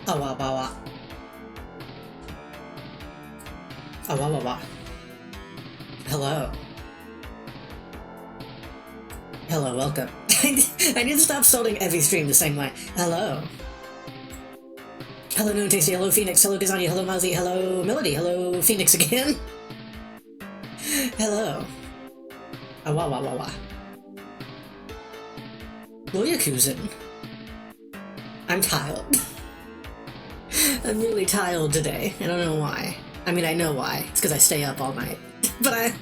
Awa bawa. Awa wawa. Hello. Hello, welcome. I need to stop starting every stream the same way. Hello. Hello, No Tasty. Hello, Phoenix. Hello, Kazania. Hello, Mozzie. Hello, Melody. Hello, Phoenix again. Hello. Awa wa wa wa. Well, Yakuza. I'm tired. I'm really tired today. I don't know why. I mean, I know why. It's because I stay up all night. But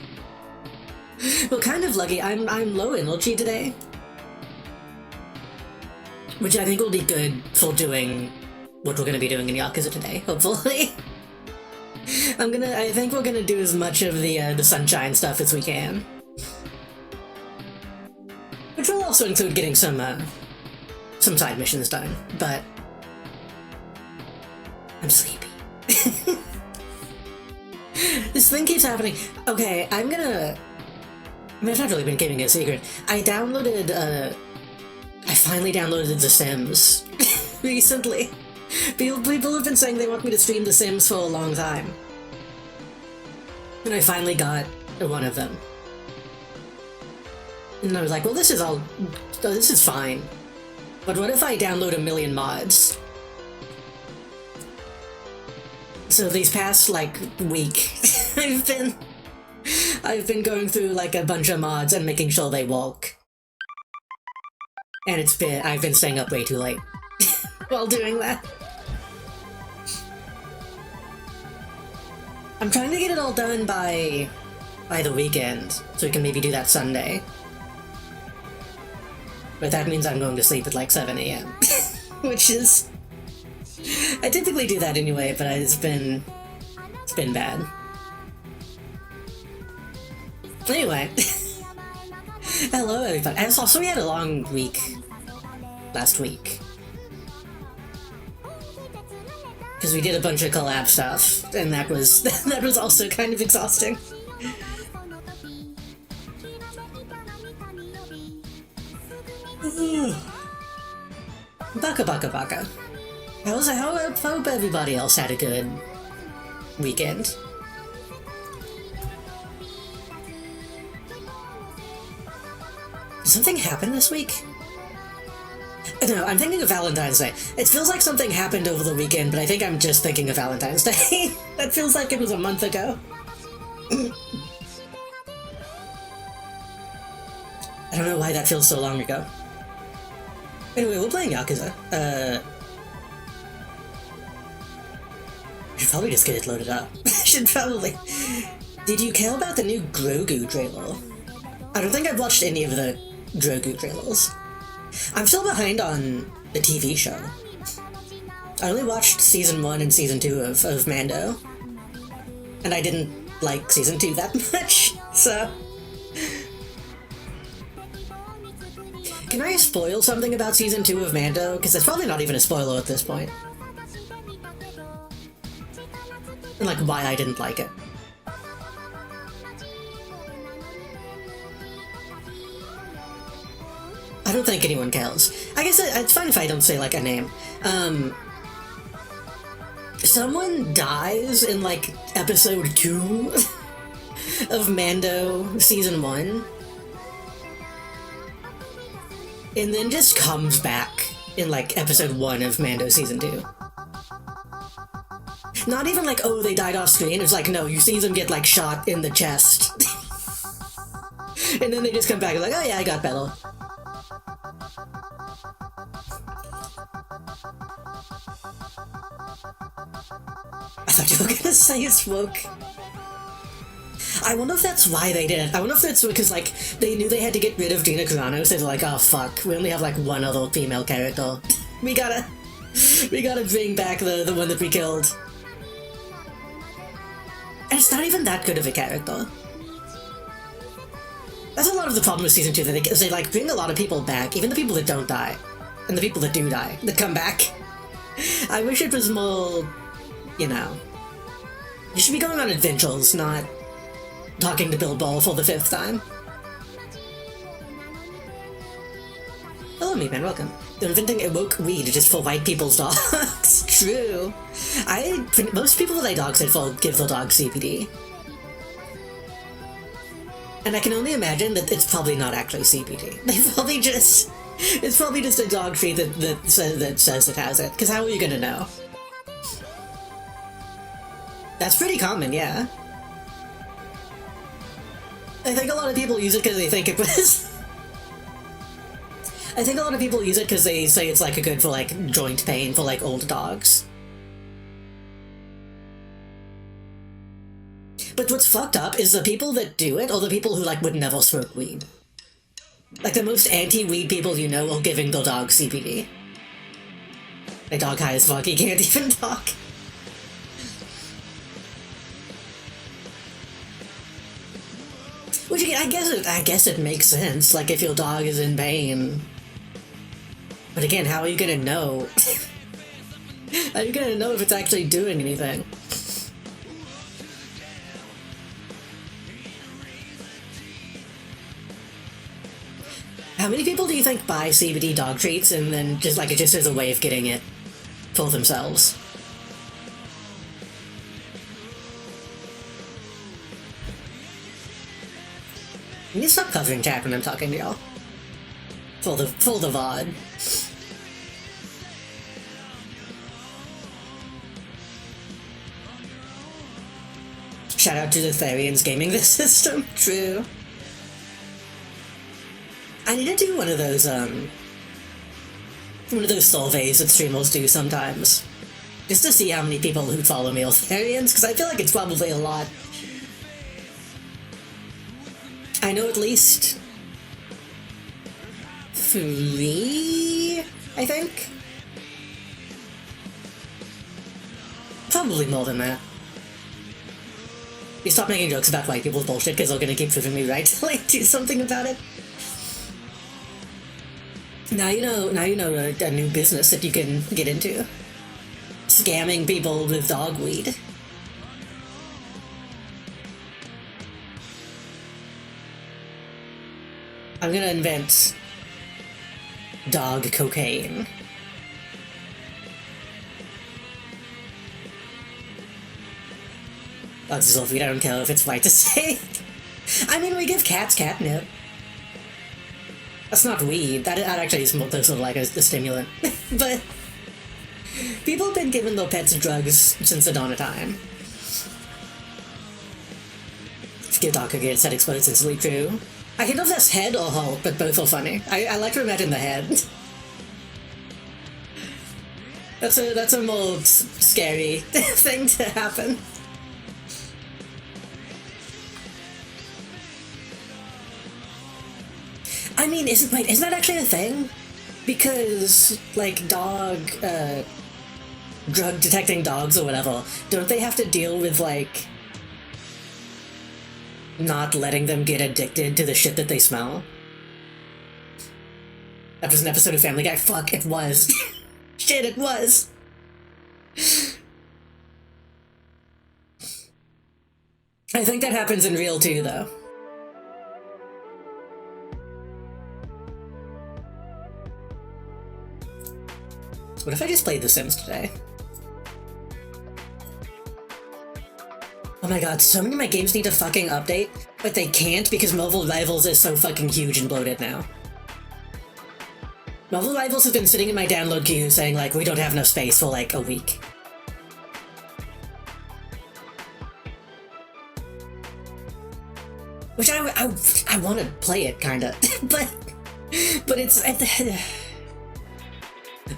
well, kind of lucky. I'm low energy today, which I think will be good for doing what we're gonna be doing in Yakuza today. Hopefully, I think we're gonna do as much of the sunshine stuff as we can, which will also include getting some side missions done. But I'm sleepy. This thing keeps happening. Okay, I mean, it's not really been keeping it a secret. I finally downloaded The Sims recently. People have been saying they want me to stream The Sims for a long time. And I finally got one of them. And I was like, well, this is fine. But what if I download a million mods? So these past, week, I've been going through, a bunch of mods and making sure they work. And I've been staying up way too late while doing that. I'm trying to get it all done by the weekend, so we can maybe do that Sunday. But that means I'm going to sleep at 7 a.m. Which is... I typically do that anyway, but it's been bad. Anyway. Hello everybody. And also we had a long week last week. Because we did a bunch of collab stuff, and that was also kind of exhausting. Baka baka baka. I hope everybody else had a good weekend. Did something happen this week? No, I'm thinking of Valentine's Day. It feels like something happened over the weekend, but I think I'm just thinking of Valentine's Day. That feels like it was a month ago. I don't know why that feels so long ago. Anyway, we're playing Yakuza. I should probably just get it loaded up. Should probably. Did you care about the new Grogu trailer? I don't think I've watched any of the Grogu trailers. I'm still behind on the TV show. I only watched Season 1 and Season 2 of Mando. And I didn't like Season 2 that much, so... Can I spoil something about Season 2 of Mando? Because it's probably not even a spoiler at this point. And why I didn't like it. I don't think anyone cares. I guess it's fine if I don't say a name. Someone dies in episode 2 of Mando Season 1. And then just comes back in episode 1 of Mando Season 2. Not even oh, they died off screen. It's no, you see them get shot in the chest. And then they just come back and oh yeah, I got better. I thought you were gonna say it's woke. I wonder if that's why they did it. I wonder if that's because, they knew they had to get rid of Gina Carano, so they're oh fuck, we only have, one other female character. We gotta bring back the one that we killed. And it's not even that good of a character. That's a lot of the problem with Season 2, they bring a lot of people back, even the people that don't die. And the people that do die, that come back. I wish it was more, you should be going on adventures, not talking to Bill Ball for the 5th time. Hello, Meatman, welcome. They're inventing awoke weed just for white people's dogs. True. Most people that I dog sit for give their dog CBD. And I can only imagine that it's probably not actually CBD. It's probably just a dog treat that says it has it. Because how are you gonna know? That's pretty common, yeah. I think a lot of people use it because they think it was... I think a lot of people use it because they say it's like good for like joint pain for like old dogs. But what's fucked up is the people that do it are the people who like would never smoke weed. Like the most anti-weed people you know are giving their dog CBD. My dog high as fuck, he can't even talk. Which I guess it makes sense. Like if your dog is in pain. But again, how are you gonna know? How are you gonna know if it's actually doing anything? How many people do you think buy CBD dog treats and then just like it just as a way of getting it for themselves? You need to stop covering chat when I'm talking to y'all. For the VOD. Shout out to the Therians gaming this system. True. I need to do one of those surveys that streamers do sometimes. Just to see how many people who follow me are Therians, because I feel like it's probably a lot. I know at least 3, I think? Probably more than that. You stop making jokes about white people's bullshit because they're gonna keep proving me right to like do something about it. Now you know a new business that you can get into. Scamming people with dog weed. I'm gonna invent dog cocaine. Dogs is weed, I don't care if it's right to say. I mean, we give cats catnip. That's not weed. That actually is more sort of like a stimulant. But people have been giving their pets drugs since the dawn of time. If you give dog cocaine, said explodes instantly true. I can know if that's head or Hulk, but both are funny. I like to imagine the head. That's a more scary thing to happen. I mean, isn't that actually a thing? Because, like, drug detecting dogs or whatever, don't they have to deal with, like, not letting them get addicted to the shit that they smell? That was an episode of Family Guy. Fuck, it was. Shit, it was. I think that happens in real too, though. What if I just played The Sims today? Oh my god, so many of my games need to fucking update, but they can't because Marvel Rivals is so fucking huge and bloated now. Marvel Rivals has been sitting in my download queue saying, like, we don't have enough space for, like, a week. Which I want to play it, kinda. but it's...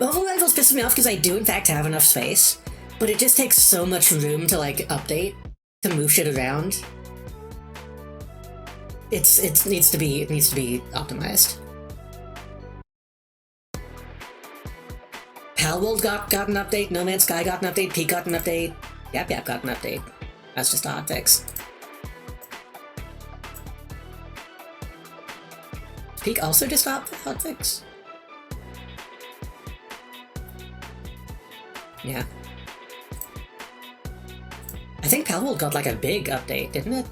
Marvel Rivals pisses me off because I do in fact have enough space, but it just takes so much room to, like, update, to move shit around. It needs to be optimized. Palworld got an update, No Man's Sky got an update, Peak got an update, Yap Yap got an update. That's just a hotfix. Peak also just got hotfix? Yeah. I think Palworld got like a big update, didn't it?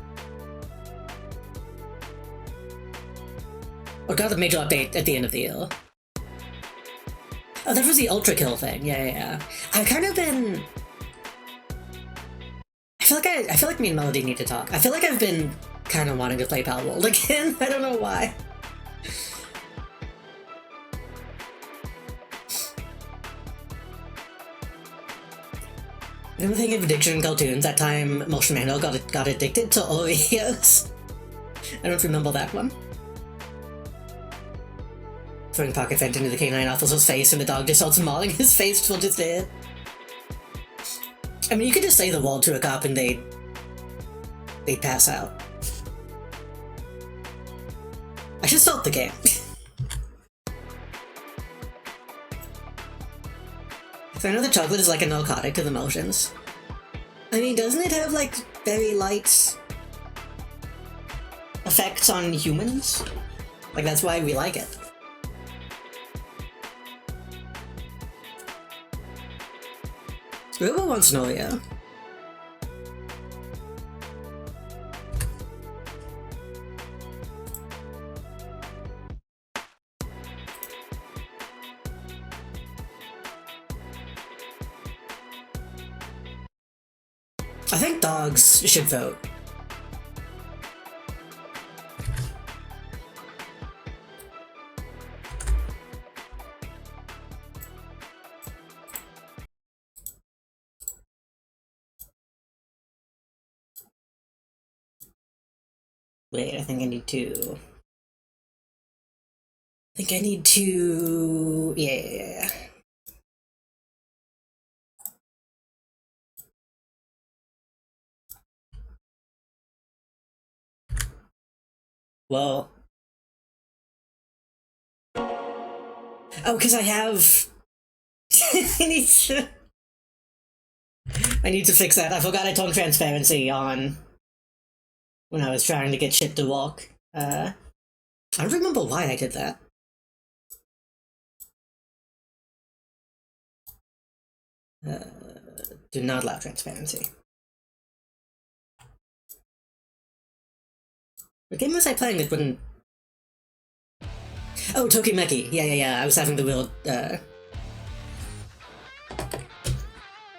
Or got a major update at the end of the year. Oh, that was the Ultra Kill thing. Yeah, yeah, yeah. I've kind of been. I feel like me and Melody need to talk. I feel like I've been kind of wanting to play Palworld again. I don't know why. Remember thinking of addiction in cartoons? That time Motion Mano got addicted to Oreos. I don't remember that one. Throwing pocket vent into the canine officer's face and the dog just starts mauling his face till it's dead. I mean, you could just say the wall to a cop and they'd pass out. I should start the game. So I know that chocolate is like a narcotic to the motions. I mean, doesn't it have like very light effects on humans? Like, that's why we like it. Whoever wants an Oreo. I think dogs should vote. Wait, I think I need to... Yeah. Well... Oh, because I have... I need to fix that. I forgot I turned transparency on when I was trying to get shit to walk. I don't remember why I did that. Do not allow transparency. What game was I playing that wouldn't... Oh, Tokimeki. Yeah. I was having the weird,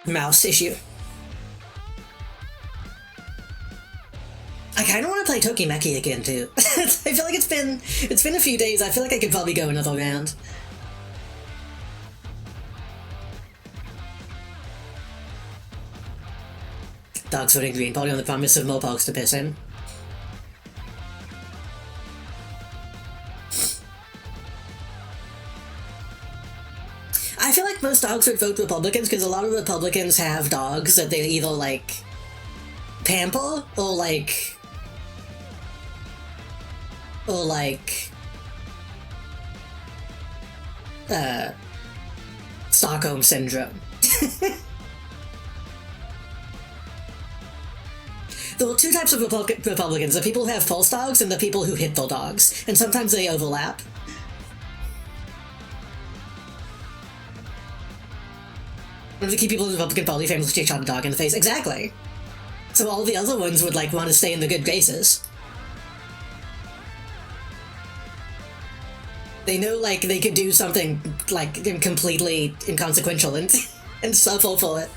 mouse issue. I kinda wanna play Tokimeki again, too. I feel like it's been a few days. I feel like I could probably go another round. Dogs voting Green Party on the promise of more pogs to piss in. I feel like most dogs would vote Republicans because a lot of Republicans have dogs that they either, like, pamper or, like, Stockholm Syndrome. There are two types of Republicans, the people who have pulse dogs and the people who hit their dogs, and sometimes they overlap. One of the key people in the Republican Party famously shot a dog in the face. Exactly! So all the other ones would, like, want to stay in the good graces. They know, like, they could do something, like, completely inconsequential and suffer for it.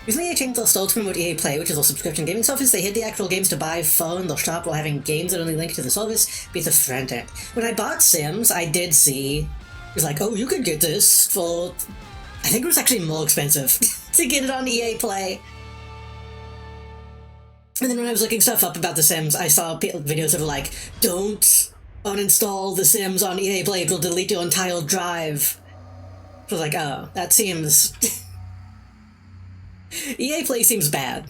Recently I changed their store to promote EA Play, which is a subscription gaming service. They hid the actual games to buy phone, their shop, while having games that only link to the service. Beats a frantic. When I bought Sims, I did see... It was like, oh, you could get this for... I think it was actually more expensive to get it on EA Play. And then when I was looking stuff up about The Sims, I saw videos that were like, don't uninstall The Sims on EA Play, it will delete your entire drive. I was like, oh, that seems... EA Play seems bad.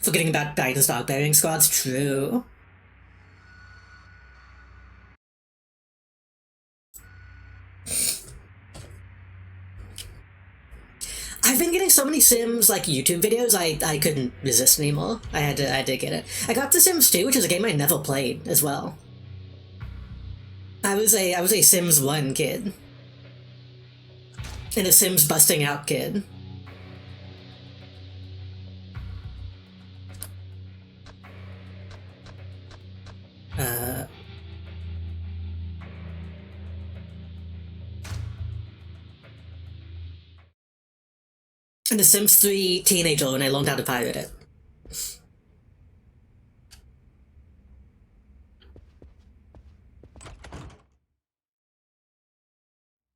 Forgetting about Titan's dog bearing squads, true. I've been getting so many Sims, like, YouTube videos, I couldn't resist anymore. I had to get it. I got The Sims 2, which is a game I never played, as well. I was a Sims 1 kid. And a Sims busting out kid. And The Sims 3 teenager when I learned how to pirate it.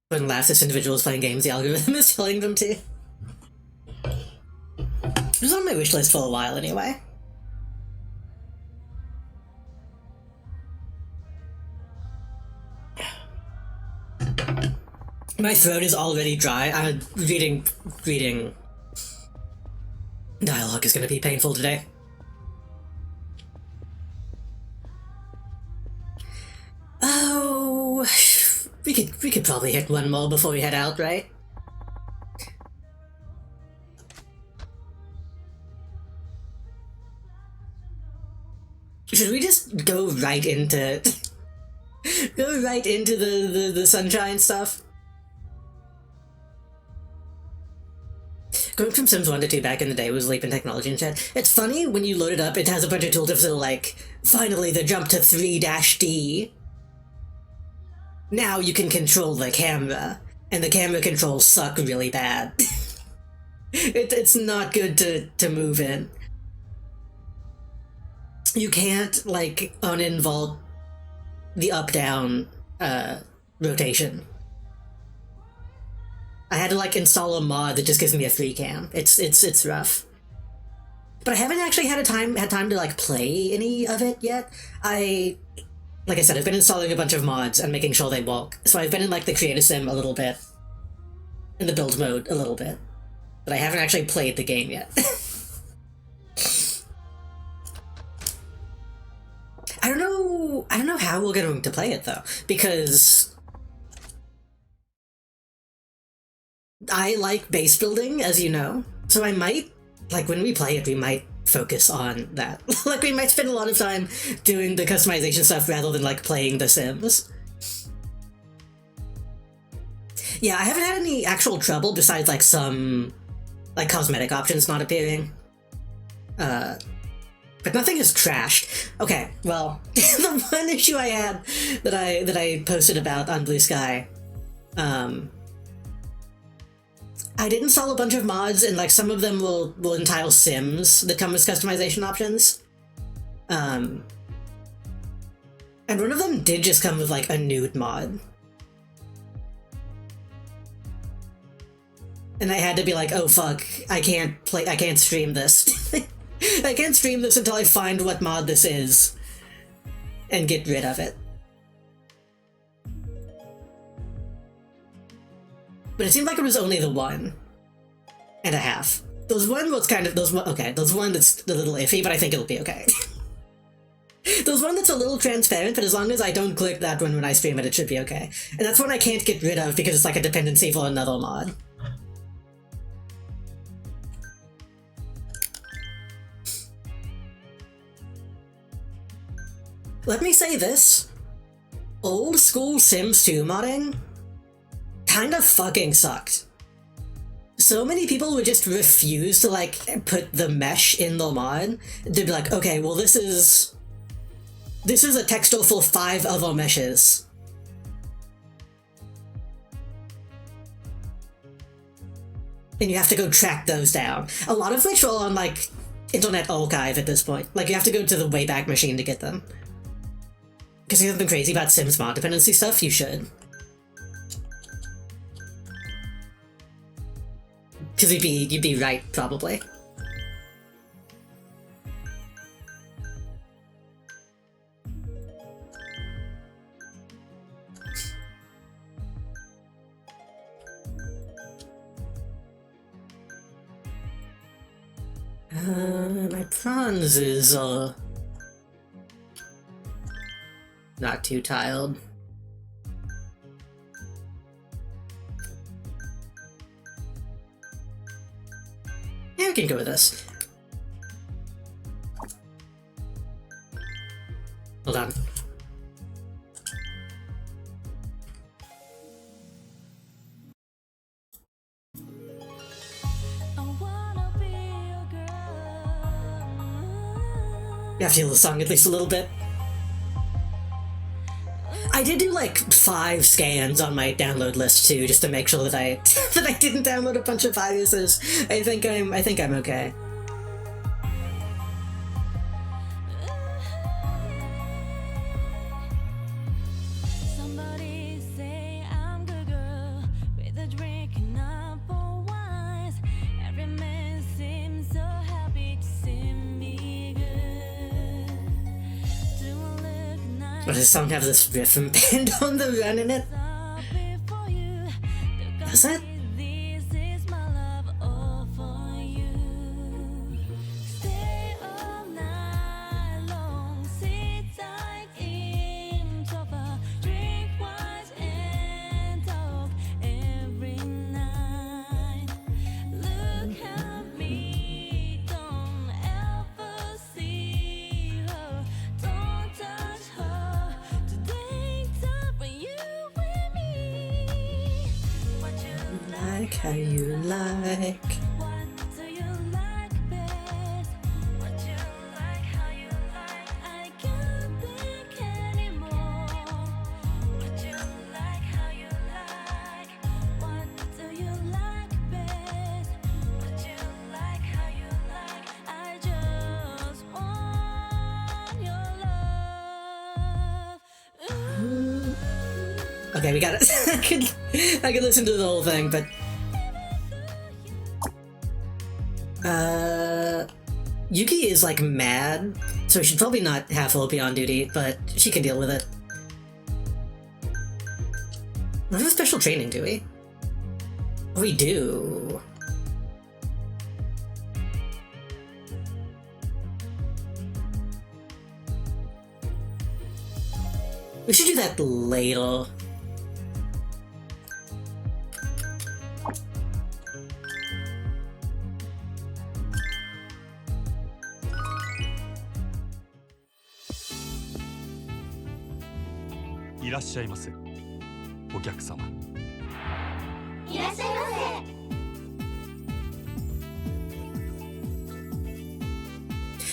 When last this individual is playing games, the algorithm is telling them to. It was on my wish list for a while anyway. My throat is already dry. Reading dialogue is gonna be painful today. Oh, we could probably hit one more before we head out, right? Should we just go right into the sunshine stuff? Going from Sims 1 to 2 back in the day was leap in technology and shit. It's funny, when you load it up, it has a bunch of tooltips that are like, finally the jump to 3-D. Now you can control the camera, and the camera controls suck really bad. It's not good to move in. You can't, like, uninvolve the up-down rotation. I had to, like, install a mod that just gives me a 3-cam. It's rough. But I haven't actually had time to, like, play any of it yet. Like I said, I've been installing a bunch of mods and making sure they work. So I've been in, like, the creator sim a little bit. In the build mode a little bit. But I haven't actually played the game yet. I don't know how we're going to play it, though. Because I like base building, as you know. So I might, like, when we play it, we might focus on that. Like, we might spend a lot of time doing the customization stuff rather than, like, playing The Sims. Yeah, I haven't had any actual trouble besides, like, some, like, cosmetic options not appearing. But nothing has crashed. Okay, well, the one issue I had that I posted about on Blue Sky, I did install a bunch of mods, and, like, some of them will entitle Sims that come with customization options. And one of them did just come with, like, a nude mod. And I had to be like, oh fuck, I can't stream this. I can't stream this until I find what mod this is and get rid of it. But it seemed like it was only the 1.5. There's one that's kind of, there's one that's a little iffy, but I think it'll be okay. There's one that's a little transparent, but as long as I don't click that one when I stream it, it should be okay. And that's one I can't get rid of because it's like a dependency for another mod. Let me say this. Old school Sims 2 modding kinda fucking sucked. So many people would just refuse to, like, put the mesh in the mod. They'd be like, okay, well this is a texture for 5 other meshes. And you have to go track those down. A lot of which are on, like, Internet Archive at this point. Like, you have to go to the Wayback Machine to get them. Because you have been crazy about Sims mod dependency stuff, you should. Because you'd be right, probably. My prawns is, not too tiled. Yeah, we can go with this. Hold on. You have to hear the song at least a little bit. I did do like 5 scans on my download list too, just to make sure that I that I didn't download a bunch of viruses. I think I'm okay. Does this song have this riff from Band on the Run in it? Does it? Like how you like. Okay, we got it. I could listen to the whole thing, but Yuki is like mad, so we should probably not have OP on duty, but she can deal with it. We have special training, do we? We do. We should do that later.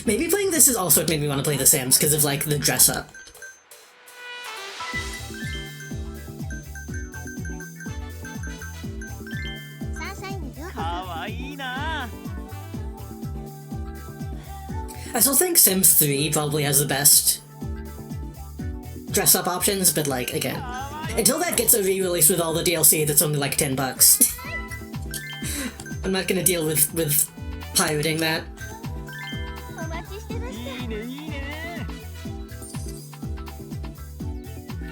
Maybe playing this is also what made me want to play The Sims, because of like the dress up. I still think Sims 3 probably has the best dress up options, but like, again, until that gets a re-release with all the DLC that's only like $10. I'm not gonna deal with pirating that.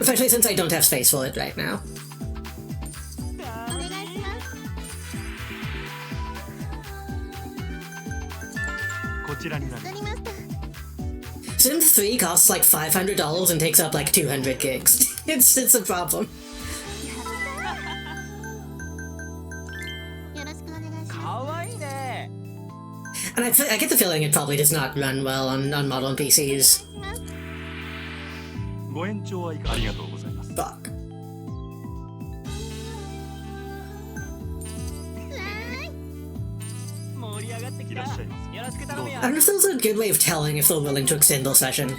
Especially since I don't have space for it right now. Sims 3 costs like $500 and takes up like 200 gigs. It's a problem. And I get the feeling it probably does not run well on modern PCs. Fuck. I don't know if there's a good way of telling if they're willing to extend their session.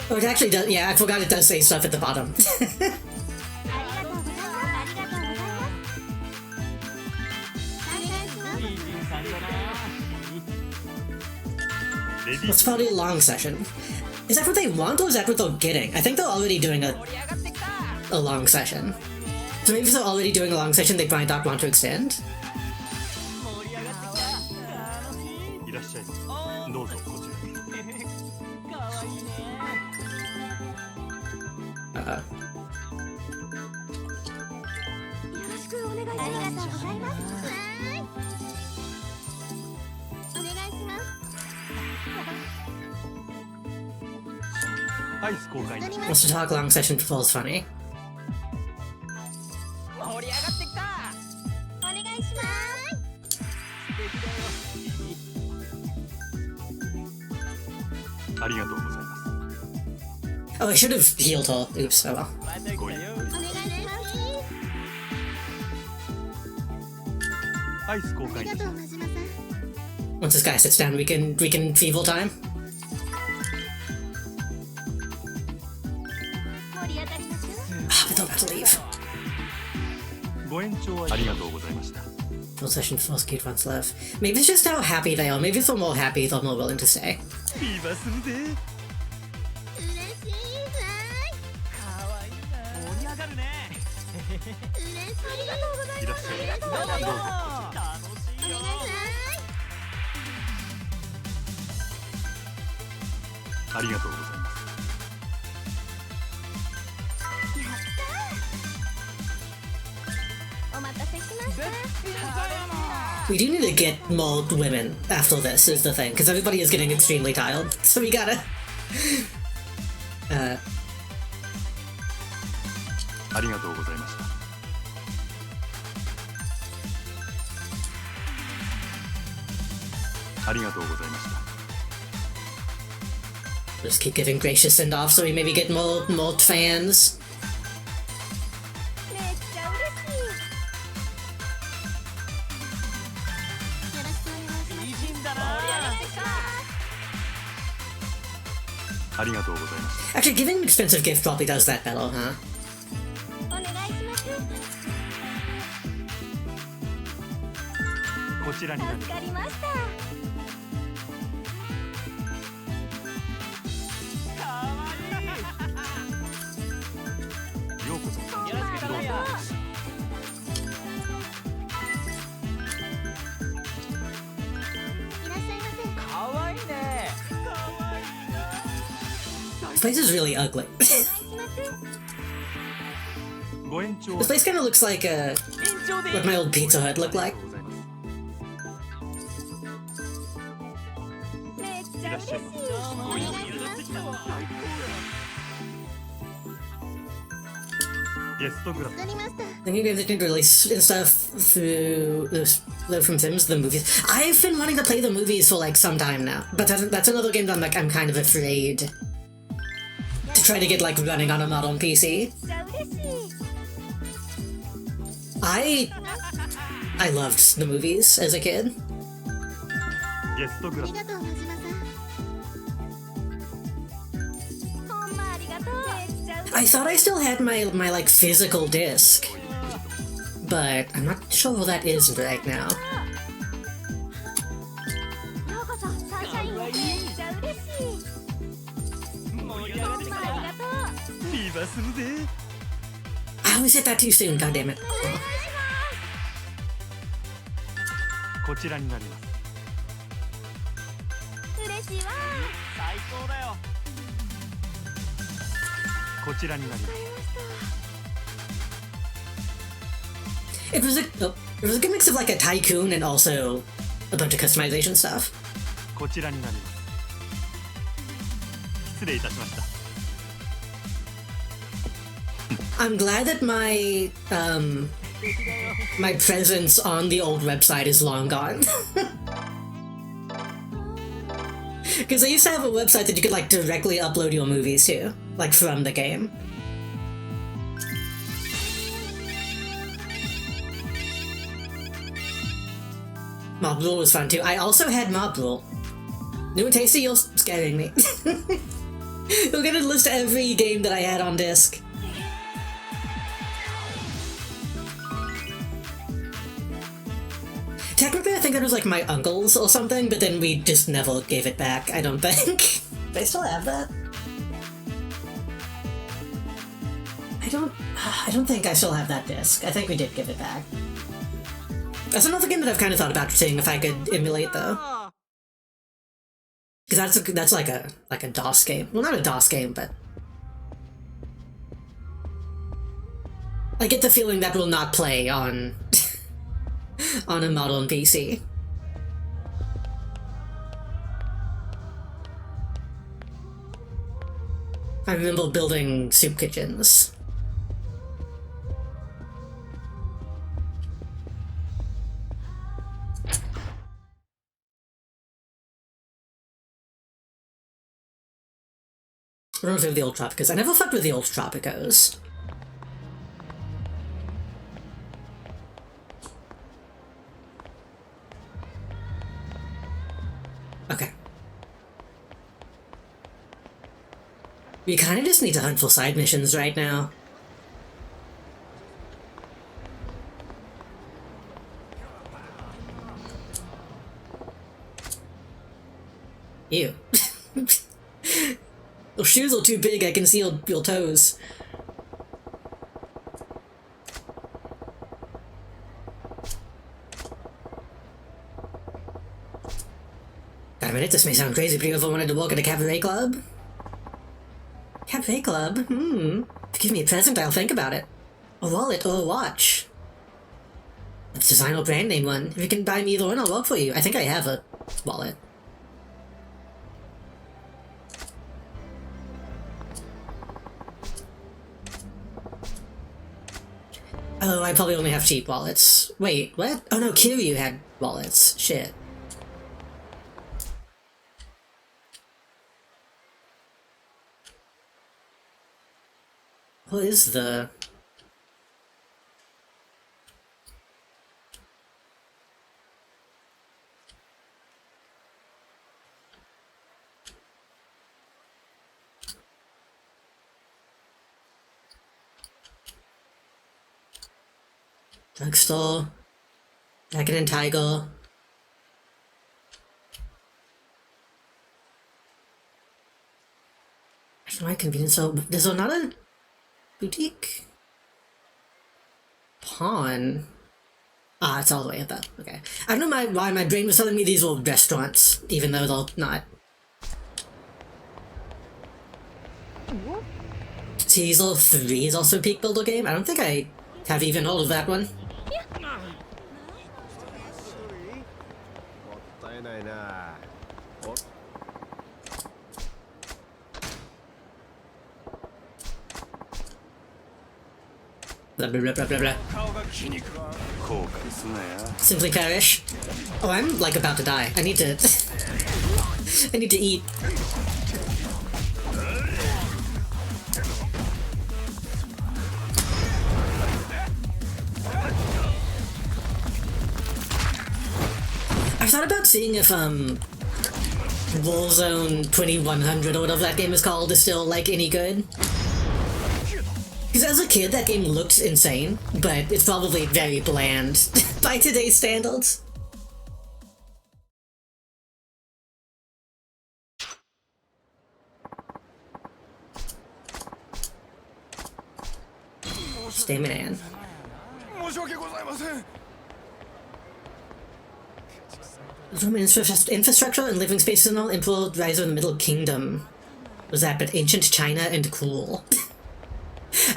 Oh, it actually does. Yeah, I forgot it does say stuff at the bottom. It's probably a long session. Is that what they want, or is that what they're getting? I think they're already doing a long session. So maybe if they're already doing a long session, they might not want to extend. Wants to talk long session falls funny. Oh, I should have healed her. Oops, oh well. Once this guy sits down, we can feeble time. Ah, but don't have to leave. Full session for most cute ones left. Maybe it's just how happy they are. Maybe if they're more happy, they're more willing to stay. We do need to get more women after this, is the thing, because everybody is getting extremely tired, so we gotta... Just keep giving gracious send-off so we maybe get more fans. Actually, giving an expensive gift probably does that better, huh? This place is really ugly. This place kind of looks like what my old Pizza Hut looked like. Thank you guys that can release stuff from Sims, the movies. I've been wanting to play the movies for like some time now, but that's another game that I'm kind of afraid to try to get like running on a modern PC. I loved the movies as a kid. I thought I still had my like physical disc, but I'm not sure where that is right now. I always hit that too soon, goddammit. It was a good mix of like a tycoon and also a bunch of customization stuff. I'm glad that my my presence on the old website is long gone. Because I used to have a website that you could like directly upload your movies to, like from the game. Mob Rule was fun too. I also had Mob Rule. New and tasty, you're scaring me. You're gonna list every game that I had on disc. Technically, I think it was like my uncle's or something, but then we just never gave it back, I don't think. Do I still have that? I don't think I still have that disc. I think we did give it back. That's another game that I've kind of thought about seeing if I could emulate, though. Because that's like a DOS game. Well, not a DOS game, but I get the feeling that will not play on on a modern PC. I remember building soup kitchens. I don't know if they have the old Tropicos. I never fucked with the old Tropicos. Okay. We kinda just need to hunt for side missions right now. Ew. Your shoes are too big, I can see your toes. God, a minute, this may sound crazy, but you ever wanted to work at a cabaret club? Cabaret club? If you give me a present, I'll think about it. A wallet or a watch. Let's design a brand name one. If you can buy me either one, I'll work for you. I think I have a wallet. Oh, I probably only have cheap wallets. Wait, what? Oh no, Kiryu had wallets. Shit. What is the... Drugstore. Dragon and Tiger. Actually, my convenience store. There's another boutique? Pawn. Ah, it's all the way up there. Okay. I don't know why my brain was telling me these were restaurants, even though they're not. Teasel 3 is also a peak builder game? I don't think I have even heard of that one. Blah blah blah blah blah blah. Simply perish. Oh, I'm like about to die. I need to... I need to eat. I thought about seeing if, Warzone 2100 or whatever that game is called is still, like, any good. Because as a kid, that game looked insane, but it's probably very bland by today's standards. Stay man. Roman infrastructure and living spaces and all improved rise of the Middle Kingdom. Was that but ancient China and cool?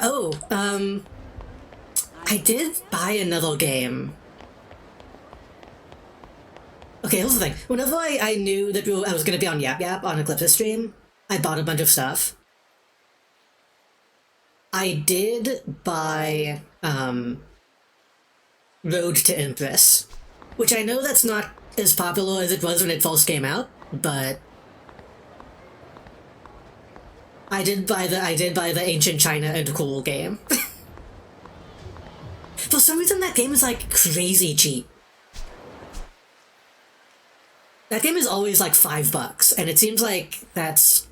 Oh, I did buy another game. Okay, here's the thing. Whenever I knew that I was going to be on Yap Yap on Eclipse's stream, I bought a bunch of stuff. I did buy, Road to Empress, which I know that's not as popular as it was when it first came out, but I did buy the Ancient China and Cool game. For some reason that game is like crazy cheap. That game is always like $5, and it seems like that's...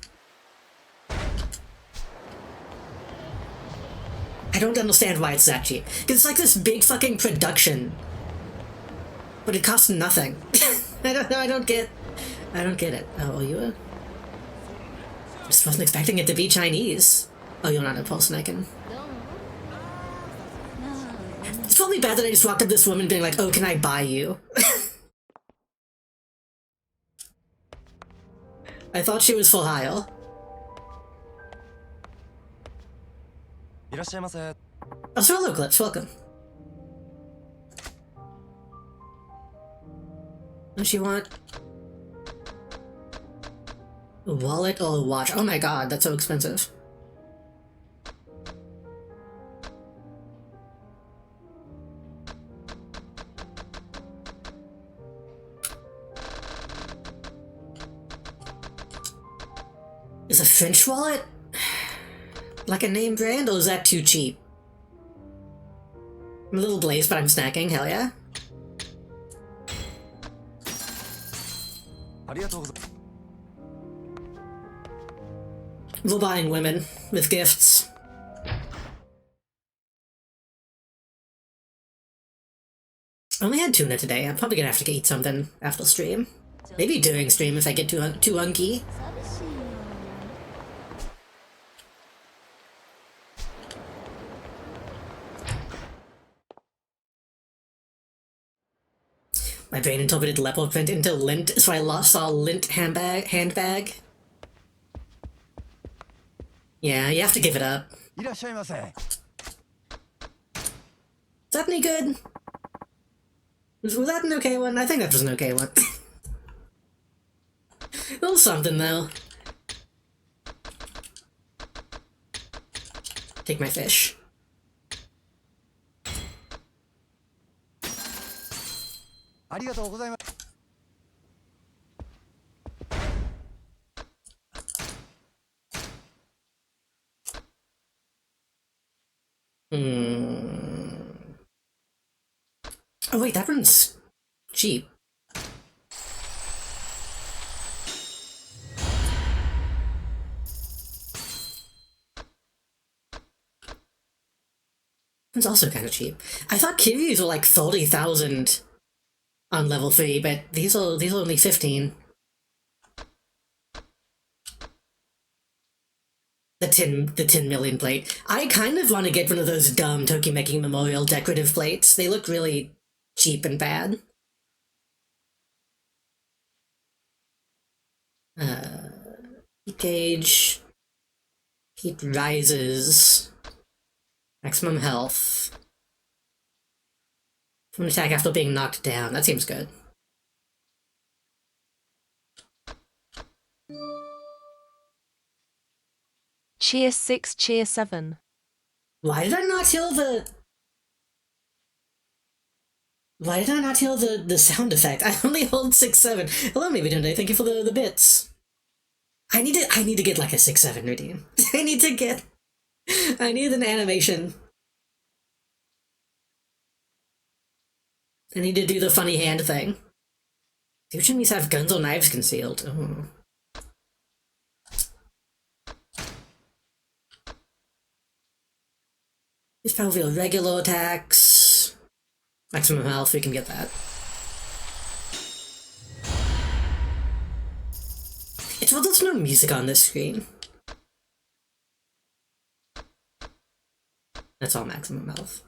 I don't understand why it's that cheap. Because it's like this big fucking production. But it costs nothing. I don't know, I don't get it. Oh, are you a... I just wasn't expecting it to be Chinese. Oh, you're not a person I can... It's probably bad that I just walked up to this woman being like, oh, can I buy you? I thought she was for hire. Oh, Solo Clips, welcome. Does she want a wallet or a watch? Oh my god, that's so expensive. Is a French wallet like a name brand, or is that too cheap? I'm a little blazed, but I'm snacking, hell yeah. We're buying women with gifts. I only had tuna today. I'm probably gonna have to eat something after stream. Maybe during stream if I get too hungry. My brain interpreted leopard print into lint, so I saw lint handbag. Yeah, you have to give it up. Is that any good? Was that an okay one? I think that was an okay one. A little something, though. Take my fish. Oh wait, that one's cheap. It's also kind of cheap. I thought kiwis were like 30,000 on level 3, but these are only 15. The 10 million plate. I kind of want to get one of those dumb Tokimeki Memorial decorative plates. They look really cheap and bad. Heat gauge. Heat rises. Maximum health. From an attack after being knocked down. That seems good. Cheer 6, cheer 7. Why did I not hear the... Why did I not hear the sound effect? I only hold 6-7. Hello, maybe Dundee. Thank you for the bits. I need to get like a 6-7 redeem. I need an animation. I need to do the funny hand thing. Future enemies have guns or knives concealed. Oh. These probably are regular attacks. Maximum health, we can get that. It's well, there's no music on this screen. That's all maximum health.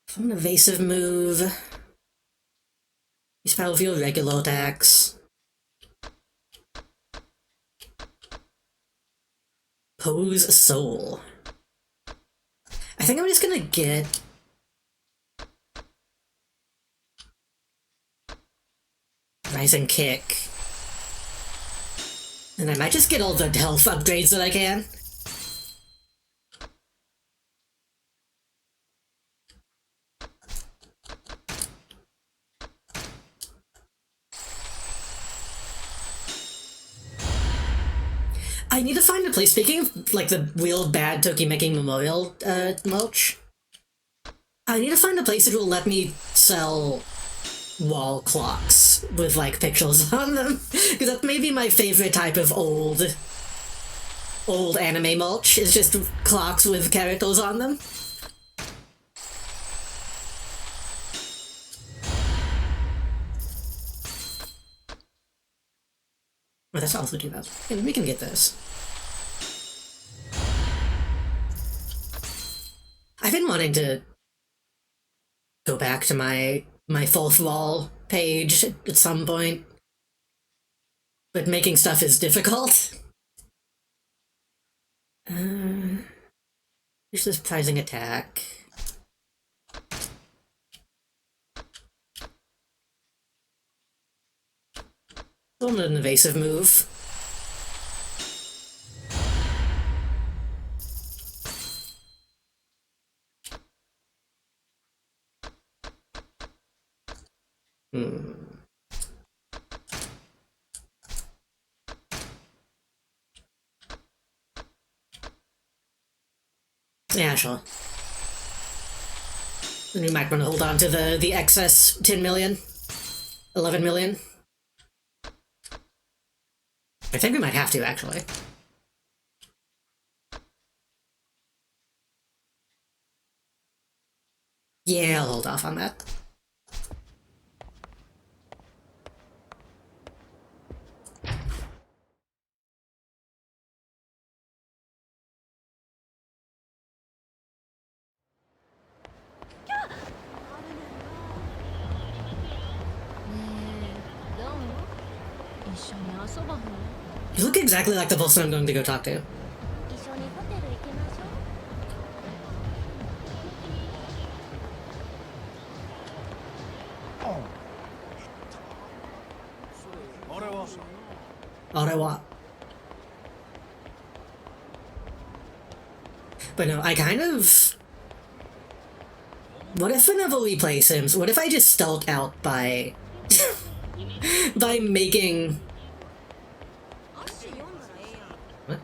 From an evasive move. These probably feel regular attacks. Pose Soul. I think I'm just gonna get... Rising Kick. And I might just get all the health upgrades that I can. I need to find a place, speaking of, like, the real bad Tokimeki Memorial, mulch, I need to find a place that will let me sell wall clocks with, like, pictures on them, because that's maybe my favorite type of old anime mulch, is just clocks with characters on them. Well, let's also do that. Yeah, we can get this. I've been wanting to go back to my fourth wall page at some point, but making stuff is difficult. Here's this prizing attack. Still an evasive move. Yeah, sure. Then we might want to hold on to the excess 10 million. 11 million. I think we might have to, actually. Yeah, I'll hold off on that. You look exactly like the person I'm going to go talk to. Ottawa. But no, I kind of... What if whenever we play Sims, what if I just start out by... by making... What?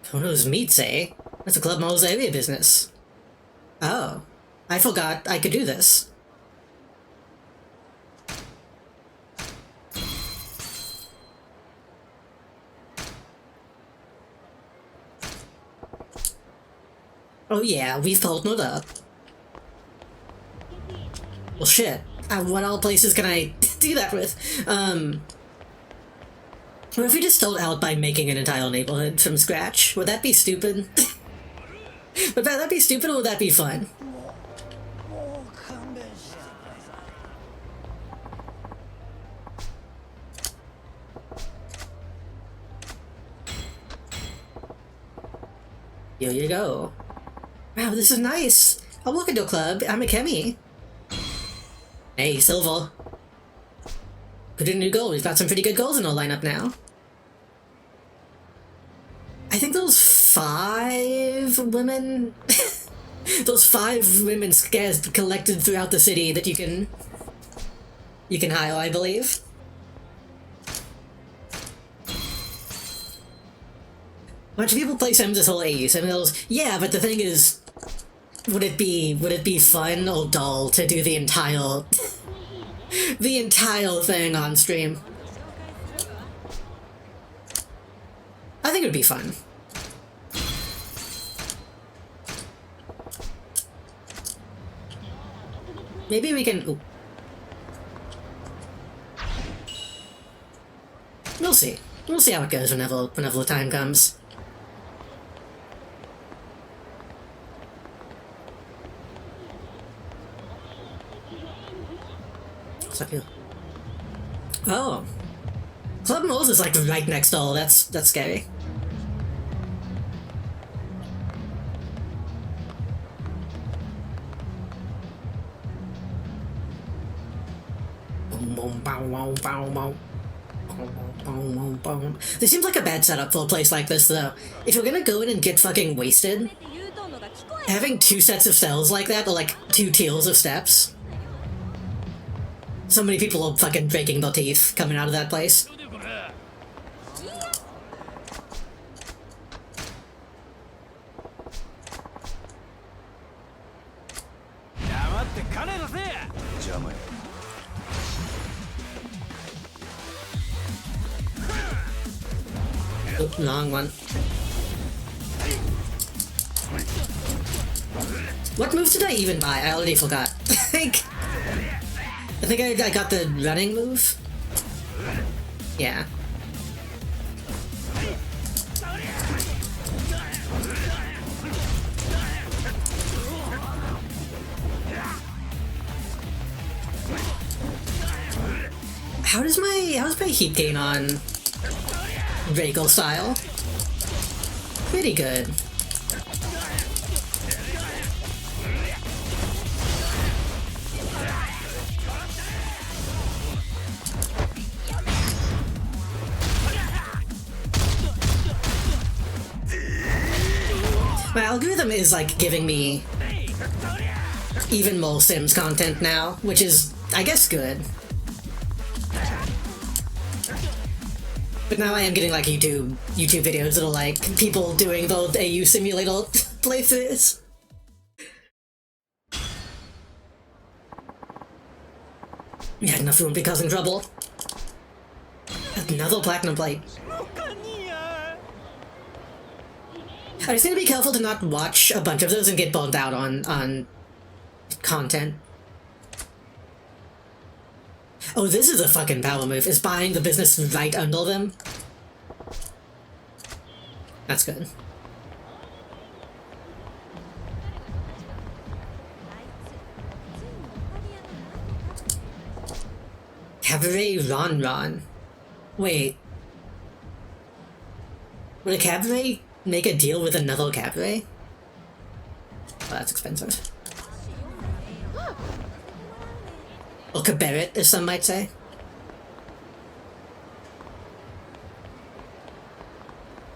Kono's Meats, eh? That's a Club Mo's area business. Oh. I forgot I could do this. Oh yeah, we've partnered up. Well shit, what all places can I do that with? What if we just start out by making an entire neighborhood from scratch? Would that be stupid? Would that be stupid or would that be fun? Here you go. Wow, this is nice. I'll walk into a club. I'm a Kemi. Hey, Silver. Good new goal. We've got some pretty good goals in our lineup now. I think those 5 women... those 5 women scares collected throughout the city that you can hire, I believe. A bunch of people play Sims this whole age. I mean, yeah, but the thing is, would it be fun or dull to do the entire thing on stream? I think it would be fun. Maybe we can... Ooh. We'll see. We'll see how it goes whenever the time comes. What's up here? Oh. Club Moles is like right next door. That's scary. This seems like a bad setup for a place like this, though. If you're gonna go in and get fucking wasted, having 2 sets of cells like that, or like 2 tiers of steps. So many people are fucking breaking their teeth coming out of that place. Oop, long one. What moves did I even buy? I already forgot. I think I got the running move. Yeah. How's my heat gain on Regal style? Pretty good. My algorithm is like giving me even more Sims content now, which is, I guess, good. But now I am getting like YouTube videos that are like people doing the old AU simulator playthroughs. Yeah, enough won't be causing trouble. Another platinum plate. I just need to be careful to not watch a bunch of those and get burned out on content. Oh, this is a fucking power move. Is buying the business right under them. That's good. Cabaret Ron. Wait. Would a cabaret make a deal with another cabaret? Oh, that's expensive. Or cabaret, as some might say.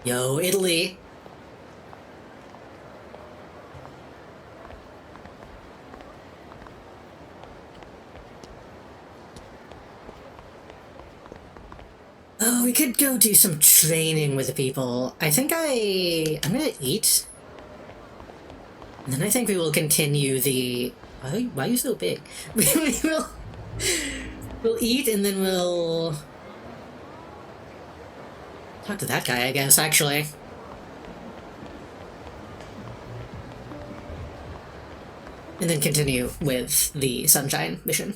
Yo, Italy. Oh, we could go do some training with the people. I think I'm gonna eat. And then I think we will continue the... Why are you so big? We'll eat and then we'll... talk to that guy, I guess, actually. And then continue with the Sunshine mission.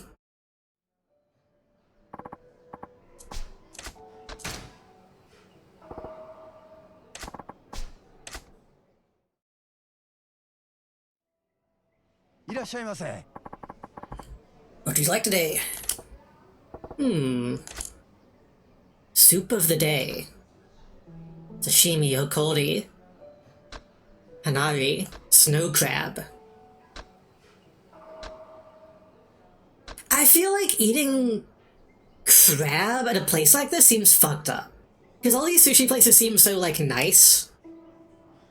What do you like today? Soup of the day. Sashimi okori. Hanari. Snow crab. I feel like eating crab at a place like this seems fucked up. Because all these sushi places seem so, like, nice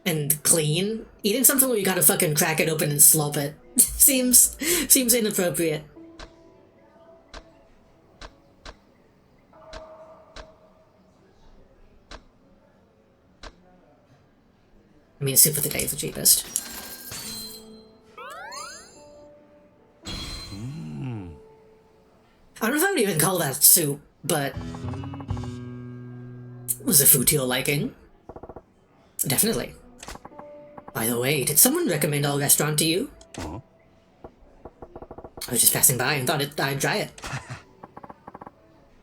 and clean. Eating something where you gotta fucking crack it open and slurp it seems inappropriate. I mean, soup of the day is the cheapest. I don't know if I would even call that soup, but... was it food to your liking? Definitely. By the way, did someone recommend our restaurant to you? I was just passing by and thought I'd try it.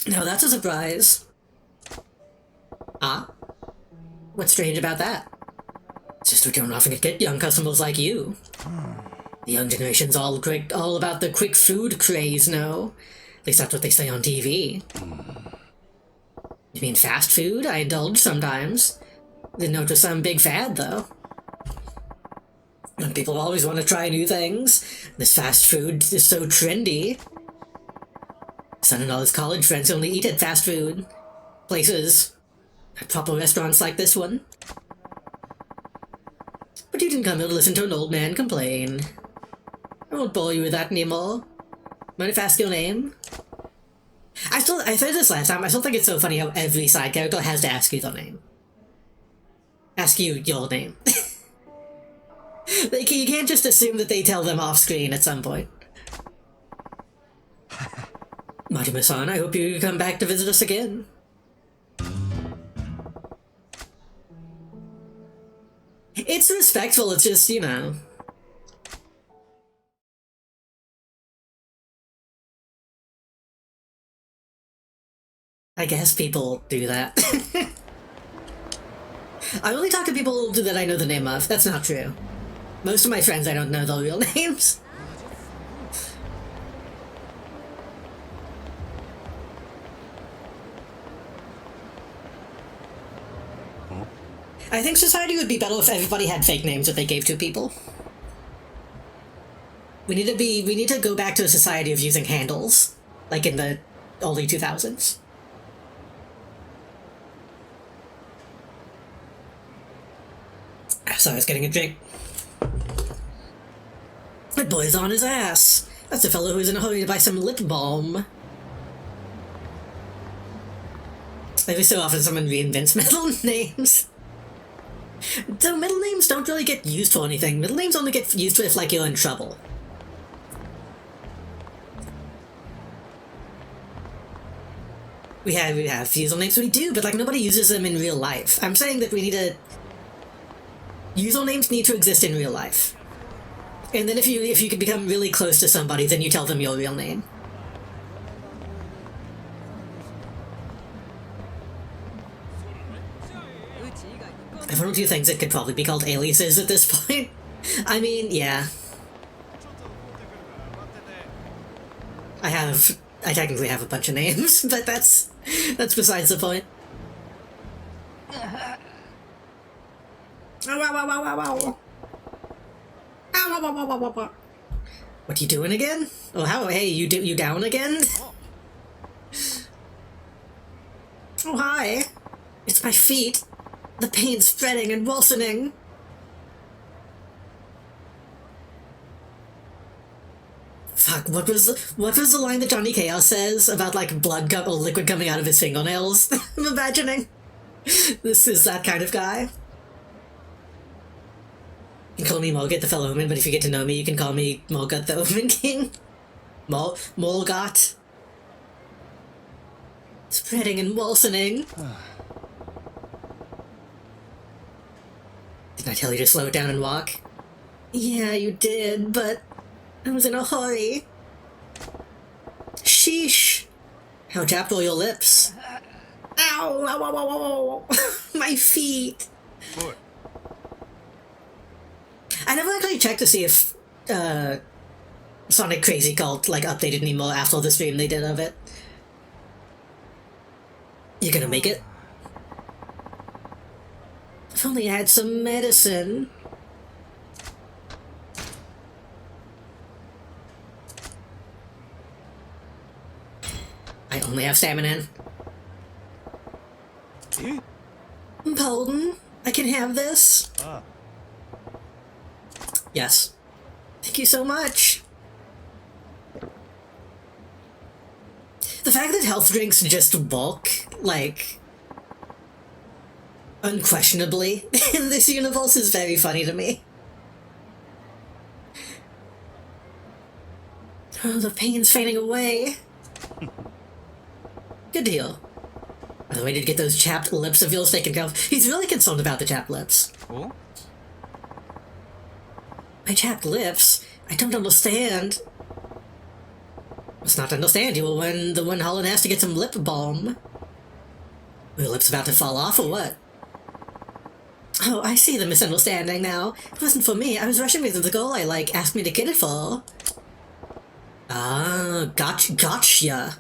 Now that's a surprise. Ah? What's strange about that? It's just we don't often get young customers like you. The young generation's all about the quick food craze, no? At least that's what they say on TV. You mean fast food? I indulge sometimes. Didn't know it was some big fad, though. And people always want to try new things. This fast food is so trendy. Son and all his college friends only eat at fast food places. At proper restaurants like this one. But you didn't come here to listen to an old man complain. I won't bore you with that anymore. Mind if I ask your name? I said this last time, I still think it's so funny how every side character has to ask you their name. Ask you your name. Like, you can't just assume that they tell them off screen at some point. Majima-san, I hope you come back to visit us again. It's respectful, it's just, you know... I guess people do that. I only talk to people that I know the name of. That's not true. Most of my friends I don't know their real names. I think society would be better if everybody had fake names that they gave to people. We need to go back to a society of using handles, like in the early 2000s. Sorry, I was getting a drink. That boy's on his ass. That's the fellow who's in a hurry to buy some lip balm. Every so often someone reinvents middle names. So middle names don't really get used for anything. Middle names only get used if, like, you're in trouble. We have user names, we do, but, like, nobody uses them in real life. I'm saying that we need to... User names need to exist in real life. And then if you can become really close to somebody, then you tell them your real name. I have one or two things that could probably be called aliases at this point. I mean, yeah. I technically have a bunch of names, but that's besides the point. What you doing again? Oh, hey, you down again? Oh, hi. It's my feet. The pain's spreading and worsening. Fuck, what was the line that Johnny Chaos says about, like, blood or liquid coming out of his fingernails? I'm imagining. This is that kind of guy. You can call me Morgot the Fellow Omen, but if you get to know me, you can call me Morgot the Omen King. Morgot. Spreading and worsening. Didn't I tell you to slow it down and walk? Yeah, you did, but I was in a hurry. Sheesh. How chapped are your lips? Ow! Ow, ow, ow, ow, ow. My feet. What? I never actually checked to see if Sonic Crazy Cult, like, updated anymore after the stream they did of it. You gonna make it? If only I had some medicine. I only have stamina. Pardon? I can have this? Yes. Thank you so much. The fact that health drinks just bulk, like, unquestionably in this universe is very funny to me. Oh, the pain's fading away. Good deal. By the way, did you get those chapped lips of yours taken care of? He's really concerned about the chapped lips. Oh? My chapped lips? I don't understand. Must not understand you when the one Holland has to get some lip balm. Were your lips about to fall off or what? Oh, I see the misunderstanding now. It wasn't for me. I was rushing with the girl I, like, asked me to get it for. Ah, gotcha.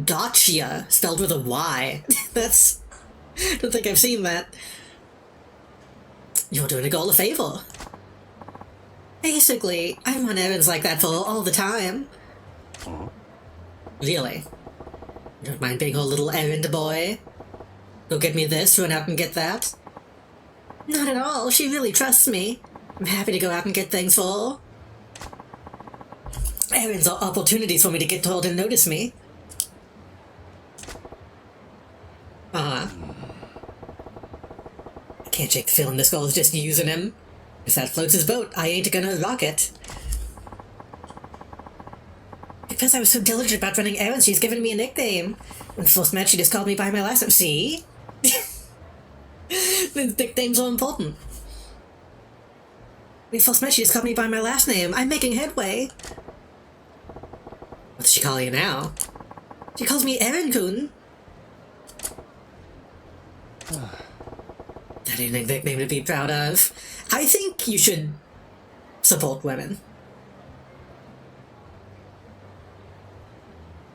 Gotcha, spelled with a Y. That's... I don't think I've seen that. You're doing a girl a favor. Basically, I run errands like that for her all the time. Really? You don't mind being her little errand boy? Go get me this, run out and get that? Not at all, she really trusts me. I'm happy to go out and get things for her. Errands are opportunities for me to get told and notice me. I can't shake the feeling this girl is just using him. If that floats his boat, I ain't gonna rock it. Because I was so diligent about running errands, she's given me a nickname. When first met, she just called me by my last name. See? The nicknames are important. When first met, she just called me by my last name. I'm making headway. What does she call you now? She calls me Erin-kun. That ain't a nickname to be proud of. I think you should support women.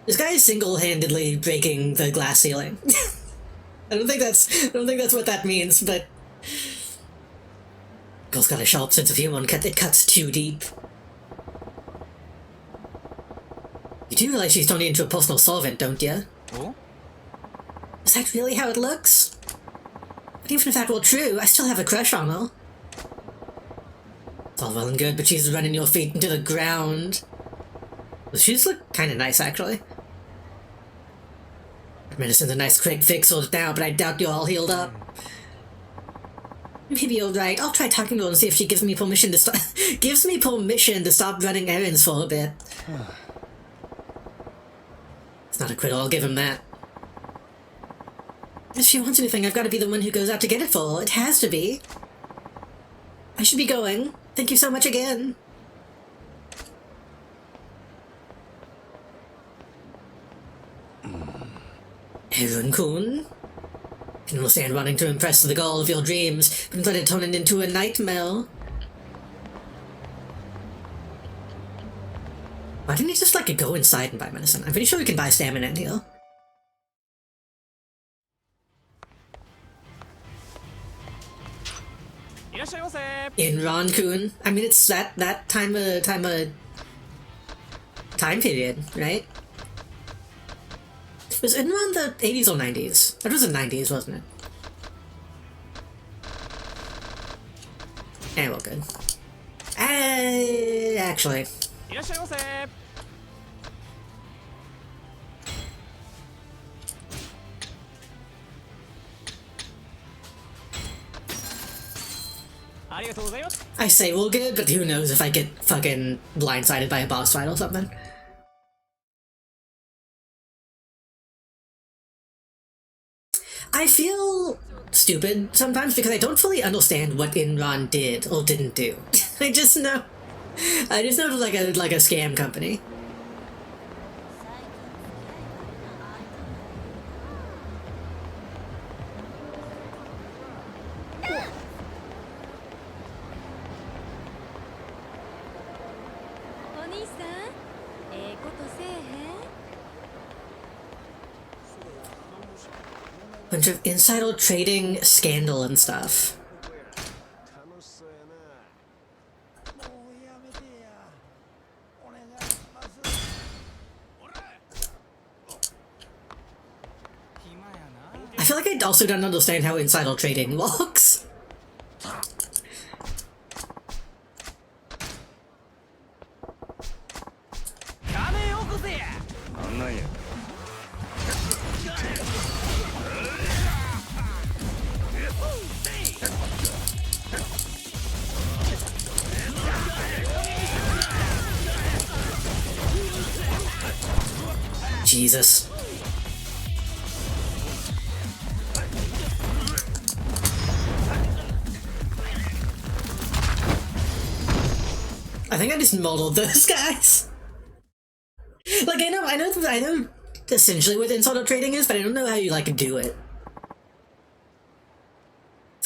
This guy is single-handedly breaking the glass ceiling. I don't think that's what that means, but girl's got a sharp sense of humor and it cuts too deep. You do realize she's turned into a personal servant, don't you? Oh? Is that really how it looks? But even if that were true, I still have a crush on her. It's all well and good, but she's running your feet into the ground. Well, she just look kind of nice, actually. Medicine's a nice quick fix for it now, but I doubt you're all healed up. Maybe you're right. I'll try talking to her and see if she gives me permission to stop running errands for a bit. It's not a quit, I'll give him that. If she wants anything, I've got to be the one who goes out to get it for her. It has to be. I should be going. Thank you so much again. Aaron-kun? Can understand wanting to impress the girl of your dreams, but let it turn it into a nightmare. Why didn't he just, like, go inside and buy medicine? I'm pretty sure we can buy stamina in here. In Ron-kun. I mean, it's that time period, right? Was it around the 80s or 90s? That was the 90s, wasn't it? Eh, well, good. Actually. I say we'll good, but who knows if I get fucking blindsided by a boss fight or something. I feel stupid sometimes because I don't fully understand what Inron did or didn't do. I just know it was like a scam company. Bunch of insider trading scandal and stuff. I feel like I also don't understand how insider trading works. Jesus. I think I just modeled those guys. Like, I know essentially what insider trading is, but I don't know how you, like, do it.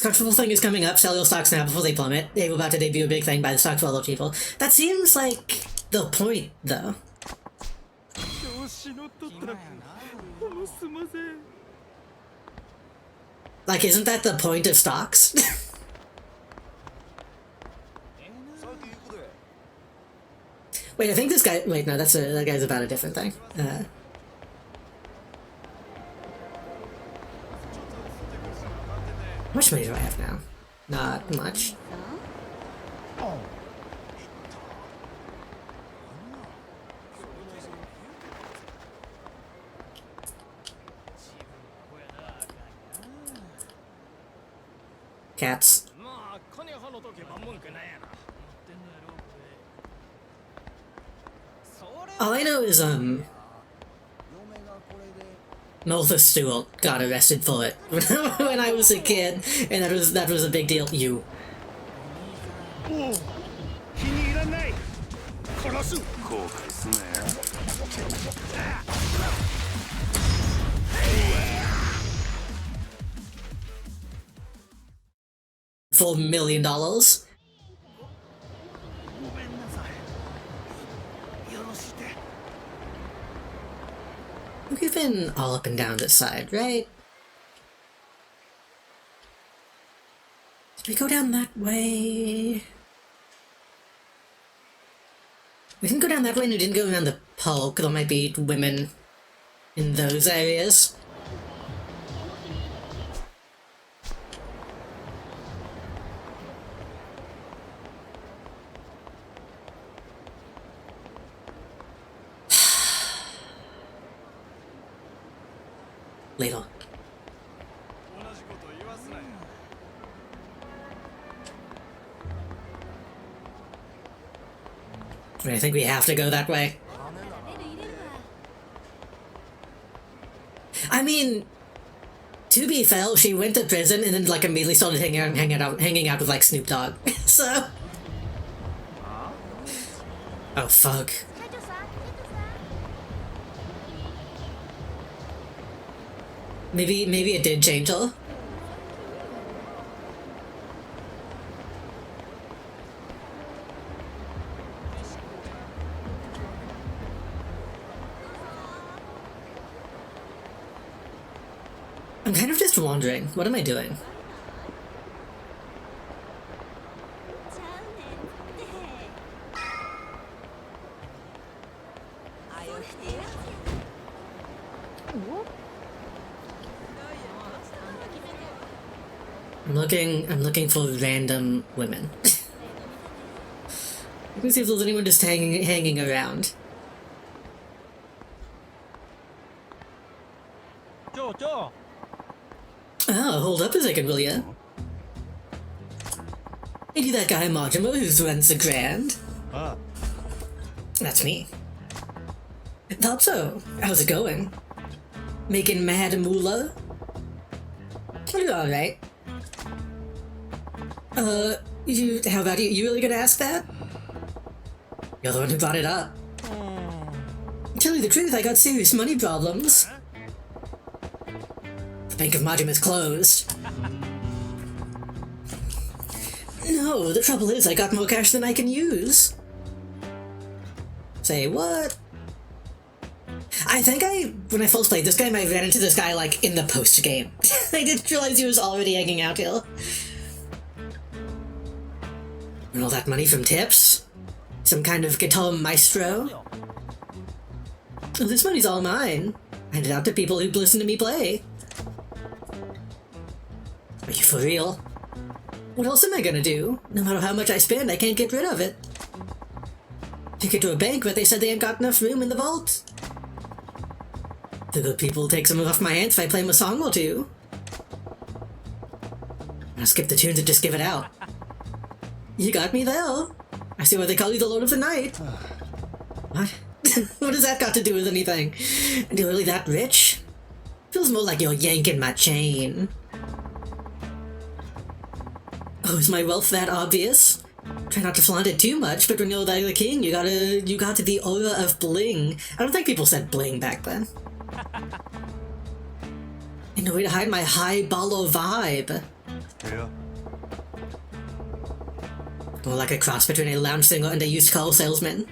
Comfortable thing is coming up, sell your stocks now before they plummet. They were about to debut a big thing, buy the stocks for other people. That seems like the point, though. Like, isn't that the point of stocks? Wait, I think this guy... Wait, no, that guy's about a different thing. How much money do I have now? Not much. Cats. All I know is, Martha Stewart got arrested for it when I was a kid, and that was a big deal. You. $4 million. We've been all up and down this side, right? Did we go down that way? We didn't go down that way and we didn't go around the park. There might be women in those areas. later. I think we have to go that way. I mean, to be fair, she went to prison and then like immediately started hanging out with like Snoop Dogg. So, oh fuck. Maybe it did change her. I'm kind of just wondering, what am I doing? I'm looking for random women. Let me see if there's anyone just hanging around. Oh, hold up a second, will ya? Ain't you that guy Majima who runs the Grand? That's me. Thought so. How's it going? Making mad moolah? Alright. How about you? You really gonna ask that? You're the one who brought it up. Tell you the truth, I got serious money problems. The Bank of Majima's closed. No, the trouble is I got more cash than I can use. Say what? I think when I first played this game, I ran into this guy like in the post-game. I didn't realize he was already hanging out here. And all that money from tips? Some kind of guitar maestro? Oh, this money's all mine. I hand it out to people who listen to me play. Are you for real? What else am I gonna do? No matter how much I spend, I can't get rid of it. Took it to a bank, but they said they ain't got enough room in the vault. The good people take some off my hands if I play them a song or two. I'll skip the tunes and just give it out. You got me there. I see why they call you the Lord of the Night. What? What does that got to do with anything? And you're really that rich? Feels more like you're yanking my chain. Oh, is my wealth that obvious? Try not to flaunt it too much, but when you're the king, you got the aura of bling. I don't think people said bling back then. And no way to hide my high baller vibe. Yeah. More like a cross between a lounge singer and a used car salesman.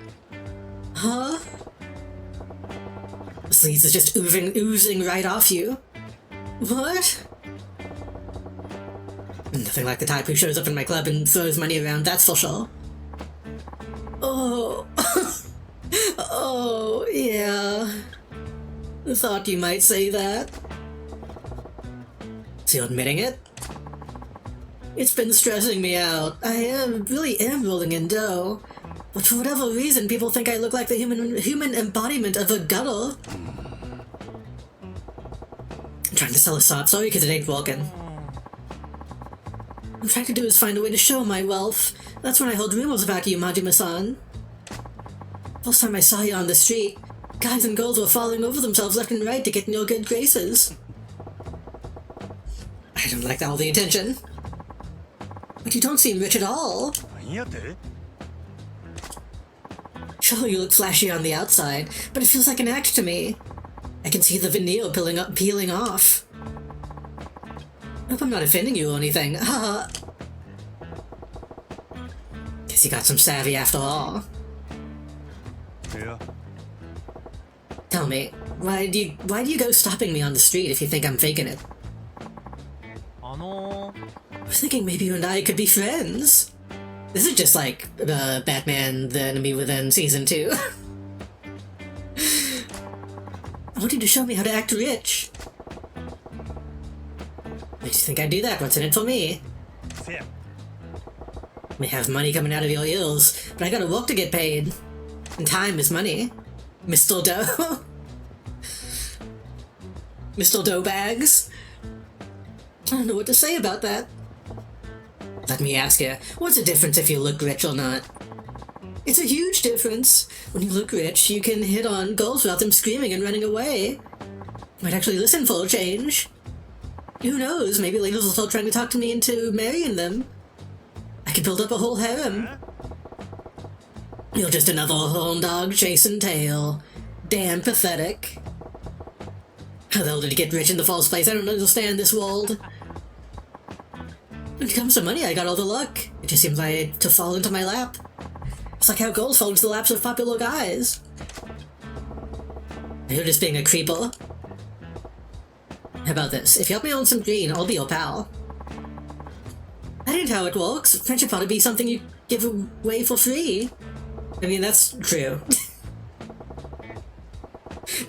Huh? The sleaze is just oozing right off you. What? Nothing like the type who shows up in my club and throws money around, that's for sure. Oh. Oh, yeah. Thought you might say that. So you're admitting it? It's been stressing me out. I really am rolling in dough. But for whatever reason, people think I look like the human embodiment of a gutter. I'm trying to sell a sob story because it ain't working. What I'm trying to do is find a way to show my wealth. That's when I heard rumors about you, Majima-san. First time I saw you on the street, guys and girls were falling over themselves left and right to get in your good graces. I don't like all the attention. But you don't seem rich at all. Sure, you look flashy on the outside, but it feels like an act to me. I can see the veneer peeling off. Hope I'm not offending you or anything. Haha. Guess you got some savvy after all. Yeah. Tell me, why do you go stopping me on the street if you think I'm faking it? I was thinking maybe you and I could be friends. This is just like Batman: The Enemy Within Season 2. I want you to show me how to act rich. Makes you think I'd do that? What's in it for me? May have money coming out of your ears, but I gotta work to get paid. And time is money. Mr. Doe. Mr. Doughbags? I don't know what to say about that. Let me ask you, what's the difference if you look rich or not? It's a huge difference. When you look rich, you can hit on girls without them screaming and running away. Might actually listen for a change. Who knows, maybe ladies will start trying to talk to me into marrying them. I could build up a whole harem. You're just another horn dog chasing tail. Damn pathetic. How the hell did you get rich in the false place? I don't understand this world. When it comes to money, I got all the luck. It just seems like to fall into my lap. It's like how girls fall into the laps of popular guys. You're just being a creeper. How about this? If you help me own some green, I'll be your pal. That ain't how it works. Friendship ought to be something you give away for free. I mean, that's true.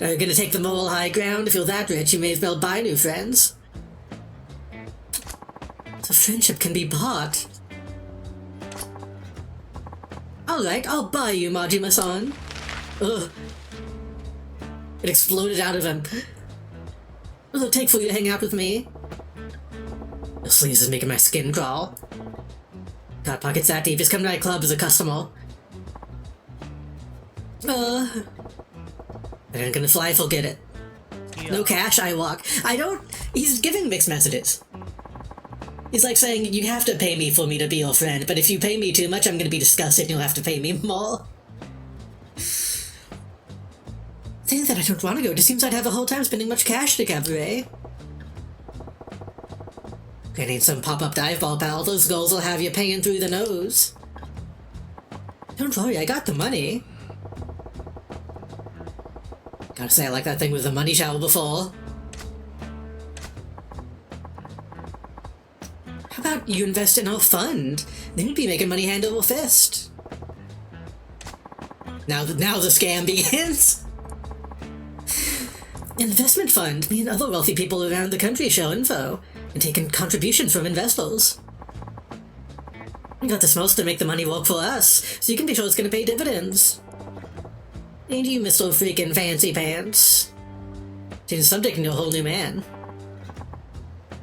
Now you're gonna take the moral high ground? If you're that rich, you may as well buy new friends. So friendship can be bought. Alright, I'll buy you, Majima-san. Ugh. It exploded out of him. What will it take for you to hang out with me? Your sleeves is making my skin crawl. Got pockets that deep, just come to my club as a customer. I ain't gonna fly, forget it. No cash, I walk. He's giving mixed messages. He's like saying, you have to pay me for me to be your friend, but if you pay me too much, I'm gonna be disgusted and you'll have to pay me more. Saying that I don't want to go, it just seems I'd have a whole time spending much cash to cabaret. I need some pop-up dive ball, pal. Those girls will have you paying through the nose. Don't worry, I got the money. Gotta say, I like that thing with the money shower before. How about you invest in our fund? Then you'd be making money hand over fist. Now the scam begins. Investment fund. Me and other wealthy people around the country show info and taking contributions from investors. We got the smarts to make the money work for us, so you can be sure it's gonna pay dividends. Ain't you, Mr. Freaking Fancy Pants? Changed the subject into a whole new man.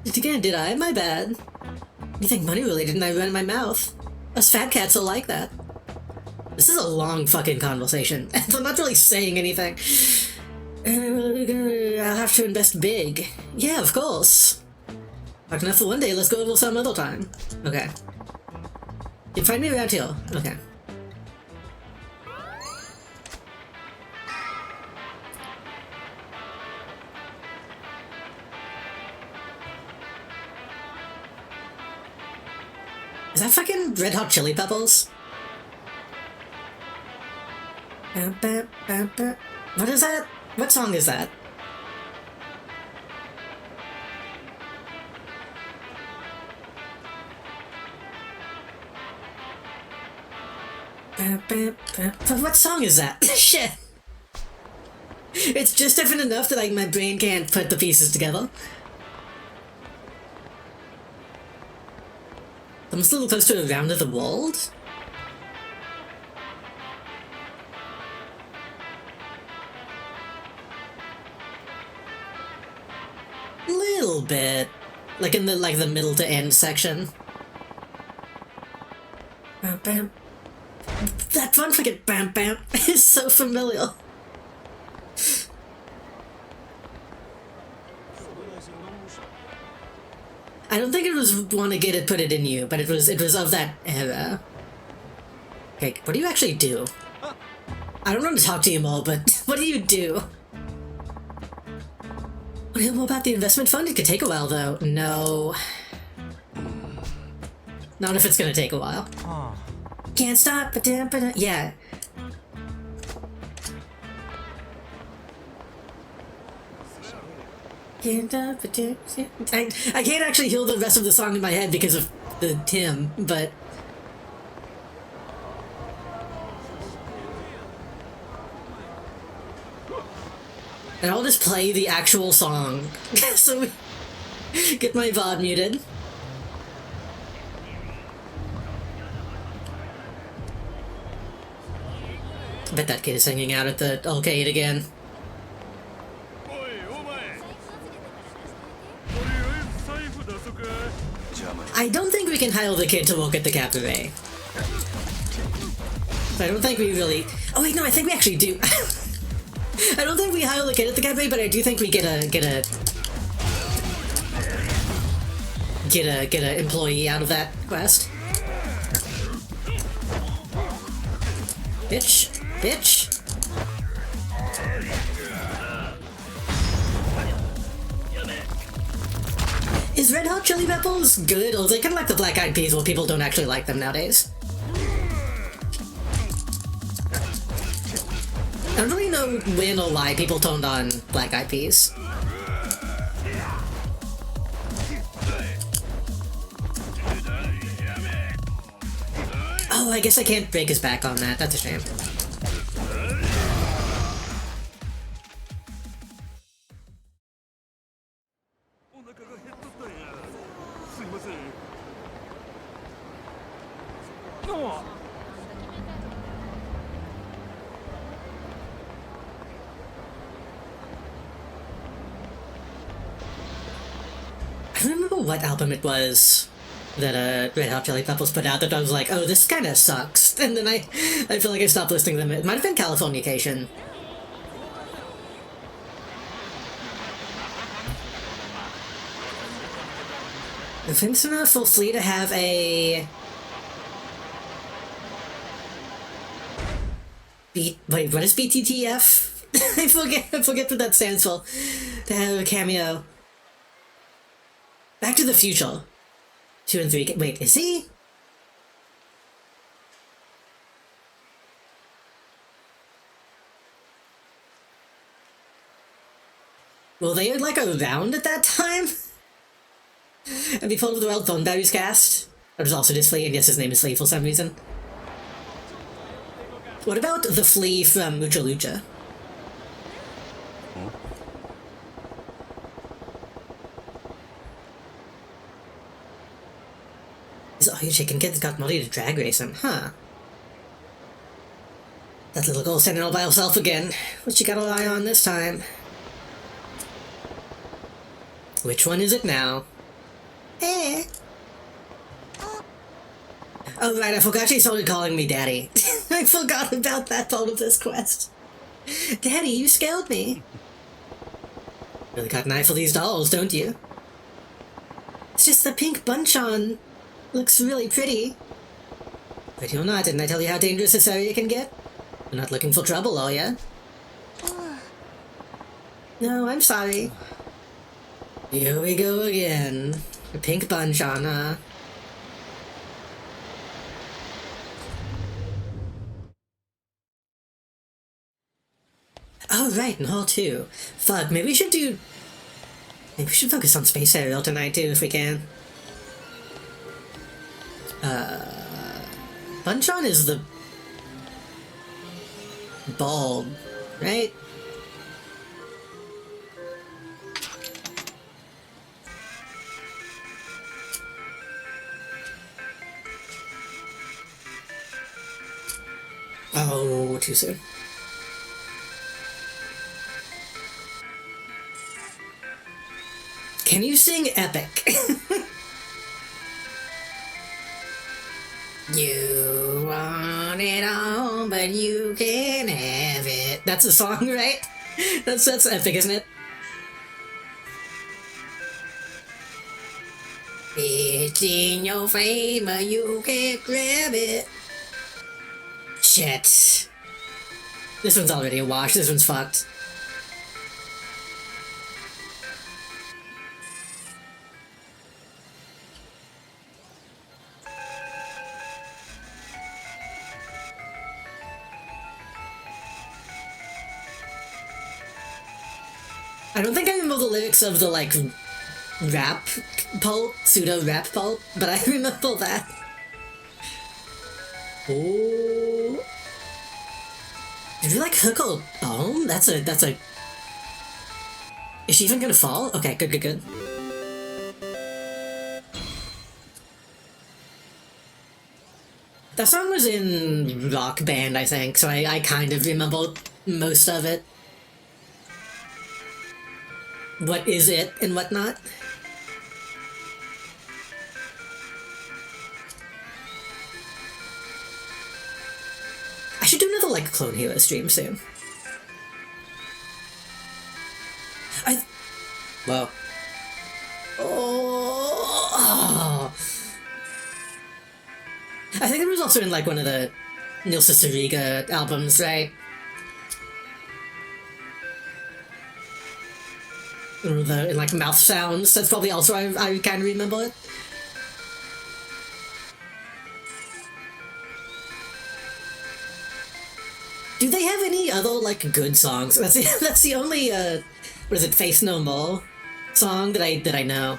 Again, did I? My bad. You think money related and I run my mouth. Us fat cats are like that. This is a long fucking conversation, and I'm not really saying anything. I'll have to invest big. Yeah, of course. Talked enough for one day, let's go over some other time. Okay. You can find me around here. Okay. Is that fucking Red Hot Chili Peppers? What is that? What song is that? What song is that? Shit! It's just different enough that like my brain can't put the pieces together. I'm still close to Around the World? Little bit. Like in the middle to end section. Bam bam. That one fucking bam bam is so familiar. I don't think it was Wanna Get It, Put It In You, but it was of that era. Okay, what do you actually do? I don't want to talk to you more, but what do you do? Want to hear more about the investment fund? It could take a while, though. No. Not if it's gonna take a while. Can't stop, yeah. I can't actually hear the rest of the song in my head because of the Tim, but... And I'll just play the actual song, so we get my VOD muted. I bet that kid is hanging out at the arcade again. I don't think we can hire the kid to work at the cabaret. I don't think we really... Oh wait, no, I think we actually do. I don't think we hire the kid at the cabaret, but I do think we get a employee out of that quest. Bitch. Bitch. Is Red Hot Chili Peppers good, or is it kind of like the Black Eyed Peas where people don't actually like them nowadays? I don't really know when or why people turned on Black Eyed Peas. Oh, I guess I can't break his back on that. That's a shame. I don't remember what album it was that Red Hot Chili Peppers put out that I was like, oh, this kind of sucks. And then I feel like I stopped listening to them. It might have been Californication. I think it's enough for Flea to have a... Wait, what is BTTF? I forget what that stands for. To have a cameo. Back to the Future. 2 and 3. Wait, is he? Well, they were like around at that time? And be part of the World Phone Diaries cast? That was also just Flea, and yes, his name is Flea for some reason. What about the Flea from Mucha Lucha? Oh, you chicken kid's got money to drag race him, huh? That little girl standing all by herself again. What you got a eye on this time? Which one is it now? Eh. Oh right, I forgot she started calling me Daddy. I forgot about that part of this quest. Daddy, you scared me. Really got an eye for these dolls, don't you? It's just the pink bunch on. Looks really pretty. But you're not, didn't I tell you how dangerous this area can get? You're not looking for trouble, are ya? No, I'm sorry. Here we go again. A pink bunch on, Oh, right, and Hall 2. Fuck, maybe we should focus on Space Aerial tonight, too, if we can. Bunchon is the bald, right? Oh, too soon. Can you sing Epic? You want it all, but you can't have it. That's a song, right? That's Epic, isn't it? It's in your frame, but you can't grab it. Shit. This one's already a wash. This one's fucked. I don't think I remember the lyrics of the, like, rap pulp, pseudo-rap pulp, but I remember that. Oh. Did we, like, hook a bone? That's a... Is she even gonna fall? Okay, good. That song was in Rock Band, I think, so I kind of remember most of it. What is it and whatnot? feel like a Clone Hero stream soon. Whoa. Oh. I think it was also in like one of the Nilsa Sariga albums, right? Or in like mouth sounds. That's probably also I kind of remember it. Do they have any other like good songs? That's the only what is it, Face No More song that I know.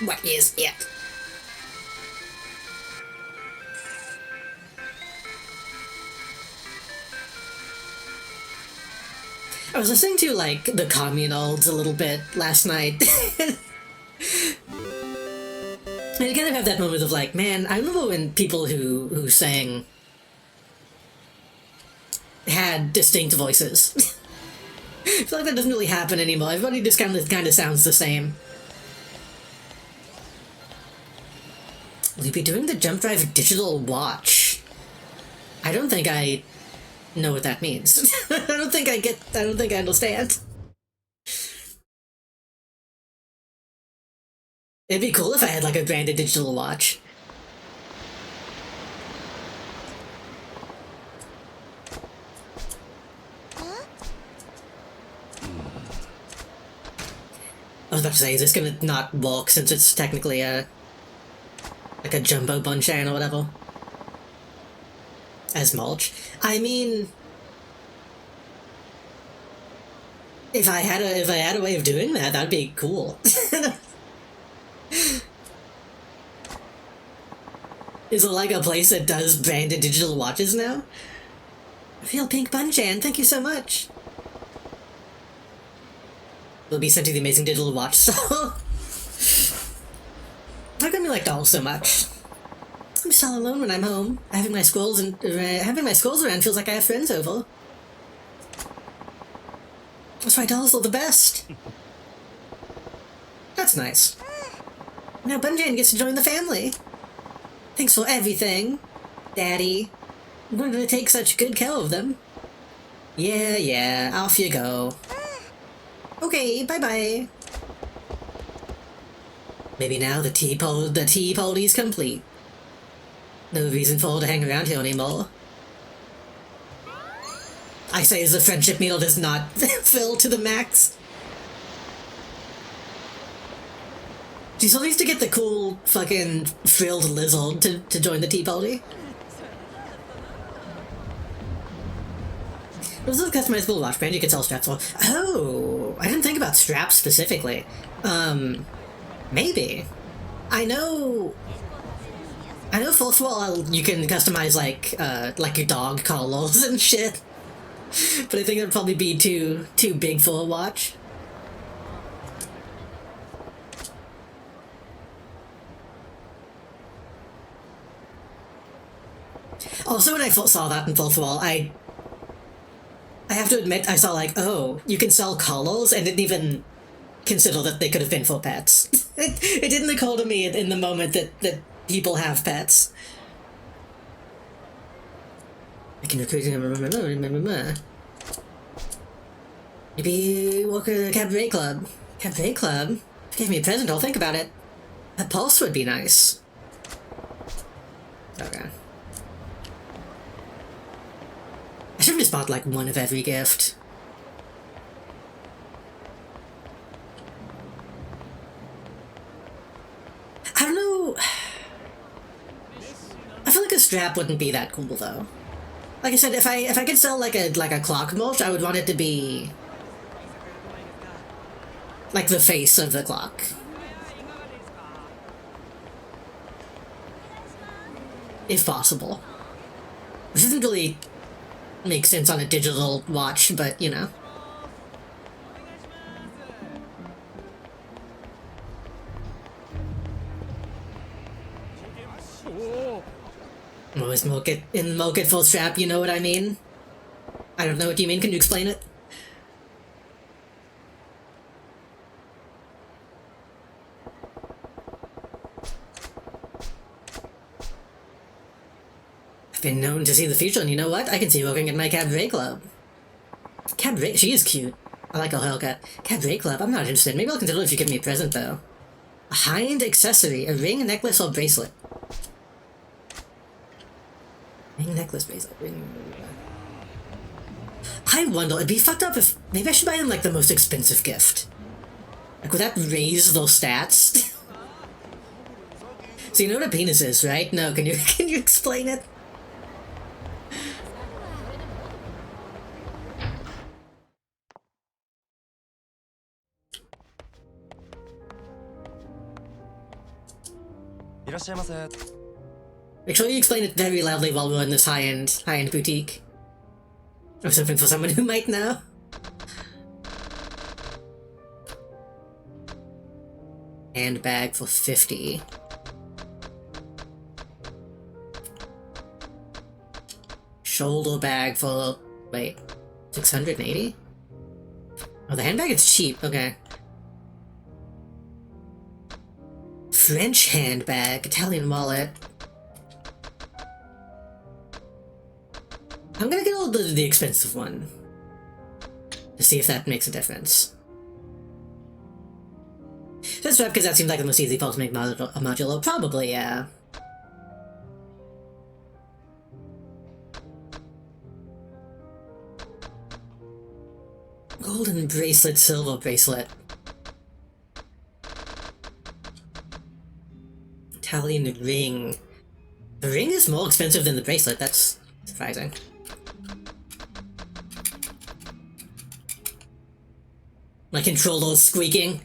What is it? I was listening to like the Communals a little bit last night. And you kind of have that moment of like, man, I remember when people who sang had distinct voices. I feel like that doesn't really happen anymore. Everybody just kind of sounds the same. Will you be doing the Jump Drive digital watch? I don't think I know what that means. I don't think I understand. It'd be cool if I had like a branded digital watch. I was about to say, is this gonna not work since it's technically like a jumbo Bunchan or whatever? As mulch? I mean, if I had a way of doing that, that'd be cool. Is it like a place that does branded digital watches now? Real Pink Bunchan, thank you so much. We'll be sent to the amazing digital watch, so... How come you like dolls so much? I'm just all alone when I'm home. Having my squirrels around feels like I have friends over. That's why dolls are the best. That's nice. Now Bunchan gets to join the family. Thanks for everything, Daddy. I'm going to take such good care of them. Yeah, off you go. Okay, bye-bye. Maybe now the tea party's complete. No reason for her to hang around here anymore. I say as the friendship meal does not fill to the max. She still needs to get the cool fucking frilled lizard to join the tea party. This is a customizable watch brand you can sell straps for. Oh, I didn't think about straps specifically. Maybe. I know first of all you can customize like your dog collars and shit. But I think it'd probably be too big for a watch. Also, when I saw that in first of all, I have to admit, I saw like, oh, you can sell collars, and didn't even consider that they could have been for pets. It didn't occur to me in the moment that people have pets. I can recruit him. Maybe work at a cabaret club. Cabaret club? If you gave me a present, I'll think about it. A pulse would be nice. Okay. I should have just bought like one of every gift. I don't know. I feel like a strap wouldn't be that cool though. Like I said, if I could sell like a clock mulch, I would want it to be like the face of the clock. If possible. Which doesn't really make sense on a digital watch, but you know. Always milk it full strap, you know what I mean? I don't know what you mean, can you explain it? been known to see the future, and you know what? I can see working at my cabaret club. Cabaret? She is cute. I like her haircut. Cabaret club? I'm not interested. Maybe I'll consider if you give me a present, though. A high-end accessory. A ring, a necklace, or bracelet. Ring, necklace, bracelet. Ring... I wonder, it'd be fucked up if... Maybe I should buy them, like, the most expensive gift. Like, would that raise those stats? So you know what a penis is, right? No, can you explain it? Make sure you explain it very loudly while we're in this high-end boutique. Or something for someone who might know. Handbag for 50. Shoulder bag for... wait. 680? Oh, the handbag is cheap, okay. French handbag, Italian wallet. I'm gonna get all the expensive one. To see if that makes a difference. Just because that seems like the most easy part to make modular. Probably, yeah. Golden bracelet, silver bracelet. Italian ring. The ring is more expensive than the bracelet, that's surprising. My controller's squeaking.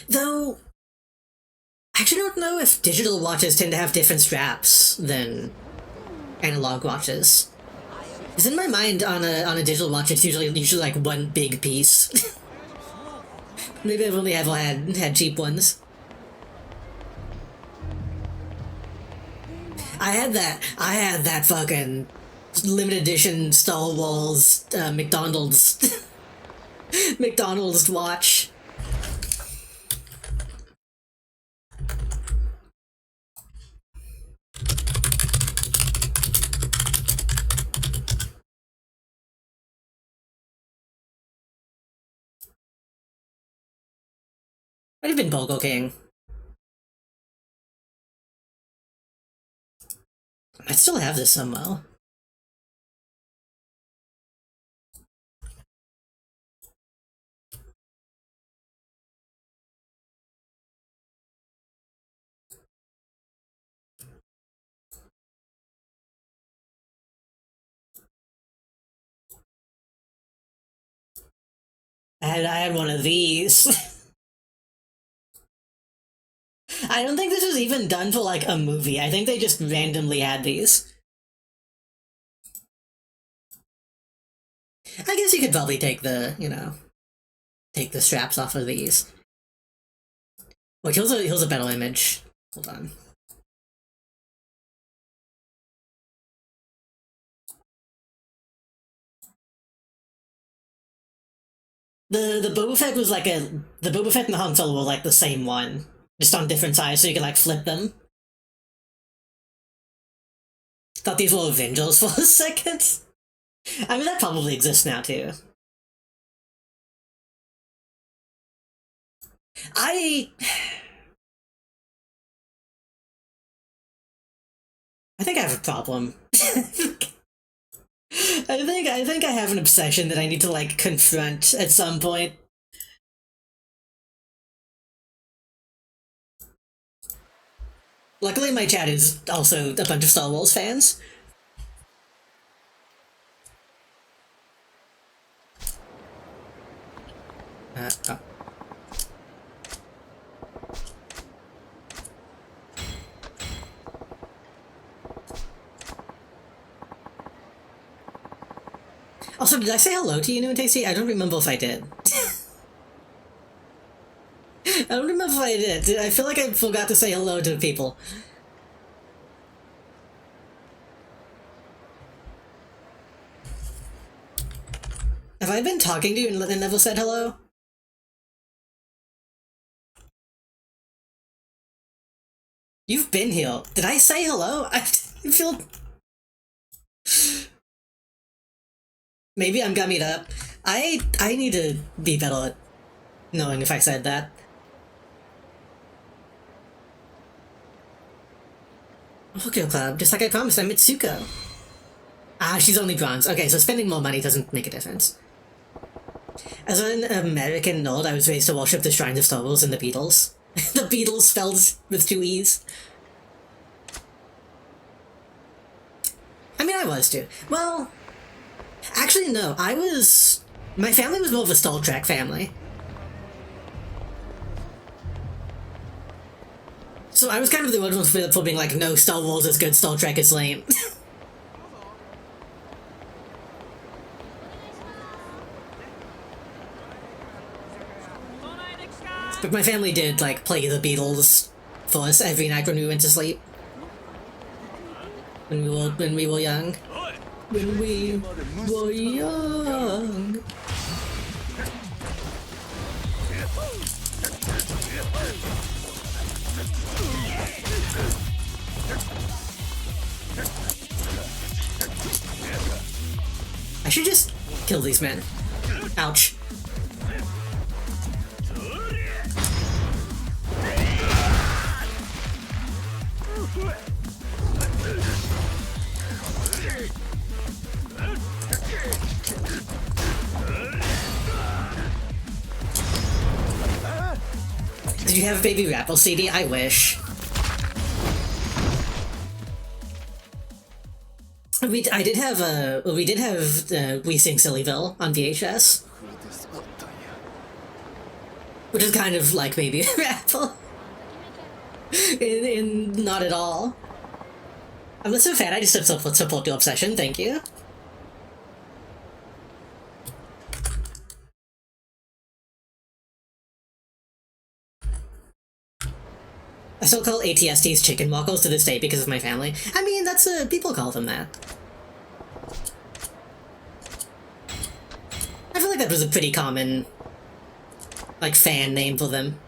Though, I actually don't know if digital watches tend to have different straps than analog watches. Because in my mind, on a digital watch, it's usually like one big piece. Maybe I've only ever had cheap ones. I had that fucking limited edition Star Wars McDonald's McDonald's watch. Might have been Bogo King. I still have this somehow. I had one of these. I don't think this was even done for, like, a movie. I think they just randomly had these. I guess you could probably take the, take the straps off of these. Wait, here's a better image. Hold on. The Boba Fett was like the Boba Fett and the Han Solo were like the same one. Just on different sides, so you can, like, flip them. Thought these were Avengers for a second. I mean, that probably exists now, too. I think I have a problem. I think I have an obsession that I need to, like, confront at some point. Luckily, my chat is also a bunch of Star Wars fans. Oh. Also, did I say hello to you, New and Tasty? I don't remember if I did. I don't remember if I did. I feel like I forgot to say hello to people. Have I been talking to you and never said hello? You've been here. Did I say hello? I feel... Maybe I'm gummied up. I need to be better at knowing if I said that. Okay, Club, just like I promised, I'm Mitsuko. Ah, she's only bronze. Okay, so spending more money doesn't make a difference. As an American nerd, I was raised to worship the shrines of Star Wars and the Beatles. The Beatles spelled with 2 E's. I mean, I was too. Well, actually, no. My family was more of a Star Trek family. So I was kind of the original for being like, no, Star Wars is good, Star Trek is lame. But my family did, like, play the Beatles for us every night when we went to sleep. When we were young. When we were young. I should just kill these men. Ouch. Did you have a Baby Rapple CD? I wish. We did have We Sing Sillyville on VHS. Which is kind of like Baby Rapple. in not at all. I'm not so fan, I just support your obsession, thank you. I still call ATSTs chicken waffles to this day because of my family. I mean, that's people call them that. I feel like that was a pretty common, like, fan name for them.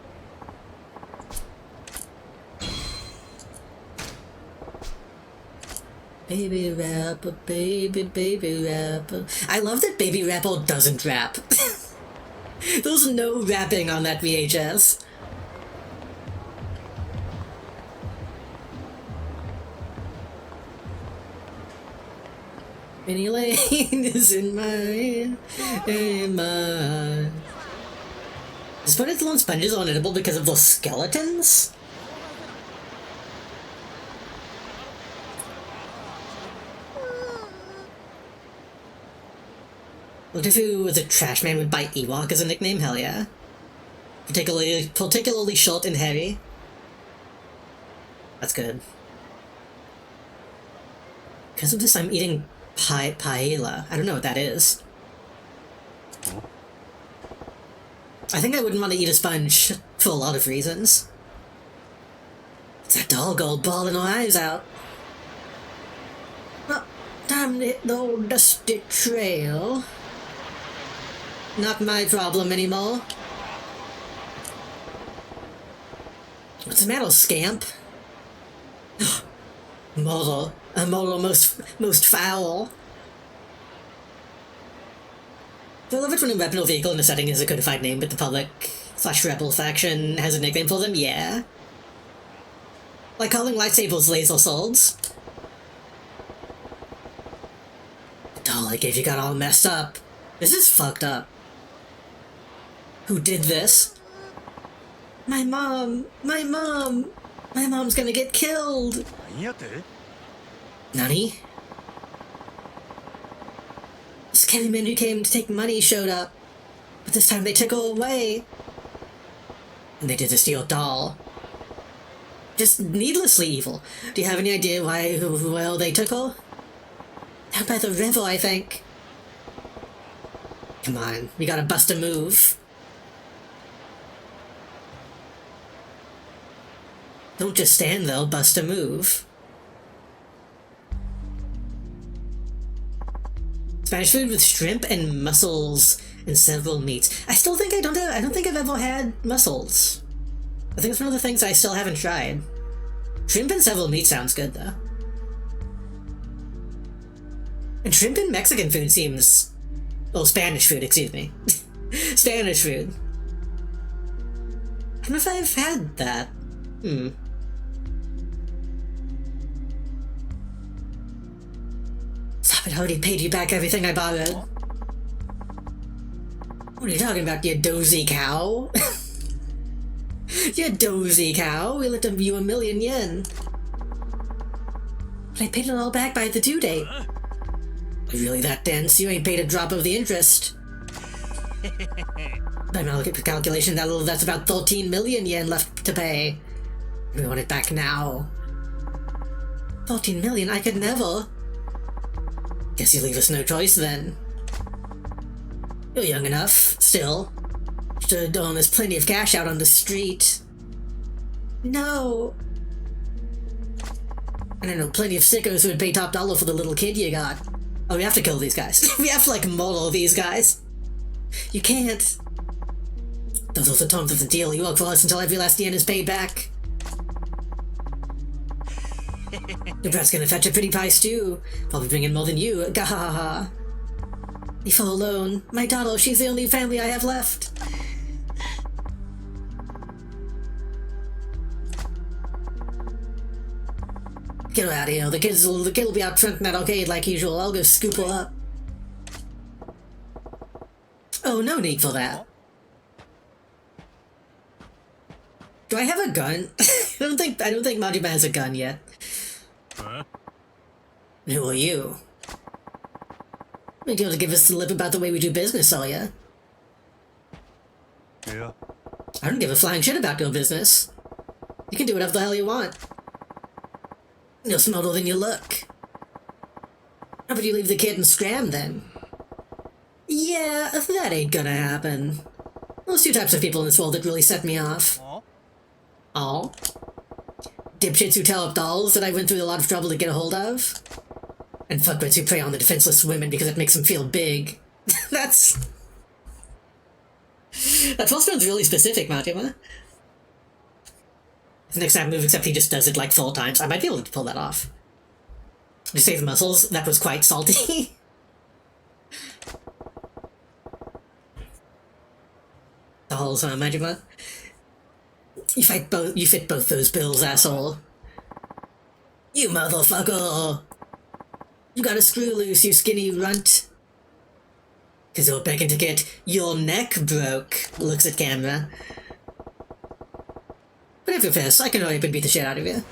Baby rapper, baby rapper. I love that Baby Rapper doesn't rap. There's no rapping on that VHS. Penny Lane is in my... Is Ponytail and Sponges unedible because of those skeletons? What if he was a trash man with by Ewok as a nickname? Hell yeah. Particularly short and hairy. That's good. Because of this, I'm eating paella. I don't know what that is. I think I wouldn't want to eat a sponge for a lot of reasons. It's that dull gold bawling her eyes out. Oh, damn it, the old dusty trail. Not my problem anymore. What's the matter, scamp? Mortal. A mortal most foul. I love it when a weapon or vehicle in a setting is a codified name, but the public/rebel faction has a nickname for them, yeah. Like calling lightsabers laser swords. The doll I gave you got all messed up. This is fucked up. Who did this? My mom! My mom! My mom's gonna get killed! Nani? The scary men who came to take money showed up, but this time they took her away. And they did this to your doll. Just needlessly evil. Do you have any idea why, well, they took her? Down by the river, I think. Come on, we gotta bust a move. Don't just stand there, bust a move. Spanish food with shrimp and mussels and several meats. I still think I don't think I've ever had mussels. I think it's one of the things I still haven't tried. Shrimp and several meats sounds good though. And shrimp and Mexican food seems... well, Spanish food, excuse me. Spanish food. I don't know if I've had that. Stop it, I already paid you back everything I borrowed. What are you talking about, you dozy cow? You dozy cow, we lent you 1,000,000 yen. But I paid it all back by the due date. Really that dense? You ain't paid a drop of the interest. By my calculation, that's about 13 million yen left to pay. We want it back now. 14 million? I could never. Guess you leave us no choice then. You're young enough, still. Should own there's plenty of cash out on the street. No. And I know plenty of sickos who would pay top dollar for the little kid you got. Oh, we have to kill these guys. We have to, like, model these guys. You can't. Those are the terms of the deal. You work for us until every last yen is paid back. Your brat's gonna fetch a pretty price, too. Probably bring in more than you. Gahaha. Leave her alone. My daughter, she's the only family I have left. Get her out of here. The kid will be out front in that arcade like usual. I'll go scoop her up. Oh, no need for that. Do I have a gun? I don't think Majima has a gun yet. Huh? Who are you? You're able to give us the lip about the way we do business, are ya? Yeah. I don't give a flying shit about your business. You can do whatever the hell you want. You're smarter than you look. How about you leave the kid and scram then? Yeah, that ain't gonna happen. Those two types of people in this world that really set me off. All? Dipshits who tear up dolls that I went through a lot of trouble to get a hold of. And fuckwits who prey on the defenseless women because it makes them feel big. That's sounds really specific, Majima. His next time move, except he just does it like 4 times. I might be able to pull that off. To save the muscles, that was quite salty. Dolls, huh, Majima? You fit both those bills, asshole. You motherfucker! You got a screw loose, you skinny runt. 'Cause you're begging to get your neck broke, looks at camera. But if you're pissed, I can hurry up and beat the shit out of you.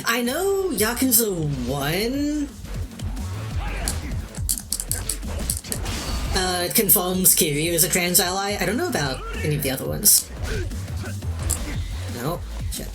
I know Yakuza 1... confirms Kiryu is a trans ally. I don't know about any of the other ones. No. Shit.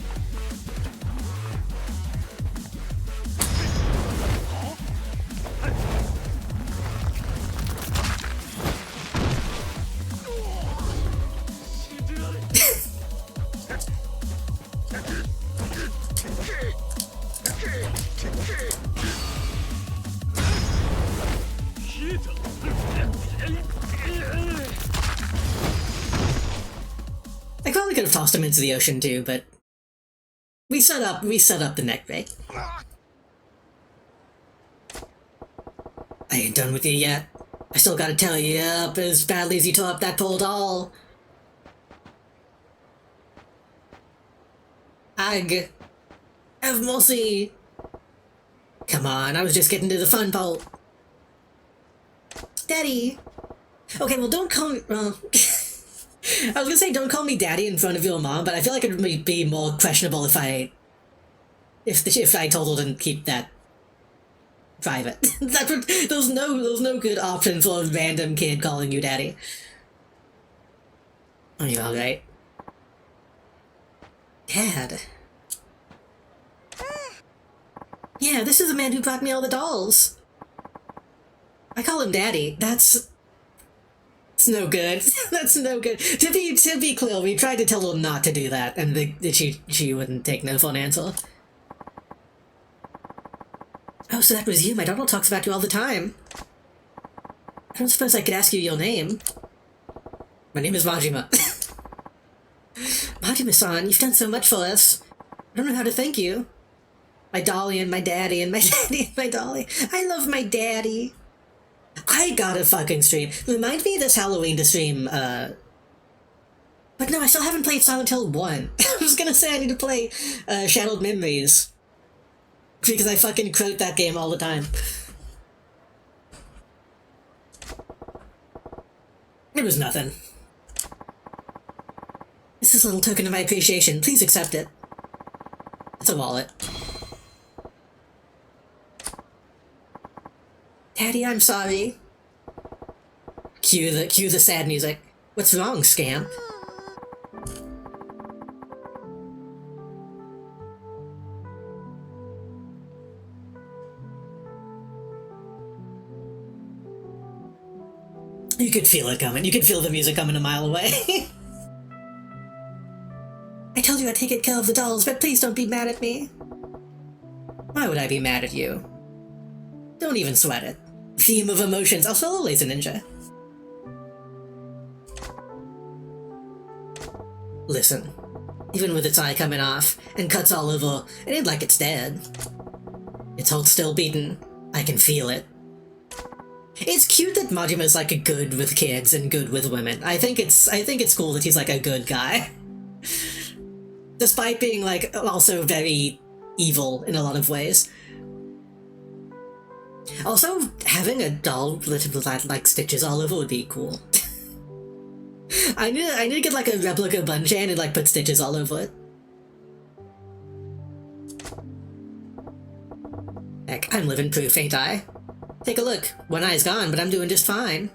I probably could have tossed him into the ocean too, but we set up the neck break. I ain't done with you yet. I still gotta tell you up as badly as you tore up that poor doll. Ag. Have mercy. Come on, I was just getting to the fun part. Daddy. Okay, well don't call me... I was gonna say don't call me daddy in front of your mom, but I feel like it would be more questionable if I told her to keep that private. There's no good option for a random kid calling you daddy. Are you alright? Dad. Yeah, this is the man who brought me all the dolls. I call him daddy. It's no good. That's no good. To be clear, we tried to tell her not to do that, and she wouldn't take no for an answer. Oh, so that was you. My Donald talks about you all the time. I don't suppose I could ask you your name. My name is Majima. Majima-san, you've done so much for us. I don't know how to thank you. My dolly and my daddy and my daddy and my dolly. I love my daddy. I gotta fucking stream. Remind me this Halloween to stream, But no, I still haven't played Silent Hill 1. I was gonna say I need to play, Shadowed Memories. Because I fucking quote that game all the time. It was nothing. This is a little token of my appreciation. Please accept it. It's a wallet. Daddy, I'm sorry. Cue the sad music. What's wrong, scamp? You could feel it coming. You could feel the music coming a mile away. I told you I'd take care of the dolls, but please don't be mad at me. Why would I be mad at you? Don't even sweat it. Theme of emotions. Also, always a ninja. Listen. Even with its eye coming off, and cuts all over, it ain't like it's dead. Its heart's still beating. I can feel it. It's cute that Majima's like good with kids and good with women. I think it's cool that he's like a good guy. Despite being like also very evil in a lot of ways. Also, having a doll with like stitches all over would be cool. I need to get like a replica Bunchan and like put stitches all over it. Heck, I'm living proof, ain't I? Take a look. One eye's gone, but I'm doing just fine.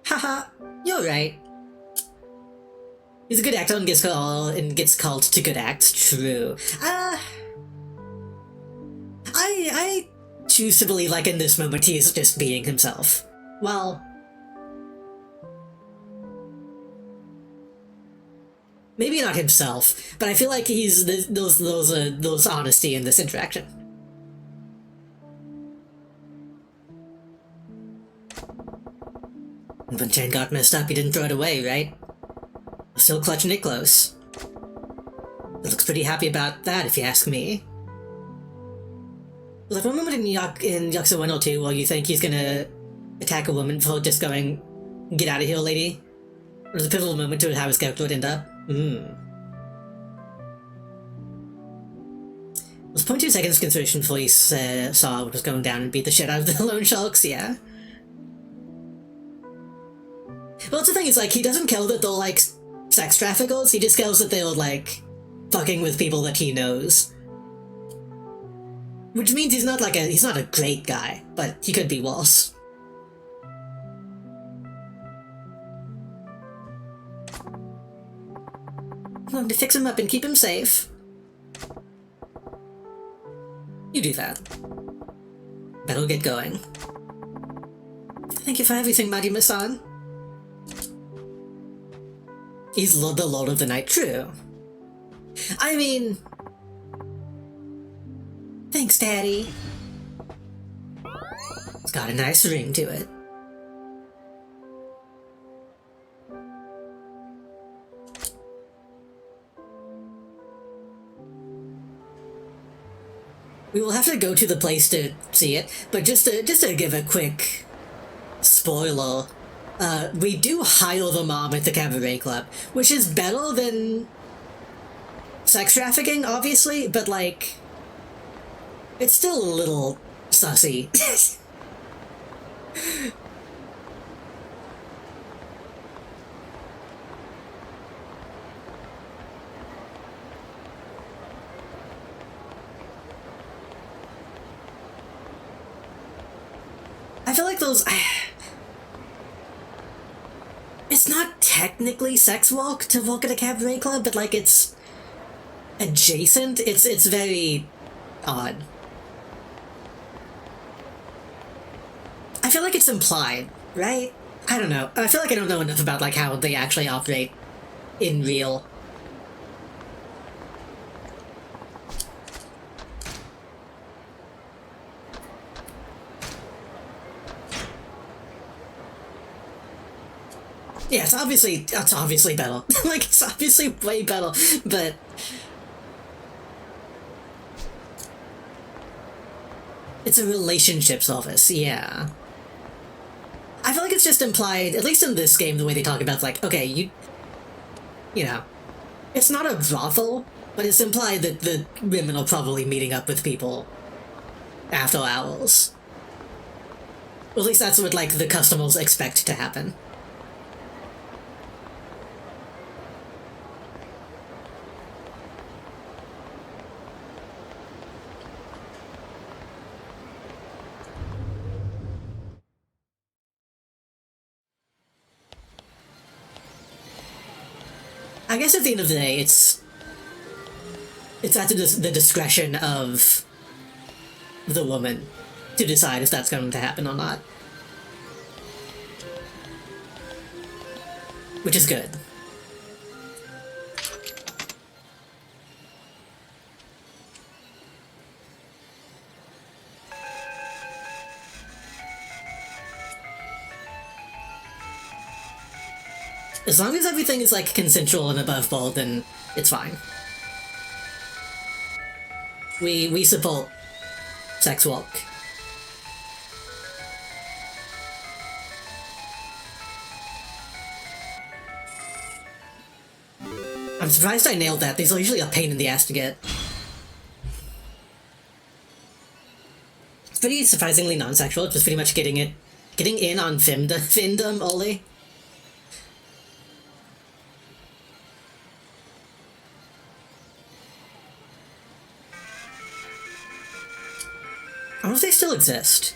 Haha, you're right. He's a good actor and gets called to good acts. True. I choose to believe, like, in this moment, he's just being himself. Well, maybe not himself, but I feel like he's those honesty in this interaction. When Chen got messed up, he didn't throw it away, right? Still clutching it close. He looks pretty happy about that, if you ask me. Like one moment in Yakuza 102 where you think he's gonna attack a woman for just going, get out of here, lady. There's a pivotal moment to how his character would end up. It was 0.2 seconds of consideration before he saw what was going down and beat the shit out of the loan sharks, yeah. Well, that's the thing, is like, he doesn't kill that they're like sex traffickers, he just kills that they're like fucking with people that he knows. Which means he's not a great guy, but he could be worse. I'm going to fix him up and keep him safe. You do that. Better get going. Thank you for everything, Majima-san. He's the Lord of the Night, true. I mean... Thanks, Daddy. It's got a nice ring to it. We will have to go to the place to see it, but just to give a quick spoiler, we do hire the mom at the cabaret club, which is better than sex trafficking, obviously, but like, it's still a little sussy. I feel like those... It's not technically sex walk to walk at a cabaret club, but like it's adjacent. It's very odd. I feel like it's implied, right? I don't know. I feel like I don't know enough about like how they actually operate in real. Yeah, it's obviously better. Like, it's obviously way better, but it's a relationships office, yeah. I feel like it's just implied, at least in this game, the way they talk about, like, okay, you know, it's not a brothel, but it's implied that the women are probably meeting up with people after hours. Or at least that's what, like, the customers expect to happen. I guess at the end of the day, it's at the discretion of the woman to decide if that's going to happen or not. Which is good. As long as everything is, like, consensual and above board, then it's fine. We support sex work. I'm surprised I nailed that. These are usually a pain in the ass to get. It's pretty surprisingly non-sexual, just pretty much getting in on femdom only. I wonder if they still exist.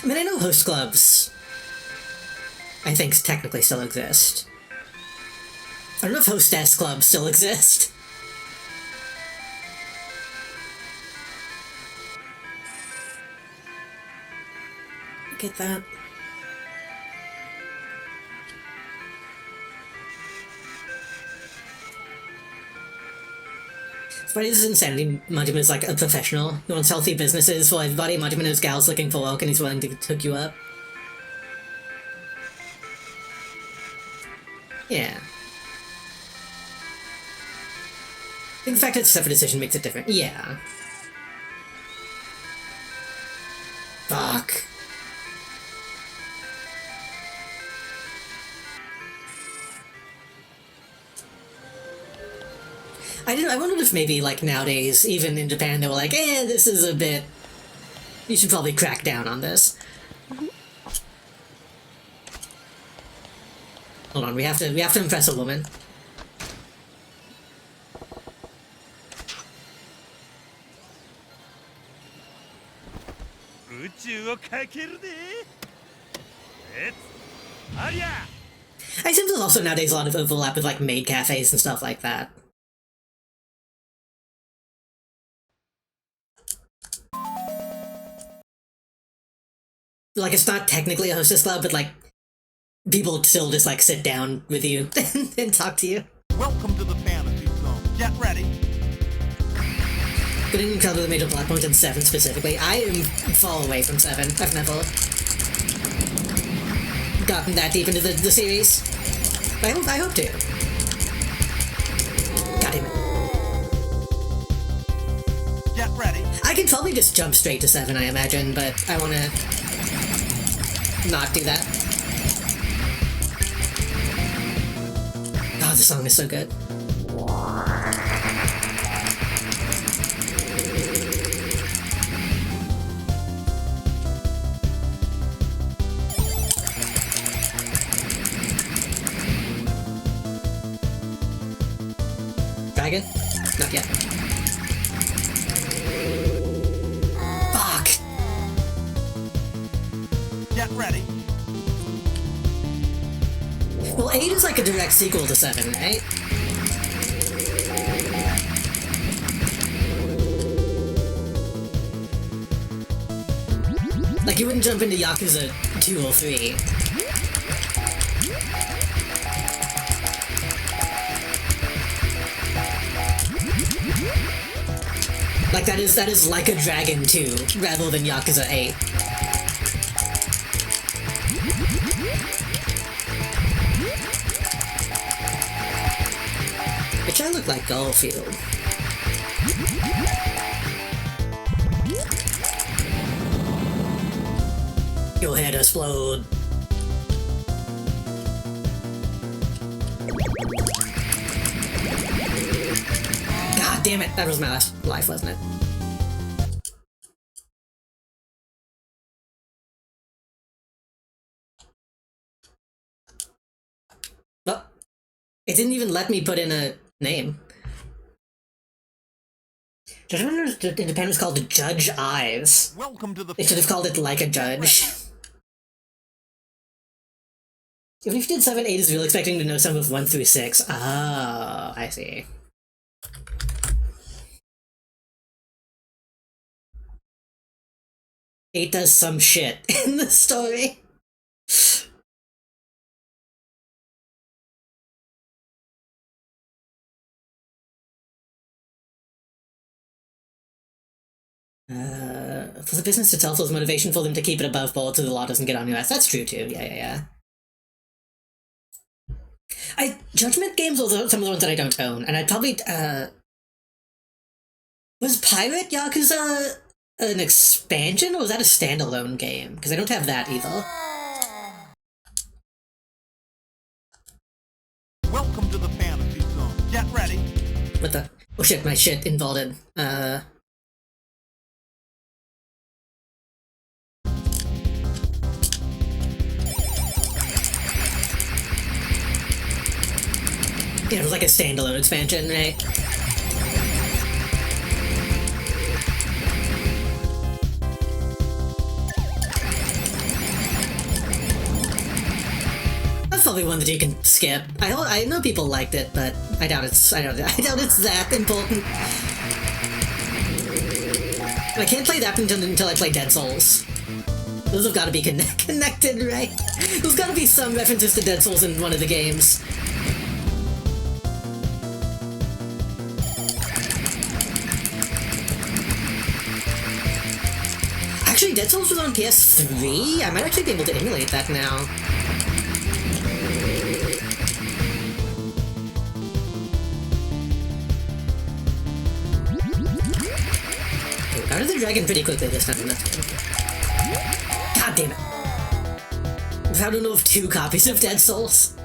I mean, I know host clubs, I think, technically still exist. I don't know if hostess clubs still exist. Get that. But this is insanity. Majima is like a professional. He wants healthy businesses for everybody. Majima knows gals looking for work and he's willing to hook you up. Yeah. I think the fact that it's a separate decision makes it different. Yeah. Fuck. I wondered if maybe, like, nowadays, even in Japan, they were like, this is a bit... You should probably crack down on this. Hold on, we have to impress a woman. I assume there's also nowadays a lot of overlap with, like, maid cafes and stuff like that. Like, it's not technically a hostess club, but, like, people still just, like, sit down with you and talk to you. Welcome to the fantasy zone. Get ready. Couldn't encounter the major plot points in 7 specifically. I am far away from 7. I've never gotten that deep into the series. But I hope to. God damn it. Get ready. I can probably just jump straight to 7, I imagine, but I want to not do that. Oh, the song is so good. Dragon? Not yet. Fuck! Get ready. Well, 8 is like a direct sequel to 7, right? Like, you wouldn't jump into Yakuza 2 or 3. Like, that is Like a Dragon 2, rather than Yakuza 8. like Garfield. Your head explode. God damn it, that was my last life, wasn't it? Oh, it didn't even let me put in a name. Judgment in Japan was called Judge Eyes. Welcome to the They should have called it Like a Judge. If we did 7, 8 is real, expecting to know some of 1 through 6. Oh, I see. Eight does some shit in the story. For the business itself, there's motivation for them to keep it above board so the law doesn't get on your ass. That's true too. Yeah. Judgment games are some of the ones that I don't own, and I'd probably, was Pirate Yakuza an expansion, or was that a standalone game? Because I don't have that either. welcome to the fantasy zone. Get ready. What the? Oh shit, my shit involved. Yeah, it was like a standalone expansion, right? That's probably one that you can skip. I know people liked it, but I doubt it's that important. I can't play that until I play Dead Souls. Those have got to be connected, right? There's got to be some references to Dead Souls in one of the games. Actually, Dead Souls was on PS3? I might actually be able to emulate that now. Okay, got the dragon pretty quickly this time. That's good. God damn it. I found a of 2 copies of Dead Souls.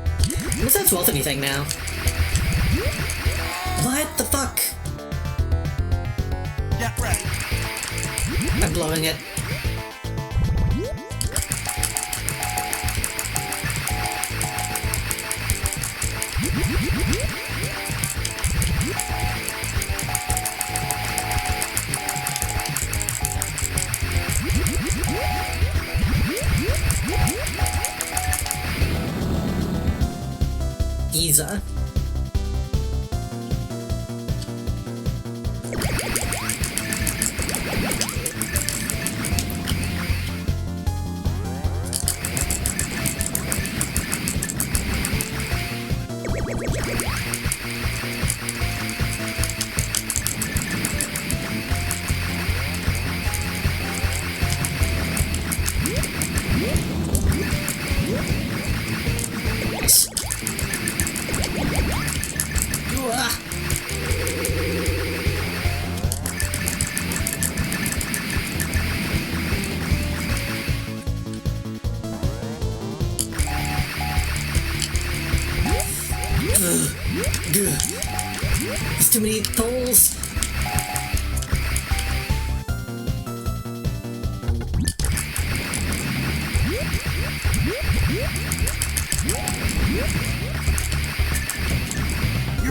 Unless that's worth anything now. What the fuck? Get ready. I'm blowing it. Yakuza. There's too many poles.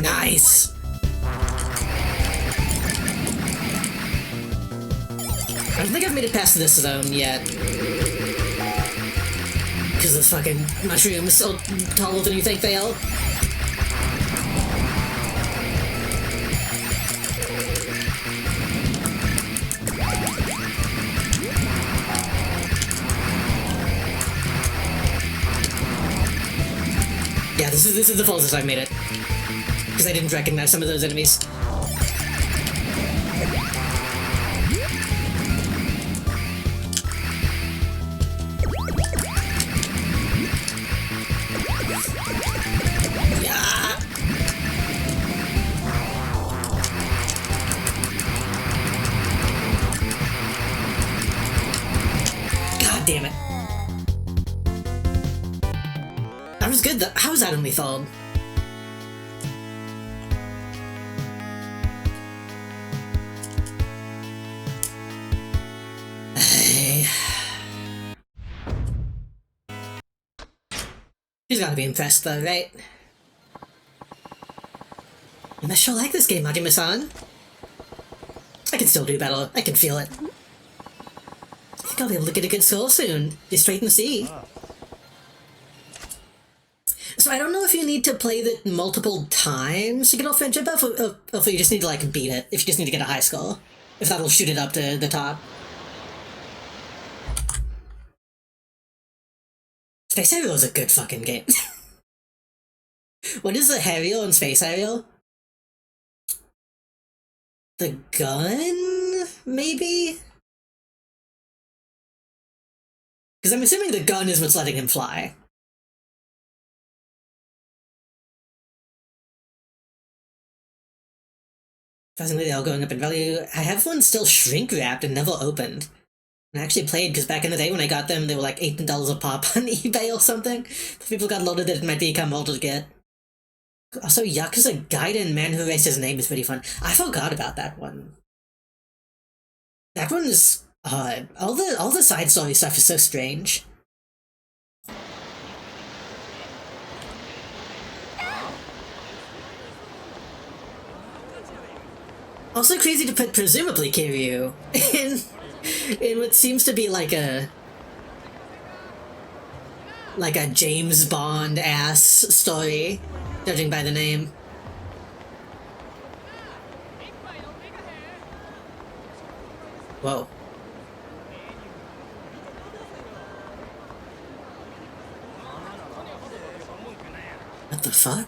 Nice. I don't think I've made it past this zone yet. Because the fucking mushrooms are taller than you think they are. Yeah, this is the closest I've made it. Because I didn't recognize some of those enemies. Yeah. good though. How is that only fold? She's gotta be impressed though, right? You must sure like this game, Majima-san. I can still do better. I can feel it. I think I'll be able to get a good score soon. Be straight in the sea. So I don't know if you need to play it multiple times to get off friendship buff, or if you just need to like beat it. If you just need to get a high score. If that'll shoot it up to the top. Space Aerial is a good fucking game. What is the Harriel in Space Aerial? The gun? Maybe? Because I'm assuming the gun is what's letting him fly. Surprisingly, they're all going up in value. I have one still shrink wrapped and never opened. I actually played because back in the day when I got them, they were like $18 a pop on eBay or something. People got loaded that it might become harder to get. Also, Yakuza Gaiden, Man Who Erased His Name is pretty fun. I forgot about that one. That one is all the side story stuff is so strange. Also crazy to put presumably Kiryu in what seems to be like a James Bond ass story, judging by the name. Whoa. What the fuck?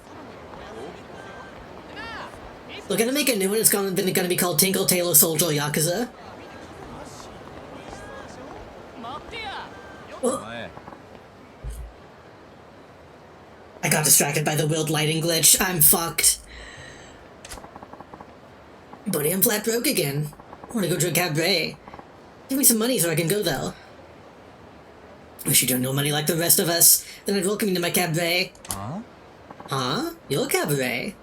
We're gonna make a new one. It's gonna be called Tinkle Tailor Soldier Yakuza. Oh. I got distracted by the willed lighting glitch. I'm fucked. Buddy, I'm flat broke again. I wanna go to a cabaret. Give me some money so I can go though. Wish you don't know money like the rest of us. Then I'd welcome you to my cabaret. Huh? Huh? Your cabaret?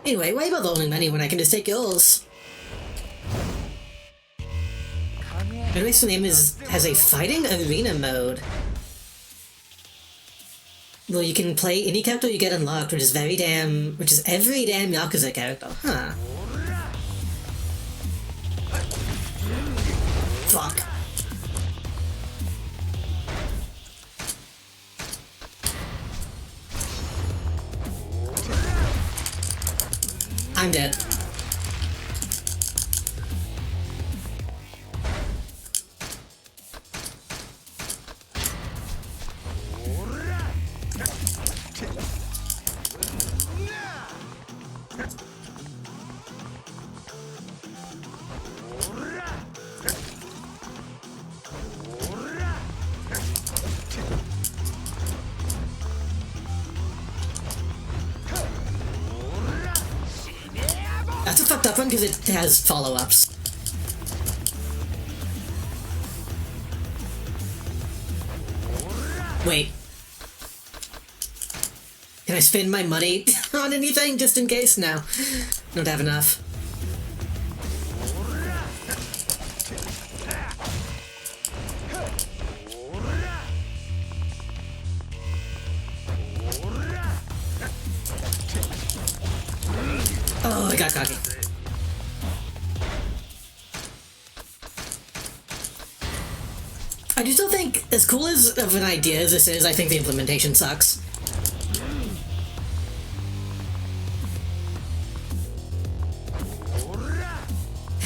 Anyway, why about owning money when I can just take yours? Anyways, the name has a fighting arena mode. Well, you can play any character you get unlocked, which is every damn Yakuza character. Huh. Fuck. I'm dead. That's a fucked up one because it has follow-ups. Wait. Can I spend my money on anything just in case? No. Don't have enough. Oh, I got cocky. I do still think, as cool as of an idea as this is, I think the implementation sucks.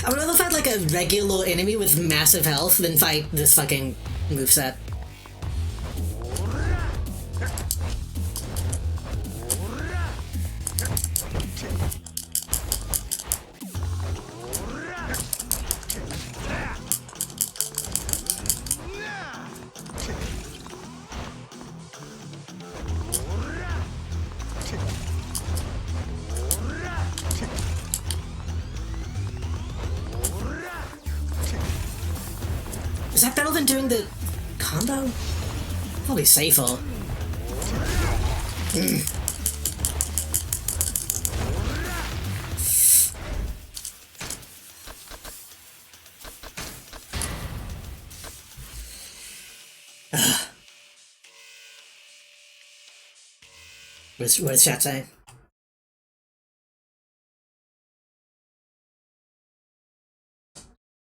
I would rather fight like a regular enemy with massive health than fight this fucking moveset. Is that better than doing the combo? Probably safer. What does chat say?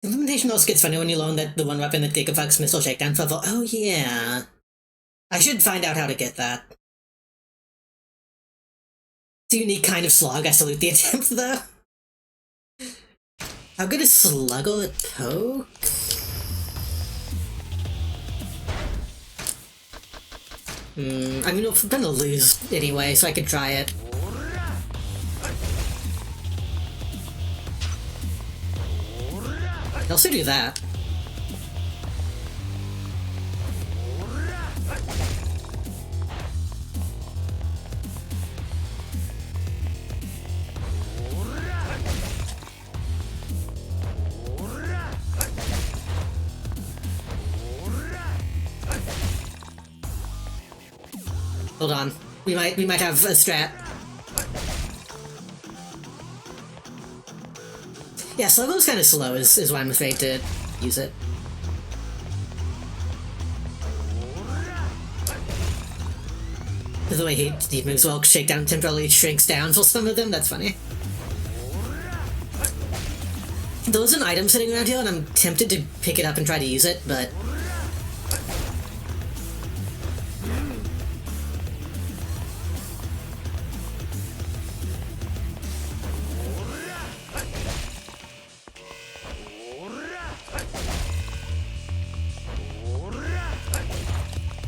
Implementation also gets funny when you learn that the one weapon that Gigafuck's missile shakedown level. Oh yeah. I should find out how to get that. It's a unique kind of slug. I salute the attempt though. How good is Sluggle at poke? I mean, I'm gonna lose anyway, so I could try it. I'll also do that. Hold on. We might have a strat. Yeah, Sluggo's kind of slow is why I'm afraid to use it. The way he moves well, Shakedown temporarily shrinks down for some of them, that's funny. There's an item sitting around here and I'm tempted to pick it up and try to use it, but...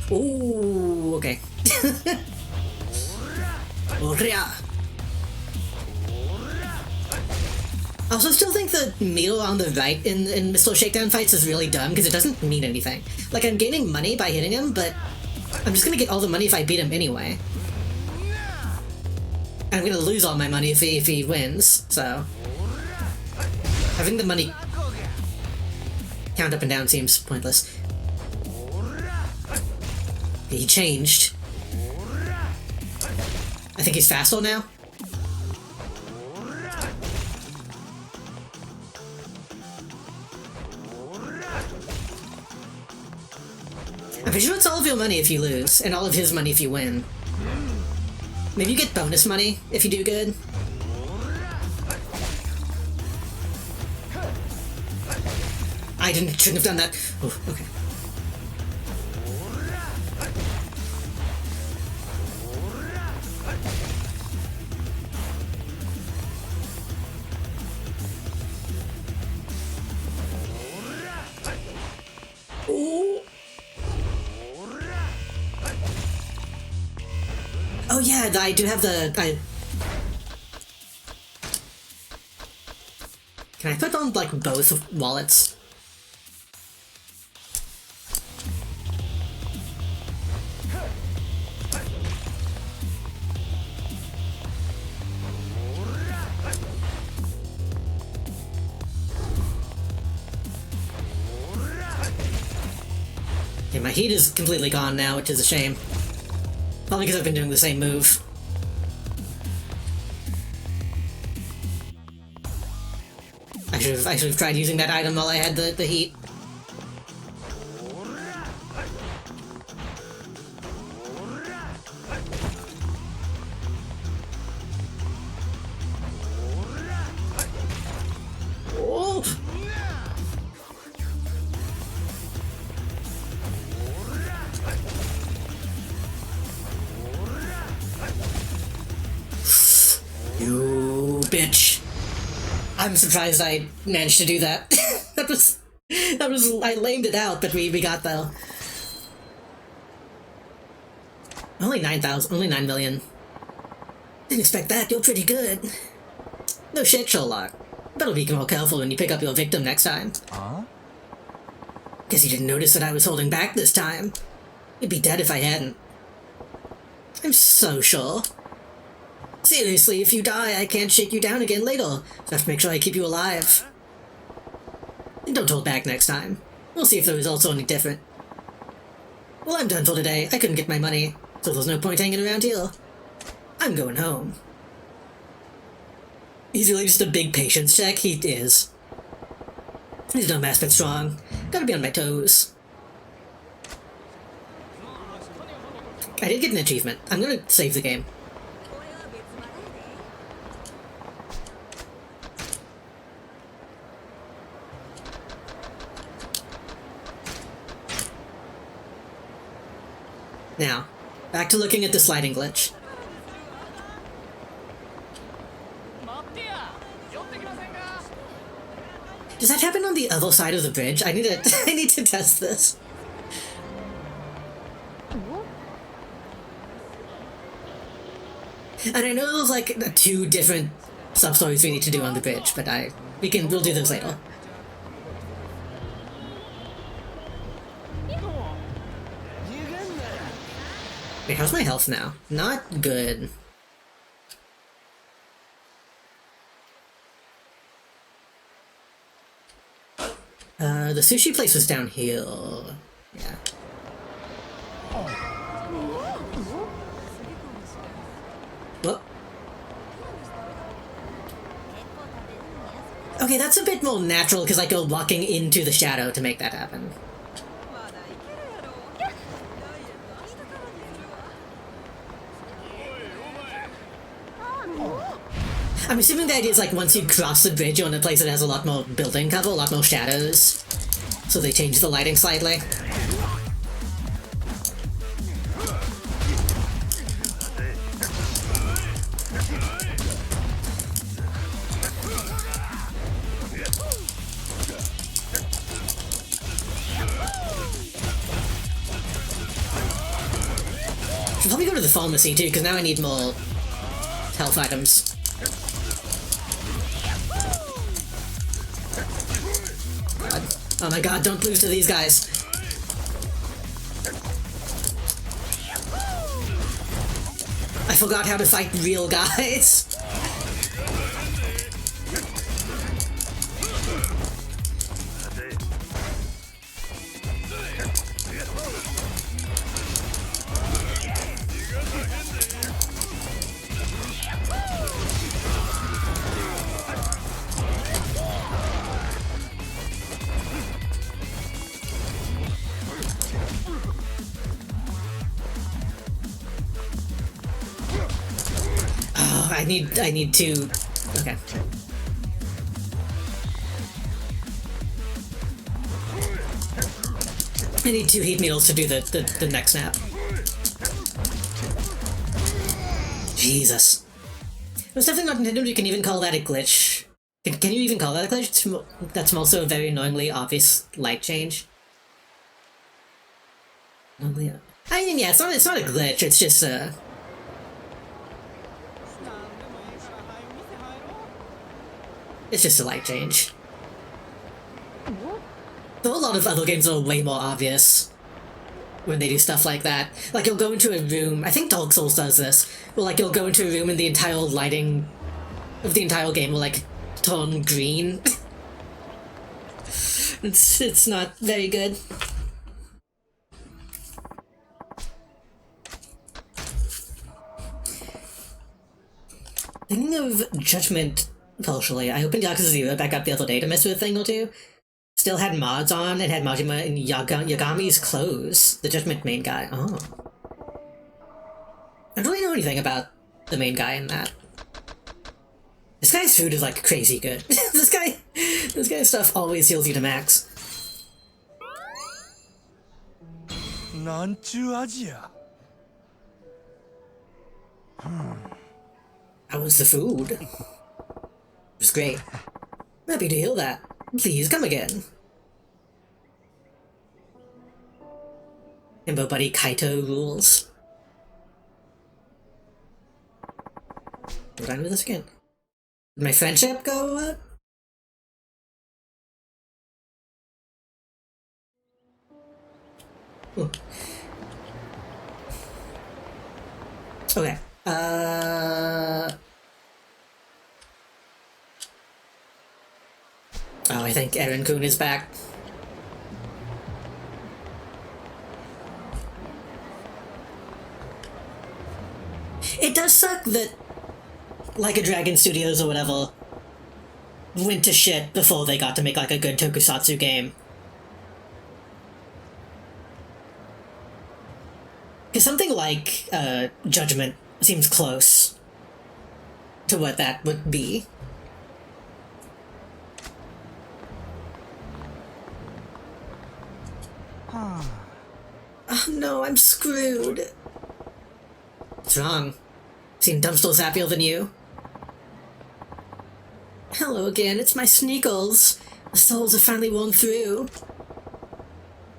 Ooh, okay. I also still think the meal on the right in Missile Shakedown fights is really dumb because it doesn't mean anything. Like, I'm gaining money by hitting him, but I'm just gonna get all the money if I beat him anyway. And I'm gonna lose all my money if he wins, so... having the money count up and down seems pointless. He changed. I think he's faster now. I'm pretty sure it's all of your money if you lose, and all of his money if you win. Maybe you get bonus money if you do good. I shouldn't have done that. Oh, okay. Oh yeah, I do have the... Can I put on, like, both wallets? Okay, my heat is completely gone now, which is a shame. Probably because I've been doing the same move. I should have tried using that item while I had the heat. Oh. You bitch. I'm surprised I managed to do that. that was I lamed it out, but we got the only 9,000, only 9 million. Didn't expect that. You're pretty good. No shit, Sherlock. Better be more careful when you pick up your victim next time. Huh? Guess you didn't notice that I was holding back this time. You'd be dead if I hadn't. I'm so sure. Seriously, if you die, I can't shake you down again later, so I have to make sure I keep you alive. And don't hold back next time. We'll see if the results are any different. Well, I'm done for today. I couldn't get my money, so there's no point hanging around here. I'm going home. He's really just a big patience check. He is. He's dumbass but strong. Gotta be on my toes. I did get an achievement. I'm gonna save the game. Now, back to looking at the sliding glitch. Does that happen on the other side of the bridge? I need to I need to test this. And I know there's like 2 different sub-stories we need to do on the bridge, but we'll do those later. Wait, how's my health now? Not good. The sushi place was down here. Yeah. Whoa. Okay, that's a bit more natural because I go walking into the shadow to make that happen. I'm assuming the idea is like once you cross the bridge, you're in a place that has a lot more building cover, a lot more shadows. So they change the lighting slightly. Should probably go to the pharmacy too, because now I need more health items. Oh my god, don't lose to these guys. I forgot how to fight real guys. I need to... Okay. I need 2 heat needles to do the next snap. Jesus. It's definitely not Nintendo, you can even call that a glitch. Can you even call that a glitch? That's also a very annoyingly obvious light change. I mean, yeah, it's not a glitch, it's just it's just a light change. Though a lot of other games are way more obvious when they do stuff like that. Like, you'll go into a room, I think Dark Souls does this, where like you'll go into a room and the entire lighting of the entire game will like turn green. It's not very good. Thinking of Judgment partially, I opened Yakuza 0 back up the other day to mess with a thing or two. Still had mods on, and had Majima in Yagami's clothes. The Judgment main guy. Oh. I don't really know anything about the main guy in that. This guy's food is like crazy good. This guy's stuff always heals you to max. How was the food? It was great. Happy to hear that. Please come again. Himbo Buddy Kaito rules. We're done with this again. Did my friendship go up? Ooh. Okay. Oh, I think Aaron Kuhn is back. It does suck that, like, a Dragon Studios or whatever went to shit before they got to make, like, a good tokusatsu game. Because something like, Judgment seems close to what that would be. Oh no, I'm screwed. What's wrong? Seem still happier than you? Hello again, it's my sneakles. The soles have finally worn through.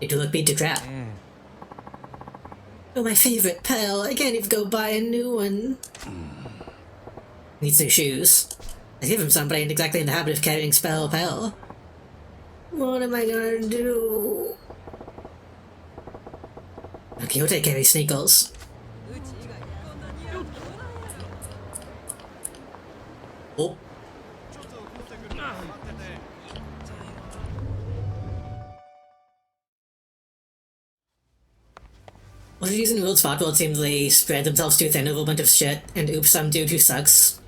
You do look beat to crap. Oh, my favorite pearl. I can't even go buy a new one. Needs new shoes. I give him some, but I ain't exactly in the habit of carrying spell pearl. What am I gonna do? Quixote carries sneakles. Oh. One reason World Spot World seems they spread themselves too thin over a bunch of shit, and oops, some dude who sucks.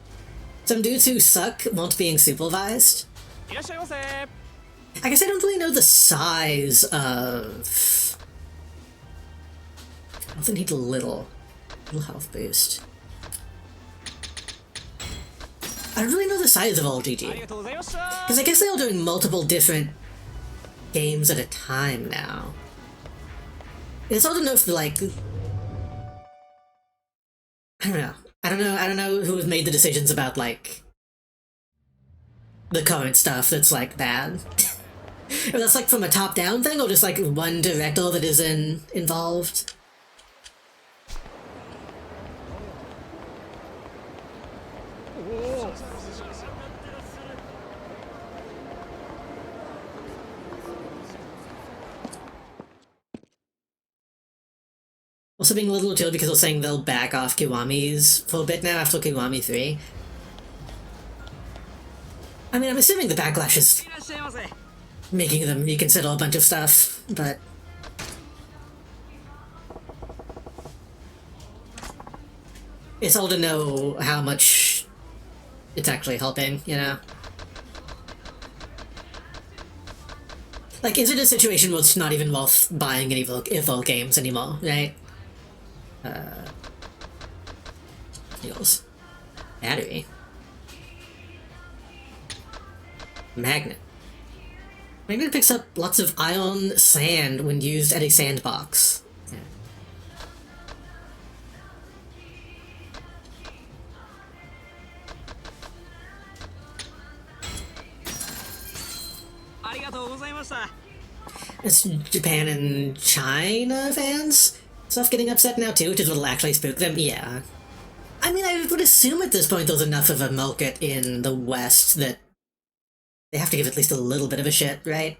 Some dudes who suck won't being supervised. I guess I don't really know the size of... I also need a little health boost. I don't really know the size of all GG. Because I guess they're all doing multiple different games at a time now. It's hard to know if, like... I don't know who has made the decisions about, like... the current stuff that's, like, bad. If that's, like, from a top-down thing, or just, like, one director that is involved. Also being a little chilled because I was saying they'll back off Kiwami's for a bit now after Kiwami 3. I mean, I'm assuming the backlash is making them reconsider a bunch of stuff, but... it's all to know how much it's actually helping, you know? Like, is it a situation where it's not even worth buying any Evoke games anymore, right? Heals. Battery. Magnet. Magnet picks up lots of ion sand when used at a sandbox. Yeah. It's Japan and China fans? Stuff getting upset now too, which is what'll actually spook them? Yeah. I mean, I would assume at this point there's enough of a market in the West that they have to give at least a little bit of a shit, right?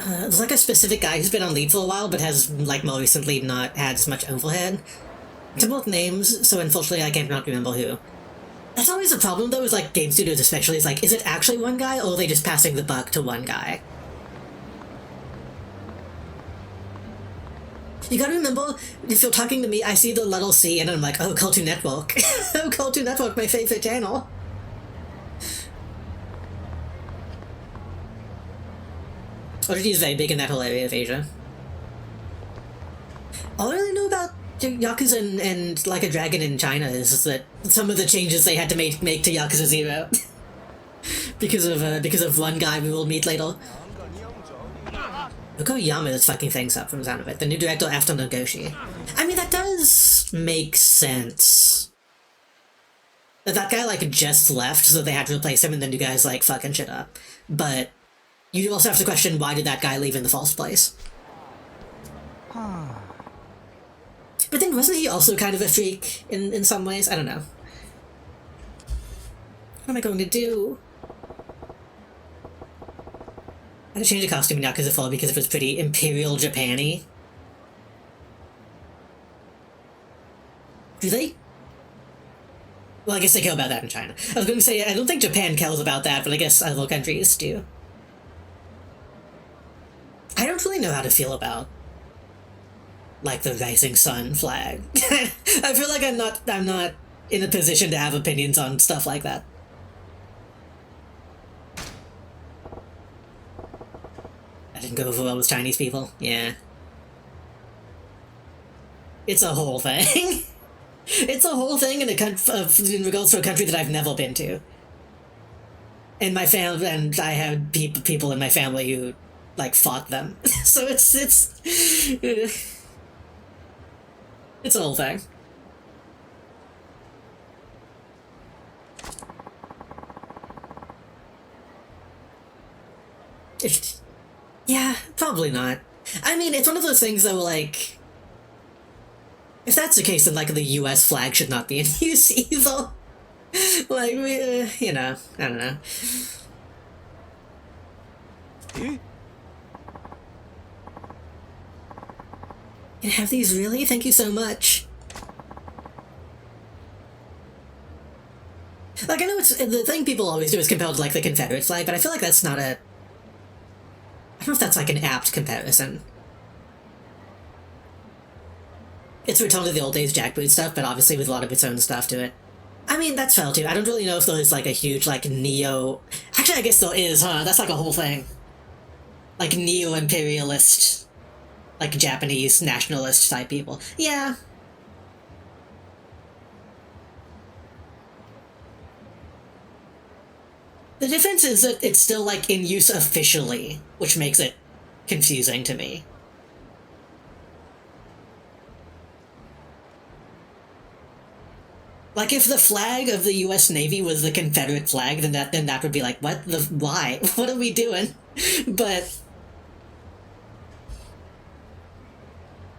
There's like a specific guy who's been on lead for a while, but has, like, more recently not had as much overhead. To both names, so unfortunately I can't remember who. That's always a problem though, is like game studios especially, is like, is it actually one guy, or are they just passing the buck to one guy? You gotta remember, if you're talking to me, I see the little C and I'm like, oh, Cartoon Network. Oh, Cartoon Network, my favorite channel. OTT is very big in that whole area of Asia. All I really know about Yakuza and Like a Dragon in China is that some of the changes they had to make to Yakuza 0 because of one guy we will meet later. Look how Yama is fucking things up from the sound of it. The new director after Nagoshi. I mean, that does make sense. That guy, like, just left, so they had to replace him, and the new guy's, like, fucking shit up. But you also have to question, why did that guy leave in the first place? But then wasn't he also kind of a freak in some ways? I don't know. What am I going to do? I had to change the costume in Yakuza 4 because it was pretty Imperial Japan-y. Well, I guess they care about that in China. I was going to say, I don't think Japan cares about that, but I guess other countries do. I don't really know how to feel about, like, the rising sun flag. I feel like I'm not in a position to have opinions on stuff like that. I didn't go over well with Chinese people. Yeah. It's a whole thing. It's a whole thing in in regards to a country that I've never been to. And my family, and I had people in my family who, like, fought them. So it's a whole thing. Yeah, probably not. I mean, it's one of those things though, like, if that's the case, then, like, the US flag should not be in use either. Like, you know, I don't know. Can I have these, really? Thank you so much. Like, I know it's the thing people always do is compare to, like, the Confederate flag, but I feel like that's not a... I don't know if that's, like, an apt comparison. It's a return to the old days jackboot stuff, but obviously with a lot of its own stuff to it. I mean, that's fair too. I don't really know if there's, like, a huge, like, neo... Actually, I guess there is, huh? That's, like, a whole thing. Like, neo-imperialist, like, Japanese nationalist type people. Yeah. The difference is that it's still, like, in use officially, which makes it confusing to me. Like, if the flag of the U.S. Navy was the Confederate flag, then that would be like, what the... why? What are we doing? But...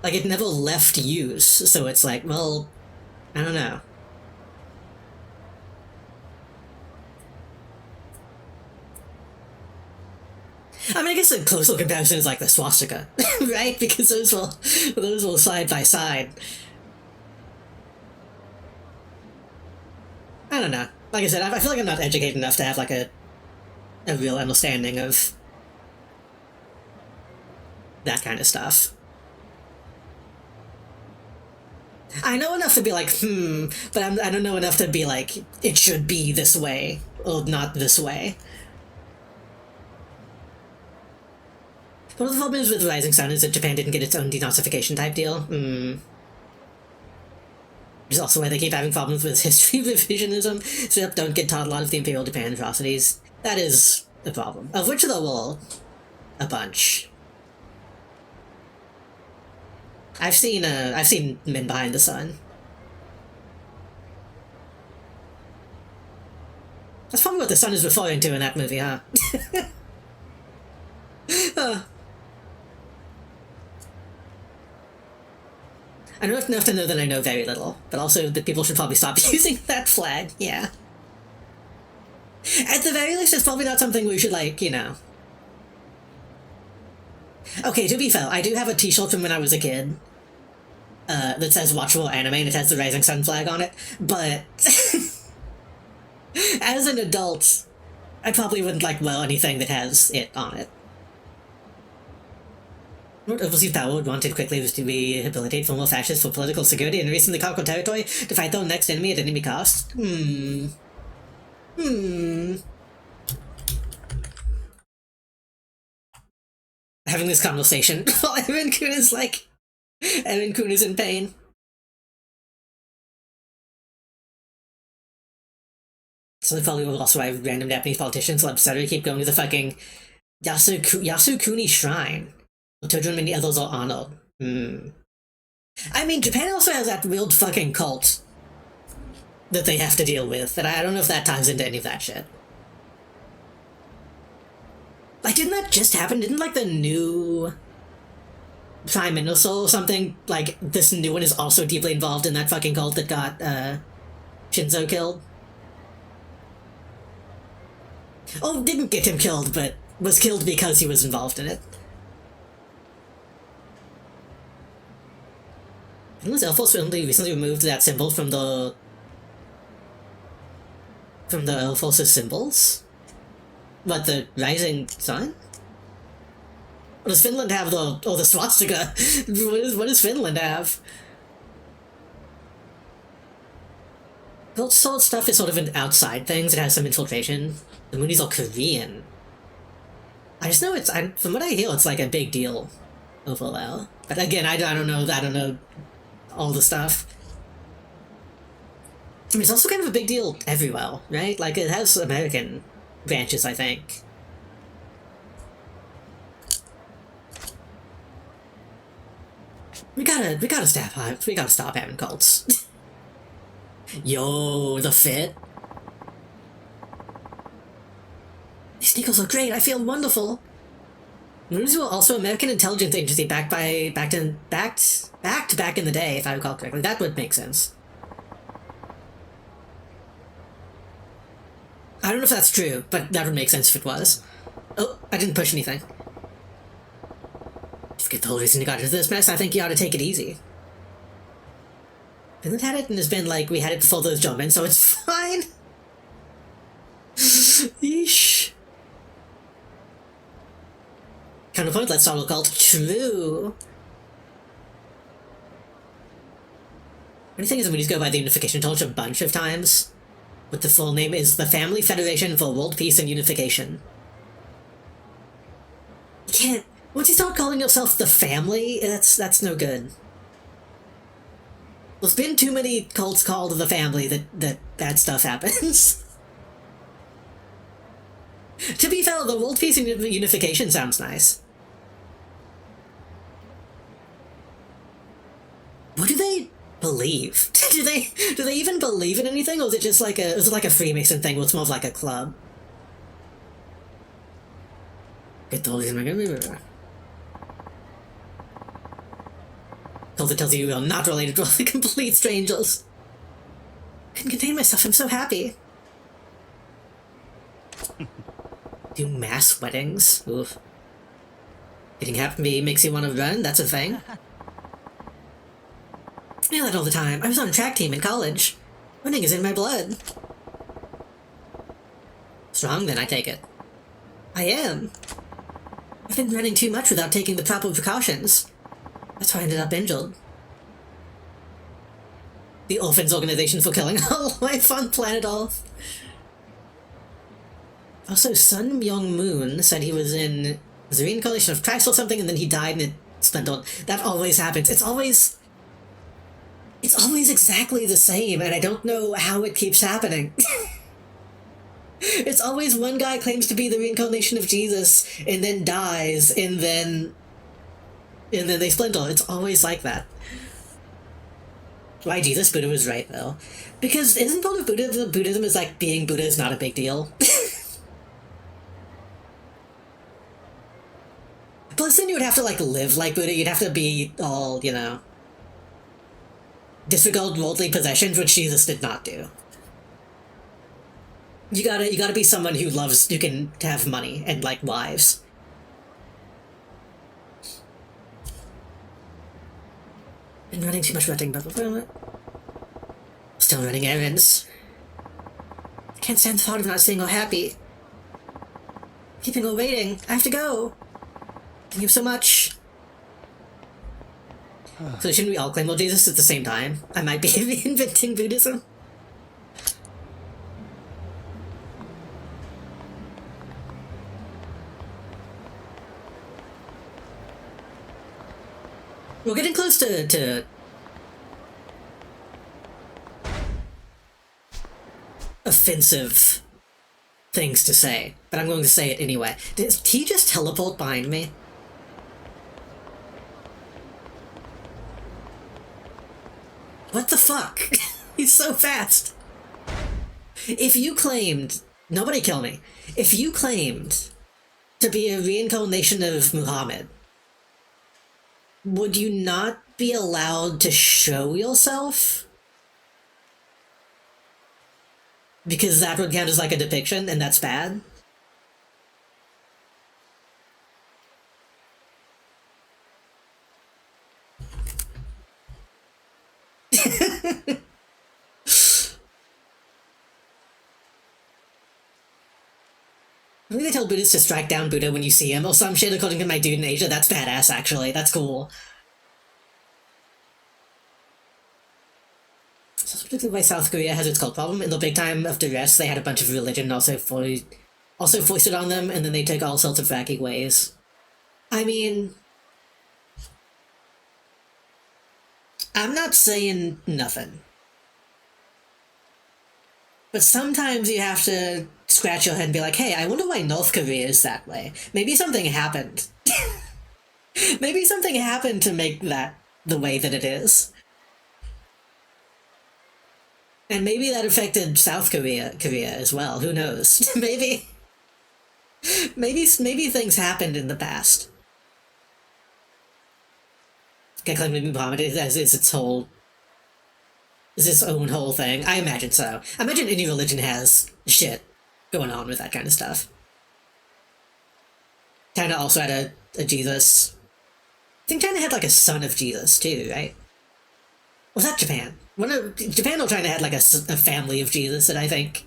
like, it never left use, so it's like, well, I don't know. I mean, I guess the closer comparison is like the swastika, right? Because those will side by side. I don't know. Like I said, I feel like I'm not educated enough to have, like, a real understanding of that kind of stuff. I know enough to be like, but I don't know enough to be like, it should be this way, or not this way. One of the problems with Rising Sun is that Japan didn't get its own denazification type deal. Which is also why they keep having problems with history revisionism, so they don't get taught a lot of the Imperial Japan atrocities. That is a problem. Of which there were a bunch. I've seen Men Behind the Sun. That's probably what the sun is referring to in that movie, huh? I know enough to know that I know very little, but also that people should probably stop using that flag, yeah. At the very least, it's probably not something we should, like, you know... Okay, to be fair, I do have a t-shirt from when I was a kid that says watchable anime and it has the Rising Sun flag on it, but as an adult, I probably wouldn't like wear anything that has it on it. What overseas power wanted quickly was to rehabilitate former fascists for political security and recently conquered territory to fight their next enemy at enemy cost. Having this conversation while Aaron Kun is like... Aaron Kun is in pain. So they probably will also have random Japanese politicians will absurd to keep going to the fucking Yasukuni Shrine. Children and many others are honored. I mean, Japan also has that weird fucking cult that they have to deal with, and I don't know if that ties into any of that shit. Like, didn't that just happen? Didn't, like, the new Prime Minister or something, like, this new one is also deeply involved in that fucking cult that got, Shinzo killed? Oh, didn't get him killed, but was killed because he was involved in it. Was Air Force recently removed that symbol from the From the Force's symbols? What, the rising sun? Or does Finland have the swastika? What does Finland have? Gold sword stuff is sort of an outside things. It has some infiltration. The Moonies are Korean. I just know from what I hear, it's like a big deal over there. But again, I don't know all the stuff. I mean, it's also kind of a big deal everywhere, right? Like, it has American branches, I think. We gotta stop having cults. Yo, the fit. These sneakers are great. I feel wonderful. Moonies were also American intelligence agency backed back in the day, if I recall correctly. That would make sense. I don't know if that's true, but that would make sense if it was. Oh, I didn't push anything. Forget the whole reason you got into this mess. I think you ought to take it easy. Finland had it and has been like, we had it before those Germans, so it's fine. Yeesh. Counterpoint, let's start a cult. True. The thing is, when you go by the Unification Torch a bunch of times, but the full name is the Family Federation for World Peace and Unification. You can't. Once you start calling yourself the Family, that's no good. There's been too many cults called the Family that bad stuff happens. To be fair, the World Peace and Unification sounds nice. What do they believe? do they even believe in anything, or is it just like a Freemason thing where it's more of like a club? Cult that tells you are not related to all the complete strangers. Couldn't contain myself, I'm so happy. Do mass weddings? Oof. Getting happy makes you want to run? That's a thing. I feel that all the time. I was on a track team in college. Running is in my blood. Strong, then, I take it. I am. I've been running too much without taking the proper precautions. That's why I ended up injured. The Orphans Organization for killing all life on planet Earth. Also, Sun Myung Moon said he was in the reincarnation of Christ or something, and then he died and it splintered. That always happens. It's always exactly the same, and I don't know how it keeps happening. It's always one guy claims to be the reincarnation of Jesus, and then dies, and then they splinter. It's always like that. Why Jesus? Buddha was right, though. Because isn't part of Buddhism is like being Buddha is not a big deal? Plus then you would have to like live like Buddha, you'd have to be all, disregard worldly possessions, which Jesus did not do. You gotta be someone who can have money and like wives. Been running too much running, but still running errands. I can't stand the thought of not seeing her happy. Keeping her waiting. I have to go. Thank you so much. So shouldn't we all claim Lord Jesus at the same time? I might be reinventing Buddhism. We're getting close to offensive things to say, but I'm going to say it anyway. Did he just teleport behind me? What the fuck? He's so fast. If you claimed... Nobody kill me. If you claimed to be a reincarnation of Muhammad, would you not be allowed to show yourself? Because that would count as like a depiction, and that's bad? I think they tell Buddhists to strike down Buddha when you see him, or some shit according to my dude in Asia. That's badass, actually. That's cool. So that's particularly why South Korea has its cult problem. In the big time of duress, they had a bunch of religion also foisted on them, and then they took all sorts of wacky ways. I mean, I'm not saying nothing. But sometimes you have to scratch your head and be like, hey, I wonder why North Korea is that way. Maybe something happened. Maybe something happened to make that the way that it is. And maybe that affected South Korea as well. Who knows? maybe things happened in the past. Can claim to be Muhammad is its own whole thing. I imagine so. I imagine any religion has shit going on with that kind of stuff. China also had a Jesus. I think China had like a son of Jesus too, right? Was that Japan? Japan or China had like a family of Jesus that I think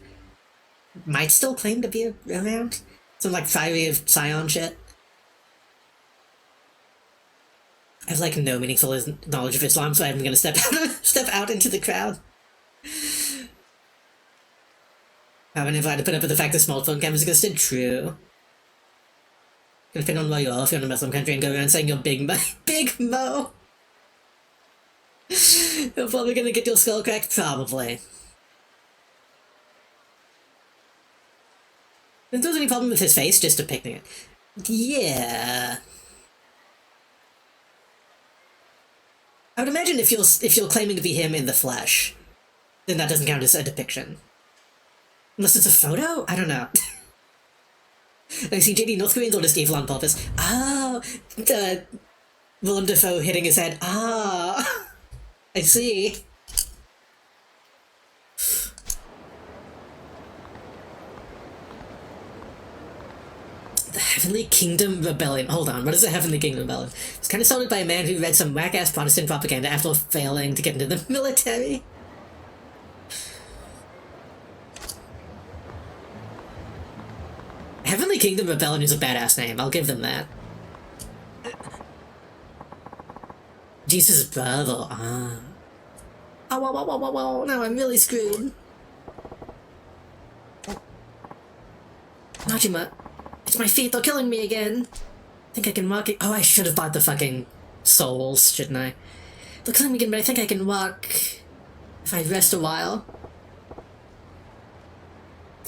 might still claim to be around. Some like fiery of Scion shit. I have like no meaningful knowledge of Islam, so I'm gonna step out into the crowd. Haven't if I had to put up with the fact that smartphone cameras existed? True. Gonna depend on where you are if you're in a Muslim country and go around saying you're Big Mo. Big Mo! You're probably gonna get your skull cracked? Probably. If there's any problem with his face, just depicting it. Yeah. I would imagine if you're claiming to be him in the flesh, then that doesn't count as a depiction. Unless it's a photo? I don't know. I see JD North Koreans are just evil on purpose. Oh, Willem Dafoe hitting his head. Ah, I see. The Heavenly Kingdom Rebellion. Hold on, what is the Heavenly Kingdom Rebellion? It's kind of started by a man who read some whack-ass Protestant propaganda after failing to get into the military. Heavenly Kingdom Rebellion is a badass name, I'll give them that. Jesus' brother, ah. Oh, whoa, now I'm really screwed. Majima. It's my feet, they're killing me again. I think I can walk it. Oh, I should have bought the fucking souls, shouldn't I? They're killing me again, but I think I can walk if I rest a while.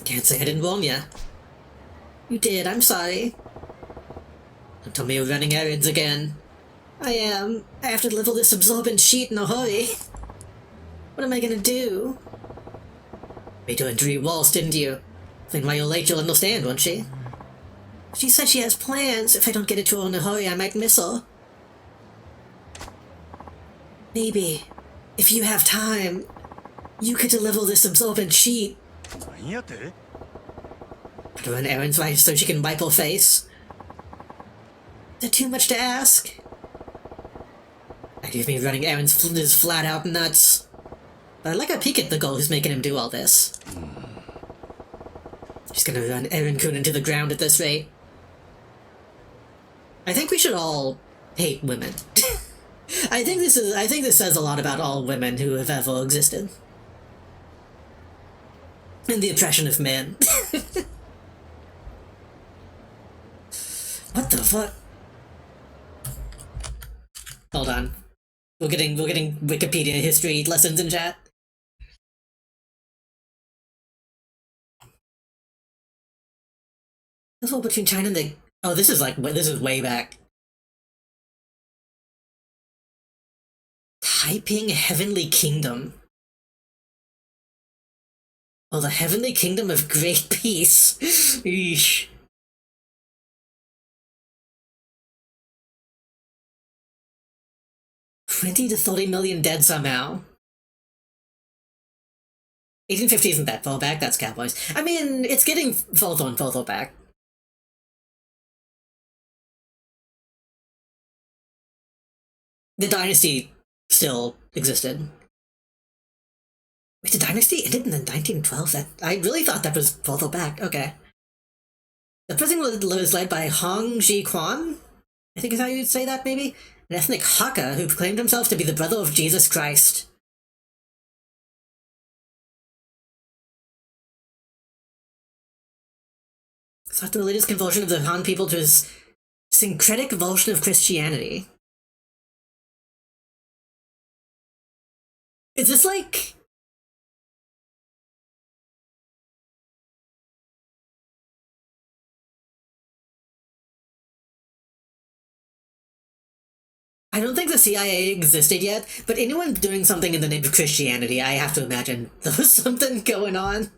Can't say I didn't warn ya. You did, I'm sorry. Don't tell me you're running errands again. I am. I have to deliver this absorbent sheet in a hurry. What am I gonna do? We doing 3 walls, didn't you? Then while you're late, you'll understand, won't she? She said she has plans. If I don't get it to her in a hurry, I might miss her. Maybe, if you have time, you could deliver this absorbent sheet. To run errands so she can wipe her face. Is that too much to ask? Idea of me running errands is flat out nuts. But I like a peek at the girl who's making him do all this. She's gonna run Aaron Kuhn into the ground at this rate. I think we should all hate women. I think this says a lot about all women who have ever existed. And the oppression of men. What the fuck? Hold on. We're getting Wikipedia history lessons in chat. This whole between China and the... Oh, this is way back. Taiping Heavenly Kingdom. Oh, the Heavenly Kingdom of Great Peace. Eesh. $20 to 30 million dead somehow. 1850 isn't that far back, that's Cowboys. I mean, it's getting further and further back. The dynasty still existed. Wait, the dynasty ended in the 1912? I really thought that was further back. Okay. The prison was led by Hong Ji Kwan, I think is how you'd say that, maybe? An ethnic Hakka who proclaimed himself to be the brother of Jesus Christ. Thought the religious conversion of the Han people to his syncretic version of Christianity. Is this like... I don't think the CIA existed yet, but anyone doing something in the name of Christianity, I have to imagine there was something going on.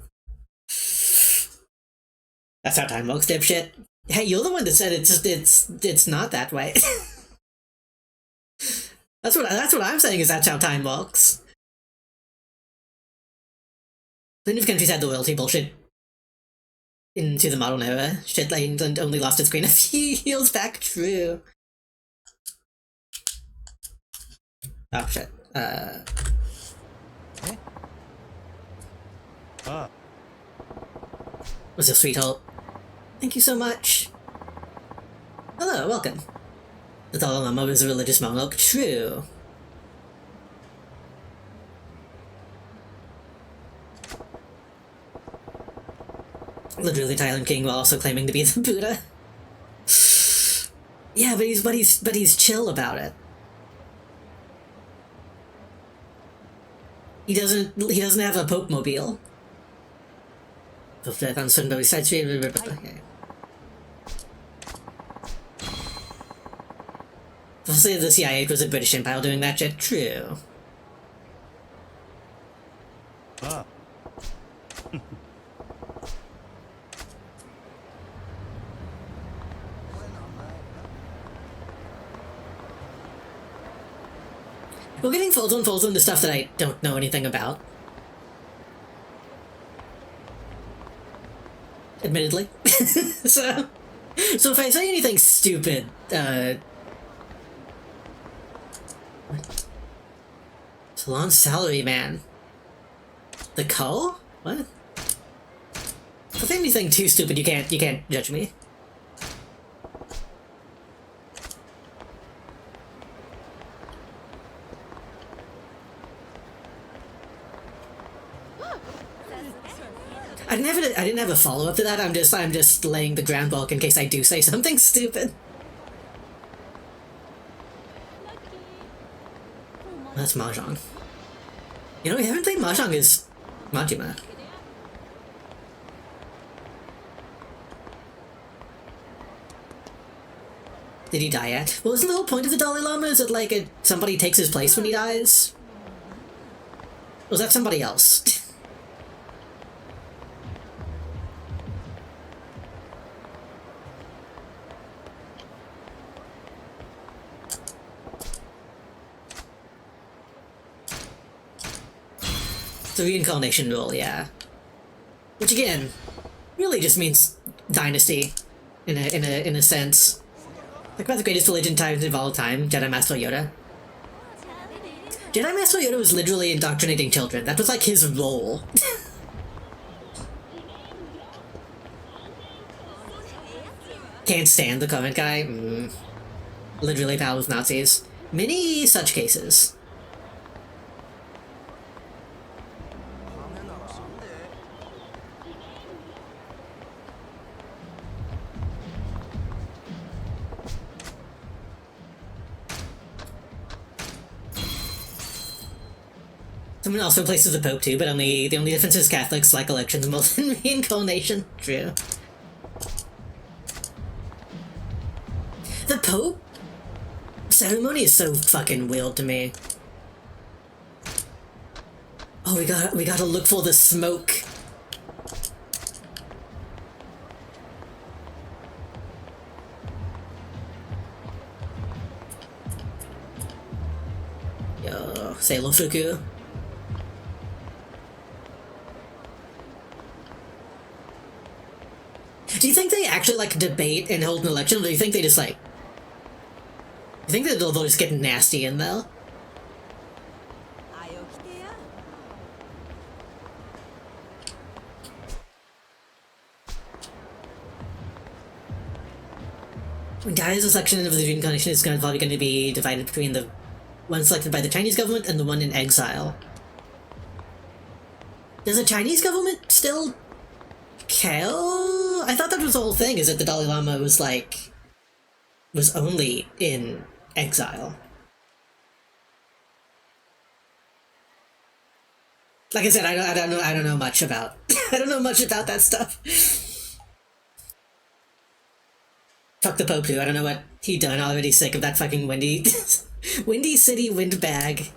That's how time works, dipshit. Hey, you're the one that said it's not that way. that's what I'm saying is that's how time works. Plenty of countries had the royalty bullshit into the modern era. Shit, like England only lost its queen a few years back. True. Oh shit. Was a sweetheart. Thank you so much. Hello, welcome. The Dalai Lama was a religious monarch. True. Literally, Thailand king while also claiming to be the Buddha. Yeah, but he's chill about it. He doesn't have a Pope mobile. Okay. We'll say the CIA was a British Empire doing that shit. True. We're getting folds on folds into stuff that I don't know anything about. Admittedly. so if I say anything stupid, Salon salary man. The co? What? If I say anything too stupid, you can't judge me. I didn't have a follow-up to that. I'm just laying the groundwork in case I do say something stupid. That's Mahjong. You know, we haven't played Mahjong is Majima. Did he die yet? Well, isn't the whole point of the Dalai Lama is that, like, somebody takes his place when he dies? Or was that somebody else? The reincarnation rule, yeah. Which again, really just means dynasty, in a sense. Like about the greatest religion times of all time, Jedi Master Yoda. Jedi Master Yoda was literally indoctrinating children. That was like his role. Can't stand the current guy. Literally pal with Nazis. Many such cases. Someone also places the Pope too, but the only difference is Catholics like elections more than reincarnation. True. The Pope ceremony is so fucking weird to me. Oh, we gotta look for the smoke. Yo, Sailor Fuku. Do you think they actually, like, debate and hold an election, or do you think they just, like... You think that they'll just get nasty in there? Guy's selection of the reincarnation is probably going to be divided between the one selected by the Chinese government and the one in exile. Does the Chinese government still care? I thought that was the whole thing, is that the Dalai Lama was only in exile. Like I said, I don't know much about I don't know much about that stuff. Fuck the Pope too. I don't know what he done. I'm already sick of that fucking Windy City windbag.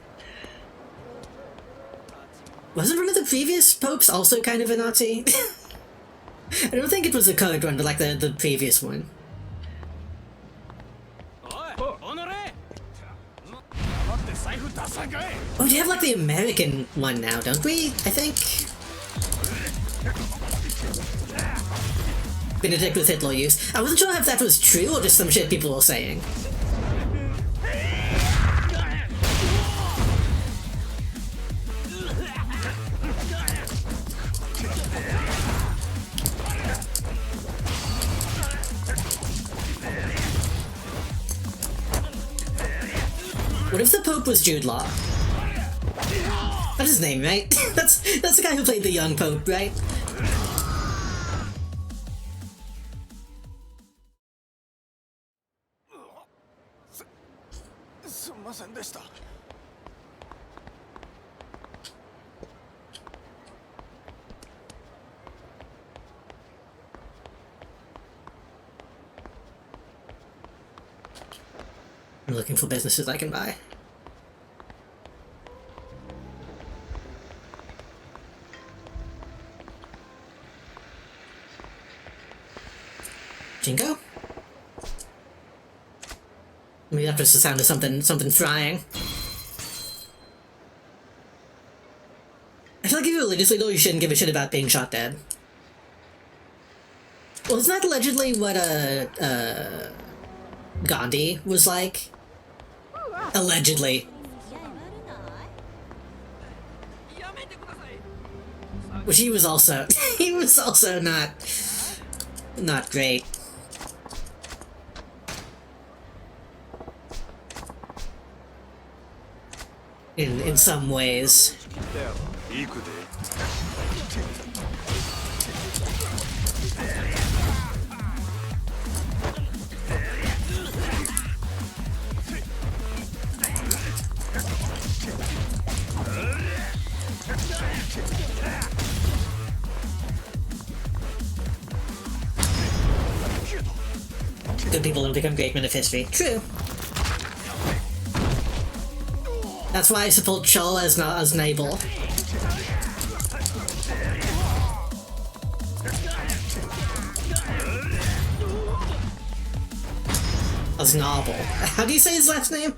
Wasn't one of the previous popes also kind of a Nazi? I don't think it was the current one, but like the previous one. Oh, we have like the American one now, don't we? I think. Benedict with Hitler use. I wasn't sure if that was true or just some shit people were saying. What if the Pope was Jude Law? That's his name, right? That's the guy who played the young Pope, right? I'm looking for businesses I can buy. Jingo? Maybe that's just the sound of something frying. I feel like if you're religiously though, you shouldn't give a shit about being shot dead. Well, isn't that allegedly what Gandhi was like? Allegedly. Which he was also not great. In some ways. Good people don't become great men of history. True. That's why I support Shaw as Nabal. As Nabal. How do you say his last name?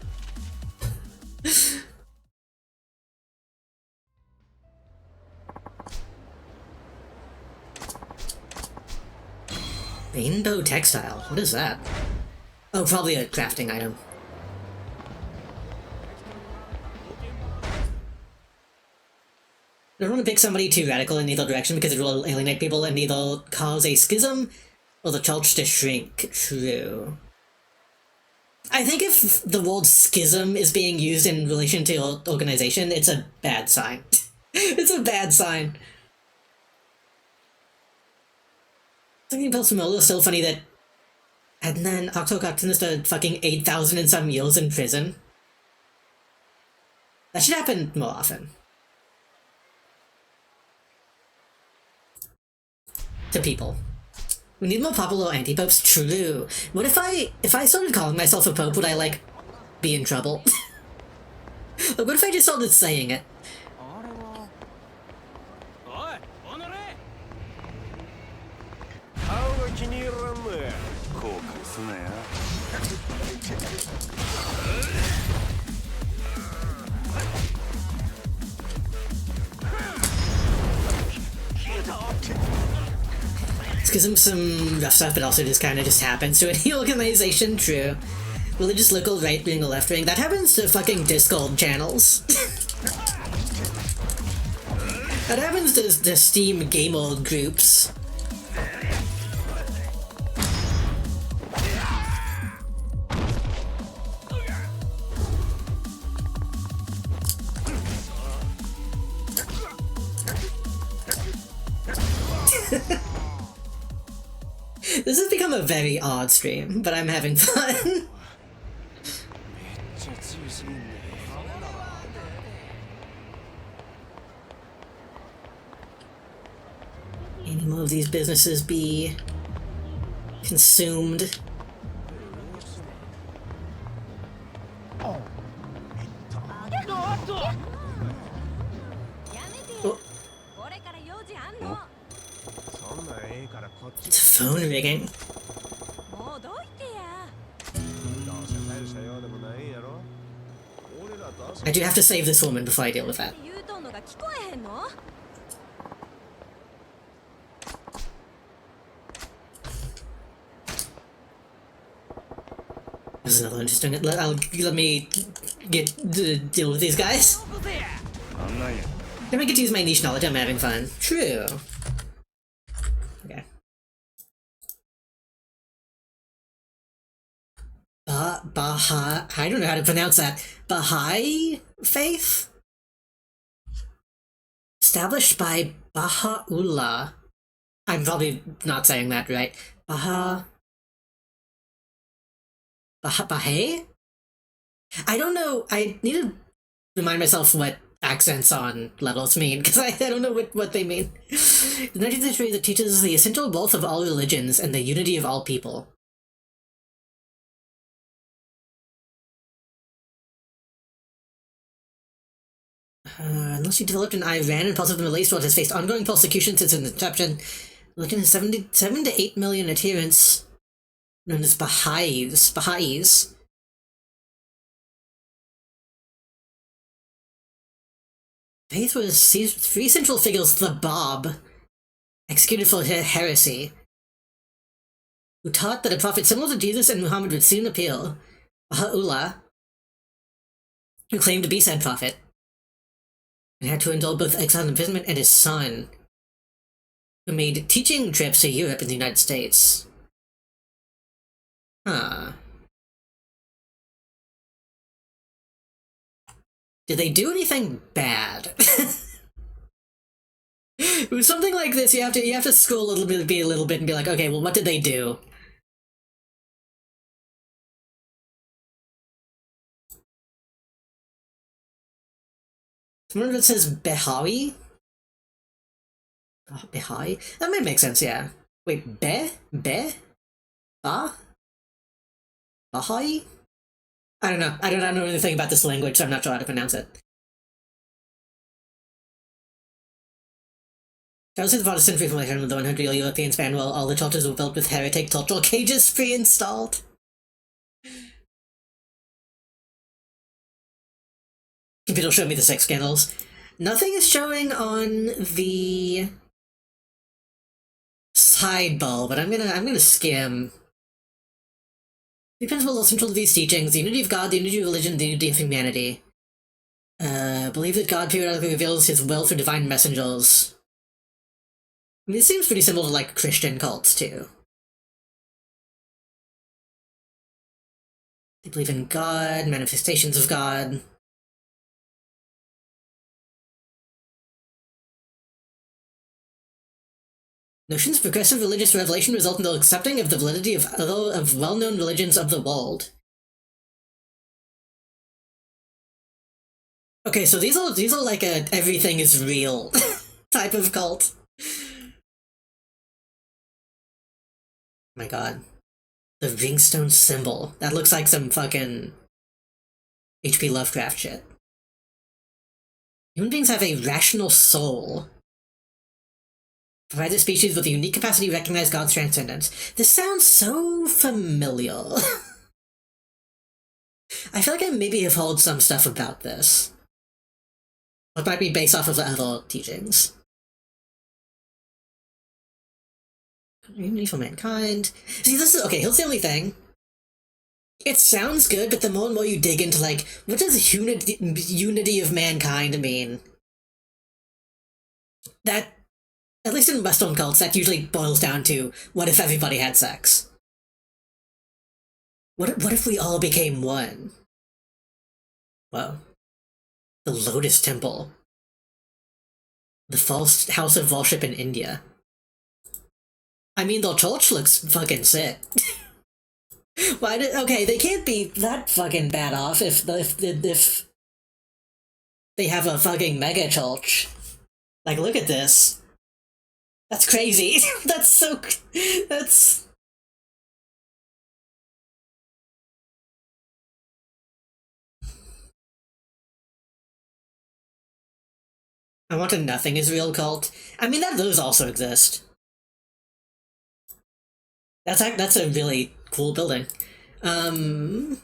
Rainbow textile. What is that? Oh, probably a crafting item. I don't want to pick somebody too radical in either direction because it will alienate people and either cause a schism or the church to shrink. True. I think if the word schism is being used in relation to your organization, it's a bad sign. It's a bad sign. Something about Samoa is so funny that Adnan Octo got sentenced to fucking 8,000 and some years in prison. That should happen more often. To people. We need more popular anti-popes. True. What if I started calling myself a pope, would I, like, be in trouble? Like, what if I just started saying it? Schism some rough stuff, but also just kind of just happens to any organization. True. Religious local right wing or left wing. That happens to fucking Discord channels. That happens to Steam gamer groups. become a very odd stream, but I'm having fun. Any more of these businesses be consumed? Oh. It's phone ringing. I do have to save this woman before I deal with that. There's another one just doing it. Let me deal with these guys. Then I get to use my niche knowledge. I'm having fun. True. Okay. Baha. I don't know how to pronounce that. Baha'i faith? Established by Baha'u'llah. I'm probably not saying that right. Baha'i? I don't know. I need to remind myself what accents on levels mean, because I don't know what they mean. The 19th century that teaches the essential wealth of all religions and the unity of all people. Unless you developed in Iran and parts of the Middle East, what has faced ongoing persecution since its inception. Religion has 7 to 8 million adherents, known as Baha'is. Faith was three central figures: the Bab, executed for heresy, who taught that a prophet similar to Jesus and Muhammad would soon appear; Baha'u'llah, who claimed to be said prophet, and had to endure both exile and imprisonment, and his son, who made teaching trips to Europe and the United States. Huh. Did they do anything bad? With something like this, you have to scroll a little bit and be like, okay, well, what did they do? Remember it says Baha'i? Oh, Baha'i? That might make sense, yeah. Wait, Baha'i? I don't know. I don't know anything about this language, so I'm not sure how to pronounce it. Charles had a century from like the 100-year European span, while all the churches were built with heretic torture cages pre-installed. Computer show me the sex scandals. Nothing is showing on the sidebar, but I'm gonna skim. The principles are central to these teachings: the unity of God, the unity of religion, the unity of humanity. Believe that God periodically reveals his will through divine messengers. I mean, it seems pretty similar to, like, Christian cults, too. They believe in God, manifestations of God. Notions of progressive religious revelation result in the accepting of the validity of well-known religions of the world. Okay, so these are like a everything is real type of cult. My god. The ringstone symbol. That looks like some fucking H.P. Lovecraft shit. Human beings have a rational soul. Provides a species with a unique capacity to recognize God's transcendence. This sounds so familiar. I feel like I maybe have heard some stuff about this. It might be based off of the other teachings. Unity for mankind. See, this is okay. Here's the only thing. It sounds good, but the more and more you dig into, like, what does unity of mankind mean? That, at least in Western cults, that usually boils down to, what if everybody had sex? What if we all became one? Well, the Lotus Temple. The false house of worship in India. I mean, the torch looks fucking sick. Why did... Okay, they can't be that fucking bad off if they have a fucking mega torch. Like, look at this. That's crazy. That's so... That's... I want a nothing is real cult. I mean, those also exist. That's a really cool building. The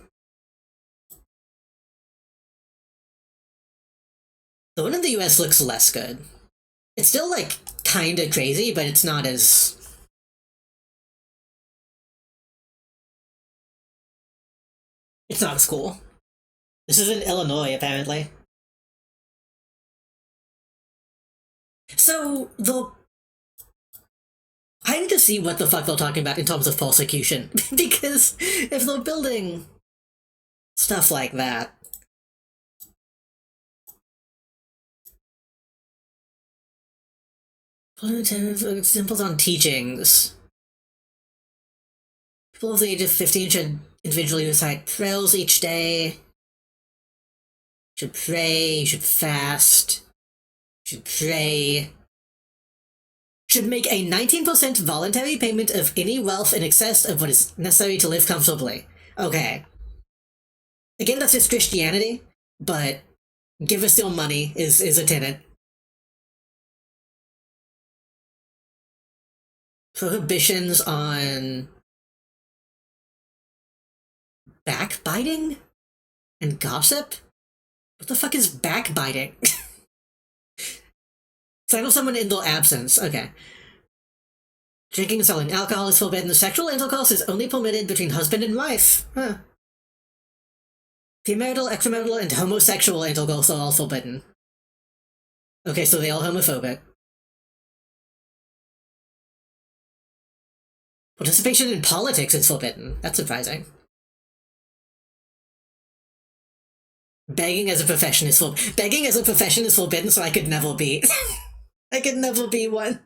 one in the US looks less good. It's still, like, kinda crazy, but it's not as... It's not as cool. This is in Illinois, apparently. So, I need to see what the fuck they're talking about in terms of persecution, because if they're building stuff like that... Examples on teachings. People of the age of 15 should individually recite prayers each day. Should pray, should fast, should pray. Should make a 19% voluntary payment of any wealth in excess of what is necessary to live comfortably. Okay. Again, that's just Christianity, but give us your money is a tenet. Prohibitions on backbiting and gossip? What the fuck is backbiting? So I know someone in their absence. Okay. Drinking and selling alcohol is forbidden. Sexual intercourse is only permitted between husband and wife. Huh. Premarital, extramarital, and homosexual intercourse are all forbidden. Okay, so they all homophobic. Participation in politics is forbidden. That's surprising. Begging as a profession is forbidden, so I could never be. I could never be one.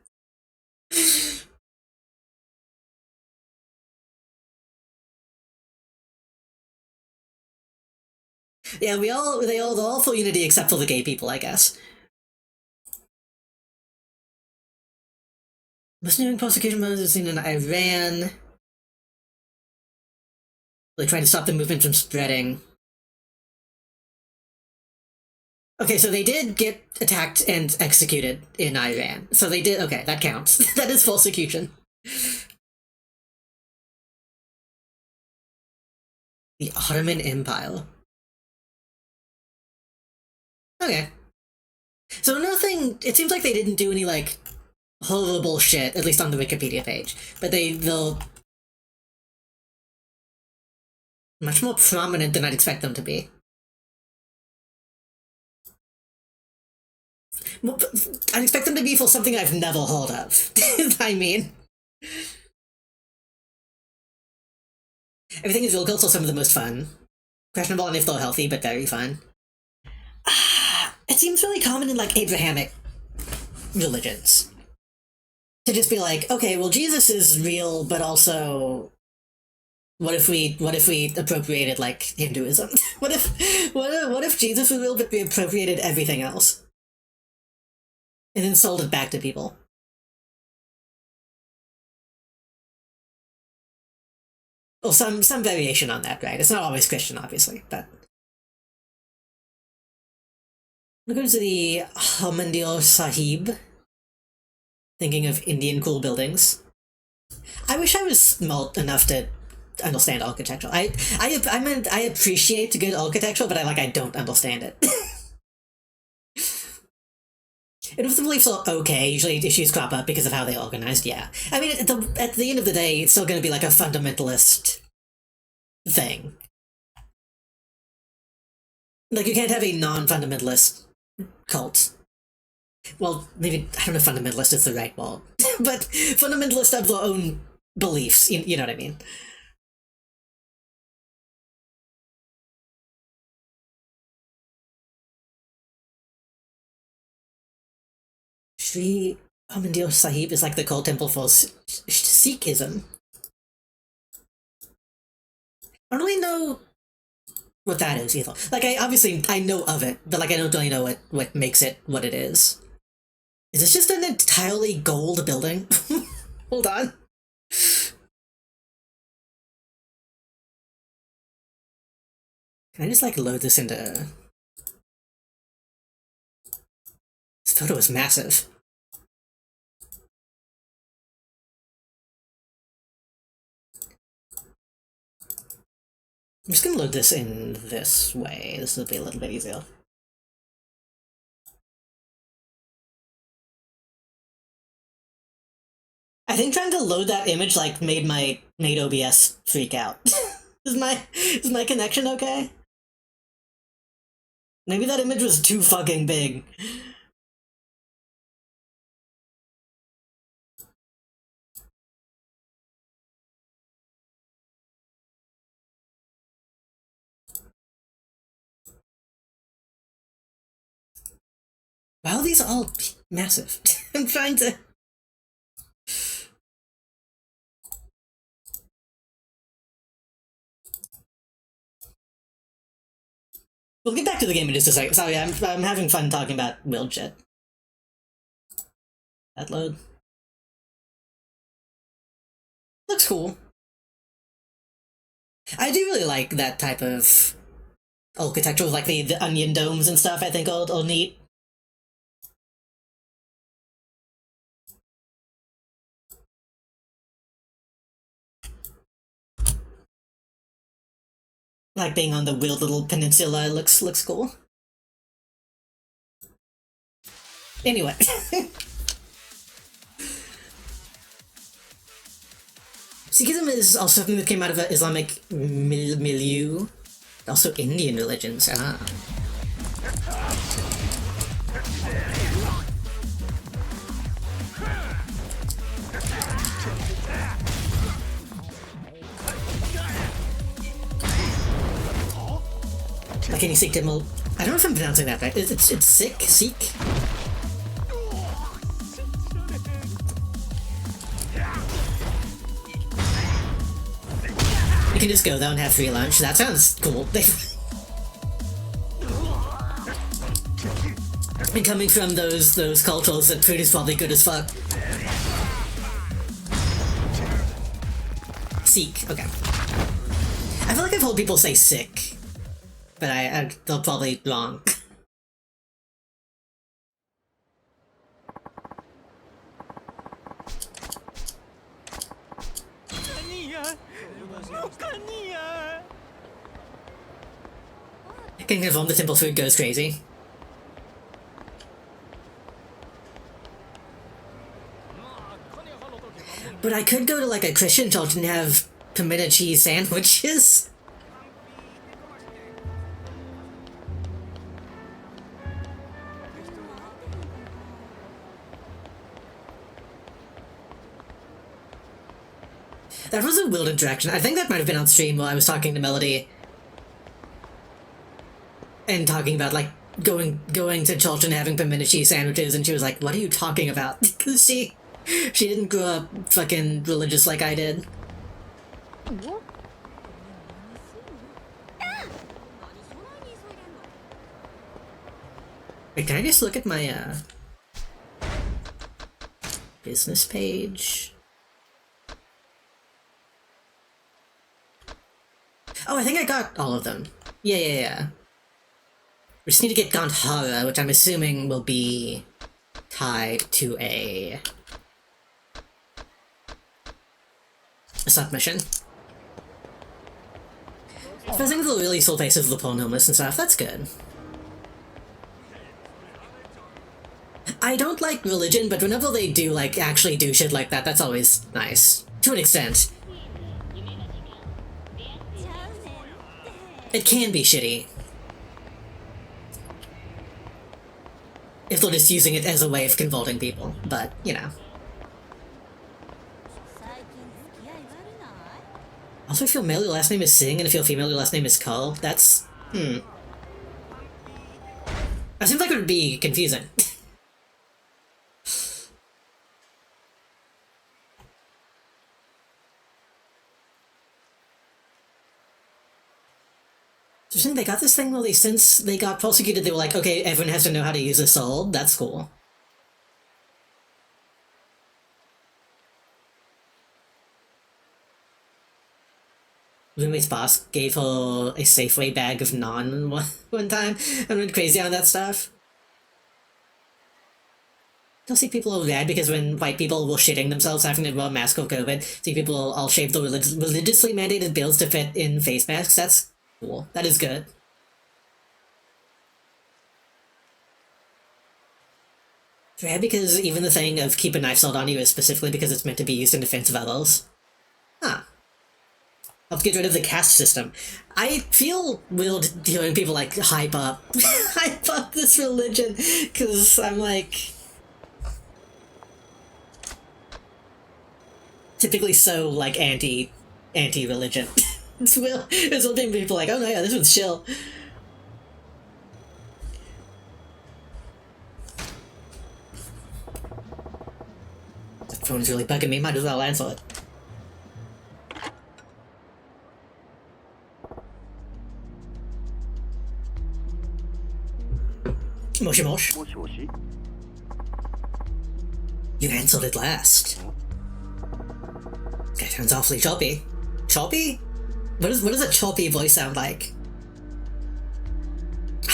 Yeah, they're all for unity except for the gay people, I guess. Muslim persecution movements is seen in Iran. They're trying to stop the movement from spreading. Okay, so they did get attacked and executed in Iran. So they did, okay, that counts. That is persecution. The Ottoman Empire. Okay. So nothing, it seems like they didn't do any, like, horrible shit, at least on the Wikipedia page. But they'll... much more prominent than I'd expect them to be. Well, I'd expect them to be for something I've never heard of. I mean... Everything is real cults are some of the most fun. Questionable and if they're healthy, but very fun. It seems really common in, like, Abrahamic religions. To just be like, okay, well, Jesus is real, but also... What if we appropriated, like, Hinduism? What if Jesus was real, but we appropriated everything else? And then sold it back to people? Well, some variation on that, right? It's not always Christian, obviously, but... We'll go to the Harmandir Sahib. Thinking of Indian cool buildings. I wish I was smart enough to understand architecture. I appreciate good architecture, but I don't understand it. And if the beliefs are okay, usually issues crop up because of how they're organized, yeah. I mean, at the end of the day, it's still going to be like a fundamentalist thing. Like, you can't have a non-fundamentalist cult. Well, maybe, I don't know if fundamentalist is the right word. But fundamentalist of their own beliefs, you know what I mean? Sri Harmandir Sahib is like the cult temple for Sikhism. I don't really know what that is either. Like, I know of it, but like I don't really know what makes it what it is. Is this just an entirely gold building? Hold on. Can I just like load this into... This photo is massive. I'm just gonna load this in this way. This will be a little bit easier. I think trying to load that image like made OBS freak out. is my connection okay? Maybe that image was too fucking big. Wow, these are all massive. I'm trying to... We'll get back to the game in just a second. Sorry, I'm having fun talking about wield shit. That load. Looks cool. I do really like that type of architecture with like the onion domes and stuff. I think all neat. Like being on the weird little peninsula looks cool. Anyway. Sikhism is also something that came out of an Islamic milieu. Also Indian religions, ah. Like any Sikh Tamil... I don't know if I'm pronouncing that right. It's Sikh? Sikh? You can just go though and have free lunch. That sounds cool. And coming from those cultures, that food is probably good as fuck. Sikh, okay. I feel like I've heard people say sick, but they're probably wrong. I can confirm the temple food goes crazy. But I could go to like a Christian church and have tomato cheese sandwiches. That was a weird interaction. I think that might have been on stream while I was talking to Melody. And talking about, like, going to church and having pimento cheese sandwiches, and she was like, what are you talking about? Because she didn't grow up fucking religious like I did. Wait, can I just look at my, business page? Oh, I think I got all of them. Yeah. We just need to get Gandhara, which I'm assuming will be tied to a submission. Fizzing the really soul faces of the porn homeless and stuff, that's good. I don't like religion, but whenever they do, like, actually do shit like that, that's always nice. To an extent. It can be shitty. If they're just using it as a way of converting people, but, you know. Also, if your male, your last name is Singh, and if you're female, your last name is Kaur, that's... That seems like it would be confusing. So I think they got this thing where since they got prosecuted, they were like, okay, everyone has to know how to use a sword. That's cool. Roommate's boss gave her a Safeway bag of naan one time and went crazy on that stuff. You'll see people all mad because when white people were shitting themselves having to wear a mask of COVID, see people all shave the religiously mandated bills to fit in face masks. That's cool. That is good. It's rad because even the thing of keep a knife sword on you is specifically because it's meant to be used in defense of others. Huh. Let's get rid of the caste system. I feel weird hearing people like hype up this religion, because I'm like typically so like anti-religion. It's weird being people like, oh no, yeah, this one's chill. The phone's really bugging me, might as well answer it. Moshi Mosh. もしもし You answered it last. Guy sounds awfully choppy. Choppy? What does a choppy voice sound like?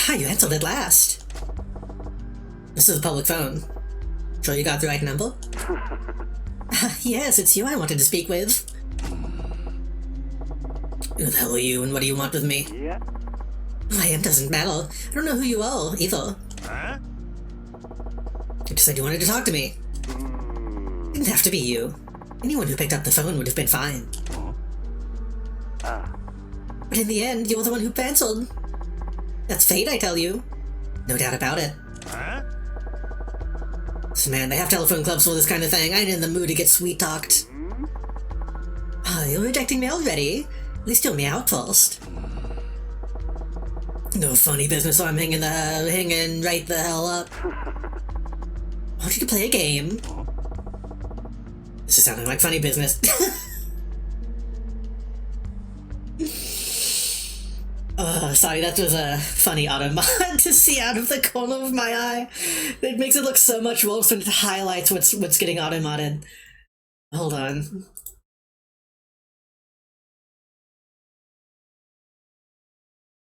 Ah, you answered it last. This is a public phone. Sure you got the right number? Yes, it's you I wanted to speak with. Who the hell are you and what do you want with me? いや Who I am doesn't matter. I don't know who you are, either. Huh? You just said you wanted to talk to me. It didn't have to be you. Anyone who picked up the phone would have been fine. あ But in the end, you're the one who answered. That's fate, I tell you. No doubt about it. Huh? So man, they have telephone clubs for this kind of thing. I ain't in the mood to get sweet-talked. Oh, you're rejecting me already? At least you'll me out first. No funny business, so I'm hanging right the hell up. I want you to play a game. This is sounding like funny business. Sorry, that was a funny automod to see out of the corner of my eye. It makes it look so much worse when it highlights what's getting automodded. Hold on.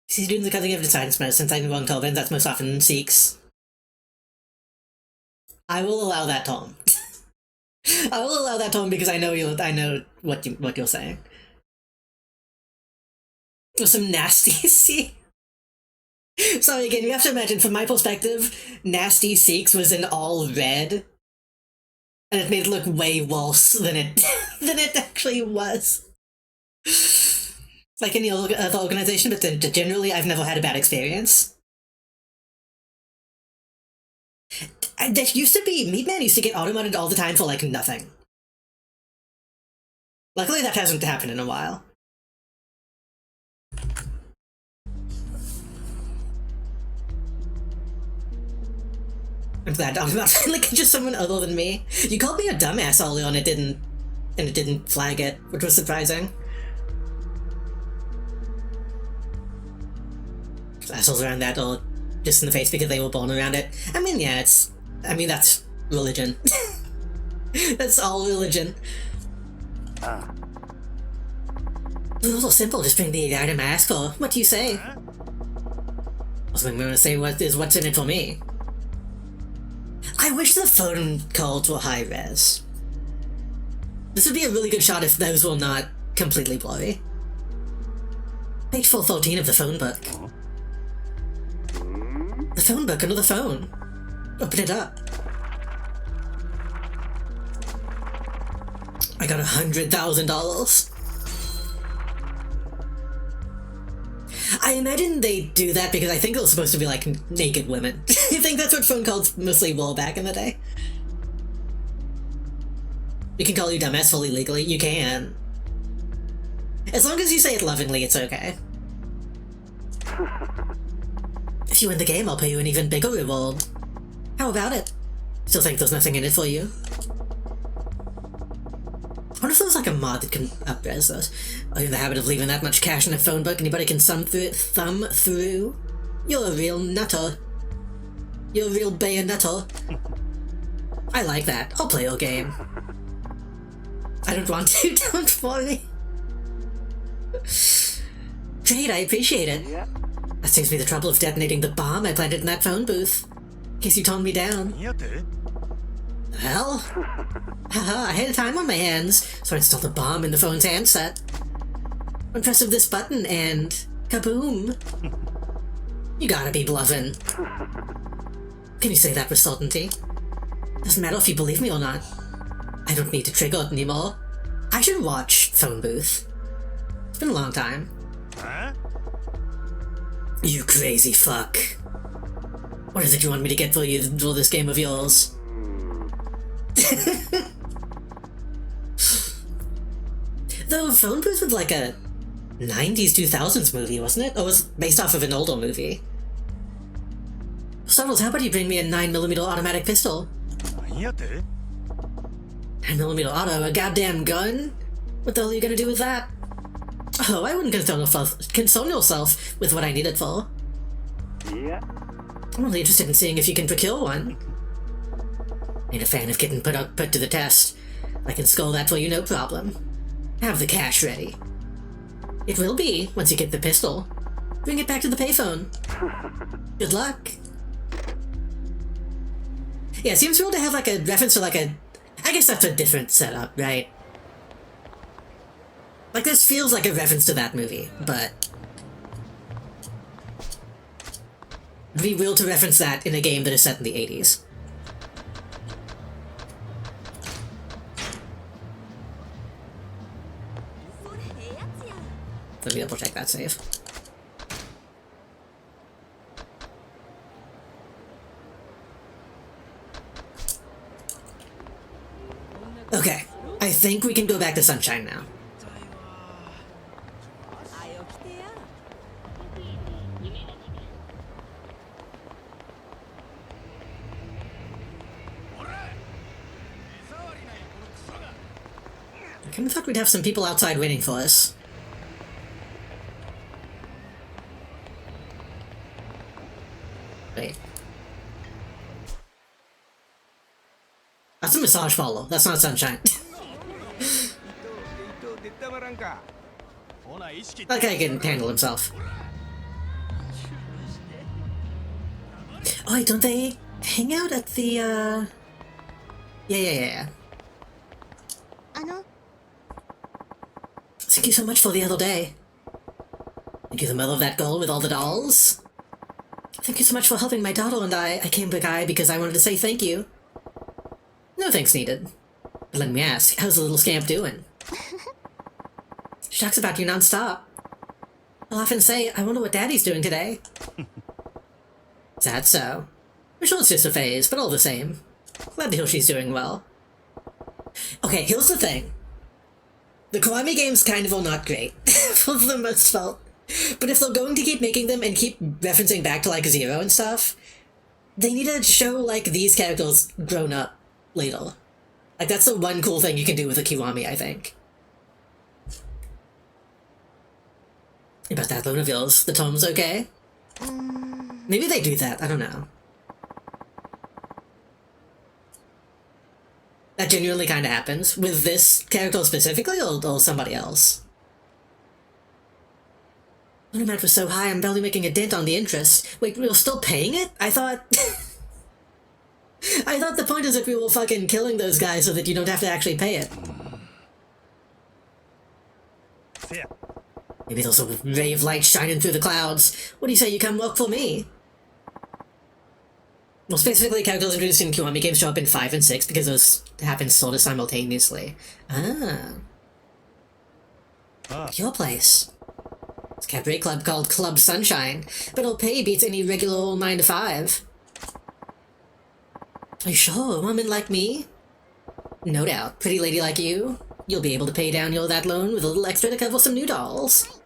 He's doing the cutting of the science medicine, I wrong Tobin, that's most often Sikhs. I will allow that, Tom. I will allow that, Tom, because I know what you're saying. Some nasty Sikh. Sorry, again, you have to imagine, from my perspective, Nasty Sikhs was in all red. And it made it look way worse than it actually was. Like any other organization, but generally I've never had a bad experience. There used to be, Meatman used to get automated all the time for like nothing. Luckily that hasn't happened in a while. I'm glad I'm not like just someone other than me. You called me a dumbass earlier and it didn't flag it, which was surprising. Assholes around that or just in the face because they were born around it. I mean, yeah, that's religion. That's all religion. It's a little simple, just bring the item I asked for. What do you say? I was going to say what's in it for me. I wish the phone calls were high res. This would be a really good shot if those were not completely blurry. Page 414 of the phone book. The phone book under the phone. Open it up. I got $100,000. I imagine they do that because I think it was supposed to be like naked women. You think that's what phone calls mostly were back in the day? You can call you dumbass fully legally. You can. As long as you say it lovingly, it's okay. If you win the game, I'll pay you an even bigger reward. How about it? Still think there's nothing in it for you? wonder if there's like a mod that can up-res those. Are you in the habit of leaving that much cash in a phone book anybody can thumb through? You're a real nutter. You're a real bayonetter. I like that. I'll play your game. I don't want to, don't worry. Great, I appreciate it. Yeah. That saves me the trouble of detonating the bomb I planted in that phone booth. In case you toned me down. 何やって Well, haha, I had time on my hands, so I installed a bomb in the phone's handset. One press of this button and kaboom. You gotta be bluffing. Can you say that with certainty? Doesn't matter if you believe me or not. I don't need to trigger it anymore. I should watch Phone Booth. It's been a long time. え You crazy fuck. What is it you want me to get for you for this game of yours? Though Phone Booth was like a 90s, 2000s movie, wasn't it? Or was it based off of an older movie? Startles, how about you bring me a 9mm automatic pistol? 何やって 9mm auto, a goddamn gun? What the hell are you gonna do with that? Oh, I wouldn't concern yourself with what I need it for. Yeah. I'm only interested in seeing if you can procure one. Ain't a fan of getting put to the test. I can skull that for you, no problem. Have the cash ready. It will be, once you get the pistol. Bring it back to the payphone. Good luck. Yeah, it seems cool to have like a reference to like a... I guess that's a different setup, right? Like this feels like a reference to that movie, but... It'd be real to reference that in a game that is set in the 80s. Let me double check that save. Okay, I think we can go back to Sunshine now. I kind of thought we'd have some people outside waiting for us. Wait. That's a massage parlor. That's not Sunshine. That guy can handle himself. Oh, wait, don't they hang out at the, Yeah. Thank you so much for the other day. Thank you, the mother of that girl with all the dolls. Thank you so much for helping my daughter and I came by because I wanted to say thank you. No thanks needed. But let me ask, how's the little scamp doing? She talks about you non-stop. I'll often say, I wonder what Daddy's doing today. Is that so? I'm sure it's just a phase, but all the same. Glad to hear she's doing well. Okay, here's the thing. The Kiwami games kind of are not great, for the most part. But if they're going to keep making them and keep referencing back to, like, Zero and stuff, they need to show, like, these characters grown up later. Like, that's the one cool thing you can do with a Kiwami, I think. About that loan of yours, the tome's okay? Maybe they do that, I don't know. That genuinely kind of happens. With this character specifically, or somebody else? Loan amount was so high, I'm barely making a dent on the interest. Wait, we were still paying it? I thought... I thought the point is that we were fucking killing those guys so that you don't have to actually pay it. せや Maybe there's a ray of light shining through the clouds. What do you say you come work for me? Well, specifically, characters introduced in Kiwami games show up in 5 and 6 because those happen sort of simultaneously. Ah. Your place. It's a cabaret club called Club Sunshine, but our pay beats any regular old 9 to 5. Are you sure? A woman like me? No doubt. Pretty lady like you. You'll be able to pay down that loan with a little extra to cover some new dolls.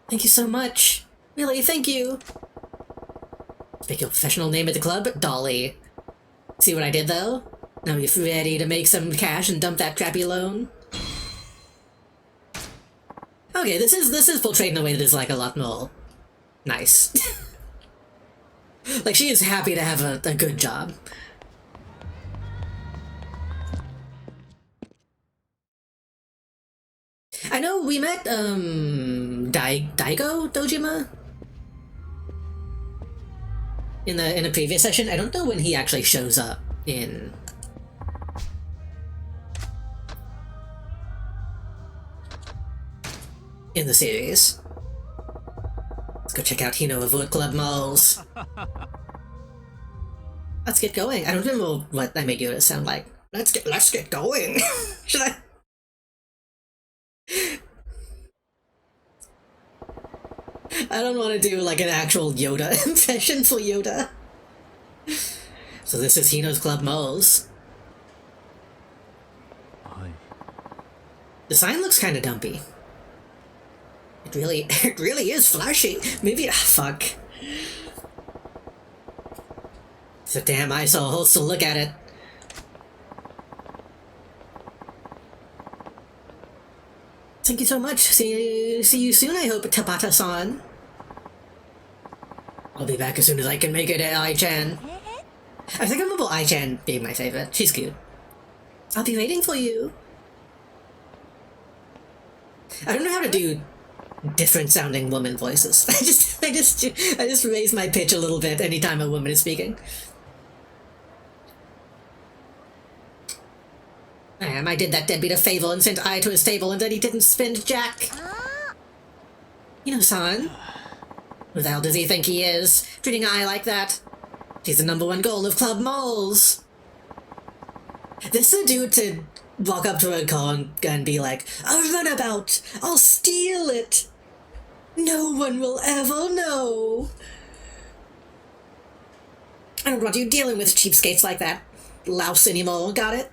Thank you so much. Really, thank you. Make your professional name at the club, Dolly. See what I did, though? Now you're ready to make some cash and dump that crappy loan? Okay, this is portrayed in a way that is like a lot more nice. Like she is happy to have a good job. I know we met Daigo Dojima in the previous session. I don't know when he actually shows up in the series. Let's go check out Hino of Wood Club Malls. Let's get going. I don't remember what I made Yoda sound like. Let's get going. Should I? I don't want to do like an actual Yoda impression for Yoda. So this is Hino's Club Malls. The sign looks kind of dumpy. It really is flashy. Maybe, fuck. It's a damn eyesore holds to look at it. Thank you so much. See you soon, I hope, Tabata-san. I'll be back as soon as I can make it, Ai-chan. I think I remember Ai-chan being my favorite. She's cute. I'll be waiting for you. I don't know how to do different sounding woman voices. I just raise my pitch a little bit anytime a woman is speaking. I did that deadbeat a favor and sent Ai to his table, and then he didn't spend Jack. You know, son. Who the hell does he think he is, treating Ai like that? She's the #1 goal of Club Malls. This is a dude to walk up to a car and be like, I'll run about, I'll steal it. No one will ever know. I don't want you dealing with cheapskates like that louse anymore, got it?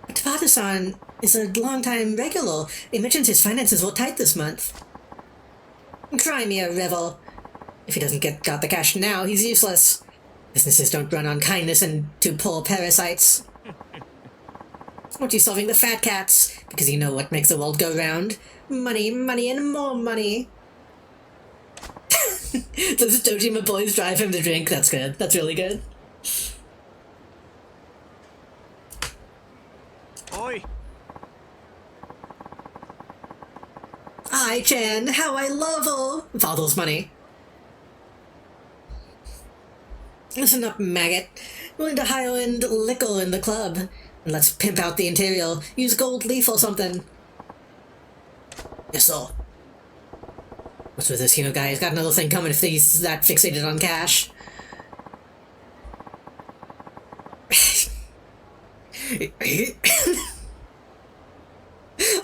Tabata-san is a long-time regular. He mentions his finances were tight this month. Cry me a revel. If he doesn't got the cash now, he's useless. Businesses don't run on kindness and to poor parasites. Aren't you solving the fat cats? Because you know what makes the world go round. Money, money, and more money. Those Dojima boys drive him to drink. That's good. That's really good. Oi! Ai-chan, how I love her! Father's money. Listen up, maggot. Willing to high-end liquor in the club. And let's pimp out the interior. Use gold leaf or something. Yes, sir. What's with this Hino guy? He's got another thing coming if he's that fixated on cash.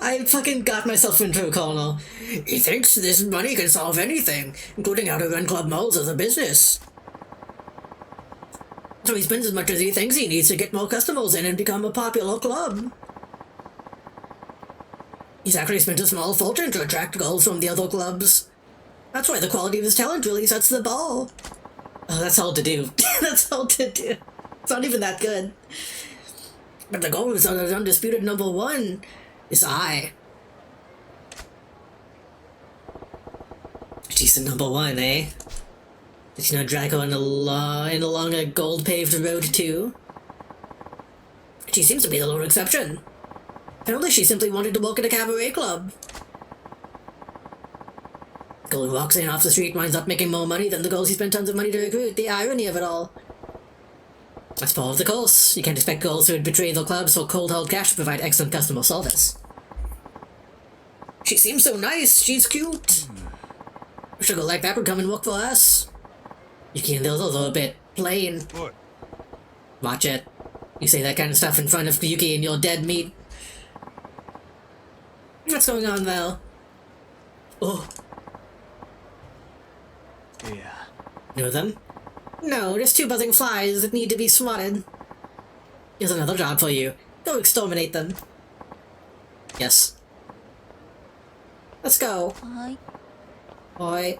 I fucking got myself into a corner. He thinks this money can solve anything, including how to run Club Malls as a business. So he spends as much as he thinks he needs to get more customers in and become a popular club. He's actually spent a small fortune to attract girls from the other clubs. That's why the quality of his talent really sets the bar. Oh, that's hard to do. That's hard to do. It's not even that good. But the goal is undisputed #1. Is Ai. She's the #1, eh? Did you know Draco along a gold-paved road too? She seems to be the lone exception. Apparently she simply wanted to work at a cabaret club. Girl who walks in off the street winds up making more money than the girls he spent tons of money to recruit. The irony of it all. That's part of the course. You can't expect girls who would betray their clubs for cold hard cash to provide excellent customer service. She seems so nice. She's cute. A sugar like that would come and work for us. Yuki and the others are a bit plain. What? Watch it. You say that kind of stuff in front of Yuki and you're dead meat. What's going on, Val? Oh. Yeah. Know them? No, just 2 buzzing flies that need to be swatted. Here's another job for you. Go exterminate them. Yes. Let's go. Hi. Boy.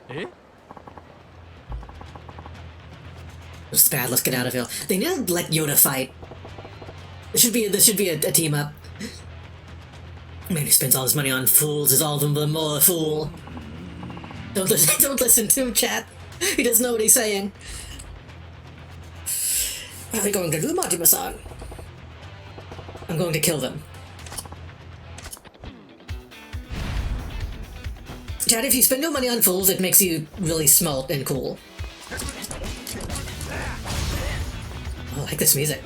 え It's bad, let's get out of here. They need to let Yoda fight. This should be a team up. Man who spends all his money on fools is all the more a fool. Don't listen to him, chat. He doesn't know what he's saying. What are they going to do, Majima-san? I'm going to kill them. Chat, if you spend your money on fools, it makes you really smart and cool. I like this music.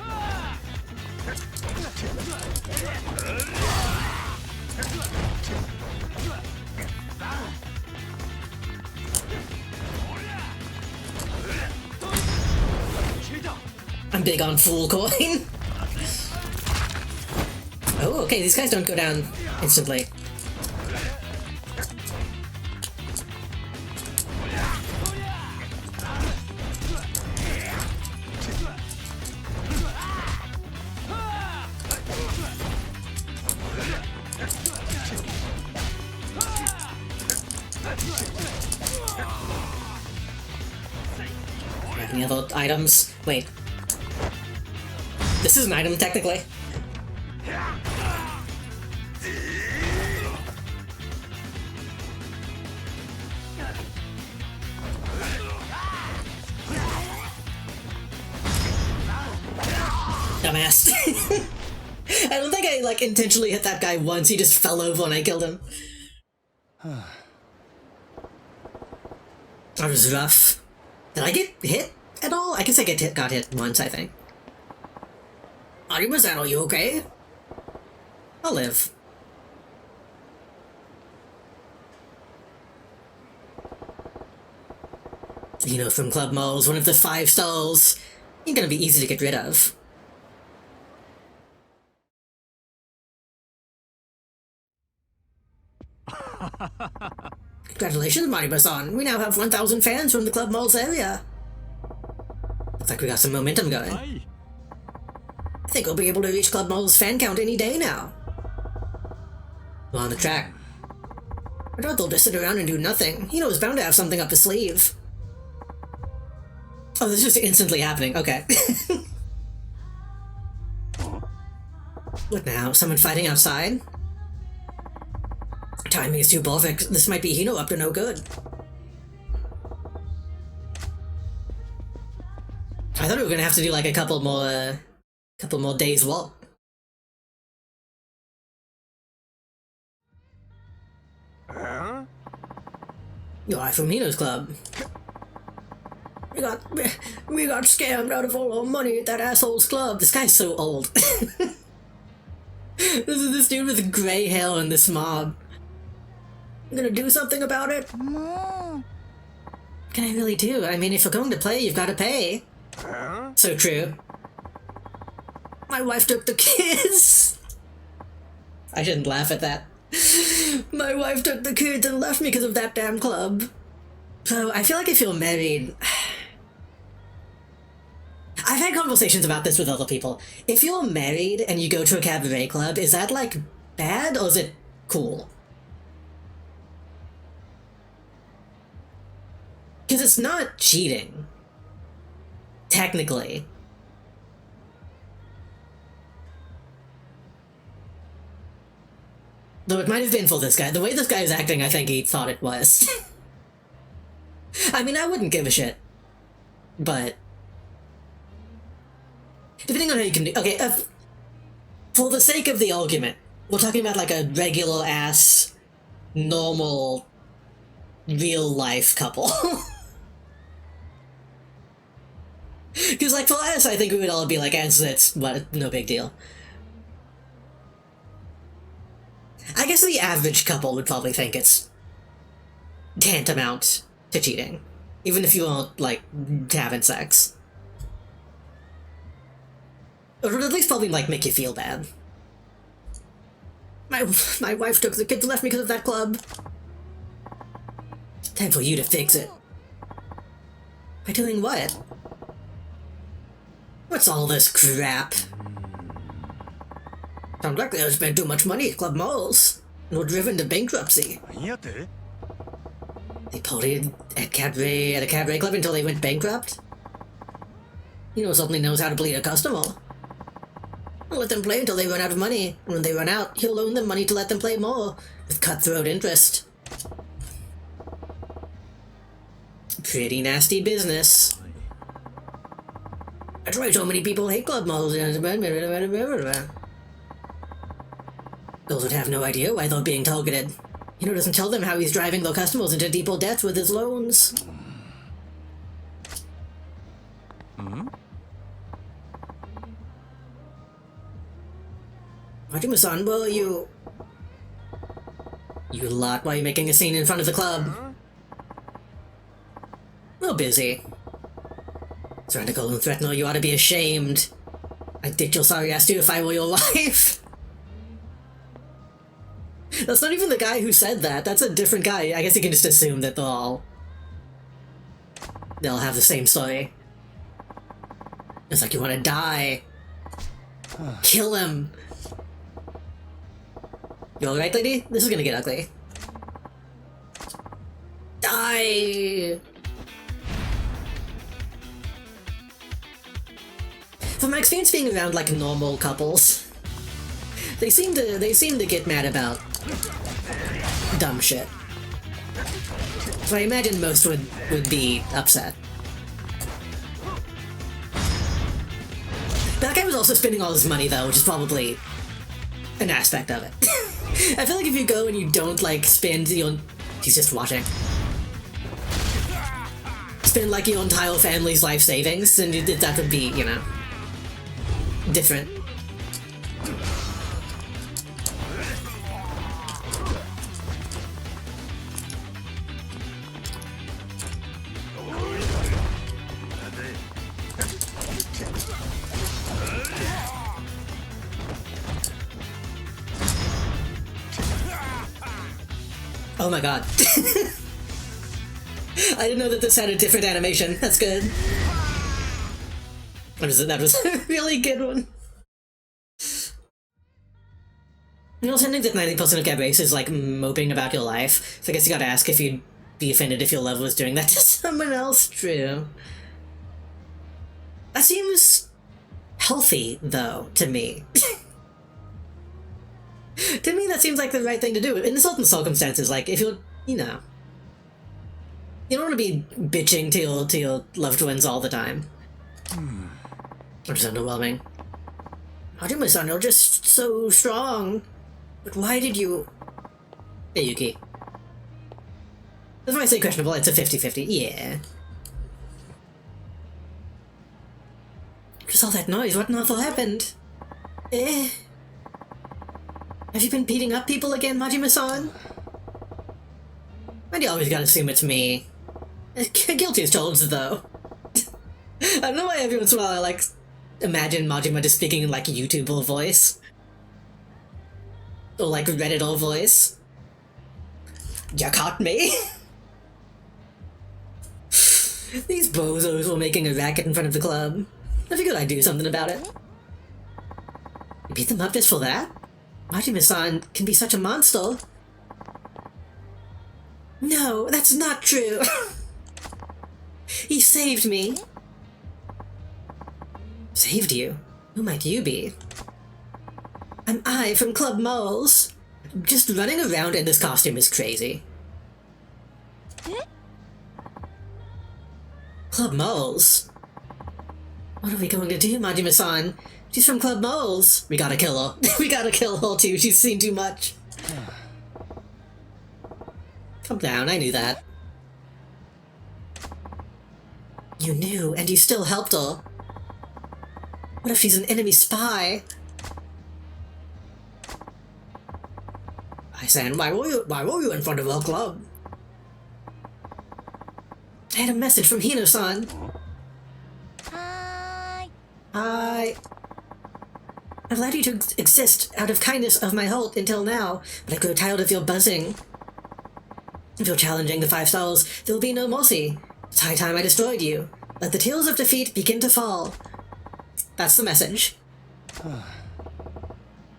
I'm big on fool coin. Oh, okay, these guys don't go down instantly. Any other items? Wait. This is an item, technically. Dumbass. I don't think I, like, intentionally hit that guy once. He just fell over when I killed him. That was rough. Did I get hit at all? I guess I got hit once, I think. Arimasan, are you okay? I'll live. You know, from Club Mole's one of the 5 stalls. You're gonna be easy to get rid of. Congratulations, Mariba-san. We now have 1,000 fans from the Club Mole's area. Looks like we got some momentum going. はい I think we'll be able to reach Club Mole's fan count any day now. We're on the track. I doubt they'll just sit around and do nothing. You know, it's bound to have something up his sleeve. Oh, this is just instantly happening. Okay. What now? Someone fighting outside? Timing is too perfect. This might be Hino up to no good. I thought we were gonna have to do like a couple more days walk. You're right from Hino's club. We got scammed out of all our money at that asshole's club. This guy's so old. This is this dude with gray hair in this mob. You gonna do something about it? What can I really do? I mean, if you're going to play, you've got to pay. So true. My wife took the kids. I shouldn't laugh at that. My wife took the kids and left me because of that damn club. So I feel like if you're married... I've had conversations about this with other people. If you're married and you go to a cabaret club, is that, like, bad or is it cool? Because it's not cheating. Technically. Though it might have been for this guy. The way this guy is acting, I think he thought it was. I mean, I wouldn't give a shit. But... depending on how you can do... okay, for the sake of the argument, we're talking about like a regular-ass, normal, real-life couple. Because, like, for us, I think we would all be like, it's no big deal. I guess the average couple would probably think it's tantamount to cheating. Even if you aren't, like, having sex. Or it would at least probably, like, make you feel bad. My wife took the kids and left me because of that club. Time for you to fix it. By doing what? What's all this crap? Sounds like they spent too much money at Club Malls and were driven to bankruptcy. 何やって They partied at a cabaret club until they went bankrupt? Suddenly knows how to bleed a customer. I'll let them play until they run out of money. And when they run out, he'll loan them money to let them play more, with cutthroat interest. Pretty nasty business. That's why so many people hate club malls. Those would have no idea why they're being targeted. Doesn't tell them how he's driving their customers into deeper debts with his loans. Hajime-san, well, you lot while you're making a scene in front of the club. Well, busy. Trying to go and threaten her, you ought to be ashamed. I'd ditch your sorry ass too if I were your wife. That's not even the guy who said that. That's a different guy. I guess you can just assume that they'll have the same story. It's like you want to die. Kill him. You alright, lady? This is gonna get ugly. Die! From my experience being around like normal couples, they seem to get mad about dumb shit. So I imagine most would be upset. That guy was also spending all his money though, which is probably an aspect of it. I feel like if you go and you don't like spend he's just watching. Spend like your entire family's life savings, and that would be, different. Oh my god. I didn't know that this had a different animation. That's good. That was a really good one. Something that 90% of cabarets is like moping about your life. So I guess you gotta ask if you'd be offended if your love was doing that to someone else. True. That seems healthy, though, to me. To me, that seems like the right thing to do. In certain circumstances, like, if you're, you don't want to be bitching to your loved ones all the time. It's underwhelming. Hajime-san, you're just so strong. But why did you... Hey, Yuki. That's why I say questionable, it's a 50-50. Yeah. Just all that noise, what on earth happened? Have you been beating up people again, Majima-san? And you always gotta assume it's me. Guilty as charged, though. I don't know why every once in a while I, like, imagine Majima just speaking in, like, YouTuber voice. Or, like, Redditor voice. You caught me? These bozos were making a racket in front of the club. I figured I'd do something about it. You beat them up just for that? Majima-san can be such a monster. No, that's not true. He saved me. Saved you? Who might you be? I'm I from Club Moles. Just running around in this costume is crazy. Club Moles? What are we going to do, Majima-san? She's from Club Moles. We gotta kill her. We gotta kill her too. She's seen too much. Calm down, I knew that. You knew, and you still helped her. What if she's an enemy spy? I said, why were you in front of our club? I had a message from Hino-san. Hi. Hi. I've allowed you to exist out of kindness of my heart until now, but I grow tired of your buzzing. If you're challenging the 5 stars, there will be no mercy. It's high time I destroyed you. Let the tears of defeat begin to fall. That's the message.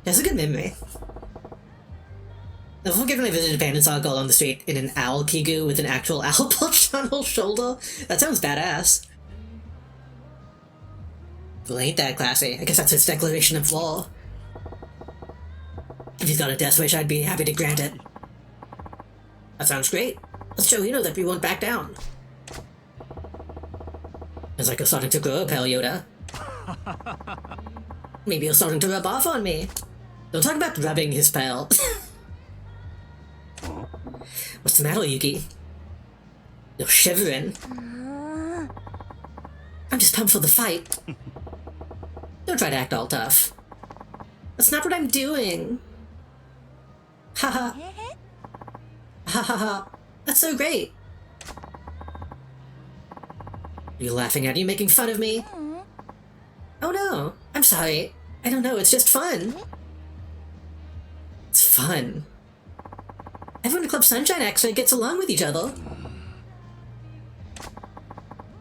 That's a good memory. Before giving a visit to Panda saw a girl on the street in an owl kigu with an actual owl perched on her shoulder. That sounds badass. Well, ain't that classy? I guess that's his declaration of war. If he's got a death wish, I'd be happy to grant it. That sounds great. Let's show Hino that we won't back down. It's like you're starting to grow, pal Yoda. Maybe you're starting to rub off on me. Don't talk about rubbing his pal. What's the matter, Yuki? You're shivering. I'm just pumped for the fight. Don't try to act all tough. That's not what I'm doing. Haha. Ha ha ha. That's so great. Are you laughing at you, making fun of me? Oh no, I'm sorry. I don't know, it's just fun. It's fun. Everyone in Club Sunshine actually gets along with each other.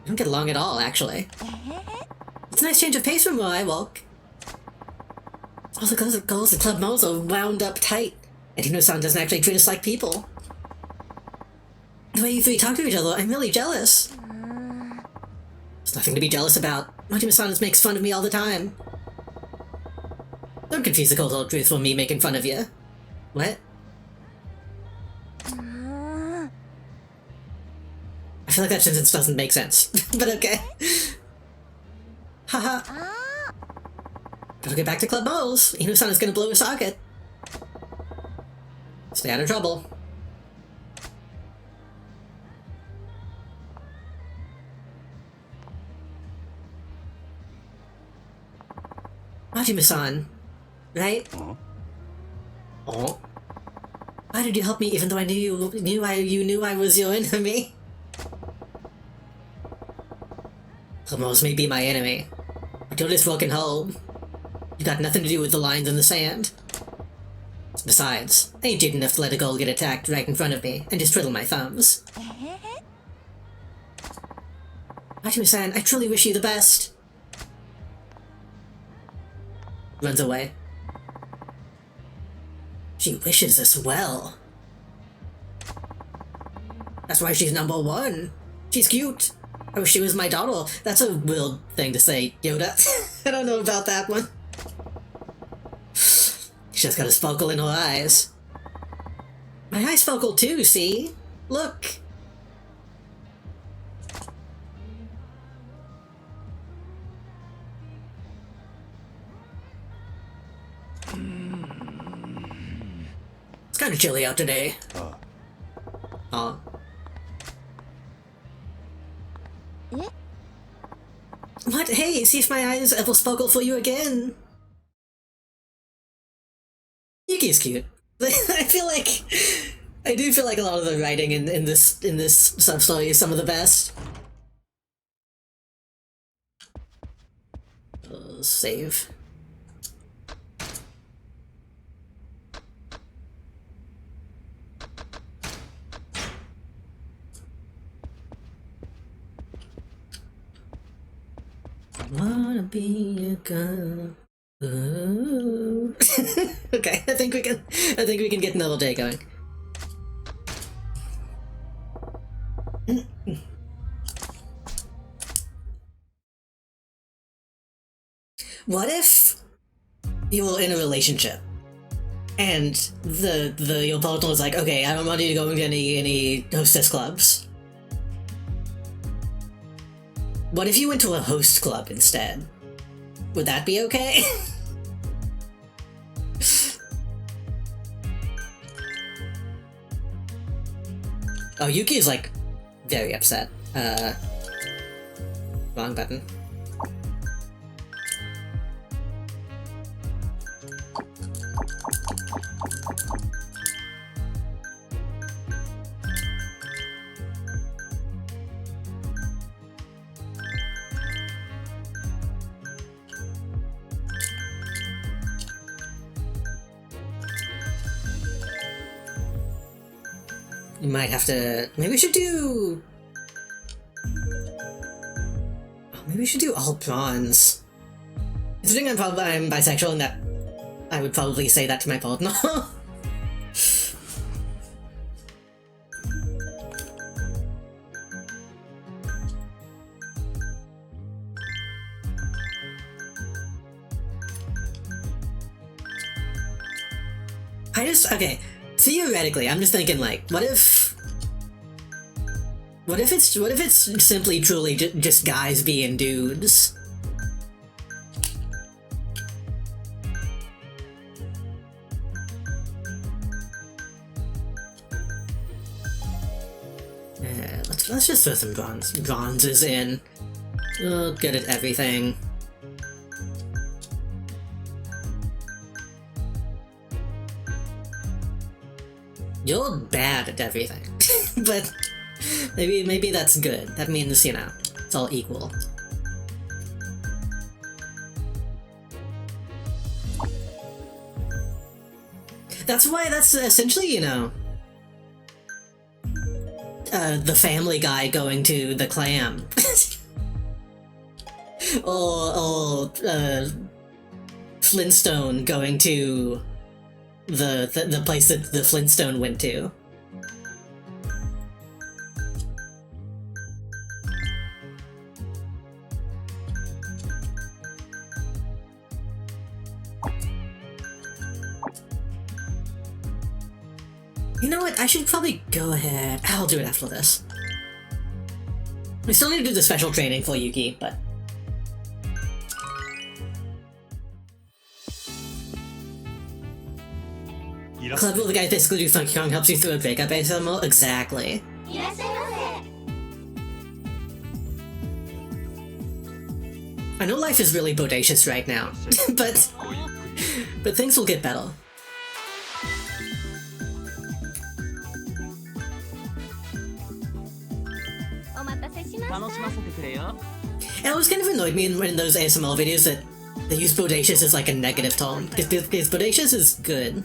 We don't get along at all, actually. It's a nice change of pace from where I walk. All the girls in Club Mo's are wound up tight, and Hino-san doesn't actually treat us like people. The way you three talk to each other, I'm really jealous. There's nothing to be jealous about. Majima-san makes fun of me all the time. Don't confuse the cold truth for me making fun of you. What? I feel like that sentence doesn't make sense, but okay. Haha. Gotta get back to Club Mo's. Hino-san is gonna blow a socket. Stay out of trouble. Majima-san, right? Oh. Why did you help me even though I knew you knew I was your enemy? Almost may be my enemy, but you're just walking home. You got nothing to do with the lines in the sand. Besides, I ain't dude enough to let a girl get attacked right in front of me and just twiddle my thumbs. Majima-san, I truly wish you the best. Runs away. She wishes us well. That's why she's number one. She's cute. I wish she was my daughter. That's a weird thing to say, Yoda. I don't know about that one. She's just got a sparkle in her eyes. My eyes sparkle too, see? Look. It's kind of chilly out today. Oh. What? Hey, see if my eyes ever sparkle for you again. Yuki's cute. I do feel like a lot of the writing in this sub-story is some of the best. Save. Wanna be a girl. Ooh. Okay, I think we can get another day going. What if you were in a relationship and your partner was like, okay, I don't want you to go into any hostess clubs. What if you went to a host club instead? Would that be okay? Oh, Yuki is like very upset. Wrong button. You might have to... Maybe we should do... Oh, maybe we should do all bronze. Considering I'm bisexual and that... I would probably say that to my partner. Okay, theoretically, I'm just thinking, like, what if it's simply truly just guys being dudes? Let's just throw some bronzes in. Oh, good at everything. You're bad at everything, but maybe that's good. That means, you know, it's all equal. That's essentially, you know, the Family Guy going to the clam. or Flintstone going to the place that the Flintstone went to. You know what? I should probably go ahead. I'll do it after this. We still need to do the special training for Yuki, but... Club will the guy basically do Funky Kong helps you through a breakup ASMR? Exactly. I know life is really bodacious right now, but things will get better. And it was kind of annoyed me in those ASMR videos that they use bodacious as like a negative tone, because bodacious is good.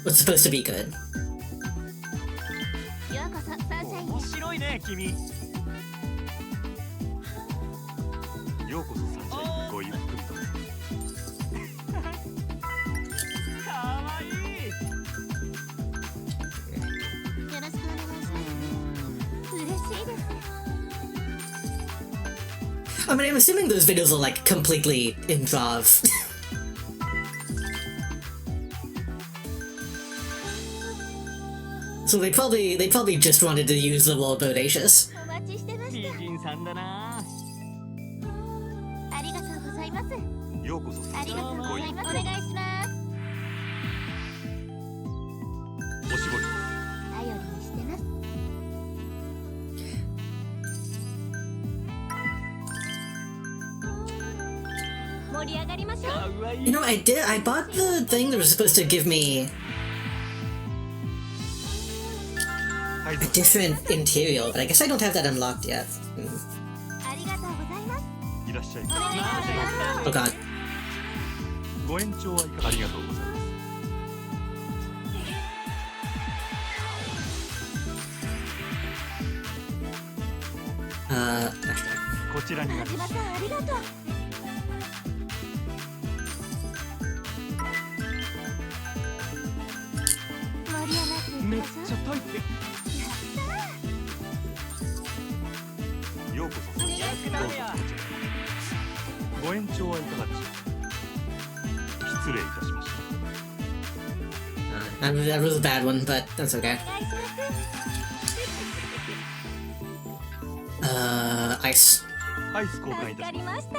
What's supposed to be good. 面白いね君。ようこそサンシャインにごゆっくりと。かわいい。よろしくお願いします。嬉しいです。 I mean, I'm assuming those videos are like completely improv. So they probably just wanted to use the word bodacious. お待ちしてました。ミーティンさんだな。ありがとうございます。ようこそサありがとうンシャインにございます。ごゆっくり。お願いします。おしぼり。頼りにしてます。 盛り上がりましょう。かわいい。 You know, I bought the thing that was supposed to give me はい a different interior, but I guess I don't have that unlocked yet. ありがとうございます。いらっしゃい。お願いします。 Oh god. ご延長はいかがありがとうございます。 Actually. こちらになります。田島さんありがとう。盛り上がっていきめっましょう。ちゃタイプ。ようこそサンシャイン。どうぞこちらへ。ご延長はいかがでしょうか。失礼いたしました。 That was a bad one, but that's okay. お願いします。 Ice. アイス交換い助かたします。りました。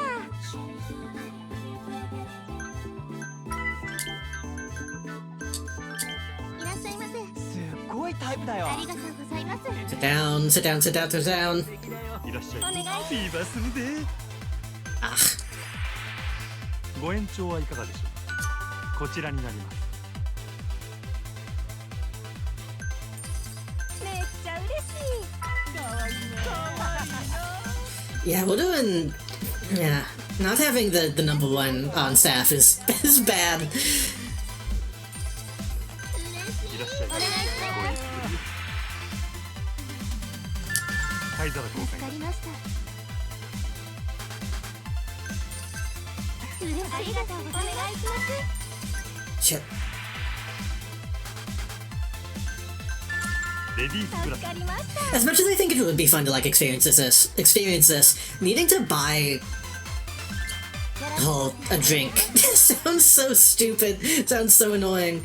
いらっしゃいませ。すっごいタイプだよ。ありがとうございます。 Sit down, sit down, sit down, sit down. いらっしゃい。お願いフィーバーするで。 Ah. ご延長はいかがでしょうか。こちらになります。 めっちゃ嬉しい。かわいいね。 Yeah, we're doing... Yeah, not having the number one on staff is bad. いらっしゃい。ごゆっくり。灰皿交換いたします。助かりました。嬉しい。ありがとうございます。お願いします。 Shit. レディースグラス。助かりました。 As much as I think it would be fun to like experience this, needing to buy a drink sounds so stupid. Sounds so annoying.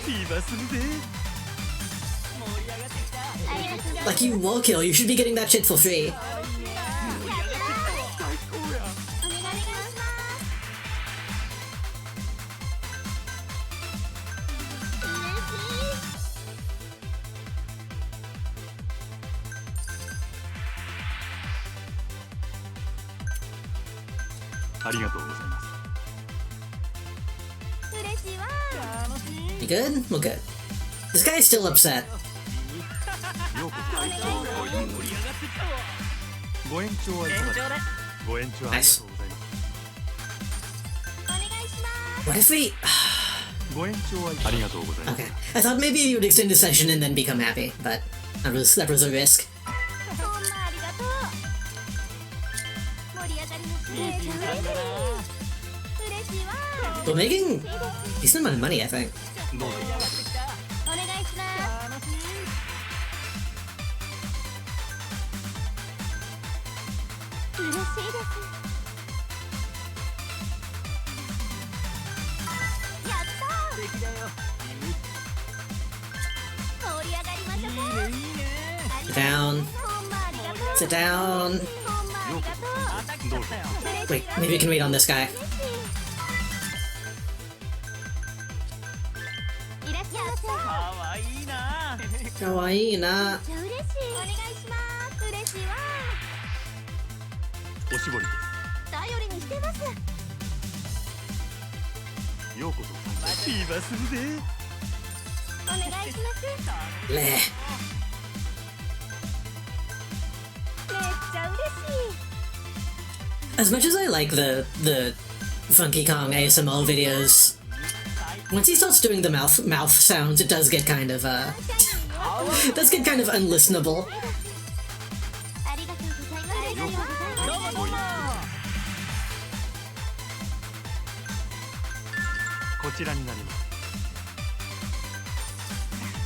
今するで Like, you will kill. You should be getting that shit for free. お願いしありがとうございます You good? We're good. This guy's still upset. ようこそご延長はいかがですかご延長ありがとうございます What if we... ご延長はいかがありがとうございます Okay. I thought maybe you would extend the session and then become happy, but that was a risk. ます。 We're making decent amount of money, I think. どうぞお願いします。嬉しいです。やったー。素敵だよ。盛り上がりましょう。いいね。 Sit down. ほんまありがとう。 Sit down. ほんまありがとう。どうぞ Wait, maybe we can wait on this guy. いらっしゃいませ。かわいいな。 Kawaii na. じゃあ嬉しい。お願いします。嬉しいわ。おしぼりで頼りにしてます。すようこそ今するでお願いします。 Bleh. めっちゃ嬉しい。 As much as I like the Funky Kong ASMR videos, once he starts doing the mouth sounds, it does get kind of it does get kind of unlistenable. ありがとうございます。どうもどうも。こちらになります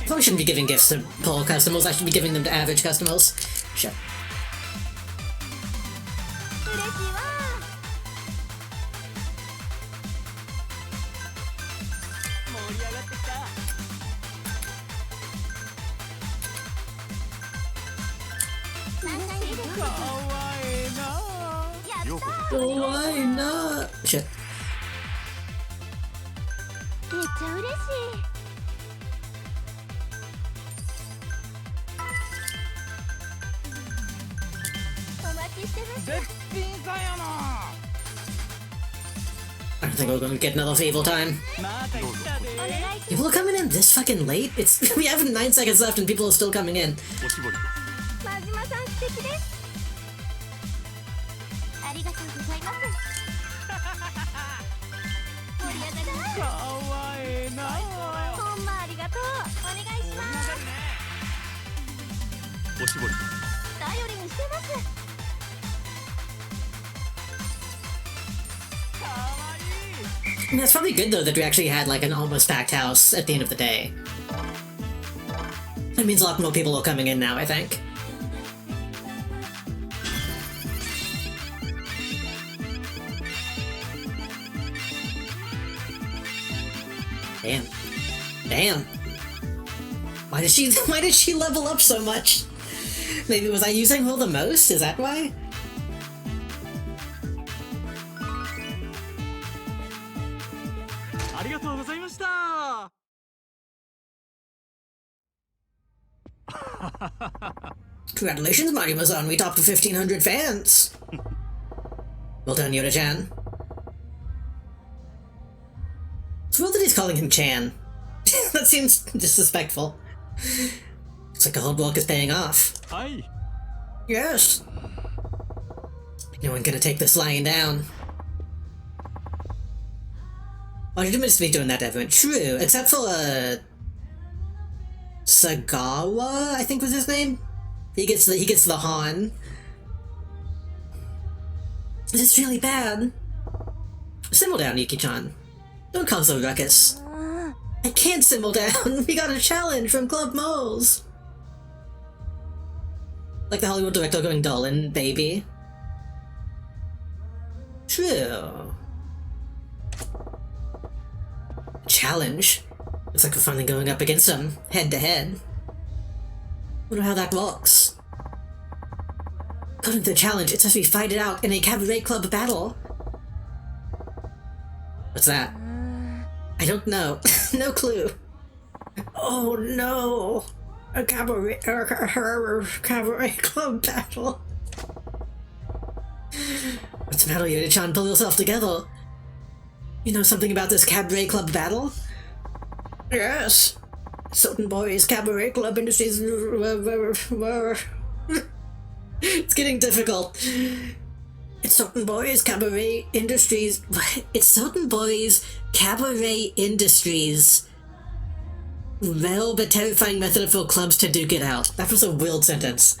Probably shouldn't be giving gifts to poor customers. I should be giving them to average customers. Shit. 嬉しいわ。盛り上がってきた。楽しいです。かわいいな。やったようこー。 Kawaii na. Shit. めっちゃ嬉しい。お待ちしてます。絶品さやな。 I don't think we're going to get another Fable time. お願いします。 People are coming in this fucking late? It's we have 9 seconds left and people are still coming in. おしぼりで真島さん素敵です。ありがとうございます。盛り上がります。かわいいな。ほんまありがとう。お願いします。すおしぼりで頼りにしてます。かわいい。 I mean, that's probably good though that we actually had like an almost packed house at the end of the day. That means a lot more people are coming in now, I think. Damn. Damn. Why did she level up so much? Maybe was I using her the most? Is that why? ありがとうございました Congratulations, Marima-san. We topped 1,500 fans. Well done, Yoda-chan. It's weird that he's calling him Chan. That seems disrespectful. Looks like the hard work is paying off. はい Yes. No one gonna take this lying down. Why did you miss me doing that, everyone? True, except for, Sagawa, I think was his name? He gets the Han. This is really bad. Simmer down, Yuki-chan. Don't cause a ruckus. I can't simmer down. We got a challenge from Club Moles. Like the Hollywood director going dull in Baby. True. challenge. Looks like we're finally going up against them, head to head. Wonder how that works. According to the challenge, it says we fight it out in a cabaret club battle. What's that? I don't know. No clue. Oh no! A cabaret club battle. What's the matter, Yoda-chan? Pull yourself together. You know something about this cabaret club battle? Yes. Certain boys, cabaret club industries were... It's getting difficult. It's certain boys, cabaret industries... It's certain boys, cabaret industries. Rare but terrifying method for clubs to duke it out. That was a weird sentence.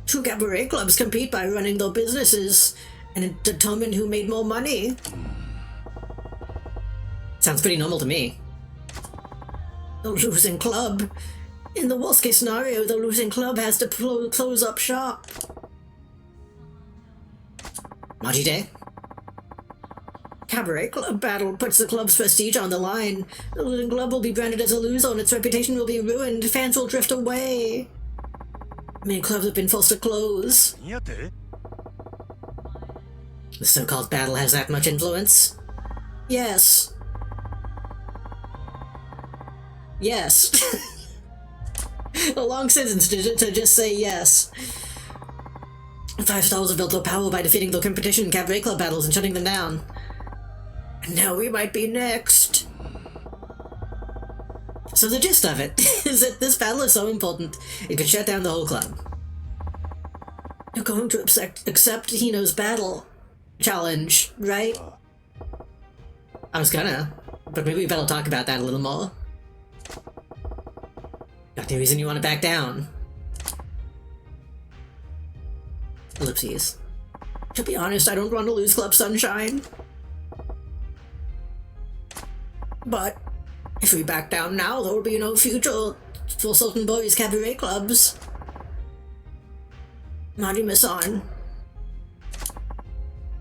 Two cabaret clubs compete by running their businesses and determine who made more money. Sounds pretty normal to me. The losing club. In the worst case scenario, the losing club has to close up shop. Marty Day? Cabaret club battle puts the club's prestige on the line. The losing club will be branded as a loser and its reputation will be ruined. Fans will drift away. Many clubs have been forced to close. The so-called battle has that much influence? Yes. Yes. A long sentence to just say yes. 5 stars have built their power by defeating their competition in cabaret club battles and shutting them down. And now we might be next. So the gist of it is that this battle is so important, it could shut down the whole club. You're going to accept Hino's battle challenge, right? I was gonna, but maybe we better talk about that a little more. Got any reason you want to back down? Ellipses. To be honest, I don't want to lose Club Sunshine. But if we back down now, there will be no future for certain boys' cabaret clubs. Marty-san.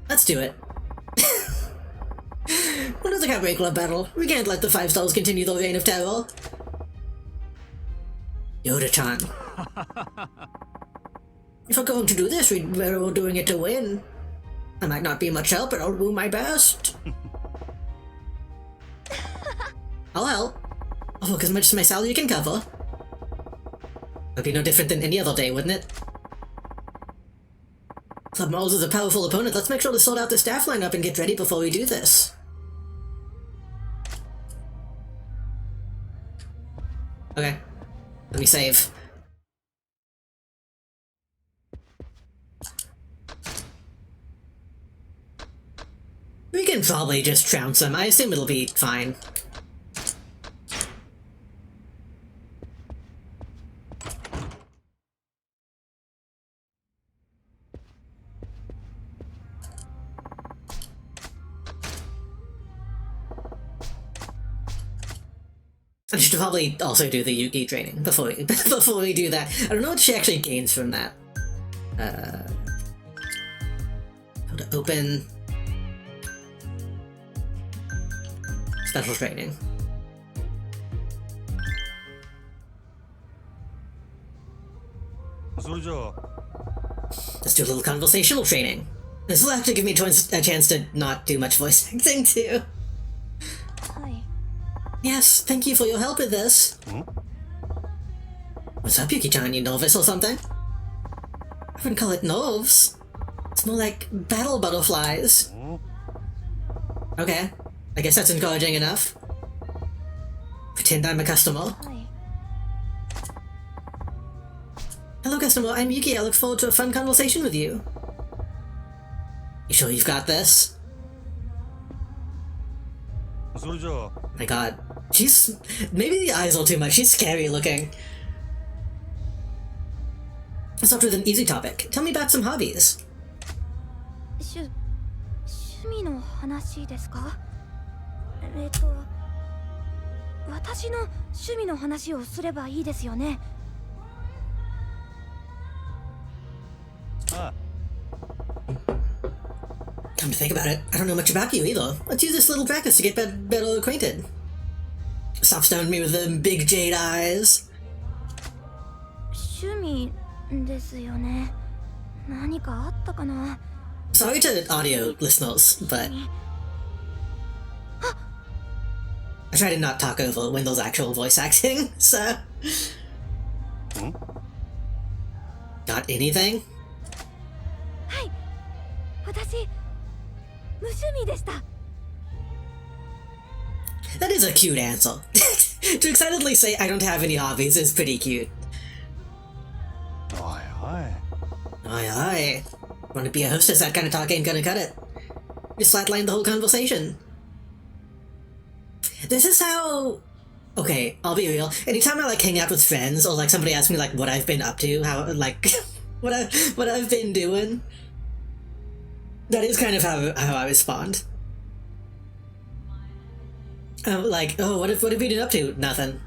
Let's do it. What is a cabaret club battle? We can't let the 5 stars continue their reign of terror. Yoda-chan. If we're going to do this, we're doing it to win. I might not be much help, but I'll do my best. I'll help. I'll work as much as my salary can cover. Would be no different than any other day, wouldn't it? Club Mars is a powerful opponent. Let's make sure to sort out the staff lineup and get ready before we do this. Okay. Let me save. We can probably just trounce him. I assume it'll be fine. I should probably also do the Yuki training before we do that. I don't know what she actually gains from that. How to open special training. Let's do a little conversational training. This will actually give me a chance to not do much voice acting too. Yes, thank you for your help with this. What's up, Yuki-chan? You nervous or something? I wouldn't call it nerves. It's more like battle butterflies. Okay, I guess that's encouraging enough. Pretend I'm a customer. Hello, customer. I'm Yuki. I look forward to a fun conversation with you. You sure you've got this? My god. She's... maybe the eyes are too much. She's scary looking. Let's start with an easy topic. Tell me about some hobbies. 趣味の話ですか？私の趣味の話をすればいいですよね。Come to think about it, I don't know much about you either. Let's use this little practice to get better acquainted. Stop staring me with them big jade eyes. 趣味ですよね。何かあったかな。 Sorry to audio listeners, but I try to not talk over when there's actual voice acting, so... Got anything? はい。私無趣味でした。 That is a cute answer. To excitedly say I don't have any hobbies is pretty cute. おいおい Aye aye. Wanna be a hostess, that kind of talk ain't gonna cut it. Just flatline the whole conversation. This is how... Okay, I'll be real. Anytime I like hang out with friends or like somebody asks me like what I've been up to, how like what I've been doing, that is kind of how I respond. Like, oh, what have you been up to? Nothing.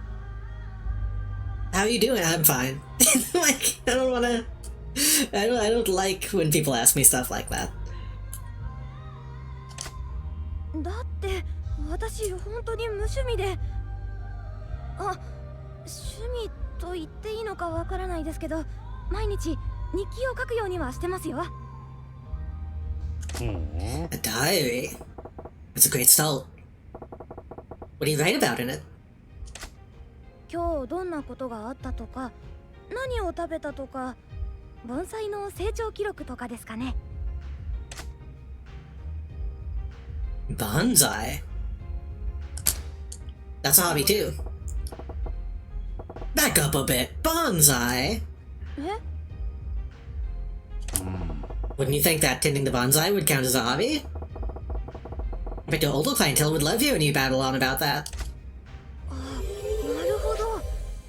How are you doing? I'm fine. Like, I don't wanna... I don't like when people ask me stuff like that. だって私本当に無趣味で。あ、趣味と言っていいのかわからないですけど、毎日日記を書くようにはしてますよ。 A diary? That's a great start. What do you write about in it? 今日どんなことがあったとか、何を食べたとか、盆栽の成長記録とかですかね。 Bonsai? That's a hobby too. Back up a bit. Bonsai? え？ Wouldn't you think that tending the bonsai would count as a hobby? I bet your older clientele would love hearing you babble on about that. あ、なるほど。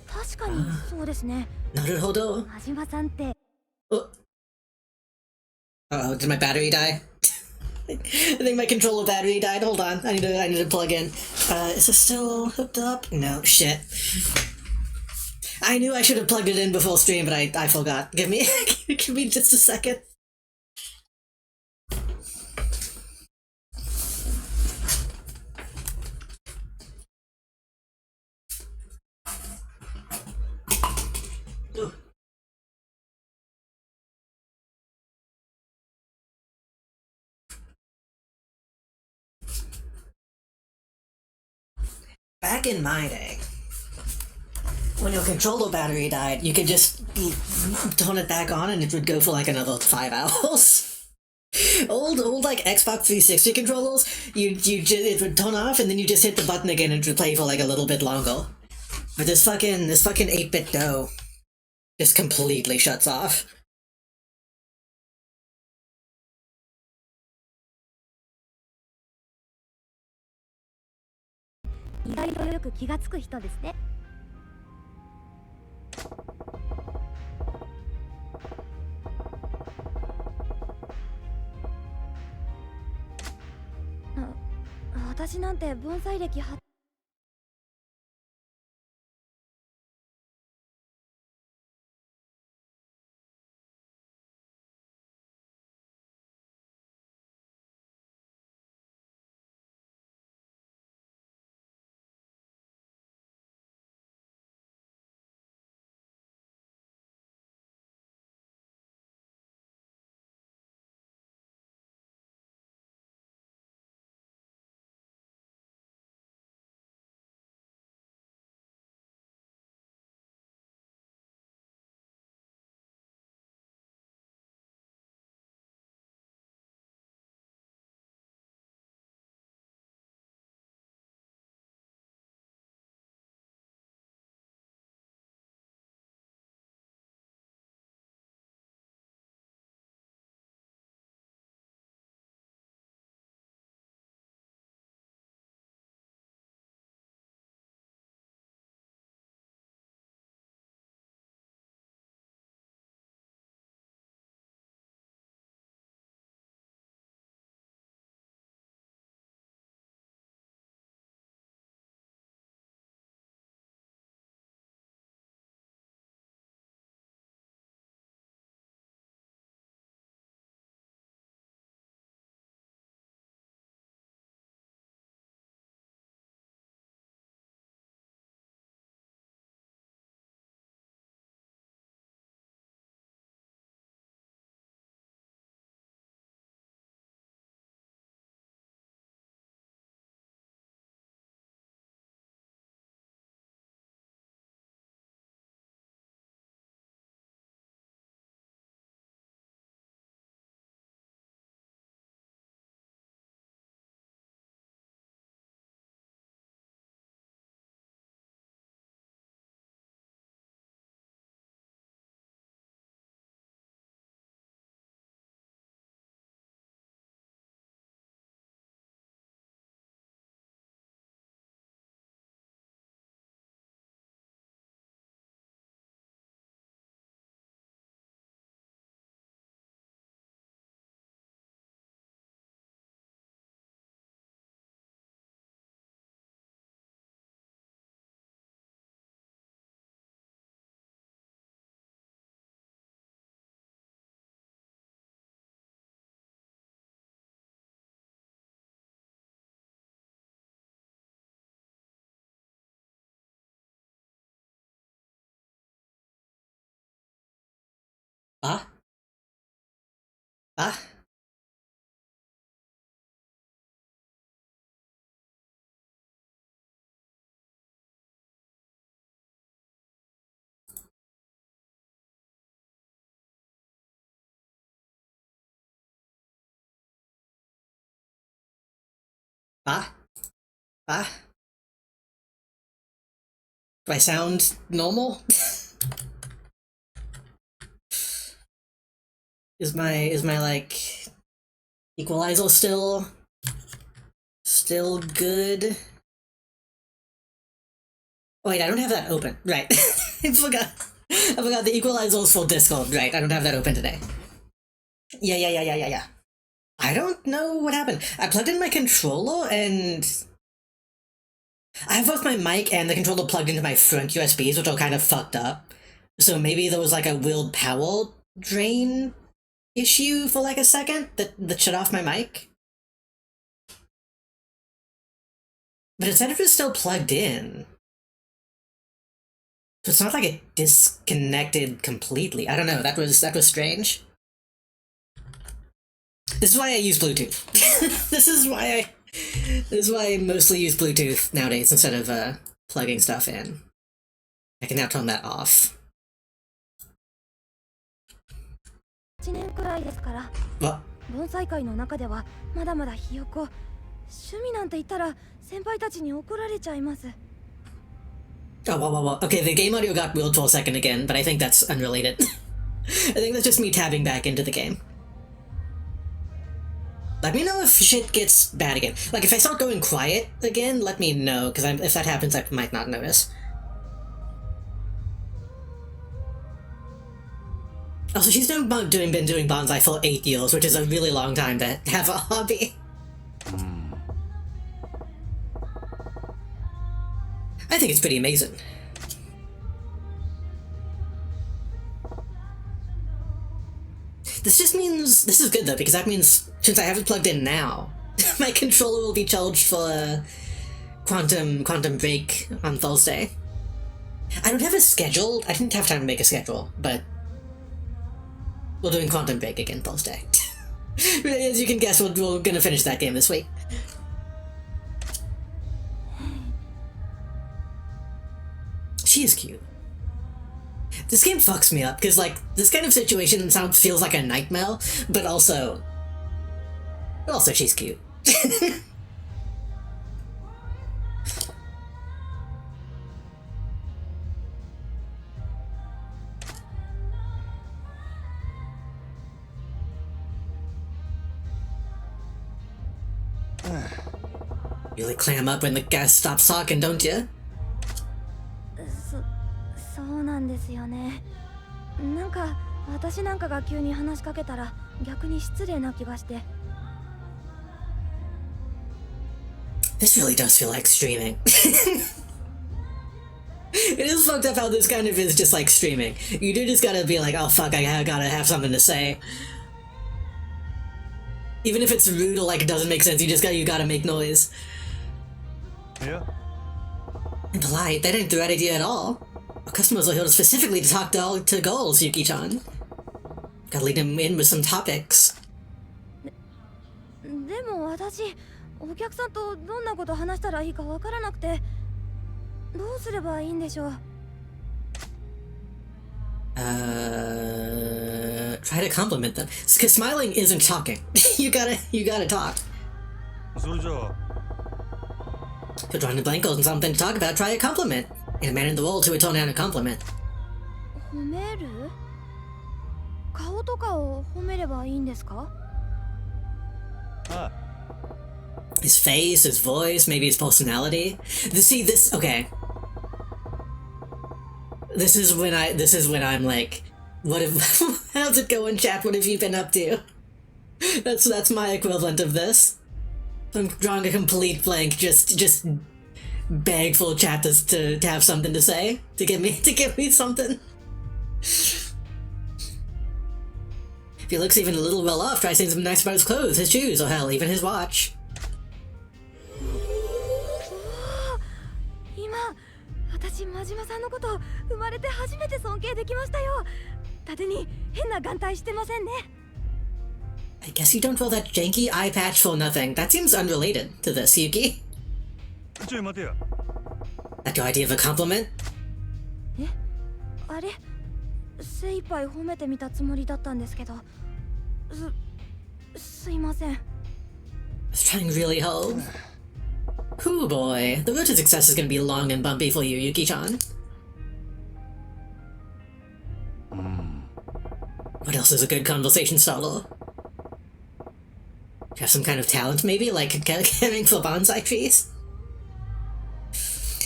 確かにそうですね。 Naruhodo. 真島さんって。 Oh. Uh-oh, did my battery die? I think my controller battery died. Hold on, I need to plug in. Is this still hooked up? No, shit. I knew I should have plugged it in before stream, but I forgot. Give me just a second. Back in my day, when your controller battery died, you could just turn it back on and it would go for like another 5 hours. old like Xbox 360 controllers, it would turn off and then you just hit the button again and it would play for like a little bit longer. But this fucking 8-bit dough just completely shuts off. 意外とよく気がつく人ですね。私なんて盆栽歴 Ah? Ah? Ah? Ah? Do I sound normal? is my like equalizer still good? Oh, wait, I don't have that open. Right. I forgot the equalizer's for Discord. Right, I don't have that open today. Yeah. I don't know what happened. I plugged in my controller and I have both my mic and the controller plugged into my front USBs, which are kind of fucked up. So maybe there was like a willed power drain issue for like a second that shut off my mic. But it said it was still plugged in. So it's not like it disconnected completely. I don't know, that was strange. This is why I use Bluetooth. This is why I mostly use Bluetooth nowadays instead of plugging stuff in. I can now turn that off. 1年くらいですから。 What? 盆栽界の中ではまだまだひよこ。趣味なんて言ったら先輩たちに怒られちゃいます。 Oh, well. Okay, the game audio got weird for a second again, but I think that's unrelated. I think that's just me tabbing back into the game. Let me know if shit gets bad again. Like, if I start going quiet again, let me know, because if that happens, I might not notice. Also, she's been doing bonsai for 8 years, which is a really long time to have a hobby. I think it's pretty amazing. This just means... This is good, though, because that means, since I have it plugged in now, my controller will be charged for Quantum Break on Thursday. I don't have a schedule. I didn't have time to make a schedule, but we're doing Quantum Break again Thursday. As you can guess, we're gonna finish that game this week. She is cute. This game fucks me up, because, like, this kind of situation feels like a nightmare, but also she's cute. You really clam up when the guy stops talking, don't you? そうなんですよね。なんか私なんかが急に話しかけたら逆に失礼な気がして。 This really does feel like streaming. It is fucked up how this kind of is just like streaming. You do just gotta be like, oh fuck, I gotta have something to say. Even if it's rude or like it doesn't make sense, you gotta make noise. Yeah. And polite, that ain't the right idea at all. Our customers are here specifically to talk to girls, Yuki-chan. Gotta lead them in with some topics. でも私お客さんとどんなこと話したらいいかわからなくてどうすればいいんでしょう。 Try to compliment them. Because smiling isn't talking. you gotta talk. それじゃあ If you're drawing a blank on something to talk about, try a compliment. In a man in the world who would turn down a compliment. 褒める？顔とかを褒めればいいんですか？ あ His face, his voice, maybe his personality. Okay. This is when I'm like, what if, how's it going, chat? What have you been up to? That's my equivalent of this. I'm drawing a complete blank, just beg full chat to have something to say, to give me something. If he looks even a little well off, try saying something nice about his clothes, his shoes, or hell, even his watch. 今私真島さんのこと生まれて初めて尊敬できましたよ。盾に変な眼帯してませんね。 I guess you don't wear that janky eye patch for nothing. That seems unrelated to this, Yuki. ちょい待てや。 That your idea of a compliment? え、あれ、精一杯褒めてみたつもりだったんですけど、すいません。 I was trying really hard. Hoo boy, the road to success is gonna be long and bumpy for you, Yuki-chan. What else is a good conversation starter? Have some kind of talent, maybe? Like caring for bonsai trees?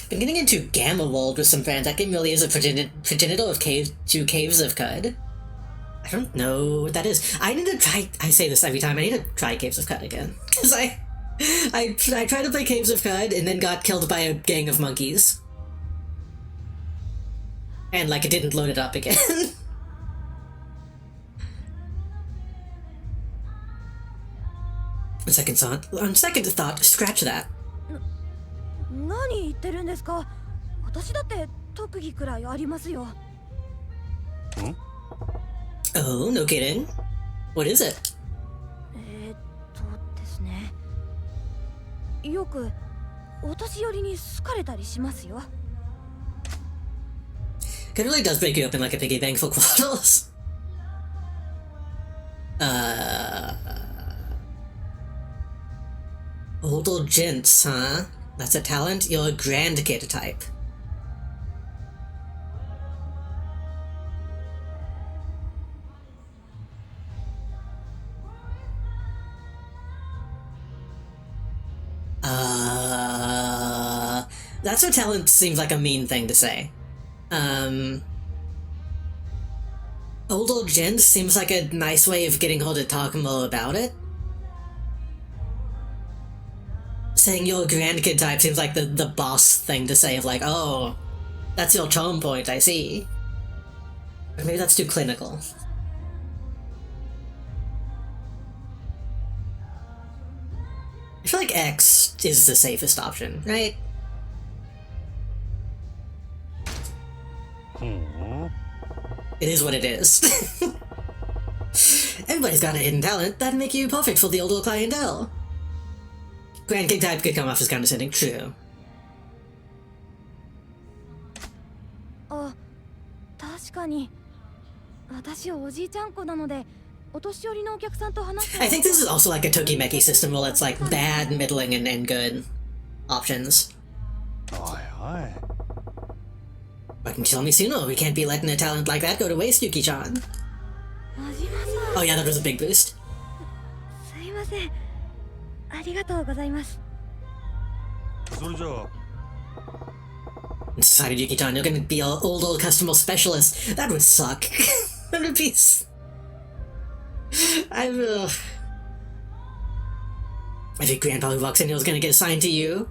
Been getting into Gamma World with some friends. That game really is a progenitor of two caves of Cud. I don't know what that is. I need to try. I say this every time. I need to try Caves of Cud again. Because I tried to play Caves of Cud and then got killed by a gang of monkeys. And, like, it didn't load it up again. On second thought, scratch that. 何言ってるんですか。私だって特技くらいありますよ。 Oh, no kidding. What is it? ですね。よくお年寄りに好かれたりしますよ。 It really does break you up in like a piggy bank for quarters. Older gents, huh? That's a talent? You're a grand kid type. That's what talent seems like a mean thing to say. Older gents seems like a nice way of getting her to talk more about it. Saying you're a grandkid type seems like the boss thing to say of like, oh, that's your charm point, I see. But maybe that's too clinical. I feel like X is the safest option, right? It is what it is. Everybody's got a hidden talent. That'd make you perfect for the older clientele. Grandkid type could come off as condescending, true. あ、確かに。私おじいちゃん子なので、お年寄りのお客さんと話す。 I think this is also like a Tokimeki system where it's like bad, middling, and good options. おいおい。 Why didn't you tell me sooner? We can't be letting a talent like that go to waste, Yuki-chan. 真島さん。 Oh yeah, that was a big boost. すいません。ありがとうございます。それじゃあ。 Decided, Yuki-chan, you're gonna be an old customer specialist. That would suck. That would be... Every grandpa who walks in here is gonna get assigned to you.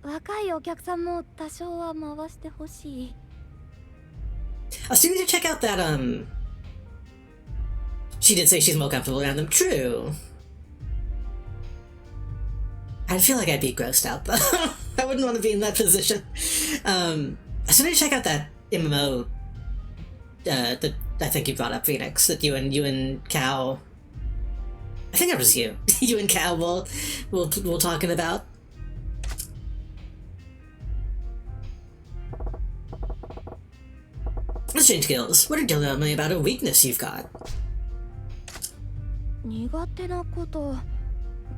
若いお客さんも多少は回してほしい。 I still need to check out that, She did say she's more comfortable around them. True. I feel like I'd be grossed out, though. I wouldn't want to be in that position. I still need to check out that MMO, that I think you brought up, Phoenix, that you and Cal... I think that was you. You and Cal were talking about. Let's change skills. What are you telling me about a weakness you've got? 苦手なこと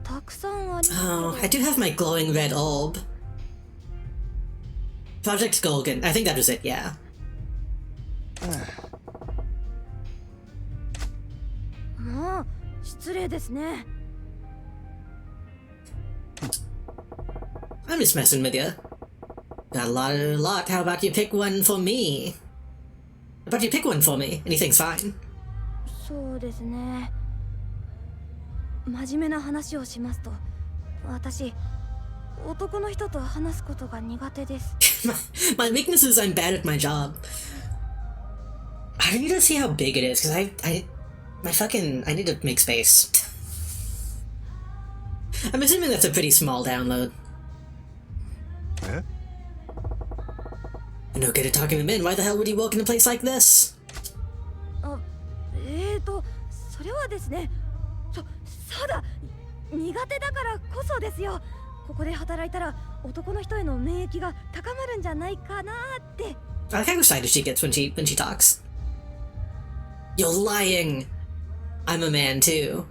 たくさんありますけど。 Oh, I do have my glowing red orb. Project Golgan. I think that was it, yeah. もう失礼ですね。 I'm just messing with you. Got a lot. How about you pick one for me? How about you pick one for me? Anything's fine. そうですね。真面目な話をしますと、私男の人と話すことが苦手です。my weakness is I'm bad at my job. I need to see how big it is, because I need to make space. I'm assuming that's a pretty small download. え？ No good at talking him in. Why the hell would he walk in a place like this? それはですね、そうだ、苦手だからこそですよ。ここで働いたら男の人への免疫が高まるんじゃないかなって。I like how excited she gets when she talks. You're lying. I'm a man too.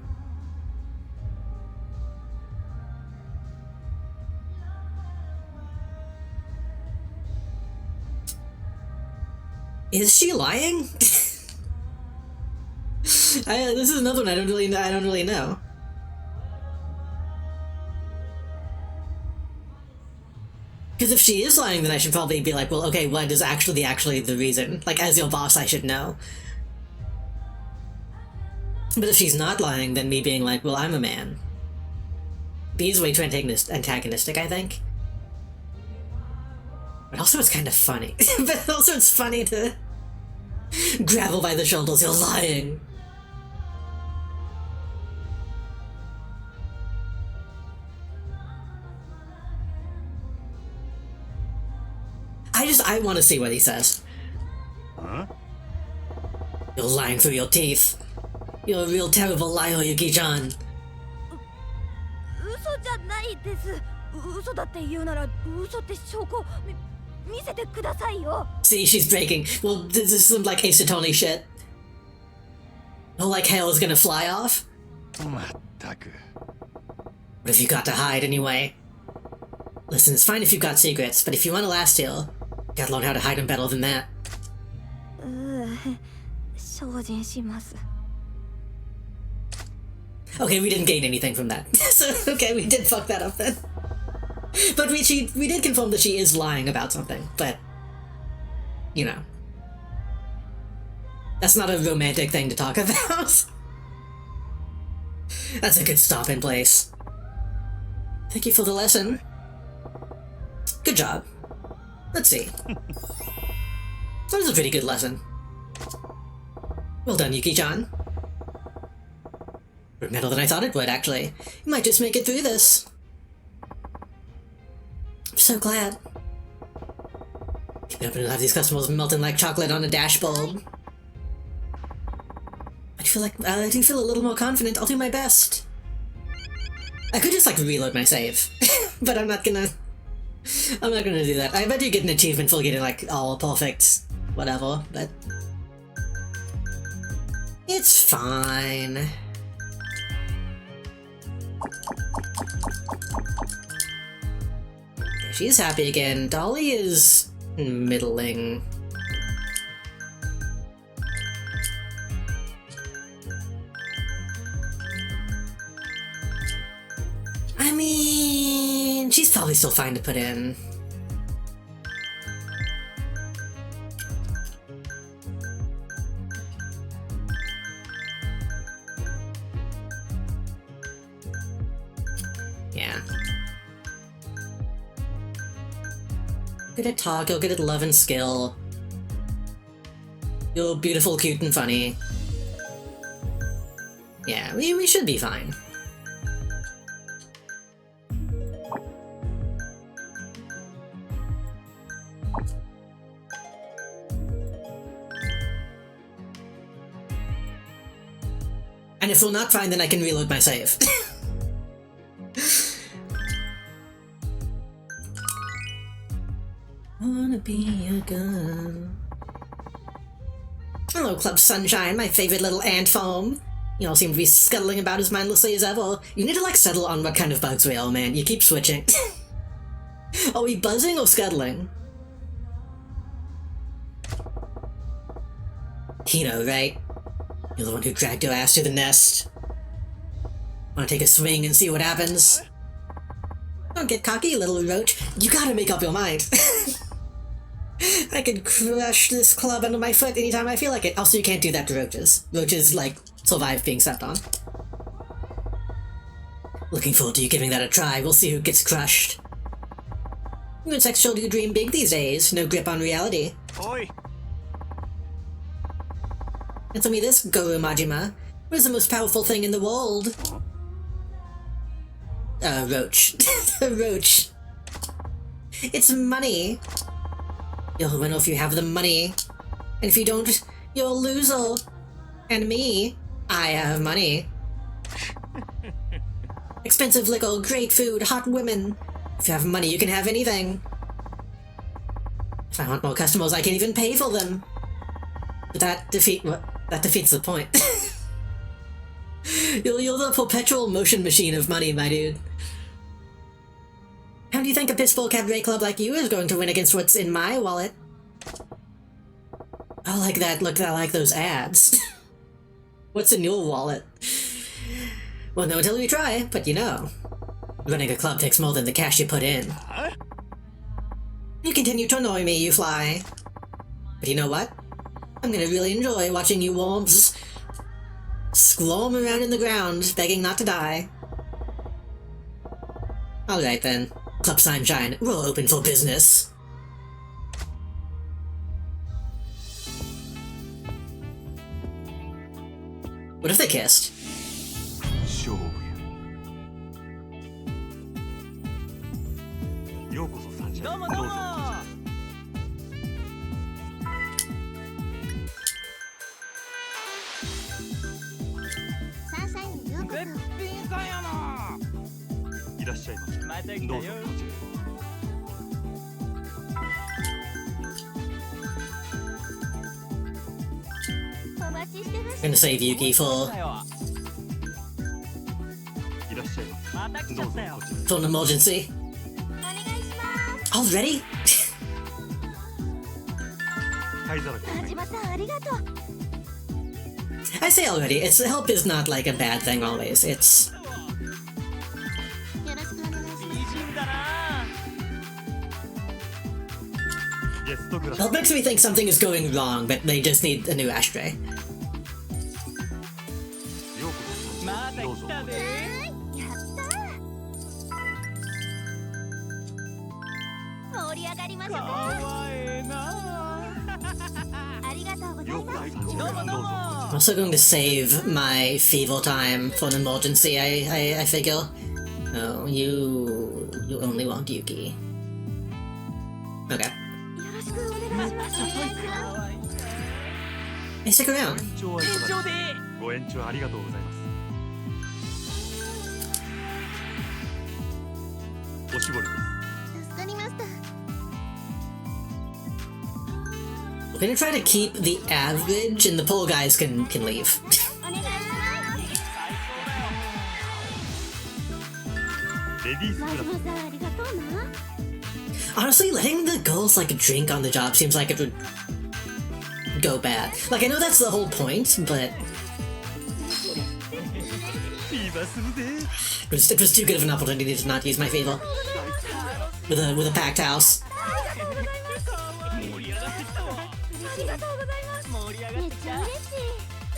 Is she lying? This is another one I don't really know. Because if she is lying, then I should probably be like, well, okay, what is actually the reason? Like, as your boss, I should know. But if she's not lying, then me being like, well, I'm a man. B's way too antagonistic, I think. But also it's kind of funny. But also it's funny to grab her by the shoulders, you're lying. I want to see what he says. Huh? You're lying through your teeth. You're a real terrible liar, Yuki-chan. 嘘じゃないです。嘘だって言うなら嘘って証拠見せてくださいよ。 See, she's breaking. Well, this is some like Ace Attorney shit. Oh, like hell is gonna fly off? まったく。 What have you got to hide anyway? Listen, it's fine if you've got secrets, but if you want to last here, you gotta learn how to hide them better than that. 精進します。 Okay, we didn't gain anything from that. So, okay, we did fuck that up then. But we did confirm that she is lying about something, but, you know. That's not a romantic thing to talk about. That's a good stop in place. Thank you for the lesson. Good job. Let's see. That was a pretty good lesson. Well done, Yuki-chan. Better than I thought it would, actually. You might just make it through this. I'm so glad. Keep it up and have these customers melting like chocolate on a dashboard. I do feel a little more confident. I'll do my best. I could just, like, reload my save. But I'm not gonna do that. I bet you get an achievement for getting, like, all perfect whatever, but... It's fine. She's happy again. Dolly is middling. I mean, she's probably still fine to put in. Yeah. Good at talk, you're good at love and skill. You're beautiful, cute, and funny. Yeah, we should be fine. And if we're not fine, then I can reload my save. Wanna be a girl. Hello, Club Sunshine, my favorite little ant farm. You all seem to be scuttling about as mindlessly as ever. You need to, like, settle on what kind of bugs we are, man. You keep switching. Are we buzzing or scuttling? Hino, right? You're the one who dragged your ass to the nest. Wanna take a swing and see what happens? Don't get cocky, you little roach. You gotta make up your mind. I could crush this club under my foot anytime I feel like it. Also, you can't do that to roaches. Roaches, like, survive being stepped on. Looking forward to you giving that a try. We'll see who gets crushed. Good sex show you dream big these days. No grip on reality. Oi! Answer me this, Goro Majima. What is the most powerful thing in the world? Roach. A roach. It's money. You'll win if you have the money. And if you don't, you'll lose all. And me, I have money. Expensive liquor, great food, hot women. If you have money, you can have anything. If I want more customers, I can even pay for them. But that defeats the point. You're the perpetual motion machine of money, my dude. How do you think a piss-poor cabaret club like you is going to win against what's in my wallet? I like that. Look, I like those ads. What's in your wallet? Well, no until we try, but you know. Running a club takes more than the cash you put in. You continue to annoy me, you fly. But you know what? I'm gonna really enjoy watching you worms squirm around in the ground, begging not to die. Alright then. Club Sunshine, we're open for business. What if they kissed? 勝負や。ようこそサンシャイン。どうぞこちら。サンシャインようこそ。べっぴんさんやな。いらっしゃいませ。また来たよ。どうぞこちらへ。お待ちしてまし I'm gonna save Yuki for いらっしゃいませ。また来ちどうぞゃったよこ。ちらへ。 for an emergency. お願いします。 Already? 灰皿くん田島さんありがとう。 I say already, it's help is not like a bad thing always. It's よろしくお願いします。美人だな。ゲストグラス。 help makes me think something is going wrong, but they just need a new ashtray. ようこそサンシまャイン。どうぞた来たで。やったー。盛り上がりましょうかか。わええな。ありがとうござよこいうます。そサンシャイン。どうぞこちらへ。 I'm also going to save my fever time for an emergency, I figure. Oh, you only want Yuki. Okay. よろしくお願いします。お願いします。かわいい。 Hey, stick around. 延長はいかが以上で。ご延長ありがとうございます。おしぼりです。助かりました。 We're gonna try to keep the average, and the poor guys can leave. お願いします。レディースグラス。マジモさんありがとうな。 Honestly, letting the girls like drink on the job seems like it would go bad. Like I know that's the whole point, but フィーバーするで。 it was too good of an opportunity to not use my fever with a packed house. 盛り上がってきたわ。ありがとうございます。盛り上がってきた。めっちゃ嬉しい。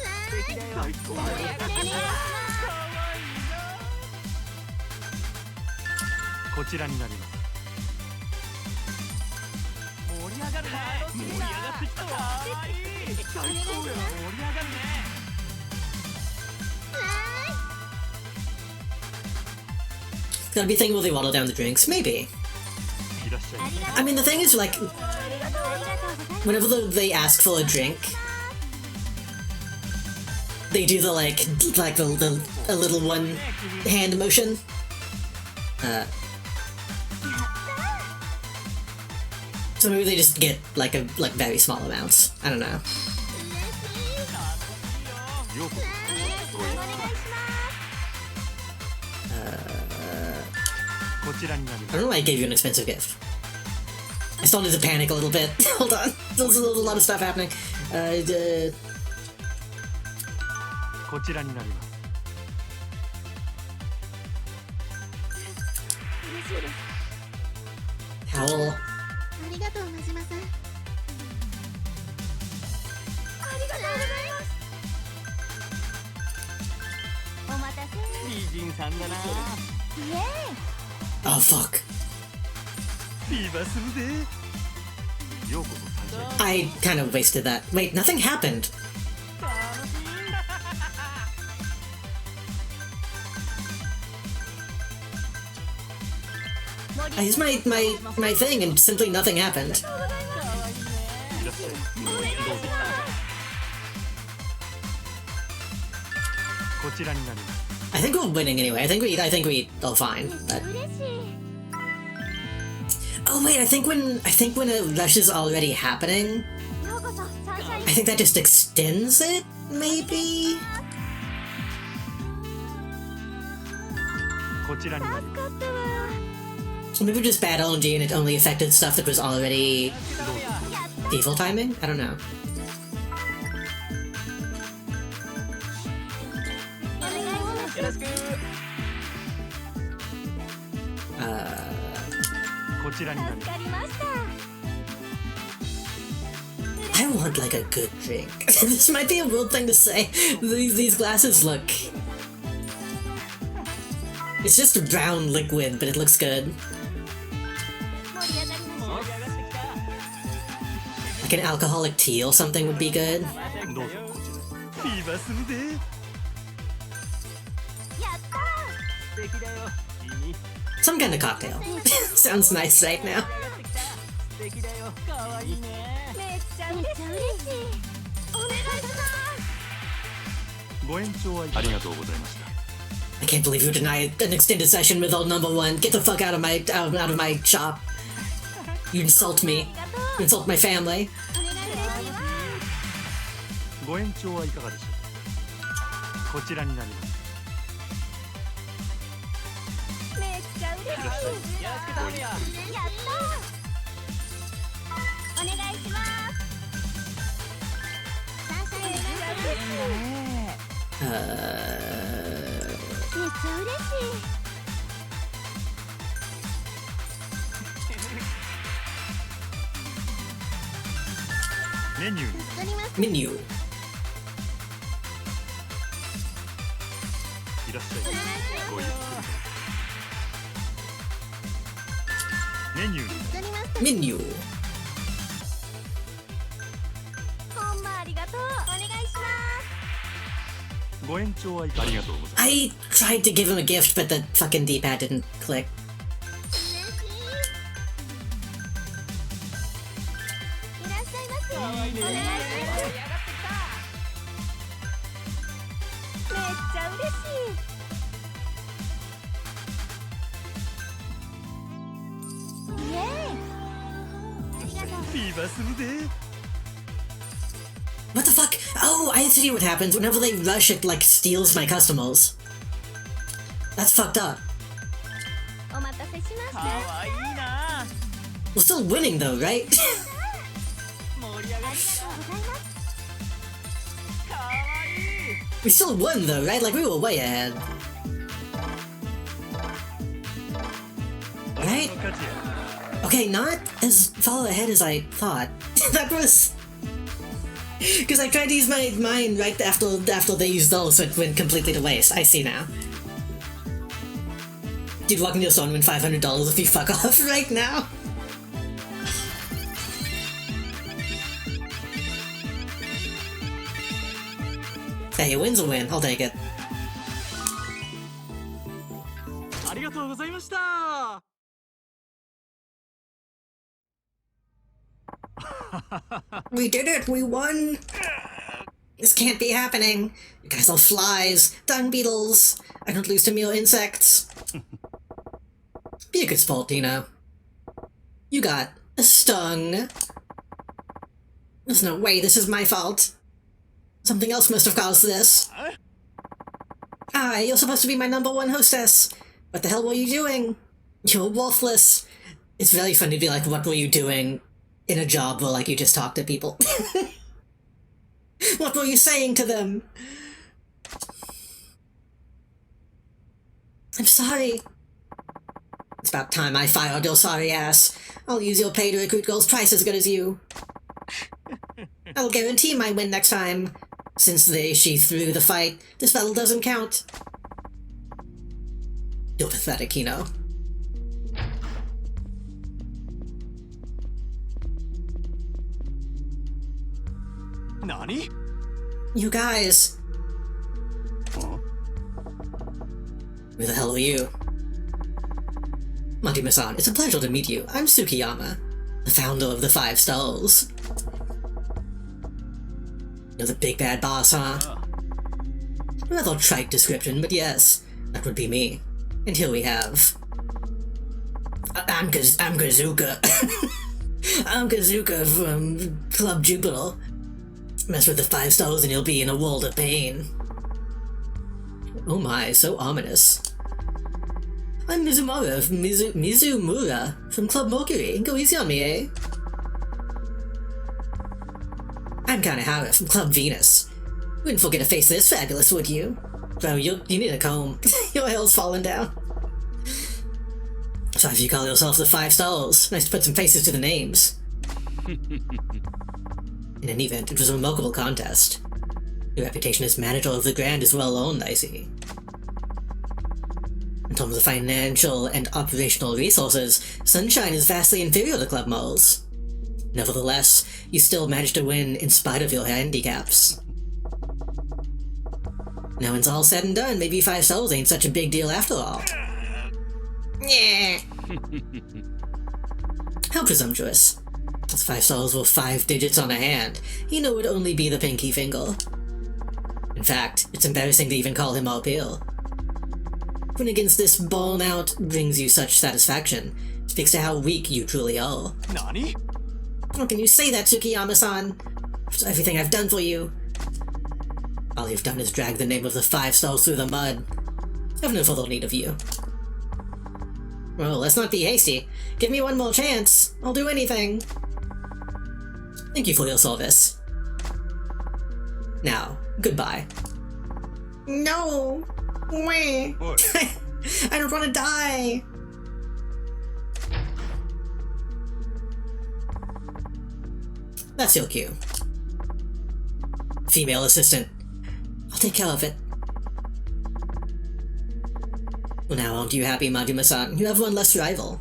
素敵だよ。最高お願いします。こちらになります。盛り上がるね。盛り上がってきたわ。最高や。盛り上がるね。 Gotta be a thing where they water down the drinks, maybe. いらっしゃいませ。 I mean, the thing is, like, ありがとうございます。 whenever they ask for a drink, they do the a little one hand motion. So maybe they just get like very small amounts. I don't know. ようこそ。お願いします。こちらになりま I す。 don't know why I gave you an expensive gift. I started to panic a little bit. Hold on, there's a lot of stuff happening. こちらになります。 嬉しいです。 Howl. ありがとうマジマさん。ありがとうございます。お待たせ。美人さんだな。イエ Oh fuck. フィーバーするで。ようこそサンシャイン。 I kind of wasted that. Wait, nothing happened. ーイ。 I used my thing and simply nothing happened. ありがとうございます。どうぞこちらになります I think we're winning anyway. I think we all fine. But... 嬉しい Oh wait, I think when a rush is already happening, ようこそサンシャイン I think that just extends it, maybe? こちらになります 助かったわ So maybe just bad LNG and it only affected stuff that was already default timing? I don't know. お願いしますよろしく こちらになります助かりました I want like a good drink. This might be a weird thing to say. These glasses look... It's just a brown liquid, but it looks good. 盛り上がりまし盛り上がってきた Like an alcoholic tea or something would be good. どうぞこちらフィーバーするでやった素敵だよ君 Some kind of cocktail. Sounds nice right now. 盛り上がってきた素敵だよかわいいねーめっちゃ嬉しいお願いしますご延長ありがとうございました I can't believe you denied an extended session with old number one. Get the fuck out of my shop. You insult me. ありがと You insult my family. うお願いしますご延長はいかがでしょうかこちらになりますめっちゃ嬉しいよろしく頼むよやったお願いしますサンシャインめっちゃ嬉しいめっちゃ嬉しいメニューに助かります Menu. いらっしゃいごゆっくりメニューに助かります Menu. ほんまありがとうお願いしますご延長はいかありがとうございます I tried to give him a gift, but the fucking D-pad didn't click. 嬉しいいらっしゃいませお願いします盛り上がってきためっちゃ嬉しいイエーイありがとうフィーバーするで What the fuck? Oh, I see what happens. Whenever they rush, it like steals my customers. That's fucked up. お待たせしましたかわいいな We're still winning though, right? 盛り上がありってきがとうございますたかわいい We still won though, right? Like we were way ahead. Right? の勝ちや Okay, not as far ahead as I thought. That was... Because I tried to use my mine right after they used those, so it went completely to waste. I see now. Dude, walking to a store and win $500 if you fuck off right now. Hey, a win's a win. I'll take it. ありがとうございました We did it! We won! This can't be happening! You guys are flies, dung beetles! I don't lose to mere insects! Be a good sport, Dino. You got stung. There's no way this is my fault. Something else must have caused this. Ah, you're supposed to be my number one hostess. What the hell were you doing? You're worthless. It's really funny to be like, what were you doing? In a job where, like, you just talk to people. What were you saying to them? I'm sorry. It's about time I fired your sorry ass. I'll use your pay to recruit girls twice as good as you. I'll guarantee my win next time. Since she threw the fight, this battle doesn't count. You're pathetic, you know. Nani? You guys. Who the hell are you? Monty-Masan, it's a pleasure to meet you. I'm Tsukiyama, the founder of the 5 Stars. Another big bad boss, huh? A rather trite description, but yes, that would be me. And here we have... I'm Kazuka. I'm Kazuka from Club Jupiter. Mess with the 5 stars and you'll be in a world of pain. Oh my, so ominous. I'm Mizumura from Club Mercury. Go easy on me, eh? I'm Kanehara from Club Venus. Wouldn't forget to face this fabulous, would you? Bro, you need a comb. Your hair's falling down. So if you call yourself the 5 stars, nice to put some faces to the names. In any event, it was a remarkable contest. Your reputation as manager of the Grand is well earned, I see. In terms of financial and operational resources, Sunshine is vastly inferior to Club Moles. Nevertheless, you still managed to win in spite of your handicaps. Now when it's all said and done, maybe 5 stars ain't such a big deal after all. Yeah. How presumptuous. If 5 stars were 5 digits on a hand, he knew it would only be the pinky finger. In fact, it's embarrassing to even call him our peer. When against this burnout brings you such satisfaction, speaks to how weak you truly are. Nani? How can you say that, Tsukiyama-san? After everything I've done for you. All you've done is drag the name of the 5 stars through the mud. I've no further need of you. Well, let's not be hasty. Give me one more chance. I'll do anything. Thank you for your service. Now, goodbye. No! Wait! I don't want to die! That's your cue. Female assistant. I'll take care of it. Well, now, aren't you happy, Majima-san? You have one less rival.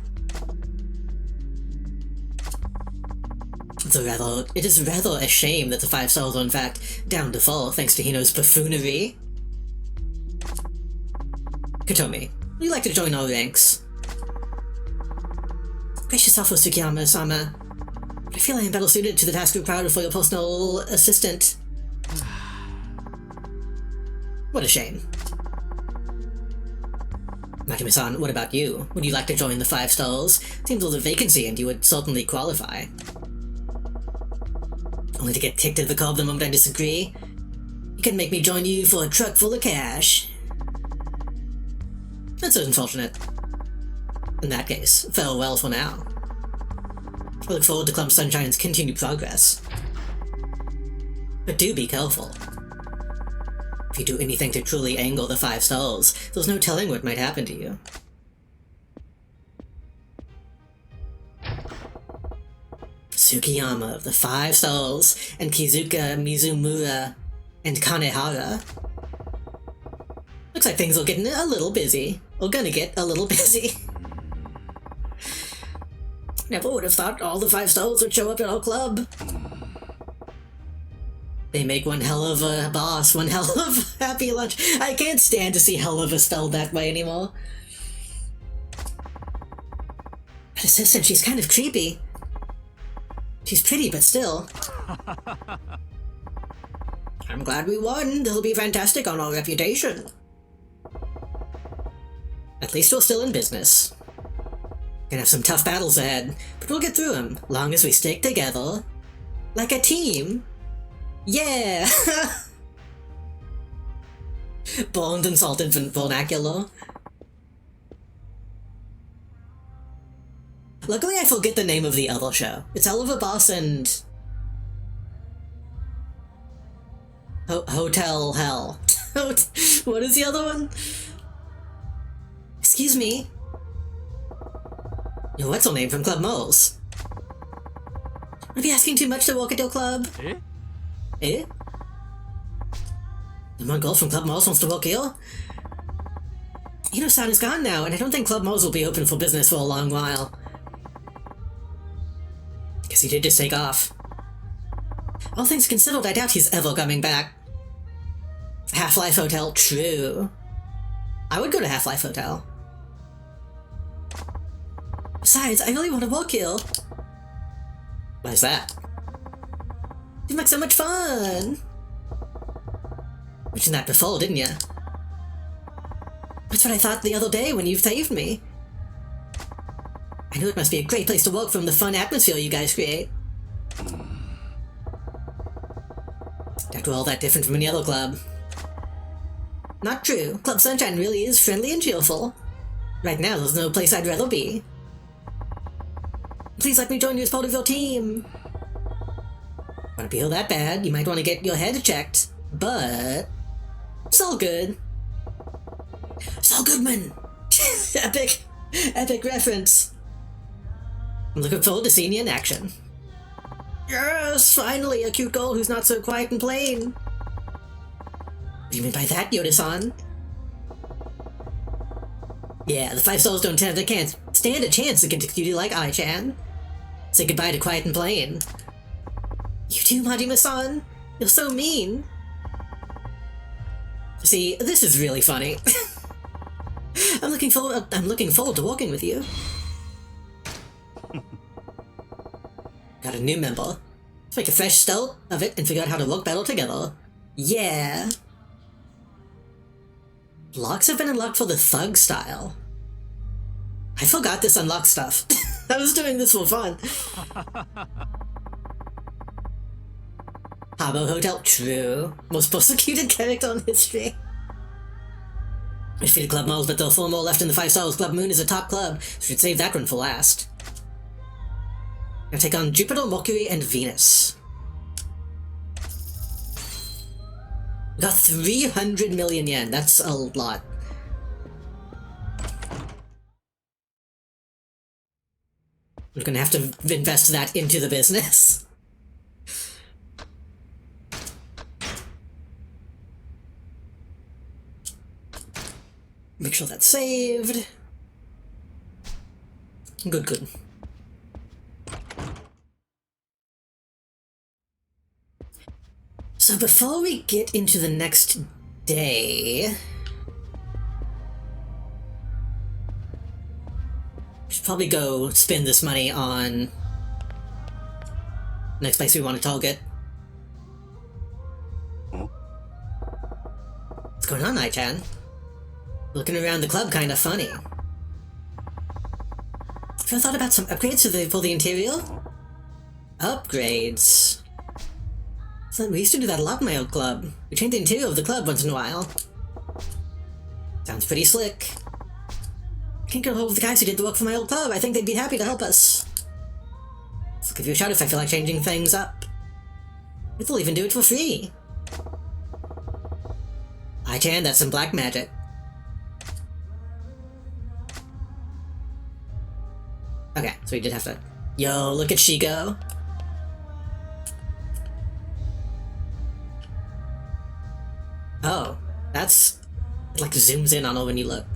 It is rather a shame that the 5 stars are in fact down to fall thanks to Hino's buffoonery. Kotomi, would you like to join our ranks? Brace yourself, Tsukiyama-sama. I feel I am better suited to the task required for your personal assistant. What a shame. Majima-san, what about you? Would you like to join the 5 stars? Seems there's a vacancy and you would certainly qualify. Only to get kicked to the curb the moment I disagree? You can make me join you for a truck full of cash. That's unfortunate. In that case, farewell for now. I look forward to Club Sunshine's continued progress. But do be careful. If you do anything to truly anger the 5 stars, there's no telling what might happen to you. Tsukiyama of the 5 stars, and Kizuka, Mizumura, and Kanehara. Looks like things are getting a little busy. Or gonna get a little busy. Never would have thought all the 5 stars would show up at our club. They make one hell of a boss, one hell of a happy lunch. I can't stand to see hell of a spelled that way anymore. That assistant, she's kind of creepy. She's pretty, but still. I'm glad we won. This'll be fantastic on our reputation. At least we're still in business. Gonna have some tough battles ahead, but we'll get through them, long as we stick together. Like a team. Yeah! Bold and salted vernacular. Luckily I forget the name of the other show. It's Hell of a Boss and... Hotel Hell. What is the other one? Excuse me. Yo, what's her name from Club Moles? Would I be asking too much to work at your club? Eh? Eh? The one girl from Club Moles wants to work here? Ino-san is gone now, and I don't think Club Moles will be open for business for a long while. Guess he did just take off. All things considered, I doubt he's ever coming back. Half-Life Hotel, true. I would go to Half-Life Hotel. Besides, I really want to work here. Why's that? Seems like so much fun. Mentioned that before, didn't ya? That's what I thought the other day when you saved me. I knew it must be a great place to work from the fun atmosphere you guys create. After all that different from any other club. Not true. Club Sunshine really is friendly and cheerful. Right now, there's no place I'd rather be. Please let me join you as part of your team. Want to feel that bad, you might want to get your head checked. But it's all good. Saul Goodman! Epic reference. I'm looking forward to seeing you in action. Yes, finally a cute girl who's not so quiet and plain. What do you mean by that, Yoda-san? Yeah, the 5 stars don't stand a chance against a cutie like Ai-chan. Say goodbye to quiet and plain. You too, Majima-san? You're so mean. See, this is really funny. I'm looking forward to working with you. Got a new member. Let's make a fresh start of it and figure out how to work better together. Yeah. Locks have been unlocked for the thug style. I forgot this unlocked stuff. I was doing this for fun. Habbo Hotel, true. Most persecuted character in history. We defeated Club Moles, but there are 4 more left in the 5 stars. Club Moon is a top club, so should save that one for last. Now take on Jupiter, Mercury, and Venus. We got 300 million yen, that's a lot. We're gonna have to invest that into the business. Make sure that's saved. Good. So before we get into the next day, we should probably go spend this money on next place we want to target. What's going on, Ai-chan? Looking around the club kinda funny. Have you thought about some upgrades for the interior? Upgrades? So we used to do that a lot in my old club. We change the interior of the club once in a while. Sounds pretty slick. I can't get a hold of the guys who did the work for my old club. I think they'd be happy to help us. So give you a shout if I feel like changing things up. They'll even do it for free. Ai-chan, that's some black magic. Okay, so we did have to... Yo, look at Shigo. Oh, that's... It like zooms in on her when you look.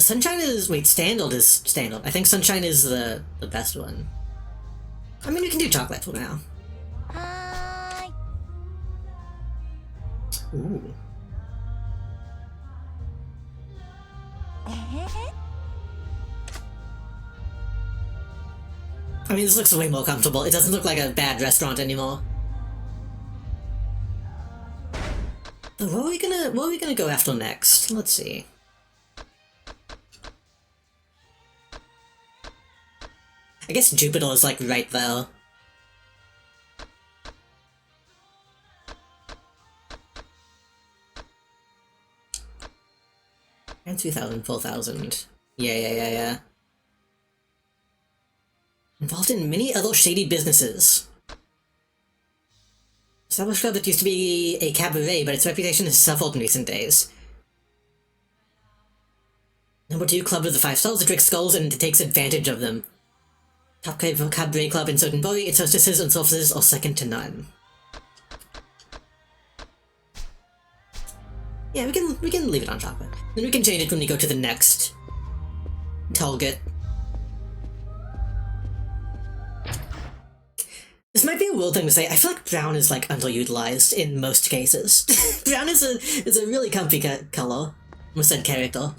Sunshine is... Wait, Standard is Standard. I think Sunshine is the best one. I mean, we can do chocolate for now. Hi. Ooh. I mean, this looks way more comfortable. It doesn't look like a bad restaurant anymore. But what are we gonna go after next? Let's see. I guess Jupiter is like right there. And 2,000, 4,000. Yeah. Involved in many other shady businesses. Established club that used to be a cabaret, but its reputation has suffered in recent days. Number 2 club of the 5 stars that tricks skulls and takes advantage of them. Top cabaret club in certain body, its hostesses and officers are second to none. Yeah, we can leave it on chocolate. Then we can change it when we go to the next target. This This might be a weird thing to say. I feel like brown is like underutilized in most cases. Brown is a really comfy color. Almost said character.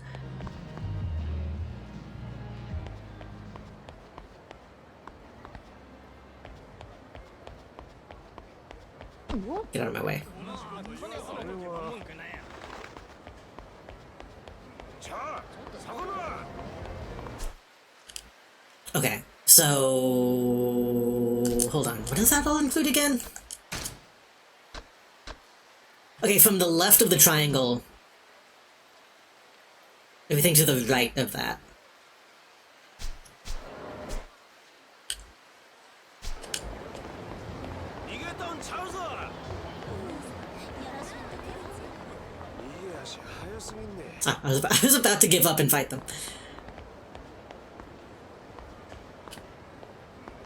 Get out of my way. Okay, so hold on. What does that all include again? Okay, from the left of the triangle, everything to the right of that. Ah, I was about to give up and fight them.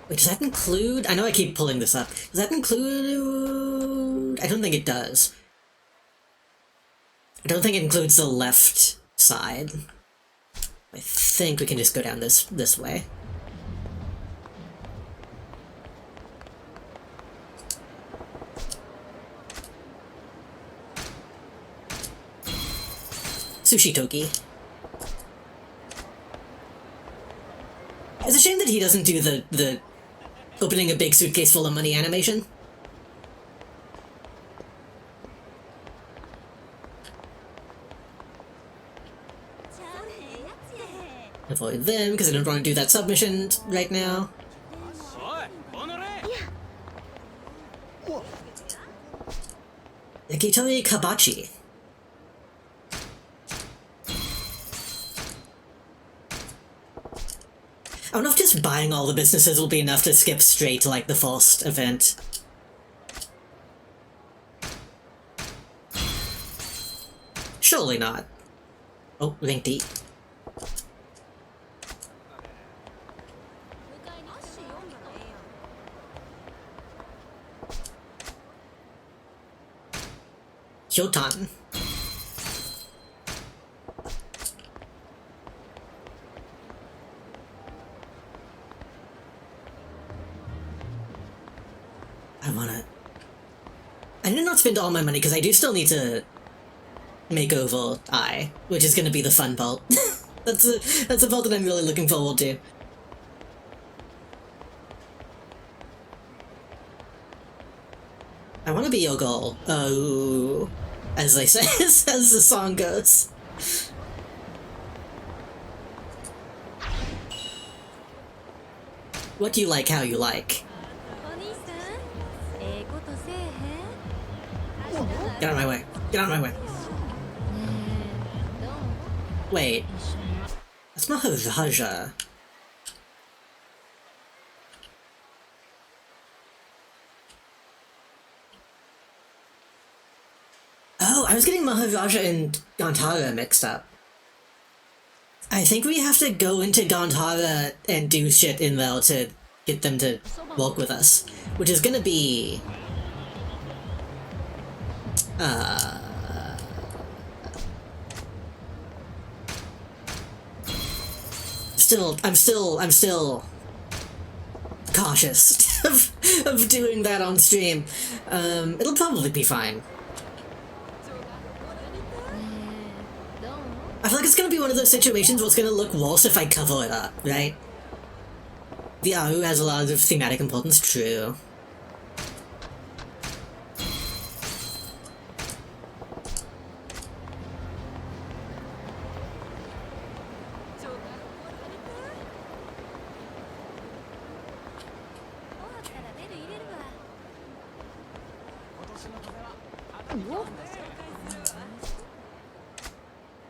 Wait, does that include... I know I keep pulling this up. Does that include... I don't think it does. I don't think it includes the left side. I think we can just go down this way. Sushi Toki. It's a shame that he doesn't do the opening a big suitcase full of money animation. Avoid them, because I don't want to do that submission right now. Yakitori Kabachi. I don't know if just buying all the businesses will be enough to skip straight to, like, the first event. Surely not. Oh, link D. Hyotan. I did not spend all my money because I do still need to make over I, which is going to be the fun part. that's a part that I'm really looking forward to. I want to be your goal. Oh, as they say, as the song goes. What do you like, how you like. Get out of my way. Get out of my way. Wait. That's Maharaja. Oh, I was getting Maharaja and Gandhara mixed up. I think we have to go into Gandhara and do shit in there to get them to work with us. Which is gonna be... I'm still cautious of doing that on stream. It'll probably be fine. I feel like it's gonna be one of those situations where it's gonna look worse if I cover it up, right? The Aru has a lot of thematic importance, true.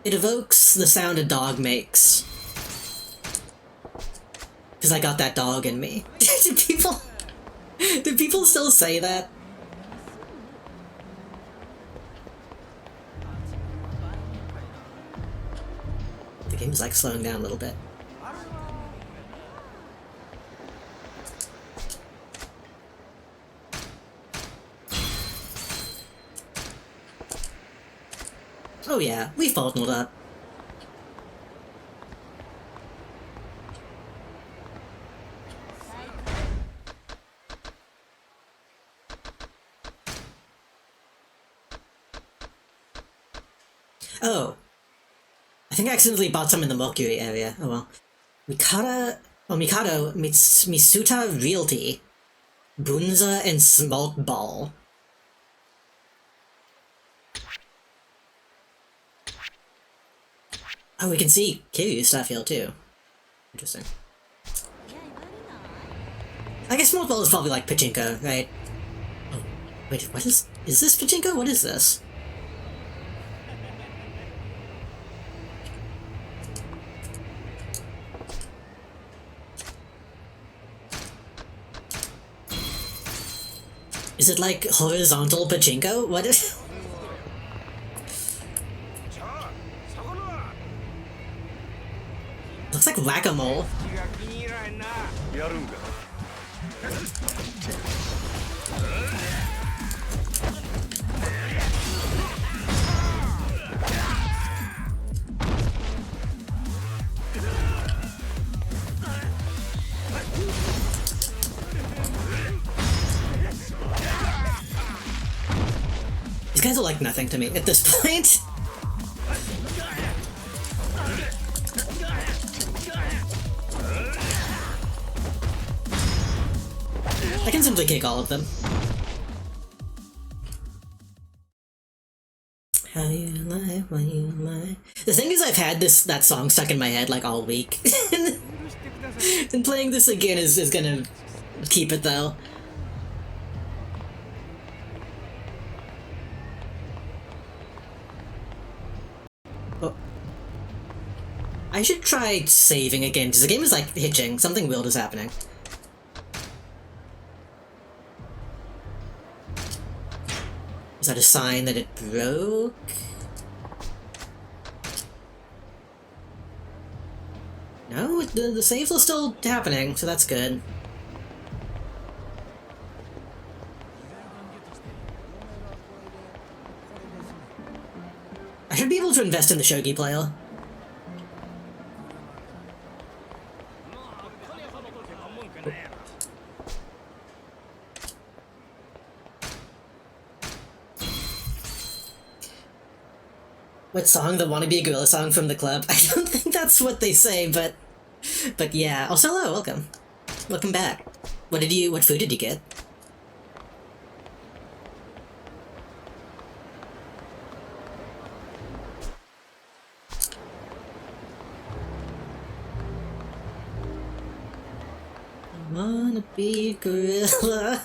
It evokes the sound a dog makes. Because I got that dog in me. Do people still say that? The game's like slowing down a little bit. Oh yeah, we've partnered up. Oh. I think I accidentally bought some in the Mercury area. Oh well. Mikado, Misuta Realty, Bunza, and Smalt Ball. Oh, we can see Kiryu stuff here too. Interesting. I guess Smalt Ball is probably like Pachinko, right? Oh, wait, what is this Pachinko? What is this? Is it like horizontal pachinko? What is... Looks like whack-a-mole. These guys are like nothing to me at this point. I can simply kick all of them. How you lie when you lie. The thing is, I've had that song stuck in my head like all week. And playing this again is gonna keep it though. Oh. I should try saving again, because the game is like hitching. Something weird is happening. Is that a sign that it broke? No, the saves are still happening, so that's good. I should be able to invest in the shogi player. What song? The wannabe gorilla song from the club? I don't think that's what they say, but yeah. Also, hello, welcome. Welcome back. What food did you get? I wanna be a gorilla.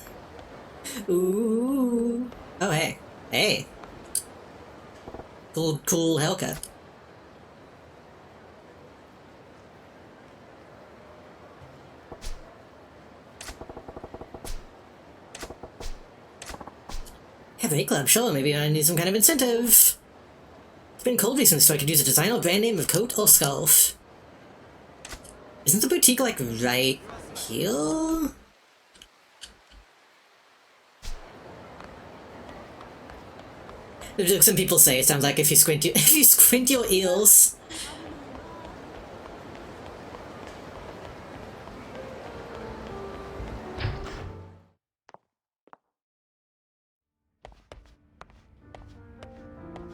Ooh. Oh, hey. Hey. Cool haircut. Cabaret club, sure, maybe I need some kind of incentive. It's been cold recently, so I could use a design or brand name of coat or scarf. Isn't the boutique like right here? Some people say it sounds like if you squint your ears.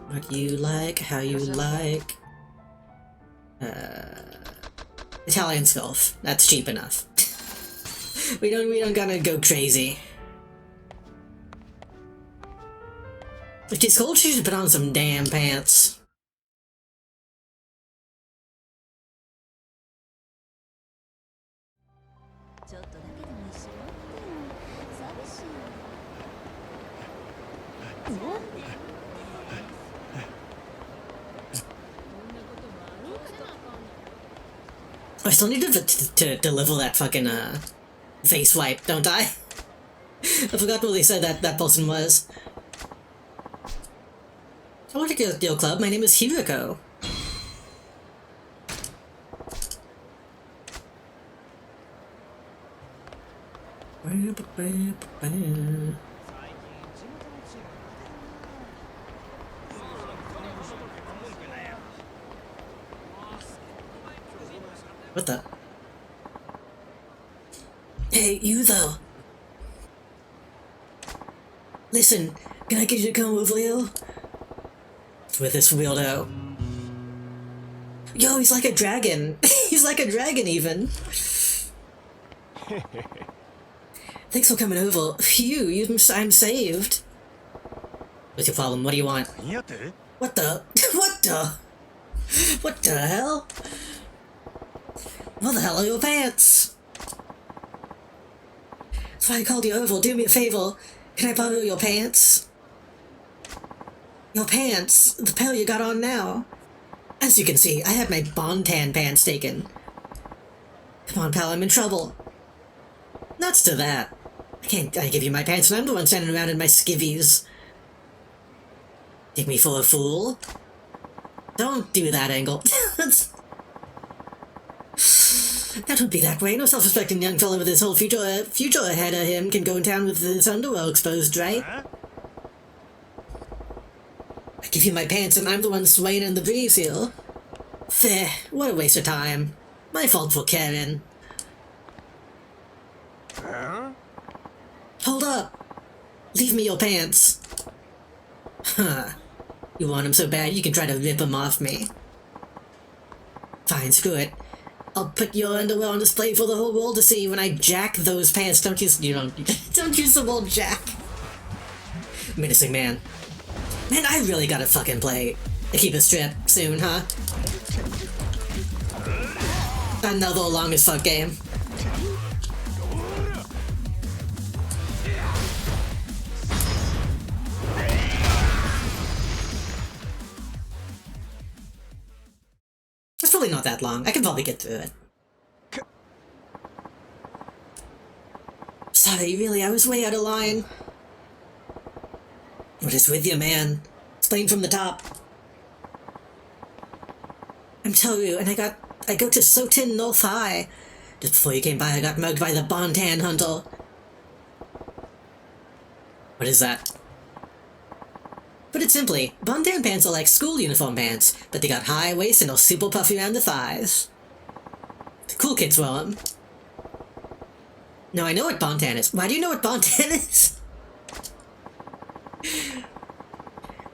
What you like, how you like. Italian scarf. That's cheap enough. we don't gotta go crazy. If she's cold, she should put on some damn pants. I still need to deliver that fucking face wipe, don't I? I forgot what they said that person was. I want to go to your club. My name is Hiroko. What the? Hey, you though. Listen, can I get you to come over here? with this weirdo. Yo, he's like a dragon. He's like a dragon, even. Thanks for coming over. Phew, I'm saved. What's your problem? What do you want? 何やって What the? What the? What the hell? What the hell are your pants? That's why I called you over. Do me a favor. Can I borrow your pants? Your pants? The pair you got on now. As you can see, I had my Bontan pants taken. Come on, pal, I'm in trouble. Nuts to that. I give you my pants and I'm the one standing around in my skivvies. Take me for a fool? Don't do that, Angle. That would be that way. No self-respecting young fella with his whole future ahead of him can go in town with his underwear exposed, right? I give you my pants and I'm the one swaying in the breeze here. Fair. What a waste of time. My fault for caring. Hold up. Leave me your pants. Huh. You want them so bad you can try to rip them off me. Fine, screw it. I'll put your underwear on display for the whole world to see when I jack those pants. Don't use the word jack. Menacing man. Man, I really gotta fucking play Keep a Strip soon, huh? Another long as fuck game. It's probably not that long. I can probably get through it. Sorry, really, I was way out of line. What is with you, man? Explain from the top. I'm Toru, and I go to Sotin North High. Just before you came by, I got mugged by the Bontan Hunter. What is that? Put it simply, Bontan pants are like school uniform pants, but they got high waist and are super puffy around the thighs. The cool kids wear them. No, I know what Bontan is. Why do you know what Bontan is?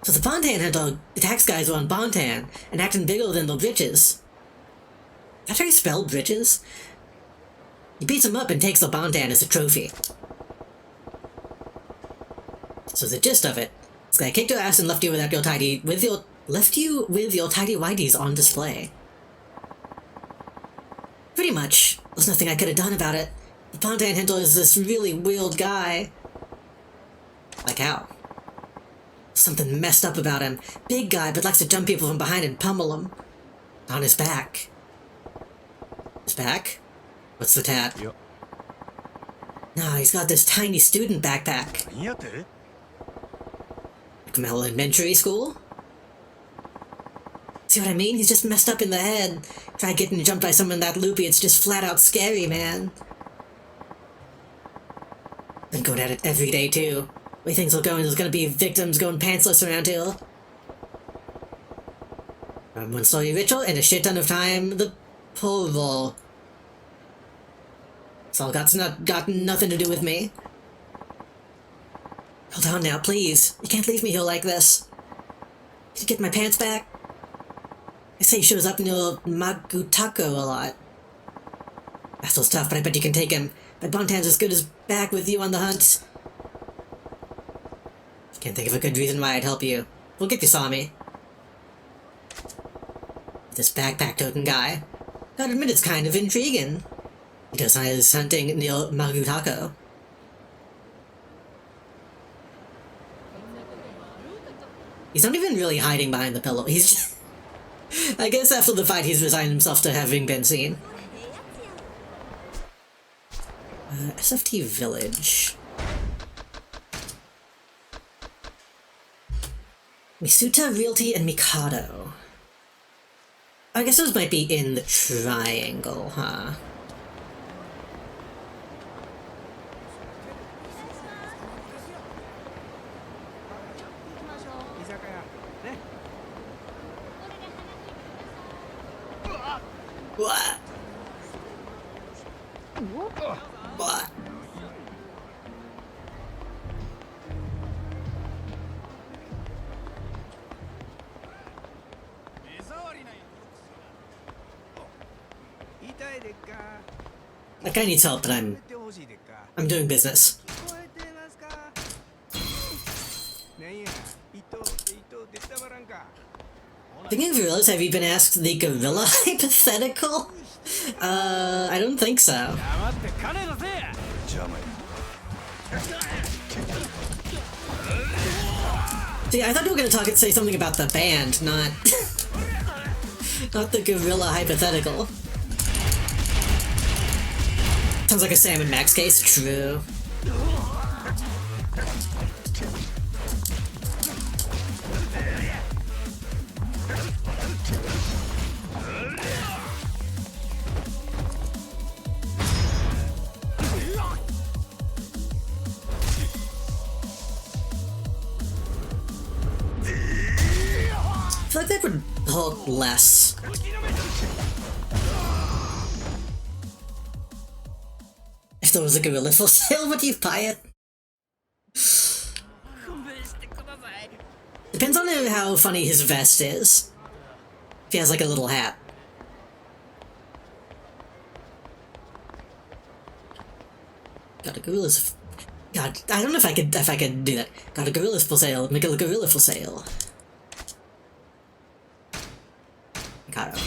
So the Bontan Hunter attacks guys who are on Bontan and acting bigger than their britches. That's how you spell britches? He beats them up and takes the Bontan as a trophy. So the gist of it. This guy kicked your ass and left you with your tidy whities on display. Pretty much. There's nothing I could have done about it. The Bontan Hunter is this really weird guy. Like how? Something messed up about him. Big guy, but likes to jump people from behind and pummel them. On his back. His back? What's the tat? Yep. No, he's got this tiny student backpack. 何やって From elementary school? See what I mean? He's just messed up in the head. Try getting jumped by someone that loopy, it's just flat out scary, man. Been going at it every day, too. The way things are going, there's gonna be victims going pantsless around here. One story ritual and a shit ton of time, the pole vault. It's all got nothing to do with me. Hold on now, please. You can't leave me here like this. Can you get my pants back? I say he shows up near Magutako a lot. Asshole's tough, but I bet you can take him. My Bontan's as good as back with you on the hunt. Can't think of a good reason why I'd help you. We'll get you saw me. This backpack token guy. Gotta admit it's kind of intriguing. He does his hunting near Magutako. He's not even really hiding behind the pillow. He's just... I guess after the fight he's resigned himself to having been seen. SFT Village. Misuta Realty and Mikado. I guess those might be in the triangle, huh? What? What? That guy needs help, but I'm doing business. Thinking of gorillas, have you been asked the gorilla hypothetical? I don't think so. See, I thought we were gonna say something about the band, not not the gorilla hypothetical. Sounds like a Sam and Max case. True. I feel like that would Hulk less. If there was a gorilla for sale, would you buy it? Depends on how funny his vest is. If he has like a little hat. Got a gorilla's. God, I don't know if I could do that. Got a gorilla's for sale. Make a gorilla for sale. Got it.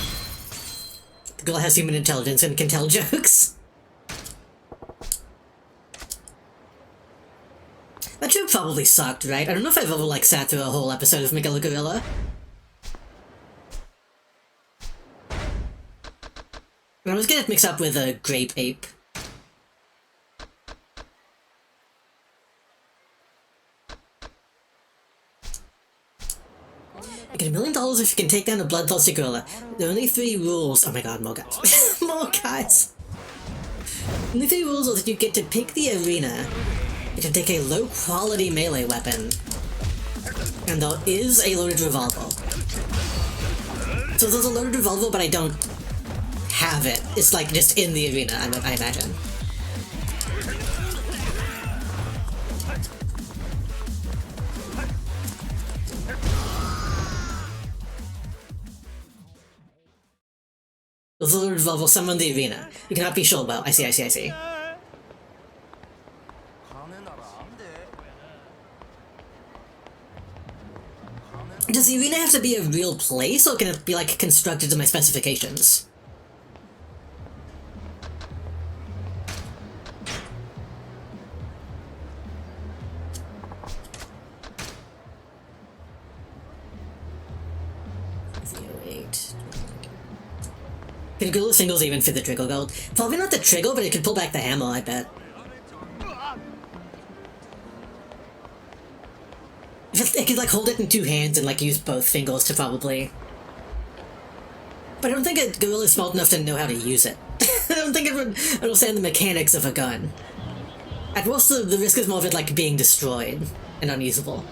The gorilla has human intelligence and can tell jokes. That joke probably sucked, right? I don't know if I've ever, like, sat through a whole episode of Miguel Gorilla. I always get it mixed up with a grape ape. I get $1 million if you can take down a bloodthirsty gorilla. There are only 3 rules. Oh my god, more guys. More guys. Only 3 rules are that you get to pick the arena. You can take a low-quality melee weapon, and there is a loaded revolver. So there's a loaded revolver, but I don't have it. It's like just in the arena, I imagine. There's a loaded revolver somewhere in the arena. You cannot be sure about. I see. Does the arena have to be a real place, or can it be, like, constructed to my specifications? Can gorilla singles even fit the trigger gold? Probably not the trigger, but it could pull back the hammer, I bet. It could, like, hold it in 2 hands and, like, use both fingers to probably... But I don't think a gorilla is smart enough to know how to use it. I don't think it would understand the mechanics of a gun. At worst, the risk is more of it, like, being destroyed and unusable.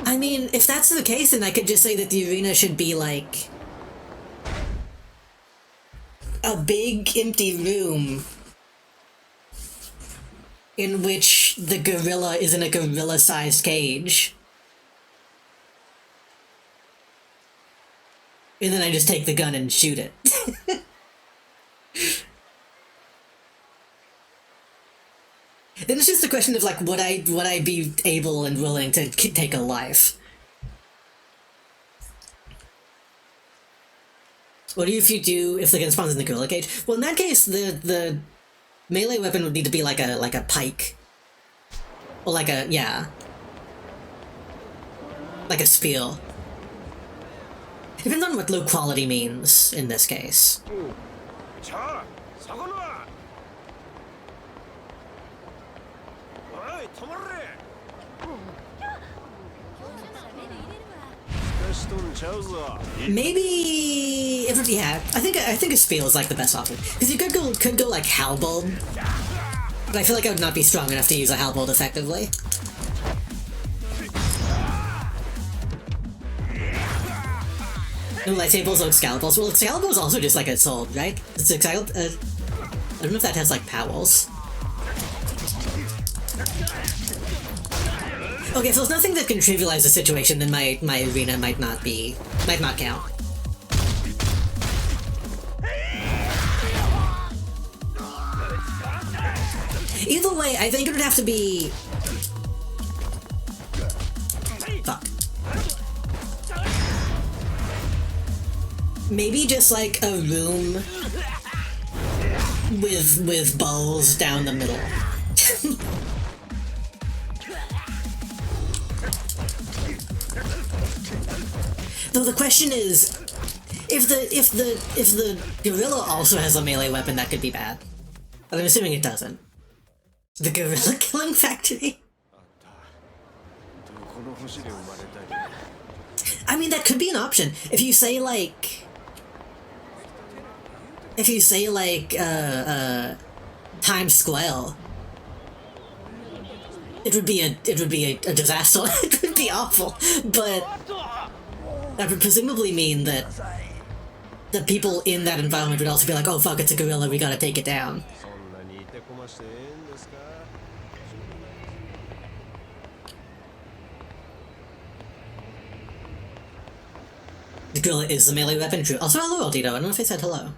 I mean, if that's the case, then I could just say that the arena should be, like... a big, empty room in which the gorilla is in a gorilla-sized cage. And then I just take the gun and shoot it. Then it's just a question of, like, would I be able and willing to take a life? What do if the gun spawns in the gorilla cage? Well, in that case, the melee weapon would need to be like a pike. Or like a, yeah. Like a spear. Depends on what low quality means in this case. Maybe it would be I think a spear is like the best option, because you could go like halberd, but I feel like I would not be strong enough to use a halberd effectively. No lightsabers or Excaliburs. Well, Excalibur is also just like a sword, right? It's Excalibur. I don't know if that has like powers. Okay, if there's nothing that can trivialize the situation, then my arena might not count. Either way, I think it would have to be... Fuck. Maybe just like a room with balls down the middle. Though the question is, if the gorilla also has a melee weapon, that could be bad. But I'm assuming it doesn't. The gorilla killing factory? I mean, that could be an option. If you say like Times Square, it would be a disaster. It would be awful. But that would presumably mean that the people in that environment would also be like, oh fuck, it's a gorilla, we gotta take it down. The gorilla is the melee weapon, true. Also, hello, Aldito. I don't know if I said hello.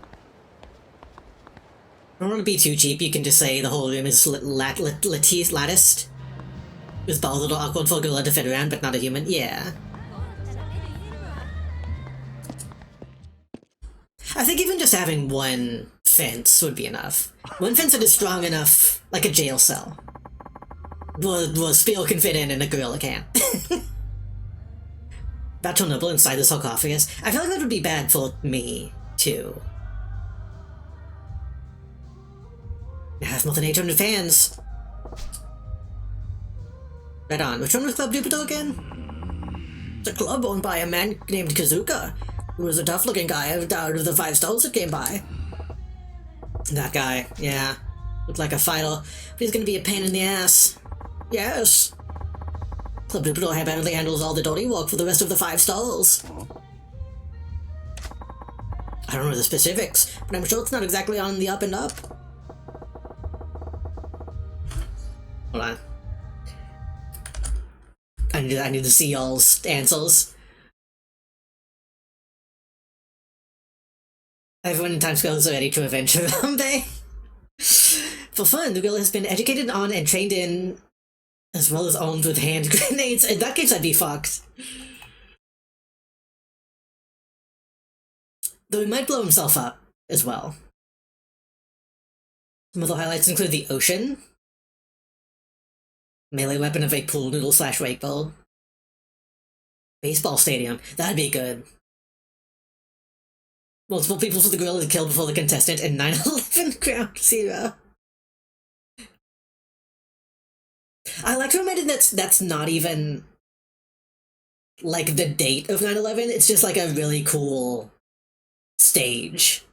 I don't want to be too cheap, you can just say the whole room is latticed. With balls that are awkward for a gorilla to fit around, but not a human. Yeah. I think even just having one fence would be enough. One fence that is strong enough, like a jail cell. Where Spiel can fit in and a gorilla can't. Battle Noble inside the sarcophagus. I feel like that would be bad for me, too. I have more than 800 fans. Right on. Which one was Club Jupiter again? It's a club owned by a man named Kazuka, who was a tough-looking guy out of the 5 stars that came by. That guy, yeah. Looked like a fighter, but he's gonna be a pain in the ass. Yes. Club Jupiter apparently handles all the dirty work for the rest of the 5 stars. I don't know the specifics, but I'm sure it's not exactly on the up and up. Hold on. I need to see y'all's answers. Everyone in Times Square is ready to avenge Harambe. For fun, the girl has been educated on and trained in, as well as armed with hand grenades. In that case, I'd be fucked. Though he might blow himself up, as well. Some other highlights include the ocean. Melee weapon of a pool noodle / wake ball. Baseball stadium. That'd be good. Multiple people for the gorilla to kill before the contestant and 9/11 ground zero. I like to remind that's not even like the date of 9/11. It's just like a really cool stage.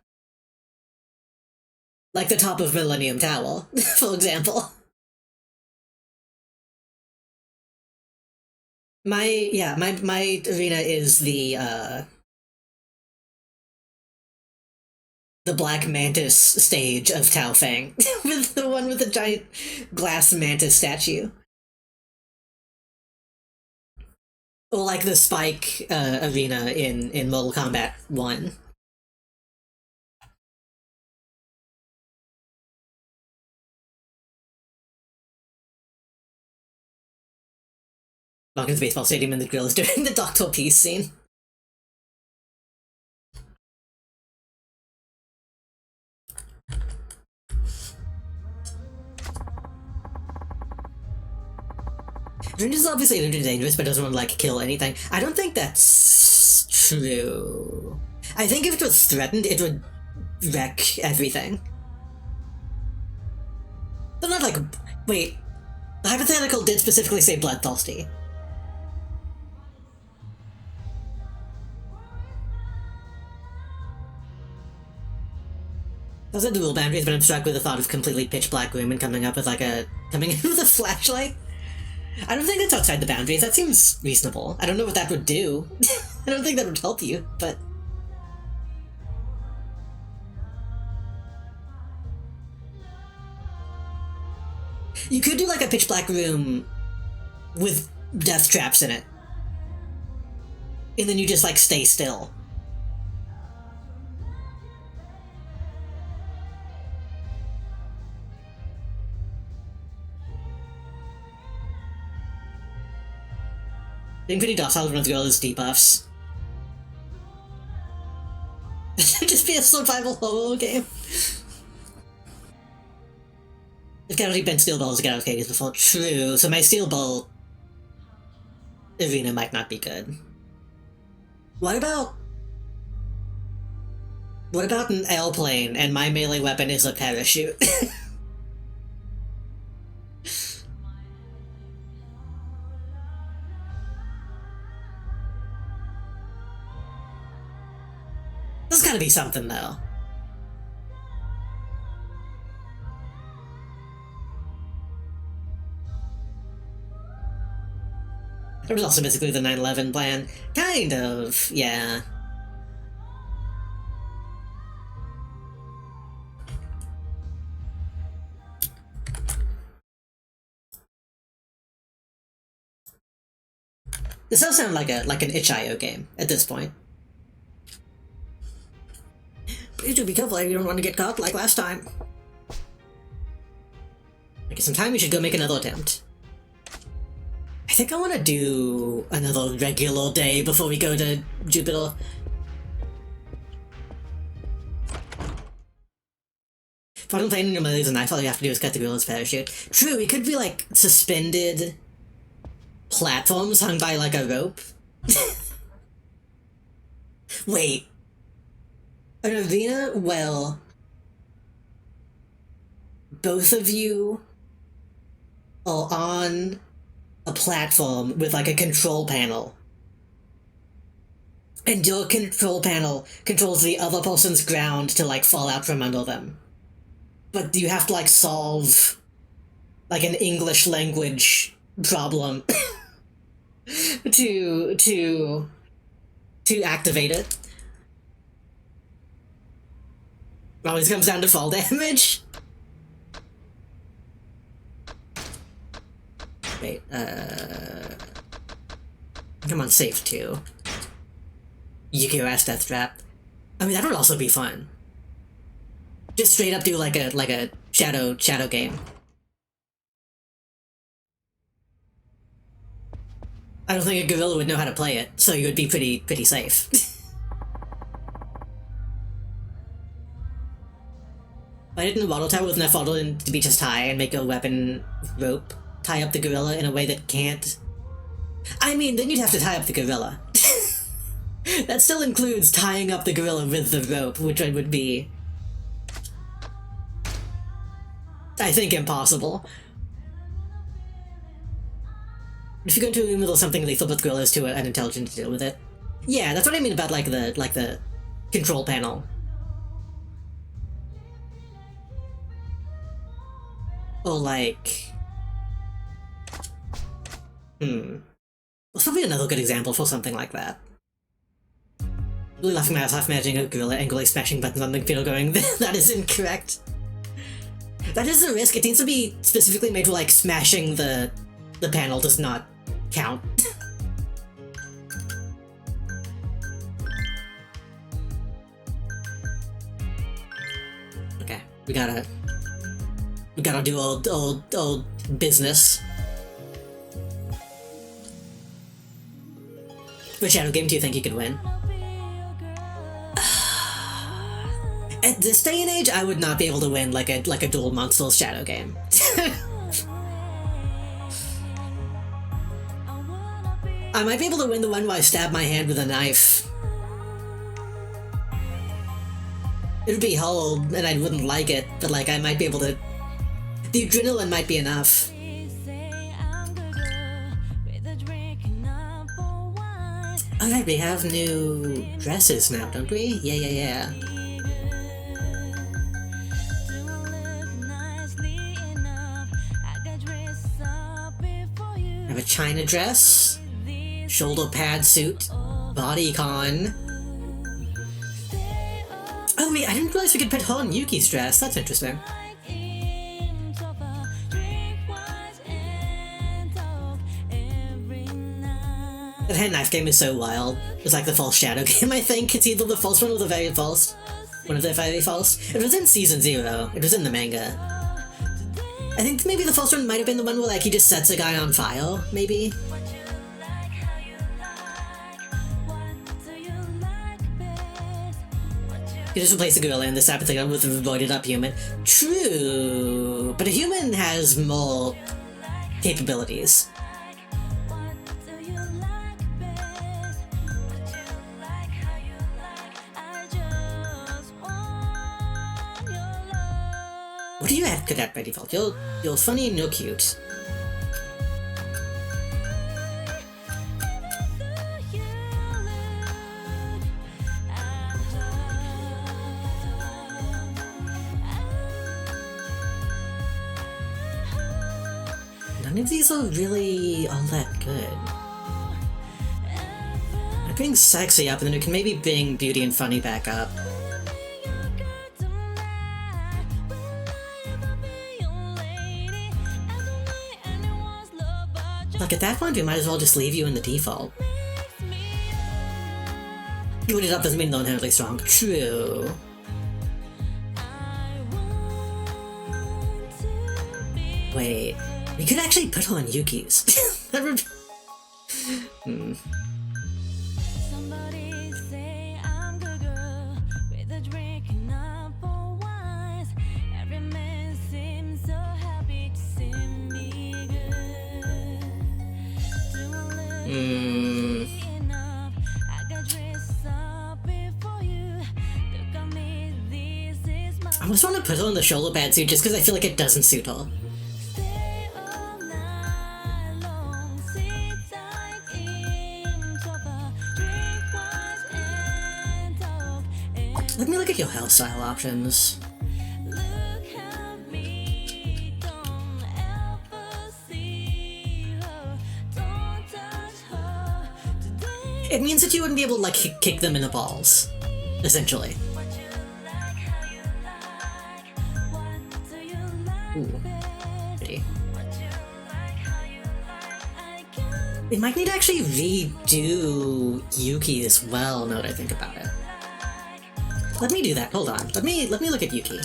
Like the top of Millennium Tower, for example. My arena is the Black Mantis stage of Tao Feng, with the one with the giant glass mantis statue. Or like the Spike arena in Mortal Kombat 1. Welcome to the baseball stadium and the grill is during the Dr. Peace scene. Ringe is obviously dangerous, but doesn't want to, like, kill anything. I don't think that's true. I think if it was threatened, it would wreck everything. But not like... Wait. The hypothetical did specifically say bloodthirsty. I said the rule boundaries, but I'm struck with the thought of completely pitch black room and coming in with a flashlight. I don't think that's outside the boundaries. That seems reasonable. I don't know what that would do. I don't think that would help you, but... You could do like a pitch black room with death traps in it. And then you just, like, stay still. Being pretty docile with girls' debuffs. Just be a survival horror game. I've already been Steel Balls again with Hades before. True, so my Steel Ball arena might not be good. What about an airplane and my melee weapon is a parachute? There's gotta be something, though. There was also basically the 9/11 plan. Kind of, yeah. This does sound like an itch.io game at this point. Please do be careful, you don't want to get caught like last time. Okay, sometime we should go make another attempt. I think I want to do another regular day before we go to Jupiter. If I don't play any of these, and I all you have to do is cut the gorilla's parachute. True, it could be like suspended platforms hung by like a rope. Wait. An arena? Well, both of you are on a platform with like a control panel. And your control panel controls the other person's ground to like fall out from under them. But you have to like solve like an English language problem to activate it. Always comes down to fall damage. Wait, come on, save 2. Yukio-ass death trap. I mean, that would also be fun. Just straight up do like a shadow game. I don't think a gorilla would know how to play it, so you would be pretty safe. Why didn't the water tower with enough water to be just high and make a weapon rope tie up the gorilla in a way that can't? I mean, then you'd have to tie up the gorilla. That still includes tying up the gorilla with the rope, which would be, I think, impossible. If you go into a room with something lethal with gorillas to an intelligent to deal with it. Yeah, that's what I mean about like the control panel. Or like, What's probably another good example for something like that. Really laughing my ass off imagining a gorilla angrily smashing buttons on the computer going, that is incorrect. That is a risk. It needs to be specifically made for like smashing the panel does not count. Okay, we gotta do old business. Which shadow game do you think you could win? At this day and age, I would not be able to win like a Duel Monsters shadow game. I might be able to win the one where I stab my hand with a knife. It would be hard, and I wouldn't like it, but like I might be able to. The adrenaline might be enough. Alright, we have new dresses now, don't we? Yeah. I have a China dress, shoulder pad suit, bodycon. Oh wait, I didn't realize we could put her on Yuki's dress. That's interesting. That knife game is so wild. It's like the false shadow game, I think. It's either the false one or the very false. One of the very false. It was in season 0. It was in the manga. I think maybe the false one might have been the one where like he just sets a guy on fire, maybe? You just replace a gorilla in this episode with a roided up human. True, but a human has more capabilities. What do you have, Cadet by default? You're funny and you're cute. None of these are really all that good. I bring sexy up and then we can maybe bring beauty and funny back up. Look, at that point, we might as well just leave you in the default. Doing it up doesn't mean they're inherently strong. True. Wait, we could actually put on Yuki's. That would be... I just want to put on the shoulder pad suit just because I feel like it doesn't suit her. Let me look at your hairstyle options. It means that you wouldn't be able to, like, kick them in the balls, essentially. Ooh, pretty. We might need to actually redo Yuki as well, now that I think about it. Let me do that, hold on. Let me look at Yuki.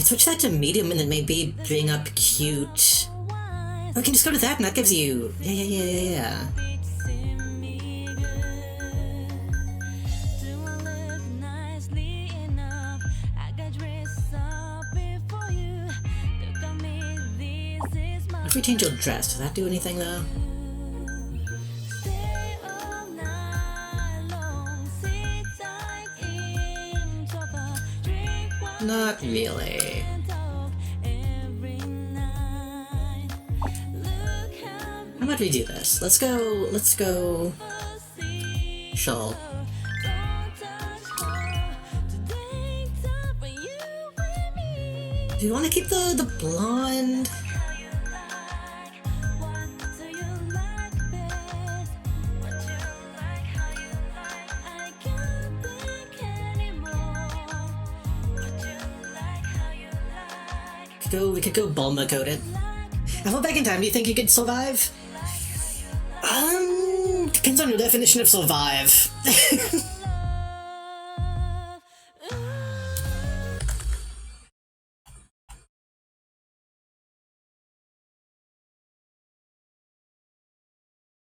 Switch that to medium and then maybe bring up cute. Oh, we can just go to that and that gives you... Yeah. If we change your dress, does that do anything though? Not really. How about we do this? Let's go... Shawl. Do you want to keep the blonde? We could go Bulma coated. How far back in time do you think you could survive? Depends on your definition of survive.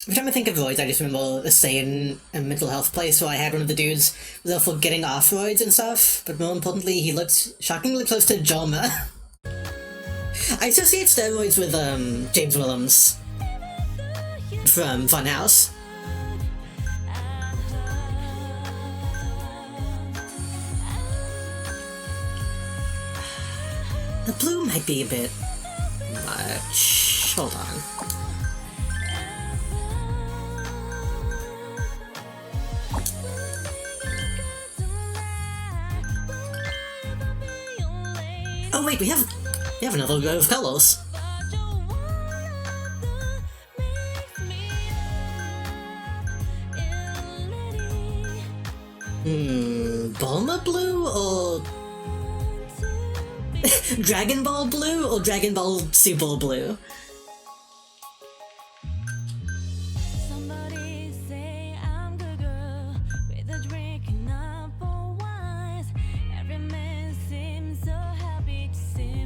Every time I think of roids, I just remember a sane and mental health place where I had one of the dudes was all for getting off roids and stuff, but more importantly, he looked shockingly close to Joma. I associate steroids with, James Willems from Funhouse. The blue might be a bit much. Hold on. Oh wait, we have another row of colors. Bulma Blue or Dragon Ball Blue or Dragon Ball Super Blue?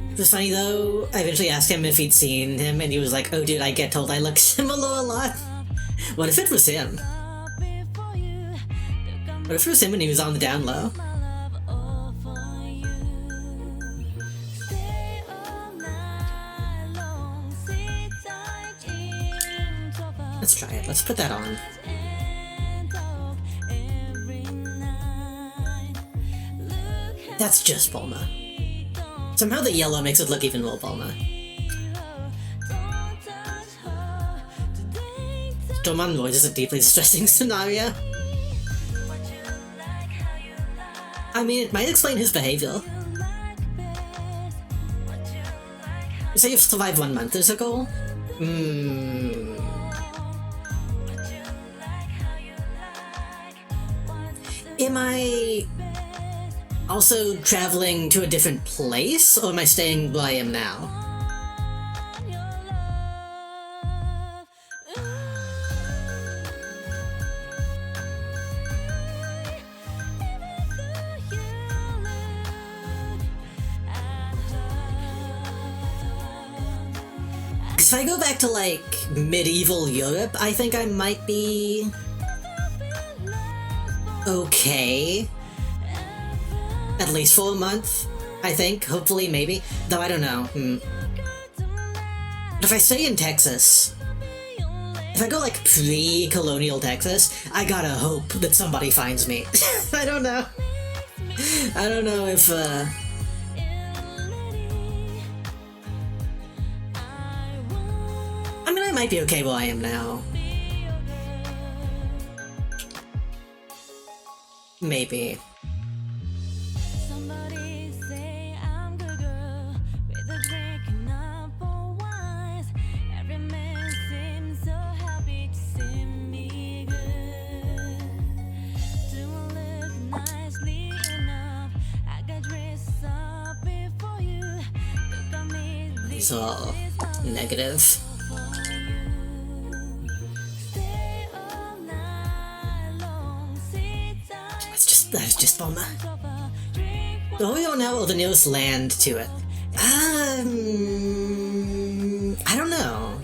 It was funny though, I eventually asked him if he'd seen him, and he was like, oh dude, I get told I look similar a lot. What if it was him? What if it was him when he was on the down low? Let's try it, let's put that on. That's just Bulma. Somehow the yellow makes it look even more Bulma. Dorman Roy is a deeply distressing scenario. I mean, it might explain his behavior. You say you've survived 1 month is a goal? Am I also traveling to a different place, or am I staying where I am now? If I go back to, like, medieval Europe, I think I might be okay. At least for a month, I think. Hopefully, maybe. Though I don't know. But if I stay in Texas, if I go, like, pre-colonial Texas, I gotta hope that somebody finds me. I don't know. I don't know if, I mean, I might be okay where I am now. Maybe. These are all negative. That's just Bulma. Oh, we don't know or the nearest land to it. I don't know.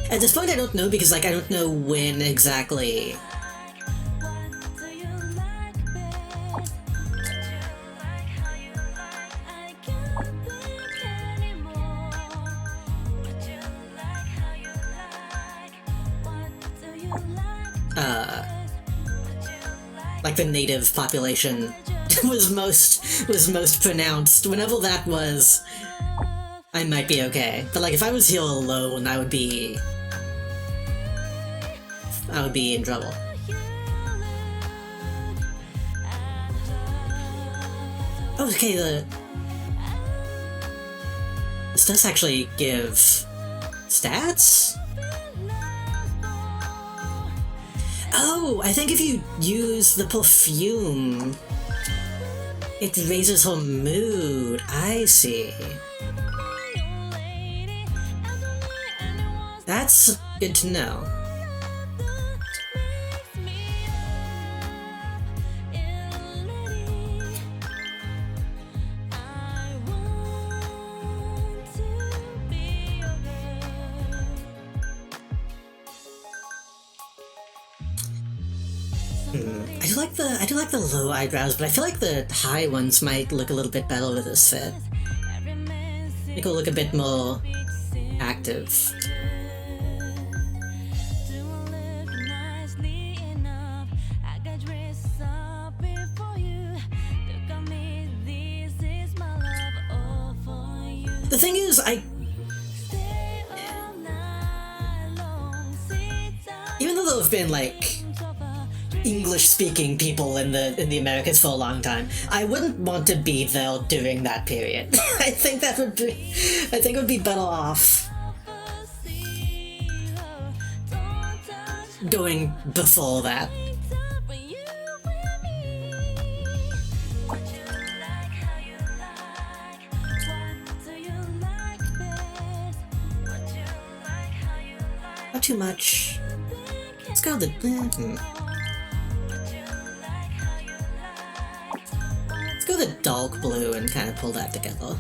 At this point I don't know because, like, I don't know when exactly. Like the native population was most pronounced. Whenever that was, I might be okay. But like if I was here alone, I would be in trouble. Okay, this does actually give stats? Oh, I think if you use the perfume, it raises her mood. I see. That's good to know. I do like the low eyebrows, but I feel like the high ones might look a little bit better with this fit. Make it look a bit more active. The thing is, there have been like English-speaking people in the Americas for a long time. I wouldn't want to be there during that period. I think it would be better off going before that. Not too much. Let's go the. Let's go the dark blue and kind of pull that together.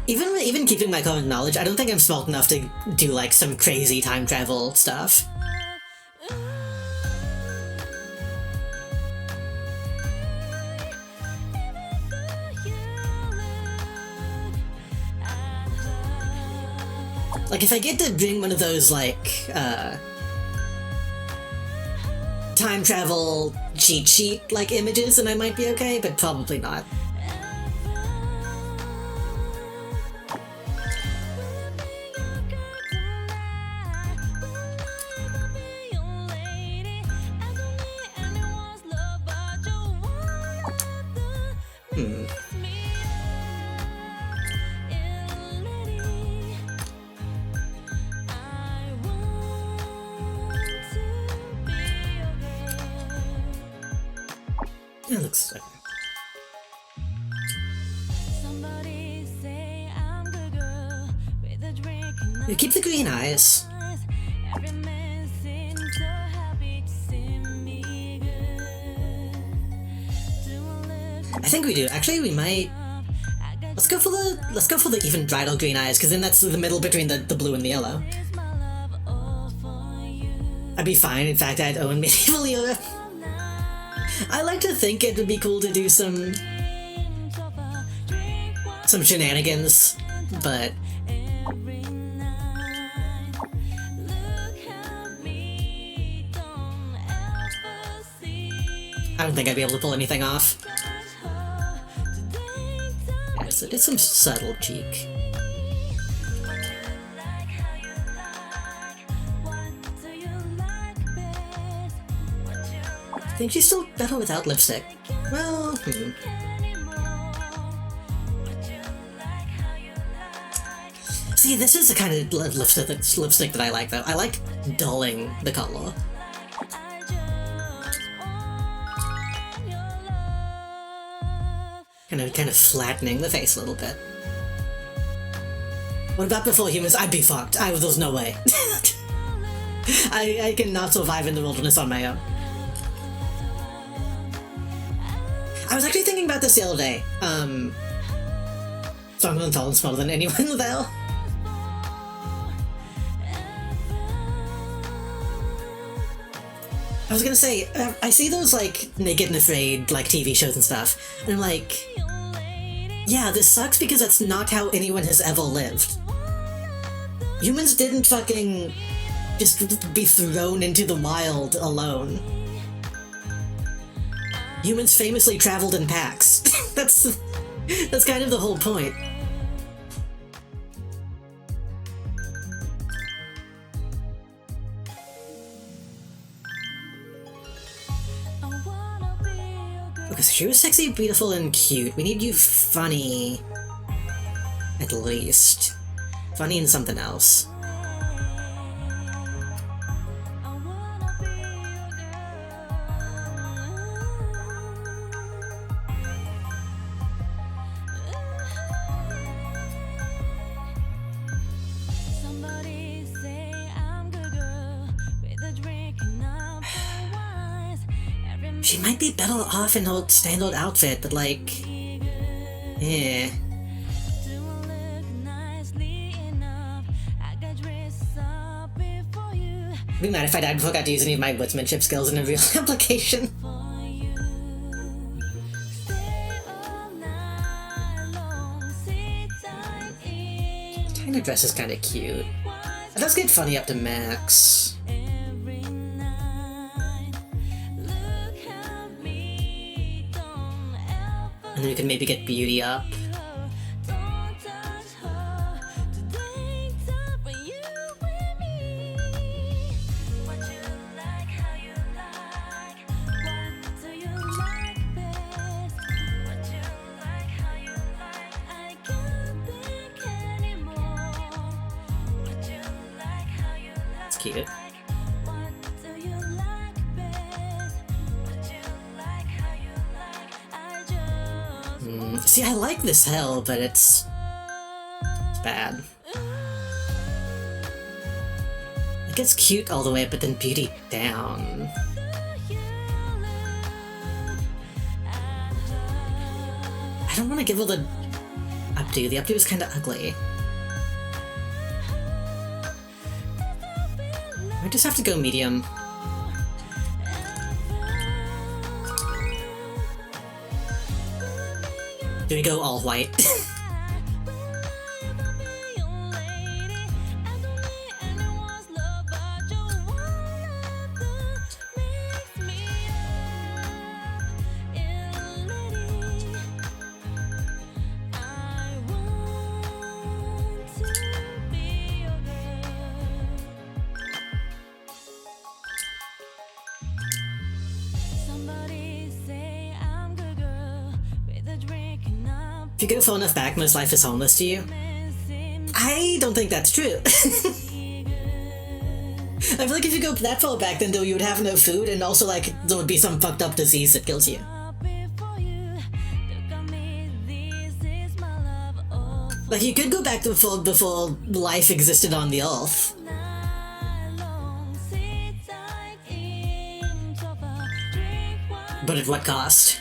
Even keeping my current knowledge, I don't think I'm smart enough to do like some crazy time travel stuff. Like, if I get to bring one of those, like, time travel cheat sheet, like, images, then I might be okay, but probably not. It looks okay. You keep the green eyes. I think we do. Actually, we might. Let's go for the even brighter green eyes, because then that's the middle between the blue and the yellow. I'd be fine. In fact, I'd own medieval Europe. I like to think it would be cool to do some shenanigans, but I don't think I'd be able to pull anything off. Yeah, so it's some subtle cheek. I think she's still better without lipstick. Well, See, this is the kind of lipstick that I like, though. I like dulling the color. Kind of flattening the face a little bit. What about before humans? I'd be fucked. There's no way. I cannot survive in the wilderness on my own. I was actually thinking about this the other day. So I'm gonna tell them smarter than anyone there. I was gonna say, I see those, like, Naked and Afraid, like, TV shows and stuff, and I'm like, yeah, this sucks because that's not how anyone has ever lived. Humans didn't fucking just be thrown into the wild alone. Humans famously traveled in packs. That's kind of the whole point. Okay, so she was sexy, beautiful, and cute. We need you funny, at least. Funny and something else. She might be better off in her standard outfit, but like, yeah. I'd be mad if I died before I got to use any of my woodsmanship skills in a real application. China dress is kind of cute. It does get funny up to max. And then we can maybe get beauty up. cute. See, I like this hell, but it's bad. It gets cute all the way up, but then beauty down. I don't want to give her the updo. The updo is kind of ugly. I just have to go medium. Do we go all white? If you go far enough back, most life is harmless to you. I don't think that's true. I feel like if you go that far back, then though you would have no food, and also like there would be some fucked up disease that kills you. Like you could go back to before life existed on the earth. But at what cost?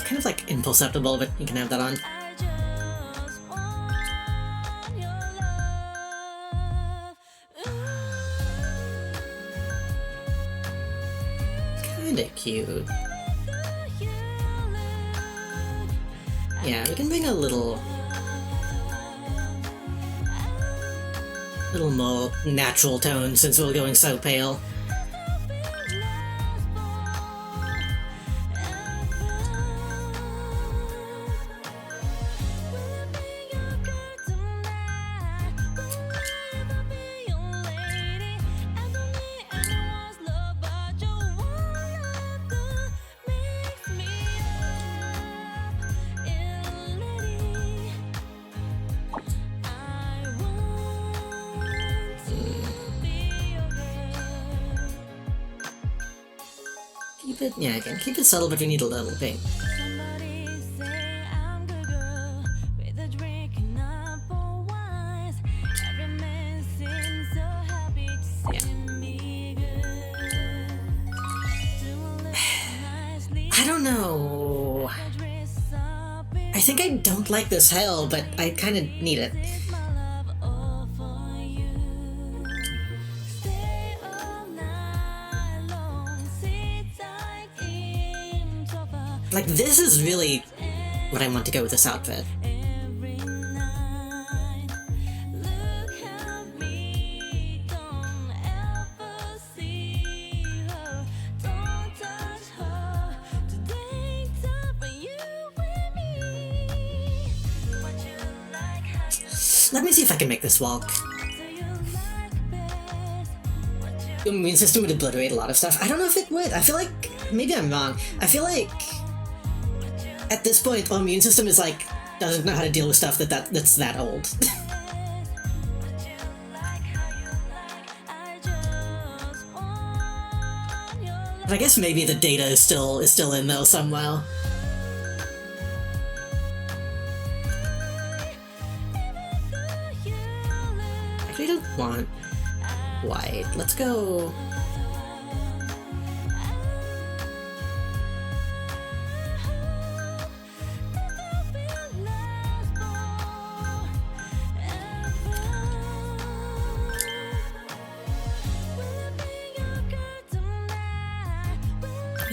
Kind of like imperceptible, but you can have that on. Kinda cute. Yeah, we can bring a little more natural tone since we're going so pale. Keep it, yeah, again, keep it subtle, but you need a little pink. Yeah. I don't know. I think I don't like this hell, but I kind of need it. Like, this is really what I want to go with this outfit. Let me see if I can make this walk. The immune system would obliterate a lot of stuff. I don't know if it would. I feel like, maybe I'm wrong. I feel like at this point, our immune system is like, doesn't know how to deal with stuff that's that old. But I guess maybe the data is still in though somehow. Actually, I don't want white. Let's go.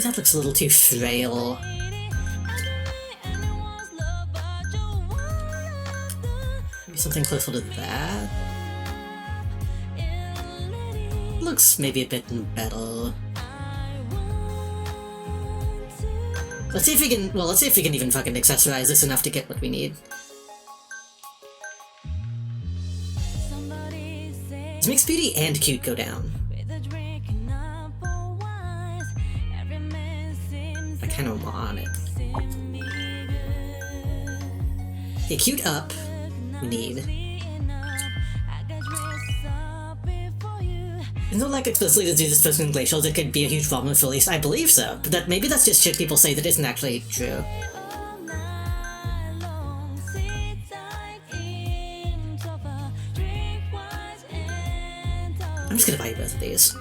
That looks a little too frail. Maybe Something closer to that. Looks maybe a bit better. Let's see if we can. Well, let's see if we can even fucking accessorize this enough to get what we need. This makes beauty and cute go down. I kind of want it. Okay, cute up. We need. Even though like explicitly to do this first in glacials, it could be a huge problem with release. I believe so, but that maybe that's just shit people say that isn't actually true. I'm just gonna buy you both of these.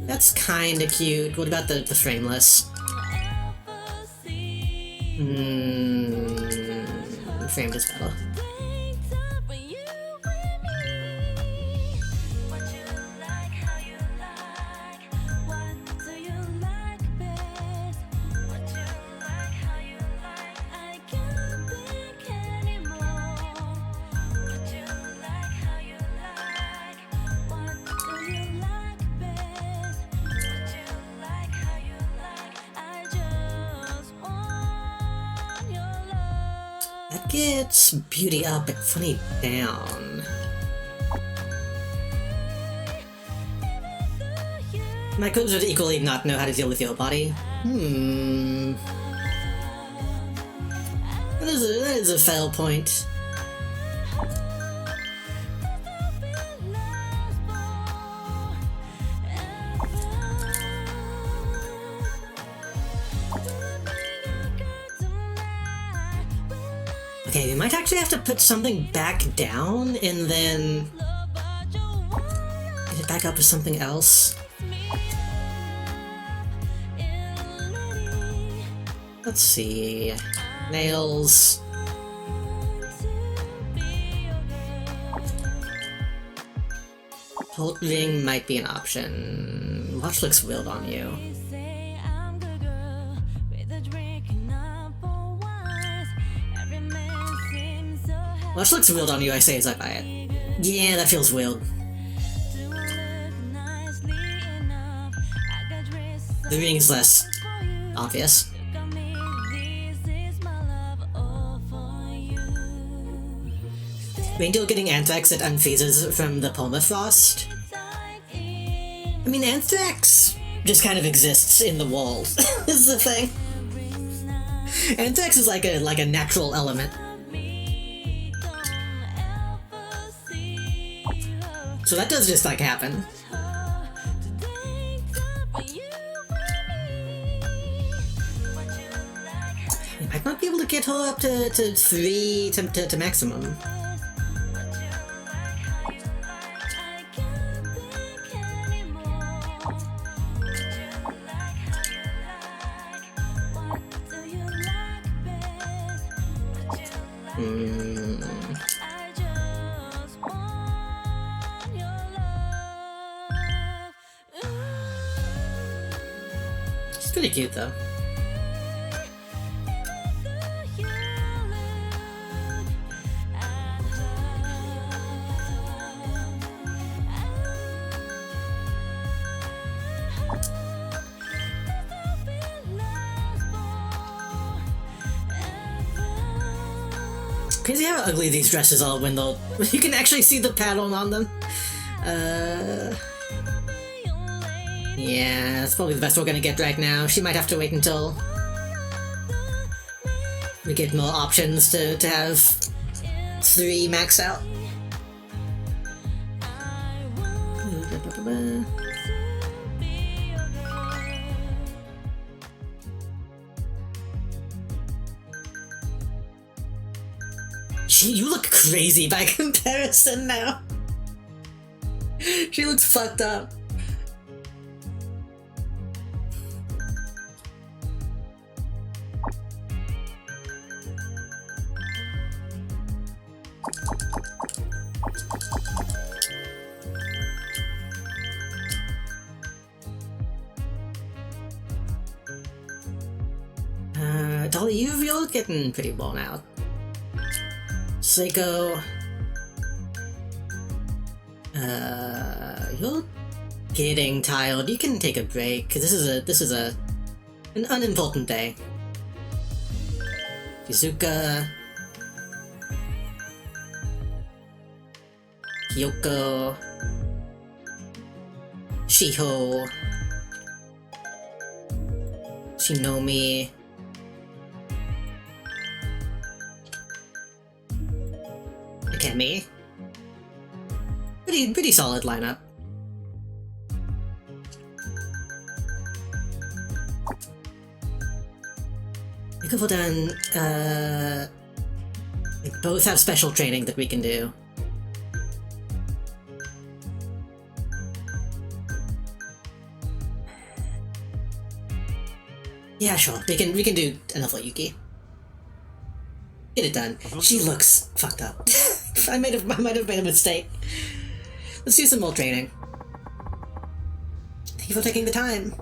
That's kinda cute. What about the frameless? Framed is better. That gets beauty up and funny down. My codes would equally not know how to deal with your body. That is a fail point. Okay, we might actually have to put something back down and then get it back up with something else. Let's see. Nails. Bolt ring might be an option. Watch looks weird on you. Watch looks weird on you, I say as I buy it. Yeah, that feels weird. The ring is less obvious. Reindeer getting anthrax that unphases from the permafrost. I mean, anthrax just kind of exists in the walls, is the thing. Anthrax is like a natural element. So that does just like happen. I might not be able to get her up to 3 to maximum. It's pretty cute though. Crazy how ugly these dresses are when you can actually see the pattern on them. Yeah, that's probably the best we're gonna get right now. She might have to wait until we get more options to have 3 max out. You look crazy by comparison now. She looks fucked up. Dolly, you're getting pretty worn out. Seiko. You're getting tired. You can take a break. This is an unimportant day. Shizuka. Kyoko. Shiho. Shinomi. Akemi. Pretty solid lineup. Ikufodan, they both have special training that we can do. Yeah, sure. We can do another Yuki. Get it done. She looks fucked up. I might have made a mistake. Let's do some more training. Thank you for taking the time.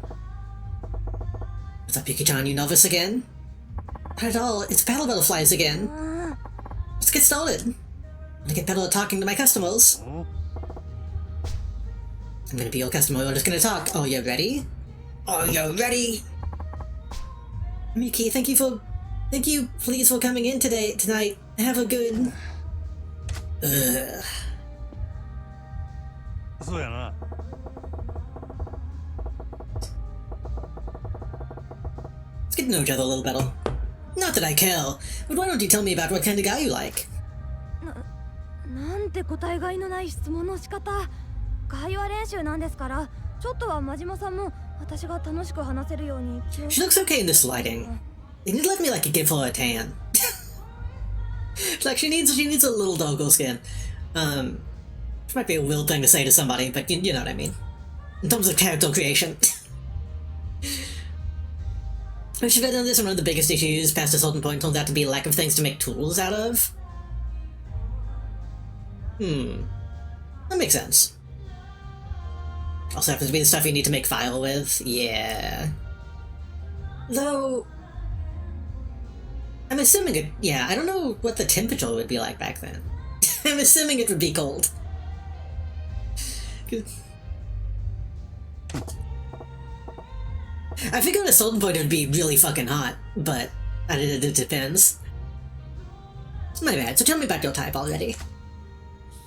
What's up, Yuki-chan? You novice again? Not at all. It's Battle Butterflies again. Let's get started. I'm gonna get better at talking to my customers. I'm gonna be your customer. We're just gonna talk. Oh, you ready? Are you ready? Miki, thank you, please, for coming in tonight. Have a good... そうやな。 Let's get to know each other a little better. Not that I care, but why don't you tell me about what kind of guy you like? なんて答えがいのない質問の仕方。会話練習なんですから、ちょっとは真島さんも私が楽しく話せるように気を。 She looks okay in this lighting. You need to let me give her a tan. She needs a little doggo skin. Which might be a weird thing to say to somebody, but you know what I mean. In terms of character creation. I should have done this, one of the biggest issues past a certain point turned out to be a lack of things to make tools out of. That makes sense. Also happens to be the stuff you need to make fire with. Yeah. Though... I'm assuming it... Yeah, I don't know what the temperature would be like back then. I'm assuming it would be cold. I figure at a certain point it would be really fucking hot, but it depends. It's my bad, so tell me about your type already.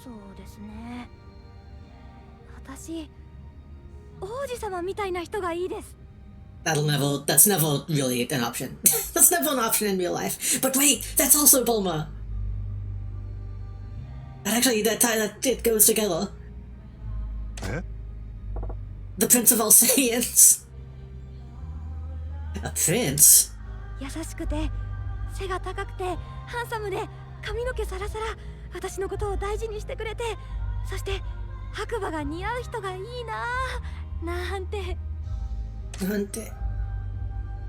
そうですね。私、王子様みたいな人がいいです。 That's never really an option. That's never an option in real life. But wait, that's also Bulma. And actually, that it goes together. Eh? The Prince of all Saiyans. A prince? 優しくて、背が高くて、ハンサムで、髪の毛サラサラ、私のことを大事にしてくれて、そして白馬が似合う人がいいなぁ、なんて。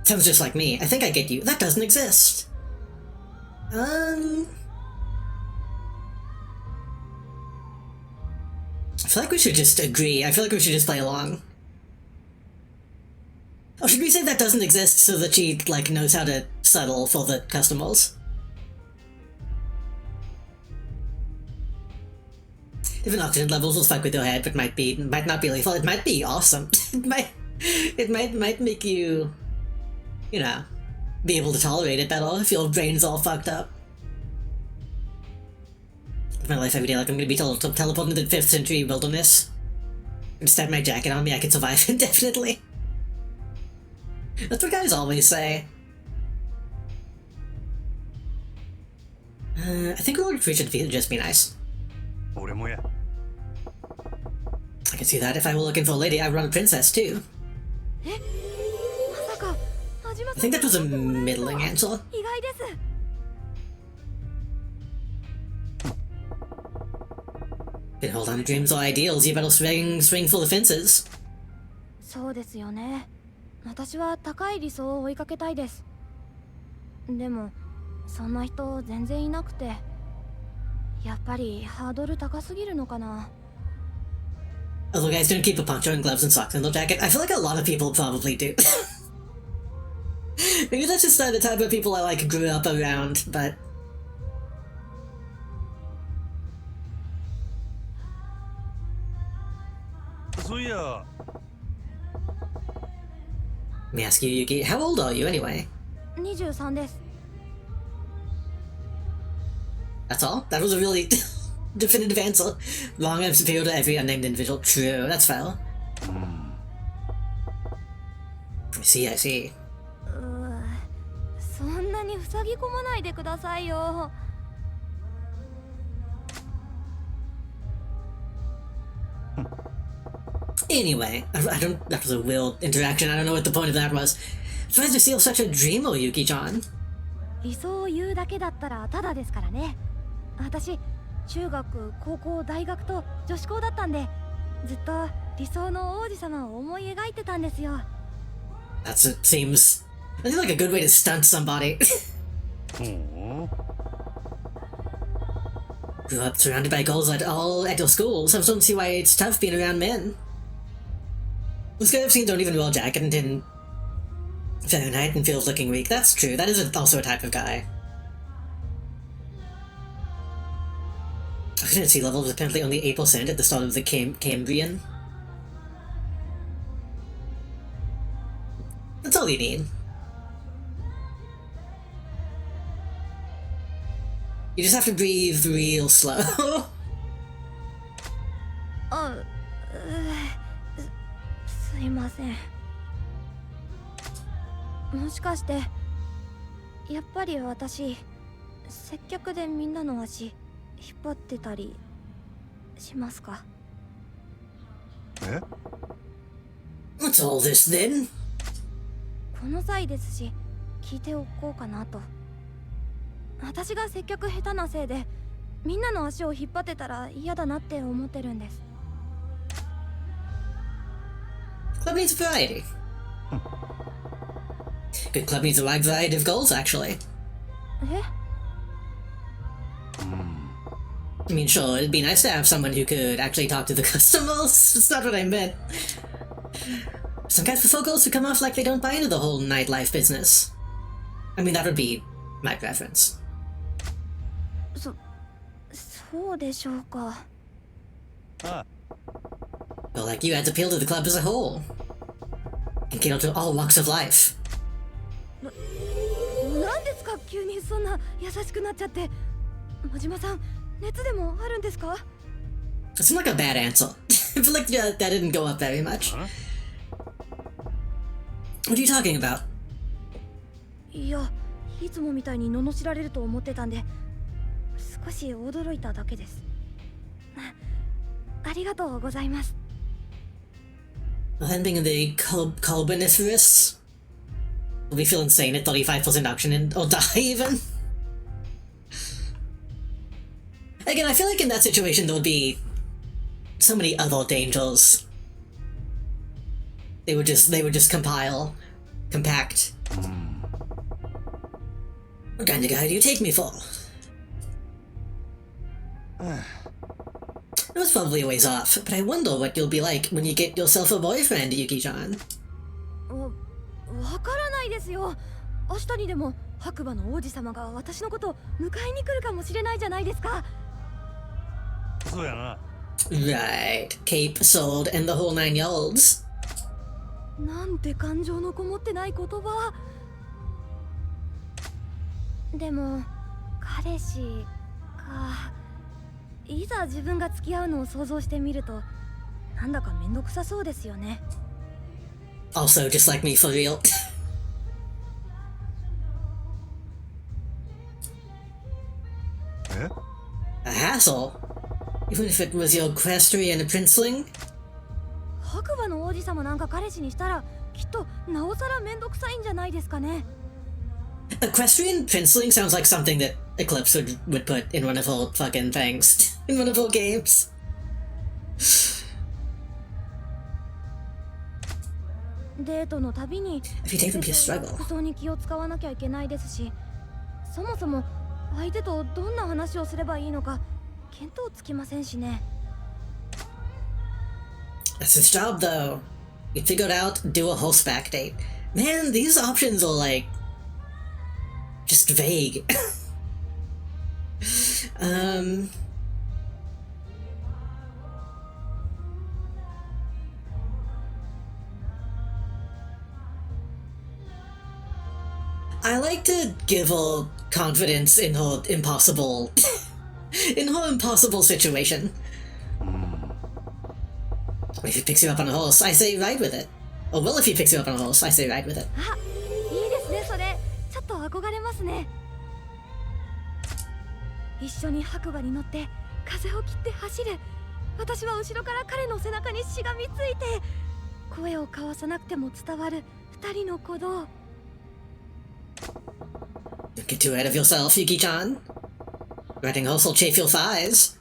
Sounds just like me. I think I get you. That doesn't exist. I feel like we should just agree. I feel like we should just play along. Or should we say that doesn't exist so that she, knows how to settle for the customers? Different oxygen levels will fuck with your head, but might not be lethal. It might be awesome. It might make you, be able to tolerate it better if your brain's all fucked up. My life every day, I'm gonna be teleported to the 5th century wilderness. Just have my jacket on me, I can survive indefinitely. That's what guys always say. I think Lord Free should just be nice. 俺もや。 I can see that. If I were looking for a lady, I'd run a princess too. え、まさか、真島 I さん think that was a middling answer. 意外です。 Can hold on to dreams or ideals, you better swing for the fences. そうですよね。私は高い理想を追いかけたいです。でも、そんな人全然いなくて、やっぱりハードル高すぎるのかな。 Although guys don't keep a poncho and gloves and socks in their jacket, I feel like a lot of people probably do. Maybe that's just the type of people I grew up around, but... me ask you, Yuki, how old are you anyway? 23です。 That's all? That was a really definitive answer. Long and superior to every unnamed individual. True, that's fair. I see, I see. そんなに塞ぎ込まないでくださいよ。Anyway, that was a will interaction. I don't know what the point of that was. Trying to steal such a dream, oh Yuki-chan. 理想を言うだけだったらただですからね。私、中学、高校、大学と女子校だったんで、ずっと理想の王子様を思い描いてたんですよ。That seems like a good way to stunt somebody. Grew up surrounded by girls at your school, so I don't see why it's tough being around men. This guy I've seen don't even wear a jacket and in Fahrenheit and feels looking weak. That's true, that is also a type of guy. Efficiency level was apparently only 8% at the start of the Cambrian. That's all you need. You just have to breathe real slow. あ、すいません。もしかしてやっぱり私接客でみんなの足引っ張ってたりしますか？え？ What's all this then? この際ですし聞いておこうかなと。私が接客下手なせいでみんなの足を引っ張ってたら嫌だなって思ってるんです。 Club needs variety. Good club needs a wide variety of goals, actually. え？ I mean, sure, it'd be nice to have someone who could actually talk to the customers. That's not what I meant. Some guys prefer girls who come off like they don't buy into the whole nightlife business. I mean, that would be my preference. そうでしょうか。ああ、 Well, like you had to appeal to the club as a whole. And cater to all walks of life. なんですか急にそんな優しくなっちゃって。真島さん、熱でもあるんですか？ It seemed like a bad answer. I feel like that didn't go up very much. Huh? What are you talking about? いや、いつもみたいに罵られると思ってたんで、少し驚いただけです。ありがとうございます。 Well, being the carboniferous. Will we feel insane at 35% oxygen or die even? Again, I feel like in that situation there would be so many other dangers. They would just compact. What kind of guy do you take me for? It was probably a ways off, but I wonder what you'll be like when you get yourself a boyfriend, Yuki-chan. わからないですよ。明日にでも白馬の王子様が私のことを迎えに来るかもしれないじゃないですか。そうやな。Right. Cape, sword, and the whole 9 yards. なんて感情のこもってない言葉。でも彼氏か。いざ自分が付き合うのを想像してみるとなんだかめんどくさそうですよね。 Also, just like me for real. A hassle? Even if it was your equestrian princeling? 白馬の王子様なんか彼氏にしたらきっとなおさらめんどくさいんじゃないですかね。 Equestrian princeling sounds like something that Eclipse would put in one of her fucking things. In one of her games. デートのたびに Every day would be a struggle. 服装に気を使わなきゃいけないですし、そもそも相手とどんな話をすればいいのか見当つきませんしね。 That's his job, though. You figure it out, do a horseback date. Man, these options are like just vague. I like to give her confidence in her impossible situation. If he picks you up on a horse, I say ride with it. Or well, if he picks you up on a horse, I say ride with it. あ、いいですねそれ。ちょっと憧れますね。一緒に白馬に乗って風を切って走る。私は後ろから彼の背中にしがみついて、声を交わさなくても伝わる二人の鼓動。Don't get too ahead of yourself, Yuki-chan. Riding a horse will chafe your thighs.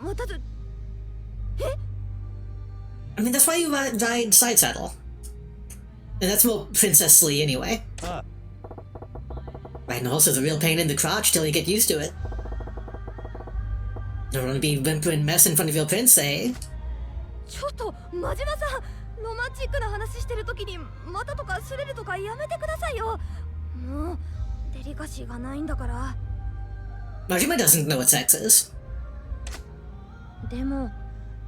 またず。 I mean, that's why you ride side saddle. And that's more princessly anyway. Riding a horse is a real pain in the crotch till you get used to it. Don't want to be whimpering mess in front of your prince, eh? ちょっと真島さん、ロマンチックな話してる時にまたとかすれるとかやめてくださいよ。もうデリカシーがないんだから。 Majima doesn't know what sex is. でも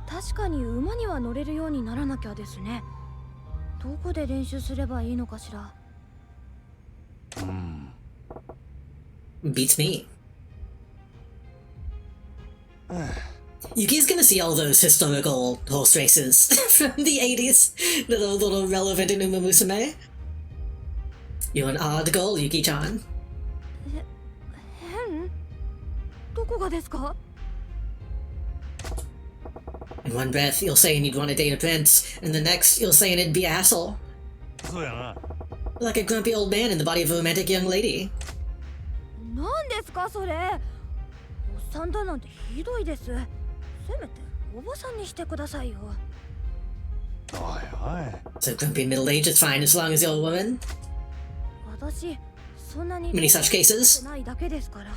確かに馬には乗れるようにならなきゃですね。どこで練習すればいいのかしら。Beats me. Yuki's gonna see all those historical horse races from the 80s that are a little relevant in Uma Musume. You're an odd girl, Yuki-chan. 変？どこがですか？ In one breath, you're saying you'd want to date a prince, and the next, you're saying it'd be a hassle. そうやな。 Like a grumpy old man in the body of a romantic young lady. なんですかそれ。おっさんだなんてひどいです。せめておばさんにしてくださいよ。おいおい。 So grumpy middle age is fine as long as you're a woman. 私そんなに Many such cases. ないだけですから。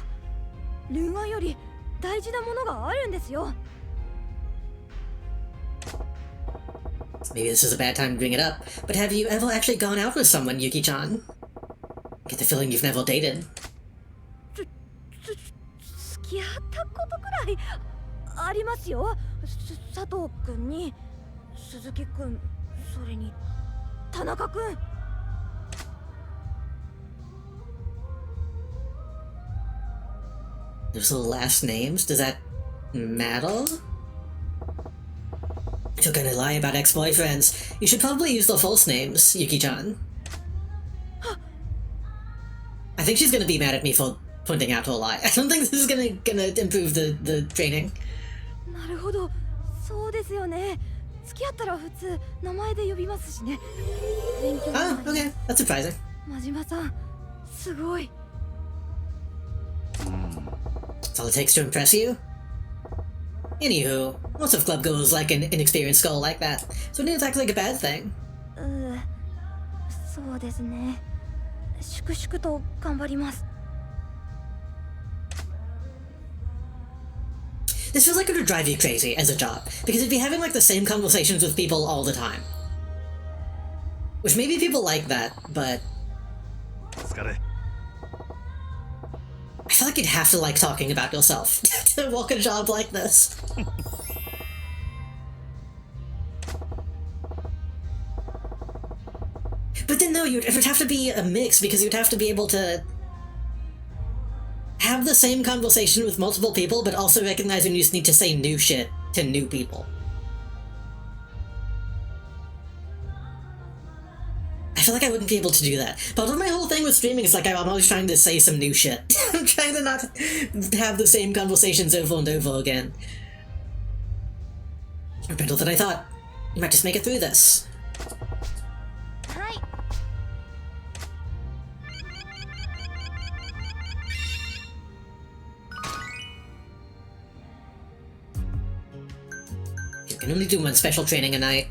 恋愛より大事なものがあるんですよ。 Maybe this is a bad time to bring it up, but have you ever actually gone out with someone, Yuki-chan? Get the feeling you've never dated. 付き合ったことくらいありますよ。佐藤君に鈴木君、それに田中君。 Those little last names, does that matter? If you're gonna lie about ex-boyfriends, you should probably use their false names, Yuki-chan. I think she's gonna be mad at me for pointing out her lie. I don't think this is gonna improve the training. なるほど、そうですよね。付き合ったら普通名前で呼びますしね。勉強 Oh, okay, that's surprising. 真島さん、すごい。 That's all it takes to impress you? Anywho, lots of club goers like an inexperienced girl like that, so it didn't act like a bad thing. そうですね。粛々と頑張ります。 This feels like it would drive you crazy as a job, because you'd be having like the same conversations with people all the time. Which maybe people like that, but お疲れ。 I feel like you'd have to like talking about yourself to work a job like this. But then no, it would have to be a mix, because you'd have to be able to have the same conversation with multiple people, but also recognize when you just need to say new shit to new people. I feel like I wouldn't be able to do that. Part of my whole thing with streaming is like I'm always trying to say some new shit. I'm trying to not have the same conversations over and over again. Better than I thought. You might just make it through this. はい。 You can only do one special training a night.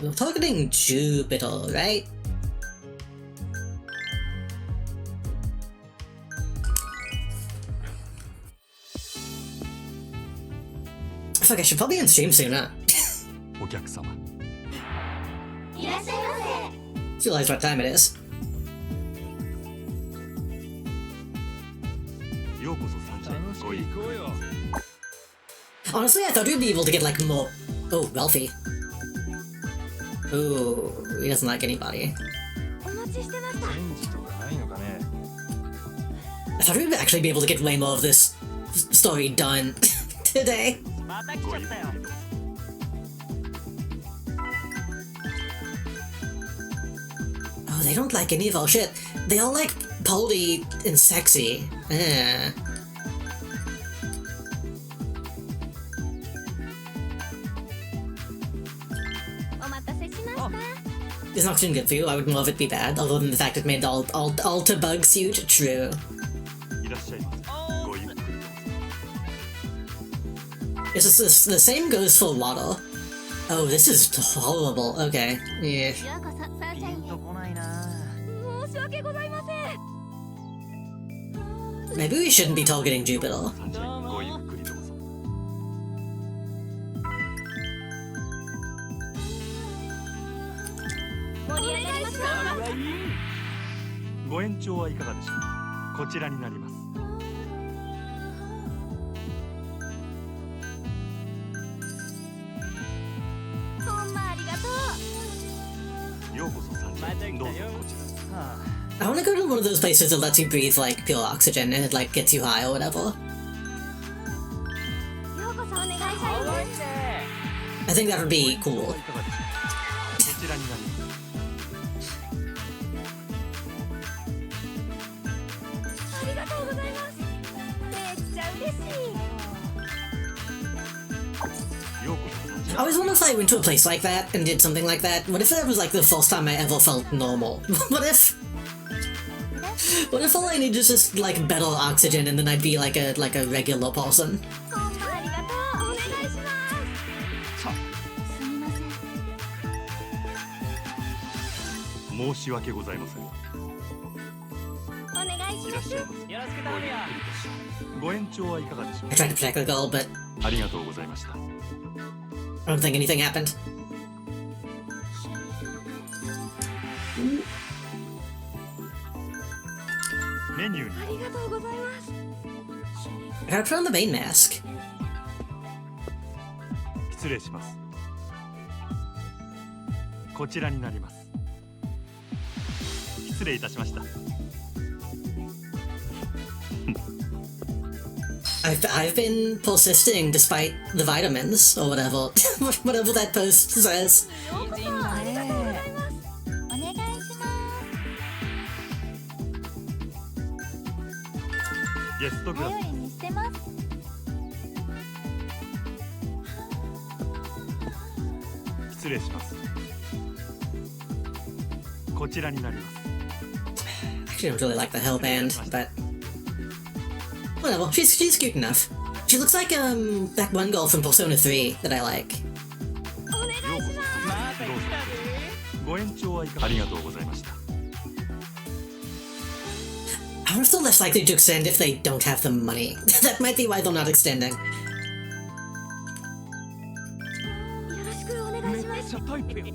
We're targeting Jupiter, right? I feel like I should probably end stream sooner. お客様。 Just realized what time it is. ようこそサンジへ。ご意 Honestly, I thought we'd be able to get like more Oh, Ralphie. Ooh, he doesn't like anybody. お待ちしてました。 チェンジとかないのかね。 I thought we'd actually be able to get way more of this story done today. また来ちゃったよ。 Oh, they don't like any of our shit. They all like Polly and sexy. Eh. お待たせしました。 It's not too good for you. I would more of it be bad, other than the fact it made alter bug suit true. いらっしゃいませ。ごゆっくりどうぞ。 It's just the same goes for Waddle. Oh, this is horrible. Okay. Yeah. ようこそサンシャインへ。と来ないな。申し訳ございません。 Maybe we shouldn't be targeting Jupiter. サンシャインごゆっくりどうぞ。盛り上がりましょう。ご延長はいかがでしょう。こちらになります。ほんまありがとう。ようこそサンシャイン。どうぞこちら。 I want to go to one of those places that lets you breathe like pure oxygen and it like gets you high or whatever. ようこそお願いします。 I think that would be cool. いかがでしょう。こちらになります。 ありがとうございます。めっちゃ嬉しい。ようこそサンシャイン。 I always wonder if I went to a place like that and did something like that. What if that was like the first time I ever felt normal? What if all I need is just like better oxygen and then I'd be like a regular person? ほんまありがとう。お願いします。すみません。申し訳ございません。お願いします。いらっしゃいませ。よろしく頼むよ。ご延長はいかがでしょう。 I tried to protect the girl, but ありがとうございました。 I don't think anything happened. メニューにありがとうございます。 I gotta put on the main mask. 失礼します。こちらになります。失礼いたしました。 I've been persisting despite the vitamins or whatever. Whatever that post says. ようこそありがとうございます。お願いします。ゲストグラス頼りにしてます。失礼します。こちらになります。 Actually, I don't really like the hellband, but whatever. She's cute enough. She looks like that one girl from Persona 3 that I like. お願いしようこそます。また来たぜ。ご延長はいかが。ありがとうございました。 I wonder if they're less likely to extend if they don't have the money. That might be why they're not extending. よろしくお願いします。ちゃタイプよ。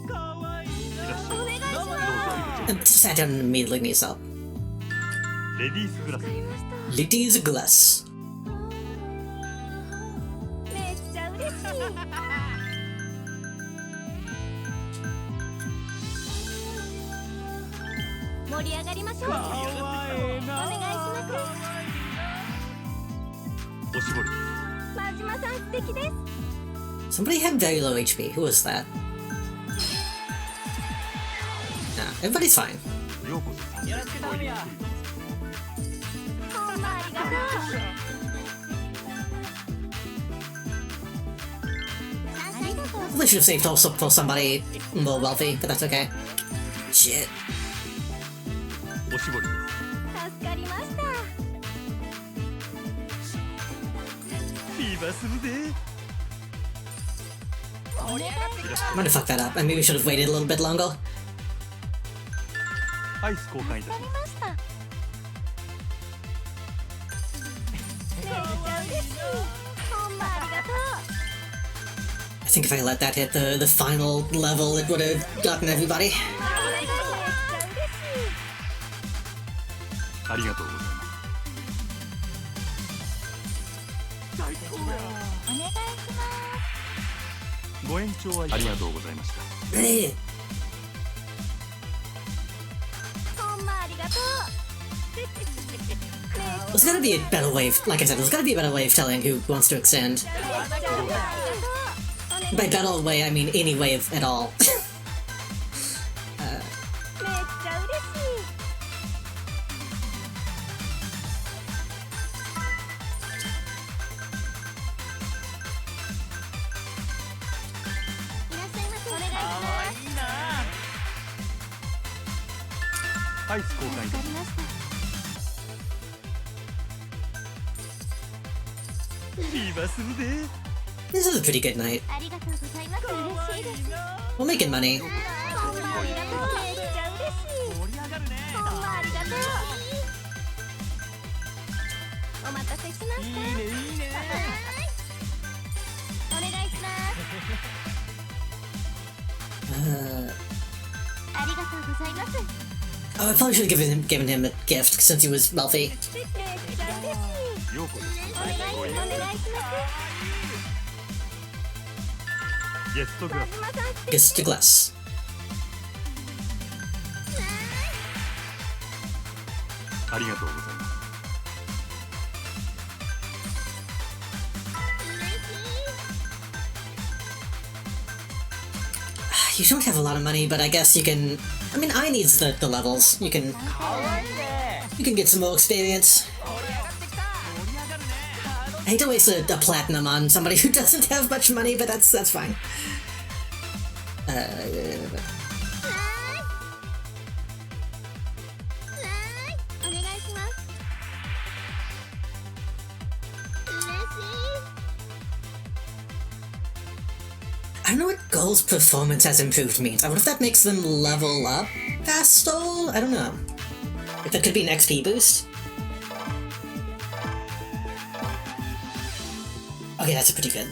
かわいいいらっしゃい。お願いします。 And Saturn immediately needs up. レディースグラスわかりました。 Liddy's glass. めっちゃ嬉しい。盛り上がりましょう。お願いします。おしぼり。真島さん素敵です。 Somebody had very low HP. Who was that? Nah, everybody's fine. ようこそサンシャイン。よろしく頼むよ。ほんまありがとう。 They should have saved also for somebody more wealthy, but that's okay. Shit. おしぼり。助かりました。ビバするぜ。 お願いし Might have fucked that up. I maybe should have waited a little bit longer. アイス交換いたします。ました。めっちゃ嬉しい。ほんまありがとう。 I think if I let that hit the final level, it would have gotten everybody. お願いします。めっちゃ嬉しい。ありがとうございます。ご延長ありがとうございました。 Eh. ほんまありがとう There's gotta be a better way, like I said, there's gotta be a better way of telling who wants to extend. By better way, I mean any way at all. めっちゃ嬉しい いらっしゃいませお願いしますいいなアイス交換いたしわかりました今するで This is a pretty good night. ありがとうございます嬉しいです We're making money. ほんまありがとうめっちゃ嬉しい盛り上がるねほんまありがとうお待たせしましたいいねいいねお願いします ありがとうございます Oh, I probably should have given him a gift since he was wealthy. めっちゃ嬉しいようこそお願いしますゲストグラス カズマさん Gets to glass. ありがとうございます。 You don't have a lot of money, but I guess you can. I mean, I needs the levels. You can かわいいね get some more experience. 盛り上がってきた盛り上がるね I hate to waste a platinum on somebody who doesn't have much money, but that's fine. お願いします嬉しい I don't know what Gull's performance has improved means. I wonder if that makes them level up past Stole? I don't know. If that could be an XP boost? Okay, that's a pretty good.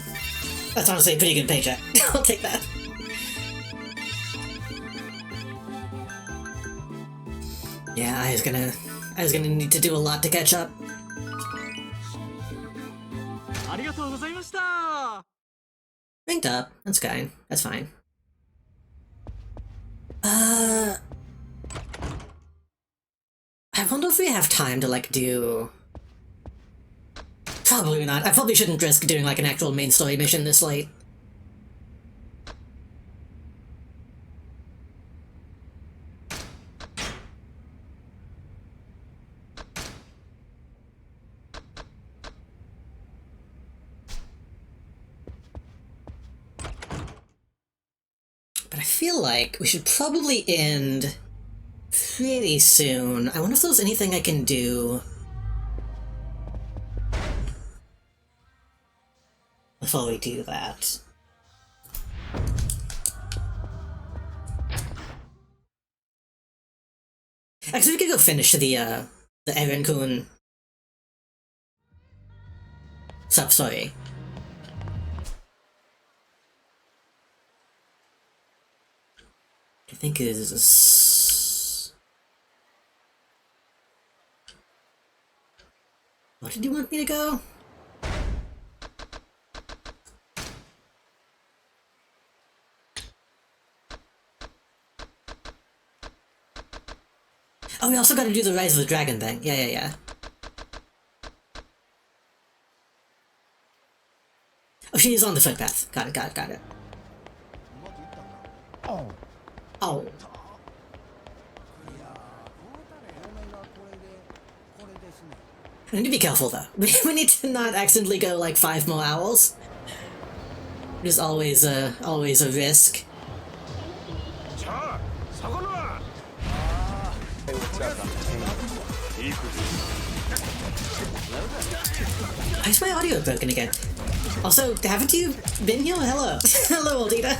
That's honestly a pretty good paycheck. I'll take that. Yeah, I was gonna need to do a lot to catch up. ありがとうございました Ranked up. That's fine. That's fine. I wonder if we have time to, like, do... Probably not. I probably shouldn't risk doing, like, an actual main story mission this late. But I feel like we should probably end pretty soon. I wonder if there's anything I can do before we do that. Actually, we could go finish the Eren Kun sub-story. I think is... What did you want me to go? Oh, we also gotta do the Rise of the Dragon thing. Yeah. Oh, she's on the footpath. Got it. Oh. I need to be careful though. We need to not accidentally go like 5 more owls. There's always a risk. Why is my audio broken again? Also, haven't you been here? Hello. Hello, Oldita.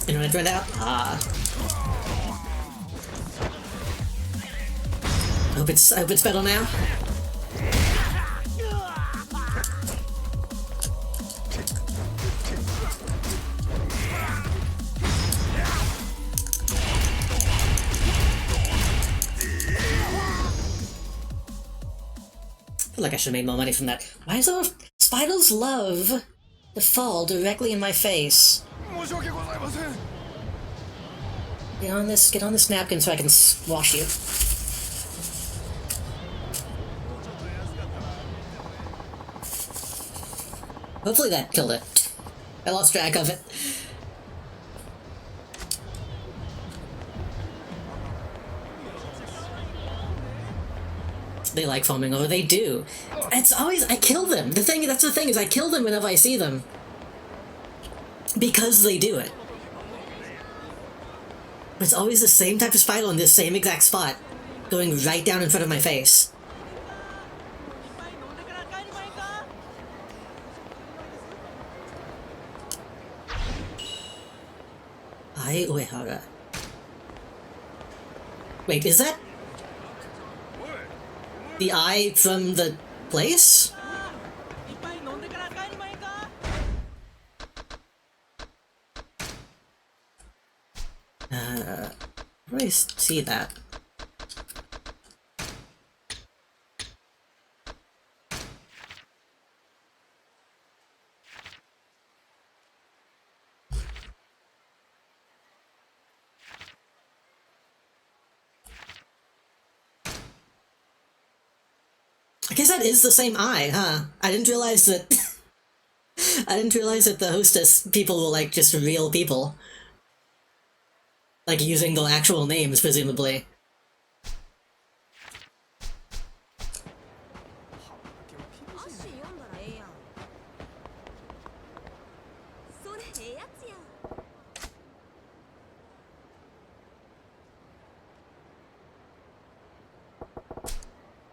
Internet ran out? I hope it's better now. like I should have made more money from that. Why is those spiders love to fall directly in my face? Get on this napkin so I can wash you. Hopefully that killed it. I lost track of it. They like foaming over. They do. It's always I kill them. That's the thing is I kill them whenever I see them. Because they do it. It's always the same type of spider in this same exact spot, going right down in front of my face. Ai Uehara. Wait, is that the eye from the place? Where do I see that? I guess that is the same eye, huh? I didn't realize that... I didn't realize that the hostess people were, like, just real people. Like, using the actual names, presumably.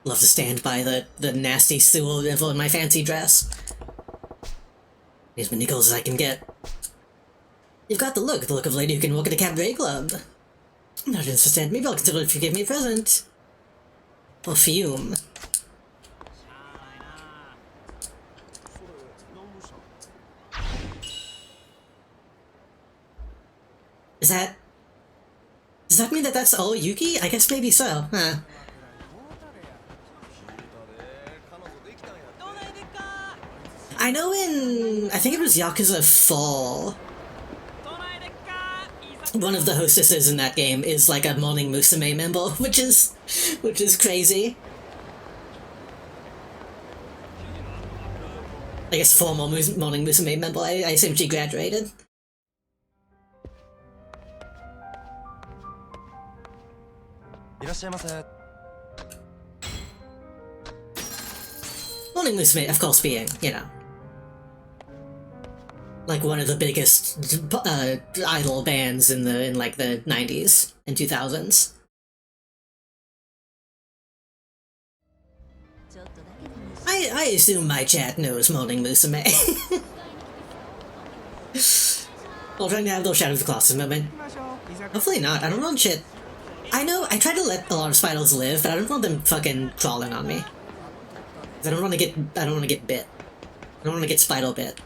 Love to stand by the nasty sewer river in my fancy dress. As many girls as I can get. You've got the look of a lady who can work at a cabaret club. Not interested. Maybe I'll consider if you give me a present. Perfume. Does that mean that that's all Yuki? I guess maybe so, huh? I know I think it was Yakuza 4. One of the hostesses in that game is like a Morning Musume member, which is crazy. I guess former Morning Musume member. I assume she graduated. Morning Musume, of course, being, you know, like one of the biggest idol bands in like the 90s and 2000s. I assume my chat knows Morning Musume. Well, trying to have those Shadow of the Colossus moment. Hopefully not. I don't want shit. I know, I try to let a lot of spiders live, but I don't want them fucking crawling on me. I don't want to get bit. I don't want to get spider bit.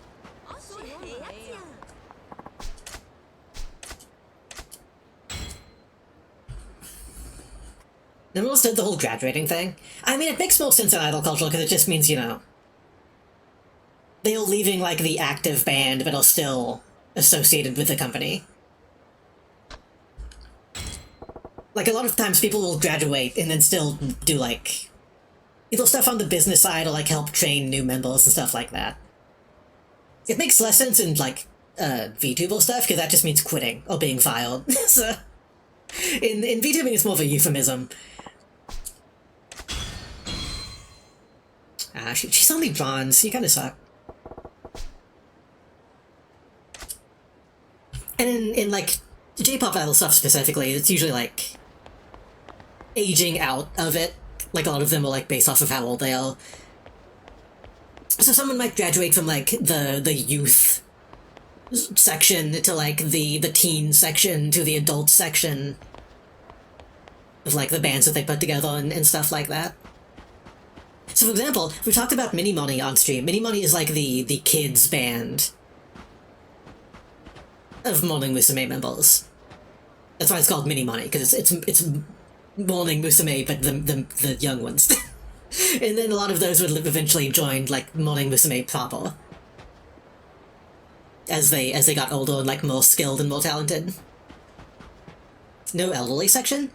Never understood the whole graduating thing. I mean, it makes more sense in idol culture because it just means, you know, they're leaving, like, the active band, but are still associated with the company. Like, a lot of times people will graduate and then still do, like, either stuff on the business side or, like, help train new members and stuff like that. It makes less sense in, like, VTuber stuff, because that just means quitting or being fired. So, in VTubing, it's more of a euphemism. She's only bronze. You kinda suck. And in like, J-pop idol stuff specifically, it's usually, like, aging out of it. Like, a lot of them are, like, based off of how old they are. So someone might graduate from, like, the youth section to, like, the teen section to the adult section of, like, the bands that they put together and stuff like that. So, for example, we talked about Mini Money on stream. Mini Money is, like, the kids band of Morning Musume members. That's why it's called Mini Money, because it's Morning Musume, but the young ones. And then a lot of those would eventually join, like, Morning Musume proper. As they got older and, like, more skilled and more talented. No elderly section?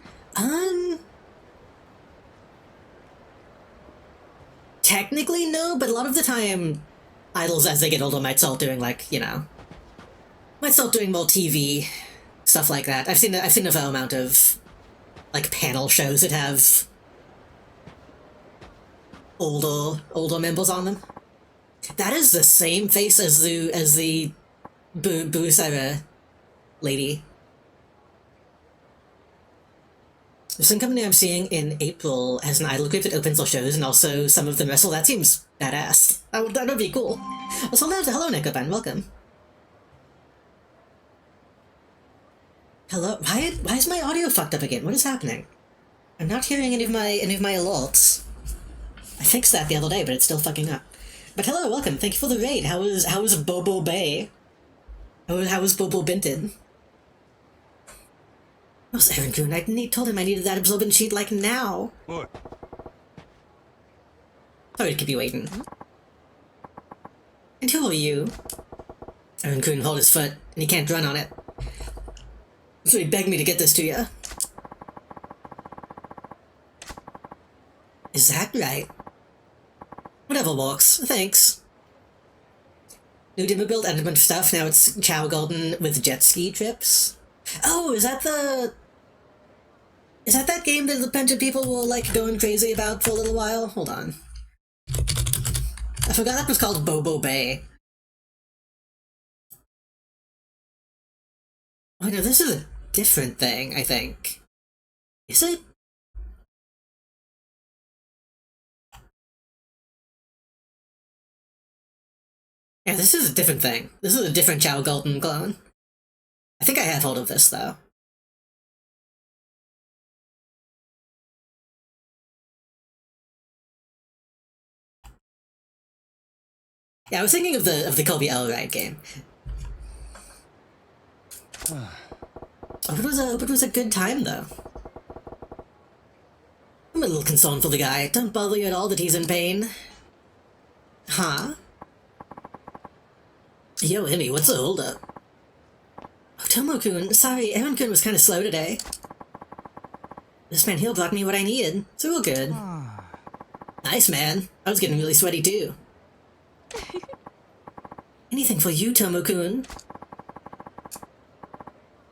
Technically no, but a lot of the time, idols as they get older might start doing, like, you know, might start doing more TV, stuff like that. I've seen a fair amount of, like, panel shows that have older members on them. That is the same face as the Busara lady. Some company I'm seeing in April has an idol group that opens their shows, and also some of them wrestle. That seems badass. That would be cool. Also, hello, Nicoban, welcome. Hello. Why is my audio fucked up again? What is happening? I'm not hearing any of my alerts. I fixed that the other day, but it's still fucking up. But hello, welcome. Thank you for the raid. How was Bobo Bay? How was Bobo Benton? That was Aaron Kuhn. I told him I needed that absorbent sheet like now. What? Sorry to keep you waiting. And who are you? Aaron couldn't hold his foot, and he can't run on it. So he begged me to get this to you. Is that right? Whatever works, thanks. New demo build and a bunch of stuff, now it's Chow Golden with jet ski trips. Oh, is that that game that a bunch of people were, like, going crazy about for a little while? Hold on. I forgot that was called Bobo Bay. Oh no, this is a different thing, I think. Is it? Yeah, this is a different thing. This is a different Chow Golden clone. I think I have hold of this, though. Yeah, I was thinking of the Kobe Elride game. It was a good time, though. I'm a little concerned for the guy. Don't bother you at all that he's in pain. Huh? Yo, Emmy, what's the holdup? Oh, Tomo-kun, sorry, Aaron-kun was kinda slow today. This man here brought me what I needed, so we're good. Nice, man. I was getting really sweaty, too. Anything for you, Tomo-kun.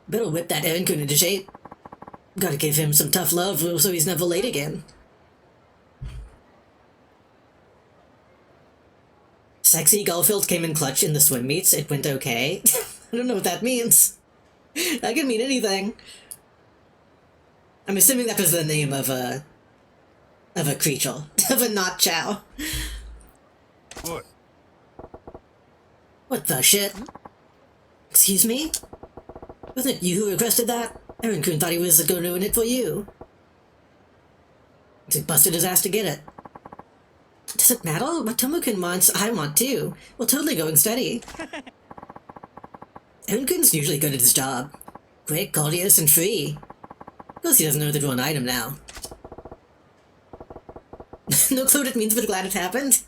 Better whip that Aaron-kun into shape. Gotta give him some tough love so he's never late again. Sexy Garfield came in clutch in the swim meets. It went okay. I don't know what that means. That could mean anything. I'm assuming that was the name of a creature. Of a not Chow. What? What the shit? Excuse me? Was it you who requested that? Aaron-kun thought he was going to ruin it for you. He busted his ass to get it. Does it matter? What Tomo-kun wants, I want too. We're totally going steady. Aaron-kun's usually good at his job. Quick, courteous, and free. Of course he doesn't know the drawn item now. No clue what it means, but glad it happened.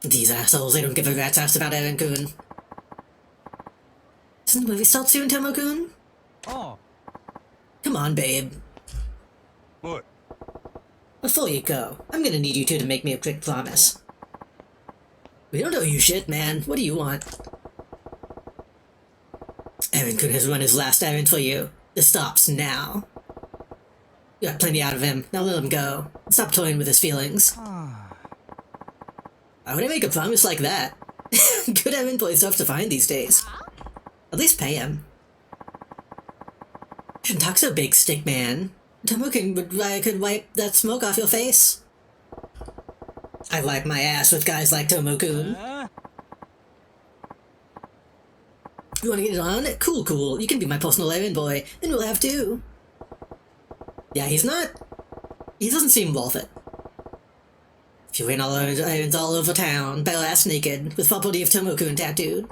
These assholes, they don't give a rat's ass about Aaron-kun. Doesn't the movie start soon, Tomo-kun? Oh. Come on, babe. What? Before you go, I'm gonna need you two to make me a quick promise. We don't owe you shit, man. What do you want? Aaron-kun has run his last errand for you. This stops now. You got plenty out of him. Now let him go. Stop toying with his feelings. Why would I make a promise like that? Good errand boys tough to find these days. At least pay him. Shouldn't talk so big, stick man. Tomo-kun could wipe that smoke off your face. I wipe my ass with guys like Tomo-kun. You wanna get it on? Cool, cool. You can be my personal errand boy. Then we'll have two. Yeah, he doesn't seem worth it. If you win all errands all over town, bare ass naked, with property of Tomo-kun tattooed,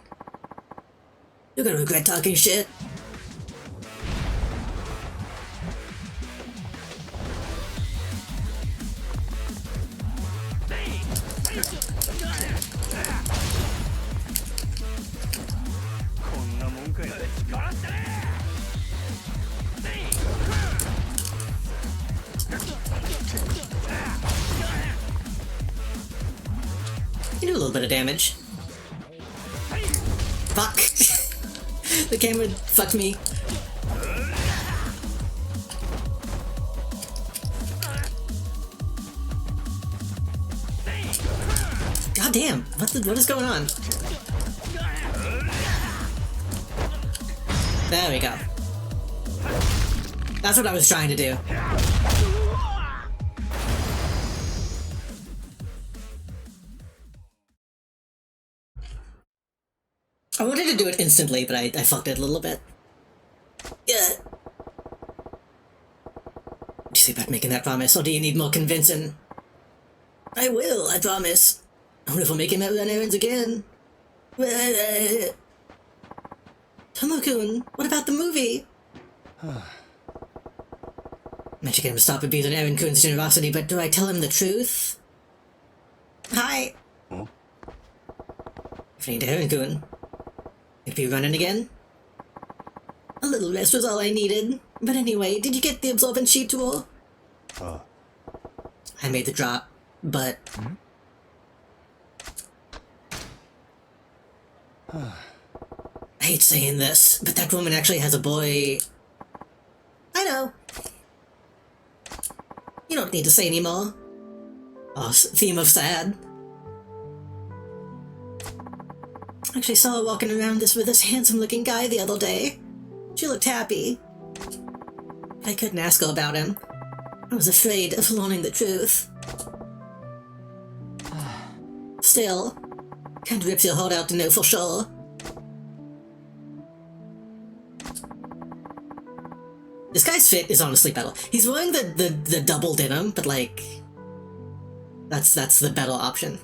you're gonna regret talking shit. little bit of damage. Fuck! The camera fucked me. God damn! What is going on? There we go. That's what I was trying to do. I wanted to do it instantly, but I fucked it a little bit. Yeah. Do you see about making that promise, or do you need more convincing? I will, I promise. I wonder if we'll make him out run errands again. Tomo-kun, what about the movie? I should get him to stop abusing Aaron-kun's generosity, but do I tell him the truth? Hi! Huh? If I need Aaron-kun, you'd be running again? A little rest was all I needed. But anyway, did you get the absorbent sheet tool? I made the drop, but... I hate saying this, but that woman actually has a boy... I know. You don't need to say anymore. Oh, theme of sad. I actually saw her walking around with this handsome-looking guy the other day. She looked happy. I couldn't ask her about him. I was afraid of learning the truth. Still, can't rip your heart out to know for sure. This guy's fit is honestly better. He's wearing the double denim, but like... That's the better option.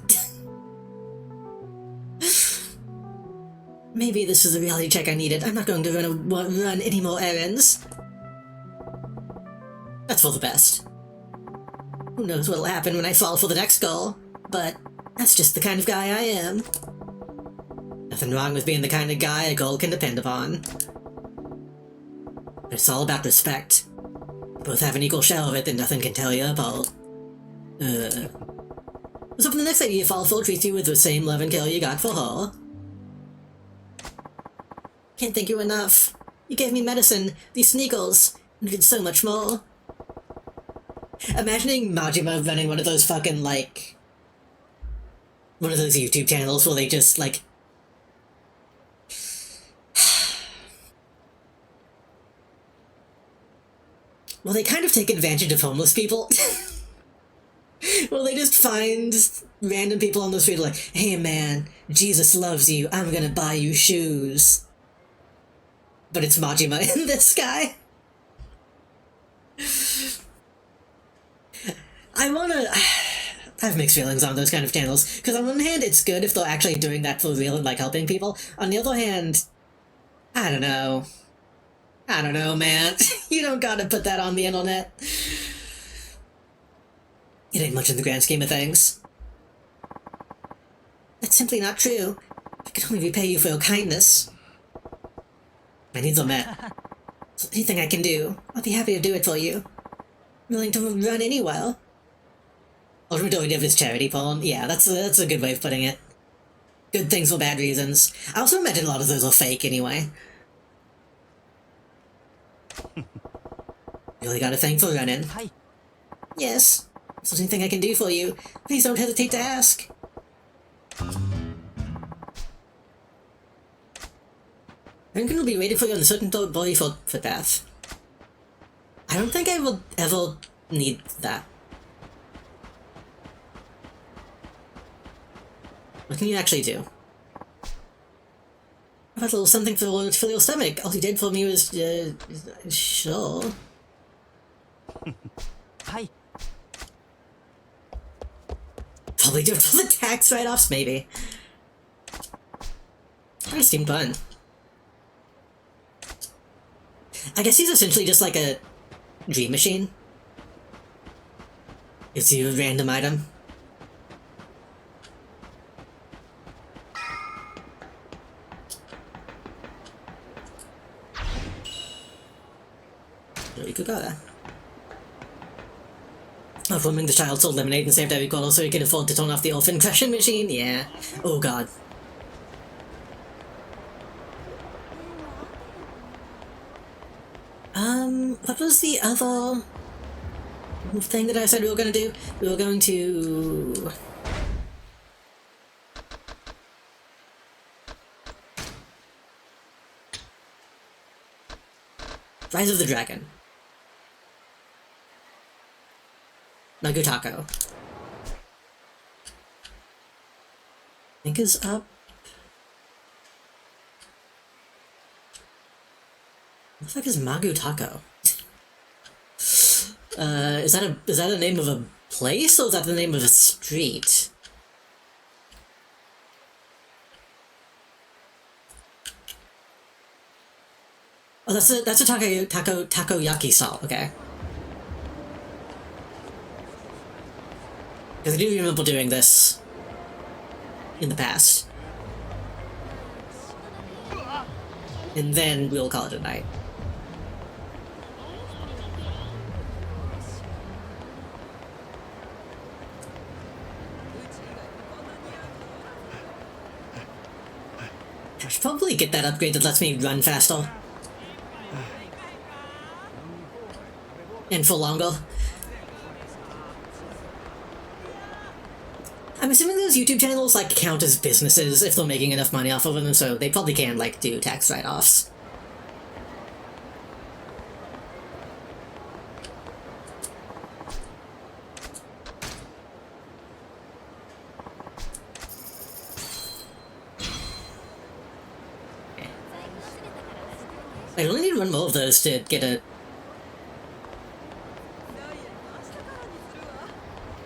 Maybe this is the reality check I needed. I'm not going to run any more errands. That's for the best. Who knows what'll happen when I fall for the next goal, but that's just the kind of guy I am. Nothing wrong with being the kind of guy a girl can depend upon. But it's all about respect. You both have an equal share of it that nothing can tell you about. Let's hope the next lady you fall for treats you with the same love and care you got for her. Can't thank you enough. You gave me medicine, these sneakers, and you did so much more. Imagining Majima running one of those fucking, like... one of those YouTube channels where they just, like... well, they kind of take advantage of homeless people. Well, they just find random people on the street like, hey man, Jesus loves you, I'm gonna buy you shoes. But it's Majima in this guy. I have mixed feelings on those kind of channels, because on one hand it's good if they're actually doing that for real and like helping people. On the other hand, I don't know. I don't know, man. You don't gotta put that on the internet. It ain't much in the grand scheme of things. That's simply not true. I can only repay you for your kindness. My needs are met. So anything I can do, I'll be happy to do it for you. I'm willing to run anywhere. Ultimately, of this charity poem. Yeah, that's a good way of putting it. Good things for bad reasons. I also imagine a lot of those are fake anyway. You really got a thing for running. Hi. Yes. If there's anything I can do for you, please don't hesitate to ask. Rinkin will be waiting for you on the certain body footpath. I don't think I will ever need that. What can you actually do? How about a little something for your stomach? All you did for me was, sure. Hi. Probably do it for the tax write-offs, maybe. Kinda seemed fun. I guess he's essentially just like a dream machine. Gives you a random item. You could go there. Performing the child to eliminate and save every quarter so he can afford to turn off the orphan crushing machine? Yeah. Oh god. What was the other thing that I said we were gonna do? We were going to... Rise of the Dragon. Nagutako. I think is up. What the fuck is Magutako? Is that a name of a place or is that the name of a street? Oh, that's a takoyaki stall. Okay. Because I do remember doing this in the past. And then we'll call it a night. I should probably get that upgrade that lets me run faster. And for longer. I'm assuming those YouTube channels, like, count as businesses if they're making enough money off of them, so they probably can, like, do tax write-offs. I only need one more of those to get a...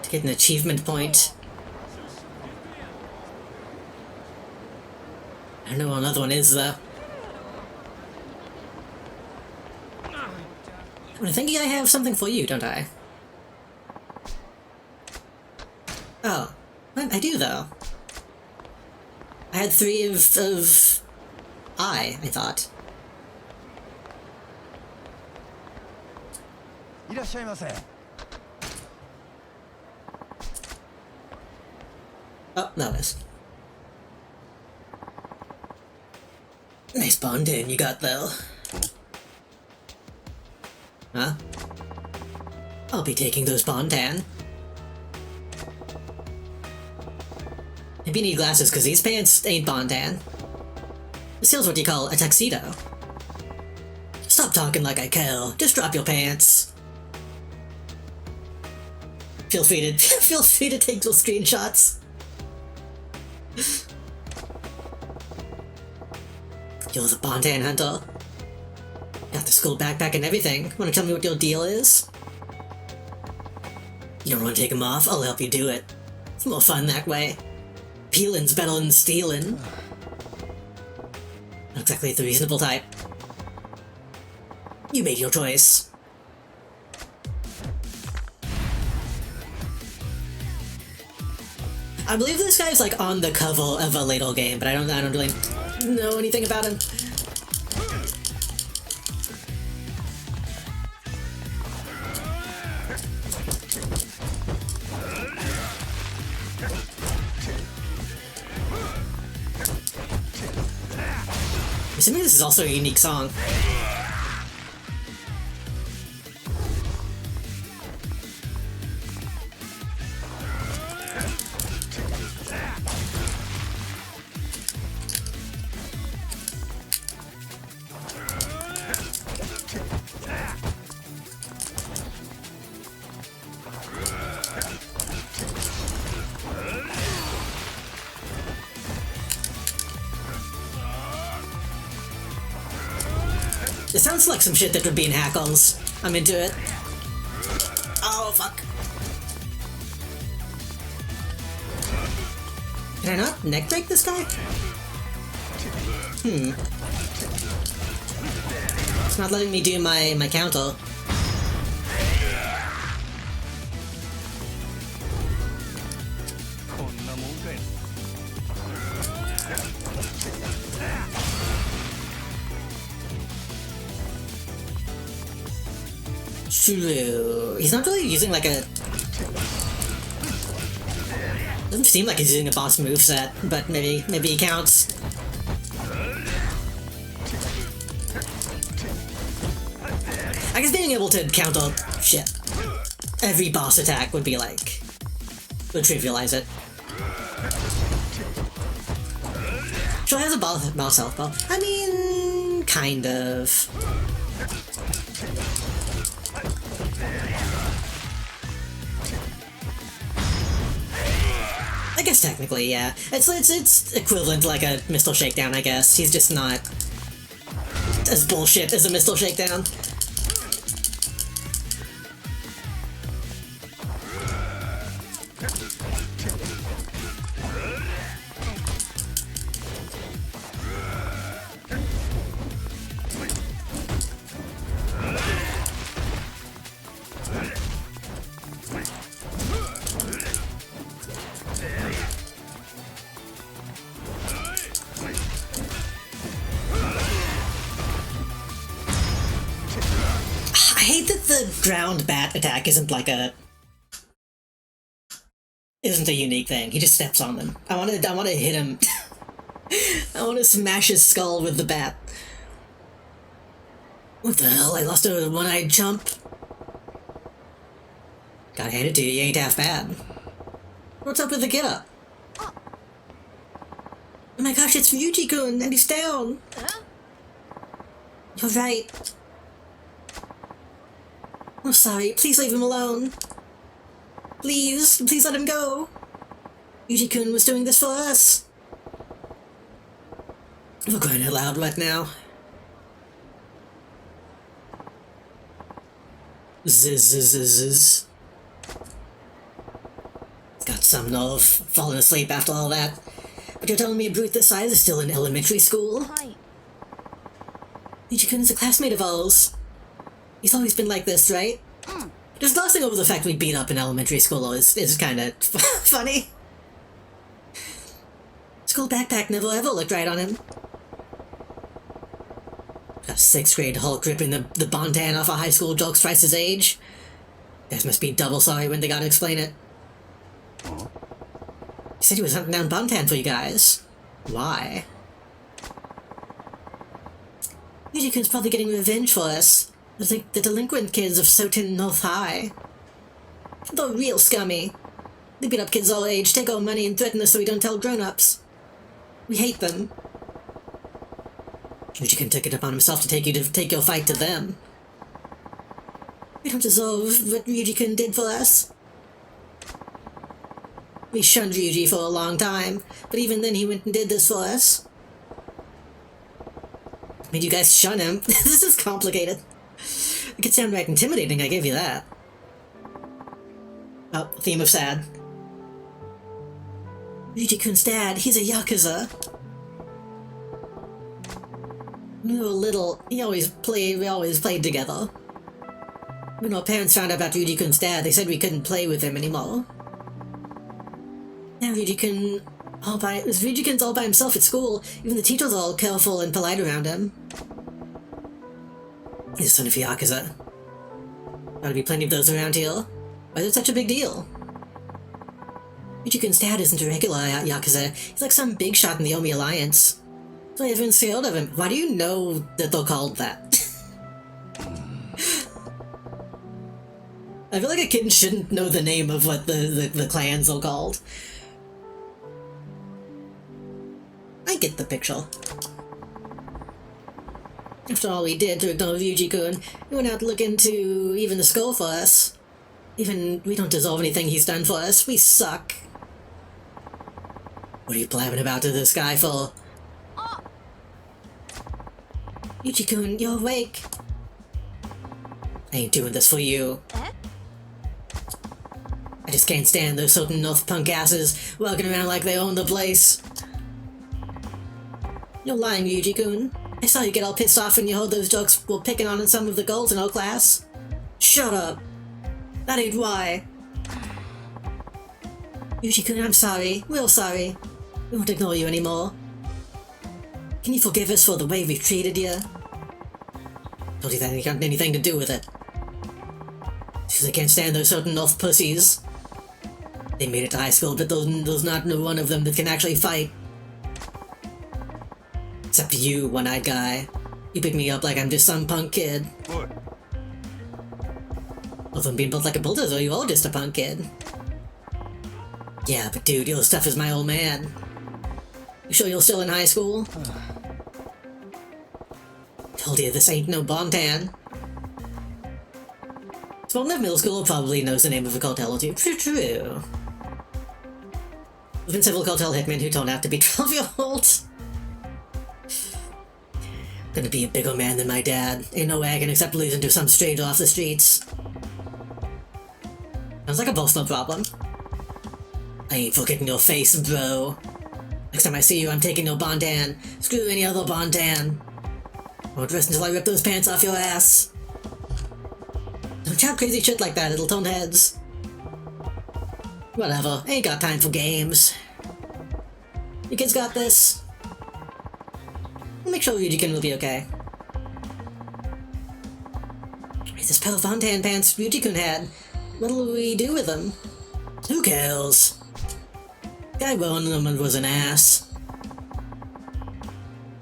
to get an achievement point. I don't know what another one is, though. I think I have something for you, don't I? Oh. I do, though. I had 3 of... I thought. Oh, no, it is. Nice bonding you got, though. Huh? I'll be taking those Bontan. Maybe you need glasses, because these pants ain't Bontan. This feels what you call a tuxedo. Stop talking like I care. Just drop your pants. Feel free to take those screenshots. You're the Bontan hunter. Got the school backpack and everything. Wanna tell me what your deal is? You don't wanna take them off? I'll help you do it. It's more fun that way. Peeling's better than stealing. Not exactly the reasonable type. You made your choice. I believe this guy's like on the cover of a later game, but I don't really know anything about him. Assuming this is also a unique song. It sounds like some shit that would be in Hackles. I'm into it. Oh, fuck. Can I not neck break this guy? It's not letting me do my counter. True. He's not really using like a Doesn't seem like he's using a boss moveset, but maybe he counts. I guess being able to counter shit every boss attack would be like would trivialize it. Sure has a boss health bar. I mean, kind of. I guess technically, yeah. It's equivalent to like a Missile Shakedown, I guess. He's just not as bullshit as a Missile Shakedown. I hate that the ground bat attack isn't like a unique thing. He just steps on them. I want to hit him. I want to smash his skull with the bat. What the hell? I lost a one-eyed chump. Gotta hand it to you. You ain't half bad. What's up with the get-up? Oh my gosh, it's Ryuji-kun, and he's down. You're right. I'm sorry, please leave him alone. Please let him go. Ryuji-kun was doing this for us. We're crying out loud right now. Zzz. Got some nerve, falling asleep after all that. But you're telling me a brute this size is still in elementary school? Hi. Ryuji-kun is a classmate of ours. He's always been like this, right? Just glossing over the fact we beat up in elementary school is kind of funny. School backpack never ever looked right on him. Got a 6th grade Hulk ripping the Bontan off a high school joke's twice his age. Guys must be double sorry when they gotta explain it. He said he was hunting down Bontan for you guys. Why? Ryuji-kun's probably getting revenge for us. The delinquent kids of Soten North High. They're real scummy. They beat up kids all age, take our money, and threaten us so we don't tell grown-ups. We hate them. Ryuji-kun took it upon himself to take your fight to them. We don't deserve what Ryuji-kun did for us. We shunned Ryuji for a long time, but even then he went and did this for us. Made you guys shun him. This is complicated. It could sound right intimidating, I give you that. Oh, theme of sad. Ryuji-kun's dad, he's a Yakuza. When we were little, we always played together. When our parents found out about Ryuji-kun's dad, they said we couldn't play with him anymore. Now Ryuji-kun's all by himself at school. Even the teachers are all careful and polite around him. He's the son of Yakuza. Gotta be plenty of those around here. Why is it such a big deal? Ryuji-kun's dad isn't a regular Yakuza. He's like some big shot in the Omi Alliance. That's why everyone's scared of him. Why do you know that they're called that? I feel like a kid shouldn't know the name of what the clans are called. I get the picture. After all we did to ignore Ryuji-kun, he went out to look into even the skull for us. Even we don't deserve anything he's done for us. We suck. What are you blabbing about to this guy for? Ryuji-kun, you're awake. I ain't doing this for you. I just can't stand those certain North punk asses walking around like they own the place. You're lying, Ryuji-kun. I saw you get all pissed off when you heard those jokes were picking on some of the girls in our class. Shut up. That ain't why. Ryuji-kun, I'm sorry. Real sorry. We won't ignore you anymore. Can you forgive us for the way we've treated you? Don't you think it got anything to do with it? Because I can't stand those certain North pussies. They made it to high school, but there's not one of them that can actually fight. Except you, one-eyed guy. You pick me up like I'm just some punk kid. おい Well, from being built like a bulldozer, you all just a punk kid. Yeah, but dude, your stuff is my old man. You sure you're still in high school? Told you, this ain't no Bontan. Someone at middle school probably knows the name of a cartel or two. True. There's been several cartel hitmen who turned out to be 12-year-olds. Gonna be a bigger man than my dad. Ain't no way I can accept losing to some stranger off the streets. Sounds like a personal problem. I ain't forgetting your face, bro. Next time I see you, I'm taking your Bondan. Screw any other Bondan. Won't rest until I rip those pants off your ass. Don't shout crazy shit like that, it'll turn heads. Whatever, ain't got time for games. You kids got this. I'll make sure Ryujikin will be okay. Where's this pair of Bondan pants Ryuji-kun had? What'll we do with them? Who cares? Guy who owned them was an ass.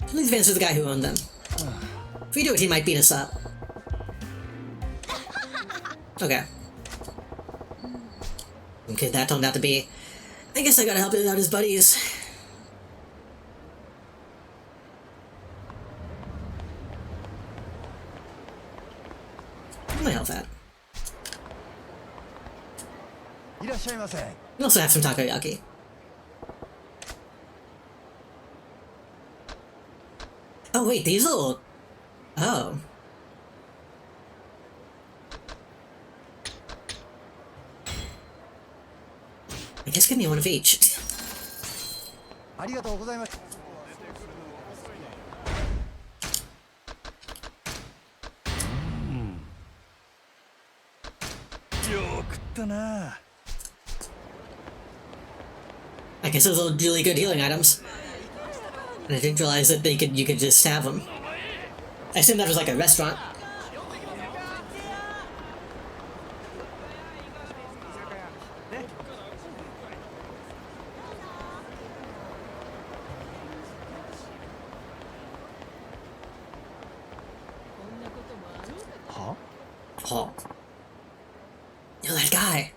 Please answer the guy who owned them. If we do it, he might beat us up. Okay. Okay, that turned out to be... I guess I gotta help him out his buddies. Where's my health at? いらっしゃいませ。 We also have some takoyaki. Oh wait, these are... Oh. I guess give me one of each. ありがとうございます。よく食ったな I guess those are really good healing items. And I didn't realize that you could just have them. I assumed that was like a restaurant. Oh. You're that guy.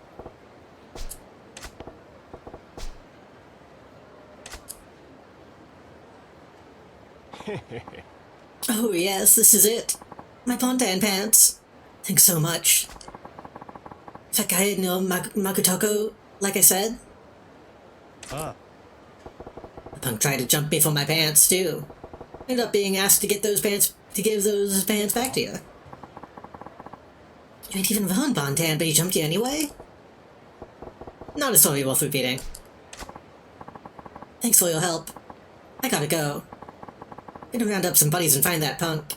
Oh yes, this is it. My Bontan pants. Thanks so much. That guy no Makutoko, like I said. Ah. The punk tried to jump me for my pants too. Ended up being asked to give those pants back to you. You ain't even worn Bontan, but he jumped you anyway? Not a story worth repeating. Thanks for your help. I gotta go. Gonna round up some buddies and find that punk.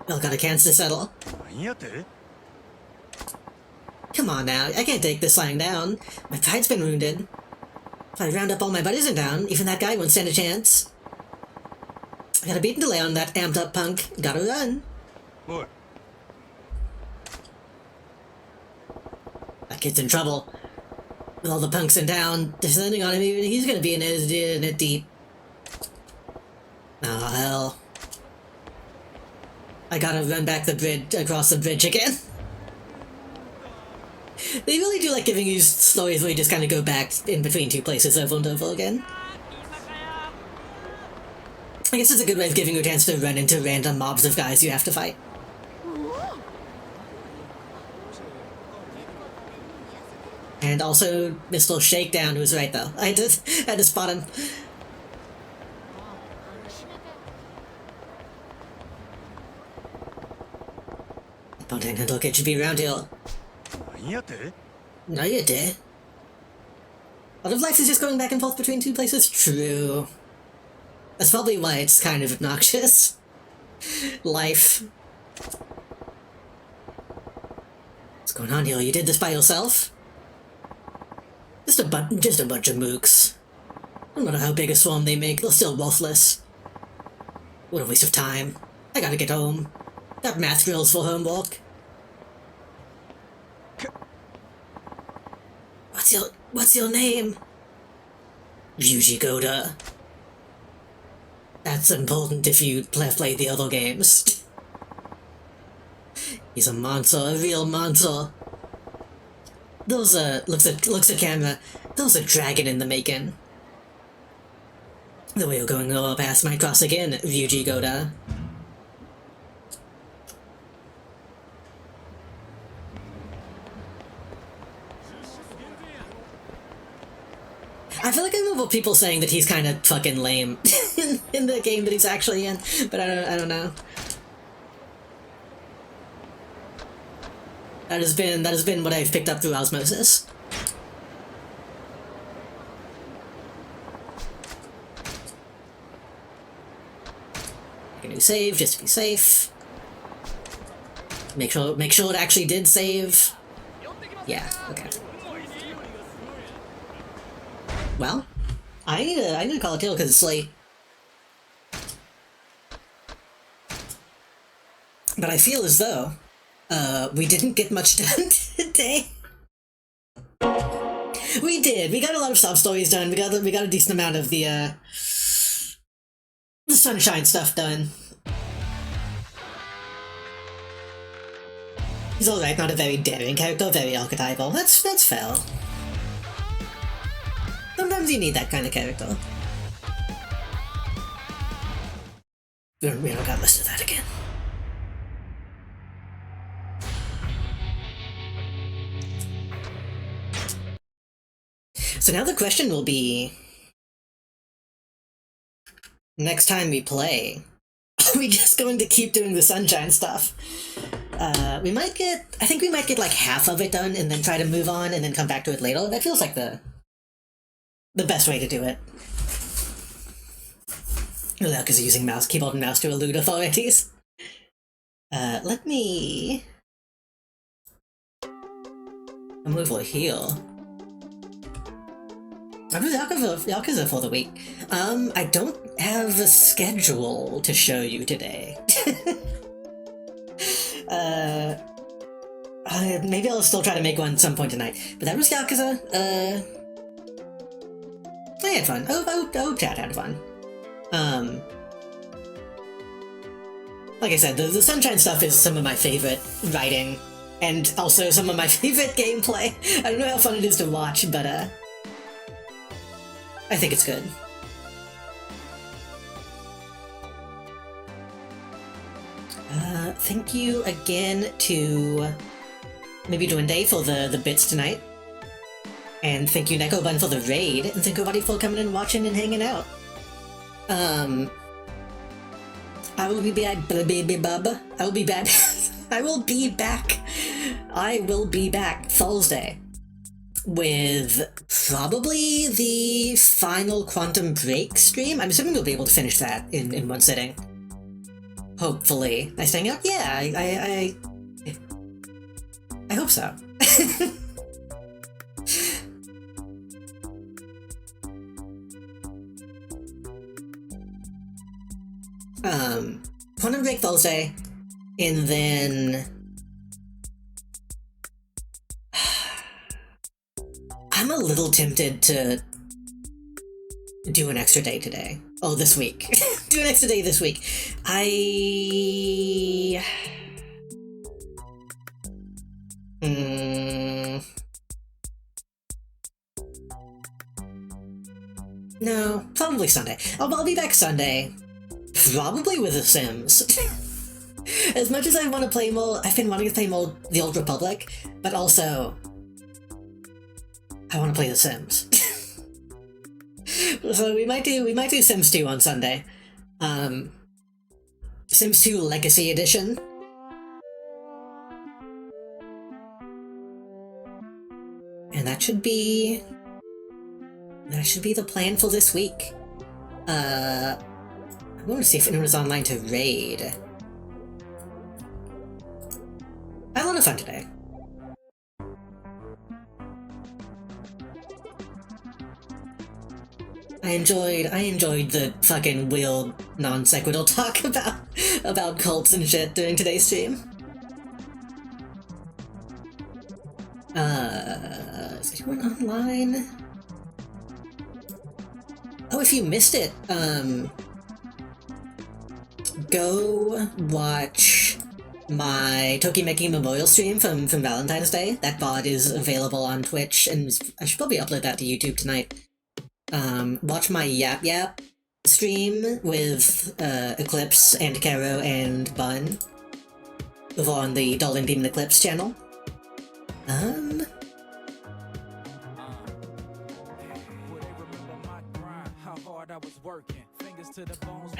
Well, got accounts to settle. 何やて Come on now, I can't take this lying down. My pride's been wounded. If I round up all my buddies in town, even that guy won't stand a chance. I got a beating to lay on that amped up punk. Gotta run. おい That kid's in trouble. With all the punks in town descending on him, even he's gonna be in it deep. Oh, hell. I gotta run back the bridge, across the bridge again. They really do like giving you stories where you just kind of go back in between two places over and over again. I guess it's a good way of giving you a chance to run into random mobs of guys you have to fight. And also, Mr. Shakedown, who's right though. I had to spot him. Bontan and Look should be around here. 何やて No, you did. A lot of life is just going back and forth between two places? True. That's probably why it's kind of obnoxious. Life. What's going on here? You did this by yourself? Just a bunch of mooks. No matter how big a swarm they make, they're still worthless. What a waste of time. I gotta get home. Got math drills for homework. What's your name? Ryuji Goda. That's important if you play the other games. He's a monster, a real monster. Those, looks at camera, those a dragon in the making. The way you're going over past my cross again, Ryuji Goda. I feel like I remember people saying that he's kind of fucking lame in the game that he's actually in, but I don't know. That has been what I've picked up through osmosis. Make a new save just to be safe. Make sure it actually did save. Yeah, okay. Well, I need to call it tail because it's late. But I feel as though we didn't get much done today. We did. We got a lot of sub stories done. We got a decent amount of the sunshine stuff done. He's alright, not a very daring character, very archetypal. That's fair. Sometimes you need that kind of character. We don't got list of that again. So now the question will be, next time we play, are we just going to keep doing the sunshine stuff? I think we might get like half of it done and then try to move on and then come back to it later. That feels like the best way to do it. Without because using keyboard and mouse to elude authorities. Let me move over here. I do Yakuza for the week. I don't have a schedule to show you today. Maybe I'll still try to make one at some point tonight. But that was Yakuza. I had fun. I hope Chad had fun. Like I said, the sunshine stuff is some of my favorite writing, and also some of my favorite gameplay. I don't know how fun it is to watch, but I think it's good. Thank you again to maybe Duende for the bits tonight. And thank you Neko Bun for the raid, and thank everybody for coming and watching and hanging out. I will be back, baby bub. I will be back. I will be back. I will be back Thursday with probably the final Quantum Break stream. I'm assuming we'll be able to finish that in one sitting. Hopefully. Nice hanging out? Yeah, I hope so. Quantum Break Thursday, and then I'm a little tempted to do an extra day today. Oh, this week. Do an extra day this week. No, probably Sunday. I'll be back Sunday. Probably with The Sims. As much as I want to play more, I've been wanting to play more The Old Republic, but also I want to play The Sims. So we might do Sims 2 on Sunday. Sims 2 Legacy Edition. And that should be the plan for this week. I'm going to see if anyone's online to raid. I had a lot of fun today. I enjoyed the fucking weird non sequitur talk about cults and shit during today's stream. anyone online? Oh, if you missed it, go watch my Tokimeki Memorial stream from Valentine's Day. That VOD is available on Twitch, and I should probably upload that to YouTube tonight. Watch my Yap Yap stream with Eclipse and Caro and Bun over on the Darling Demon Eclipse channel. I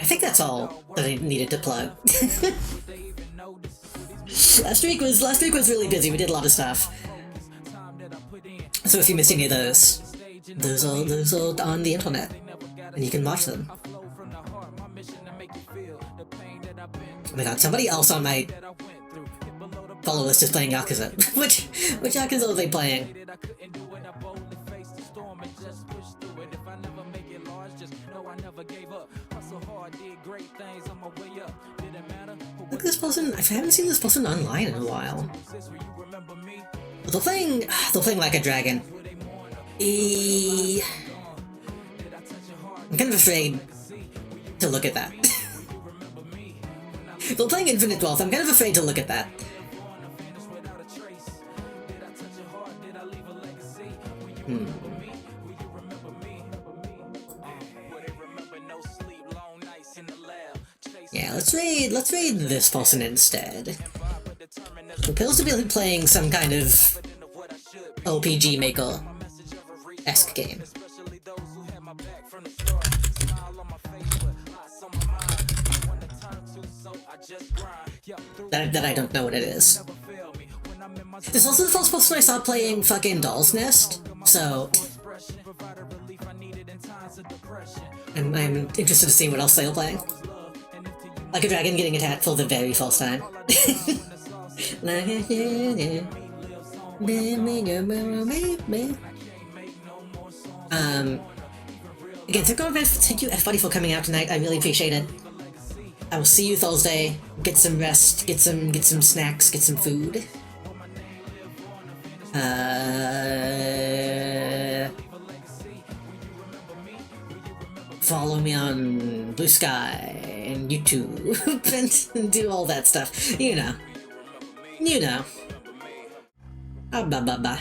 think that's all that I needed to plug. Last week was really busy. We did a lot of stuff. So if you missed any of those are on the internet, and you can watch them. Oh my god, somebody else on my follow list is playing Yakuza. which Yakuza are they playing? Look at this person. I haven't seen this person online in a while. They're playing like a dragon. I'm kind of afraid to look at that. They're playing Infinite Wealth. I'm kind of afraid to look at that. Yeah, let's raid this person instead. Who appears to be playing some kind of OPG Maker-esque game. That I don't know what it is. This is also the first person I saw playing fucking Doll's Nest, so I'm interested to see what else they're playing. Like a dragon getting attacked for the very first time. Again, thank you everybody for coming out tonight. I really appreciate it. I will see you Thursday. Get some rest, get some snacks, get some food. Follow me on Blue Sky and YouTube and do all that stuff. You know. Bye.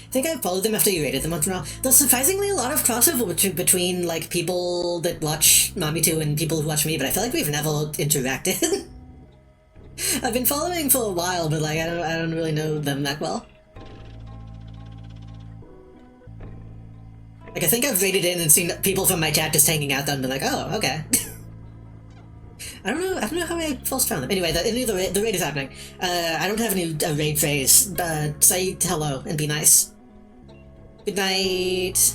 I think I followed them after you rated them once in a while. There's surprisingly a lot of crossover between like people that watch Mami2 and people who watch me, but I feel like we've never interacted. I've been following for a while, but like I don't really know them that well. Like I think I've rated in and seen people from my chat just hanging out there and been like, oh, okay. I don't know how I first found them. Anyway, the raid is happening. I don't have any raid phrase, but say hello and be nice. Good night.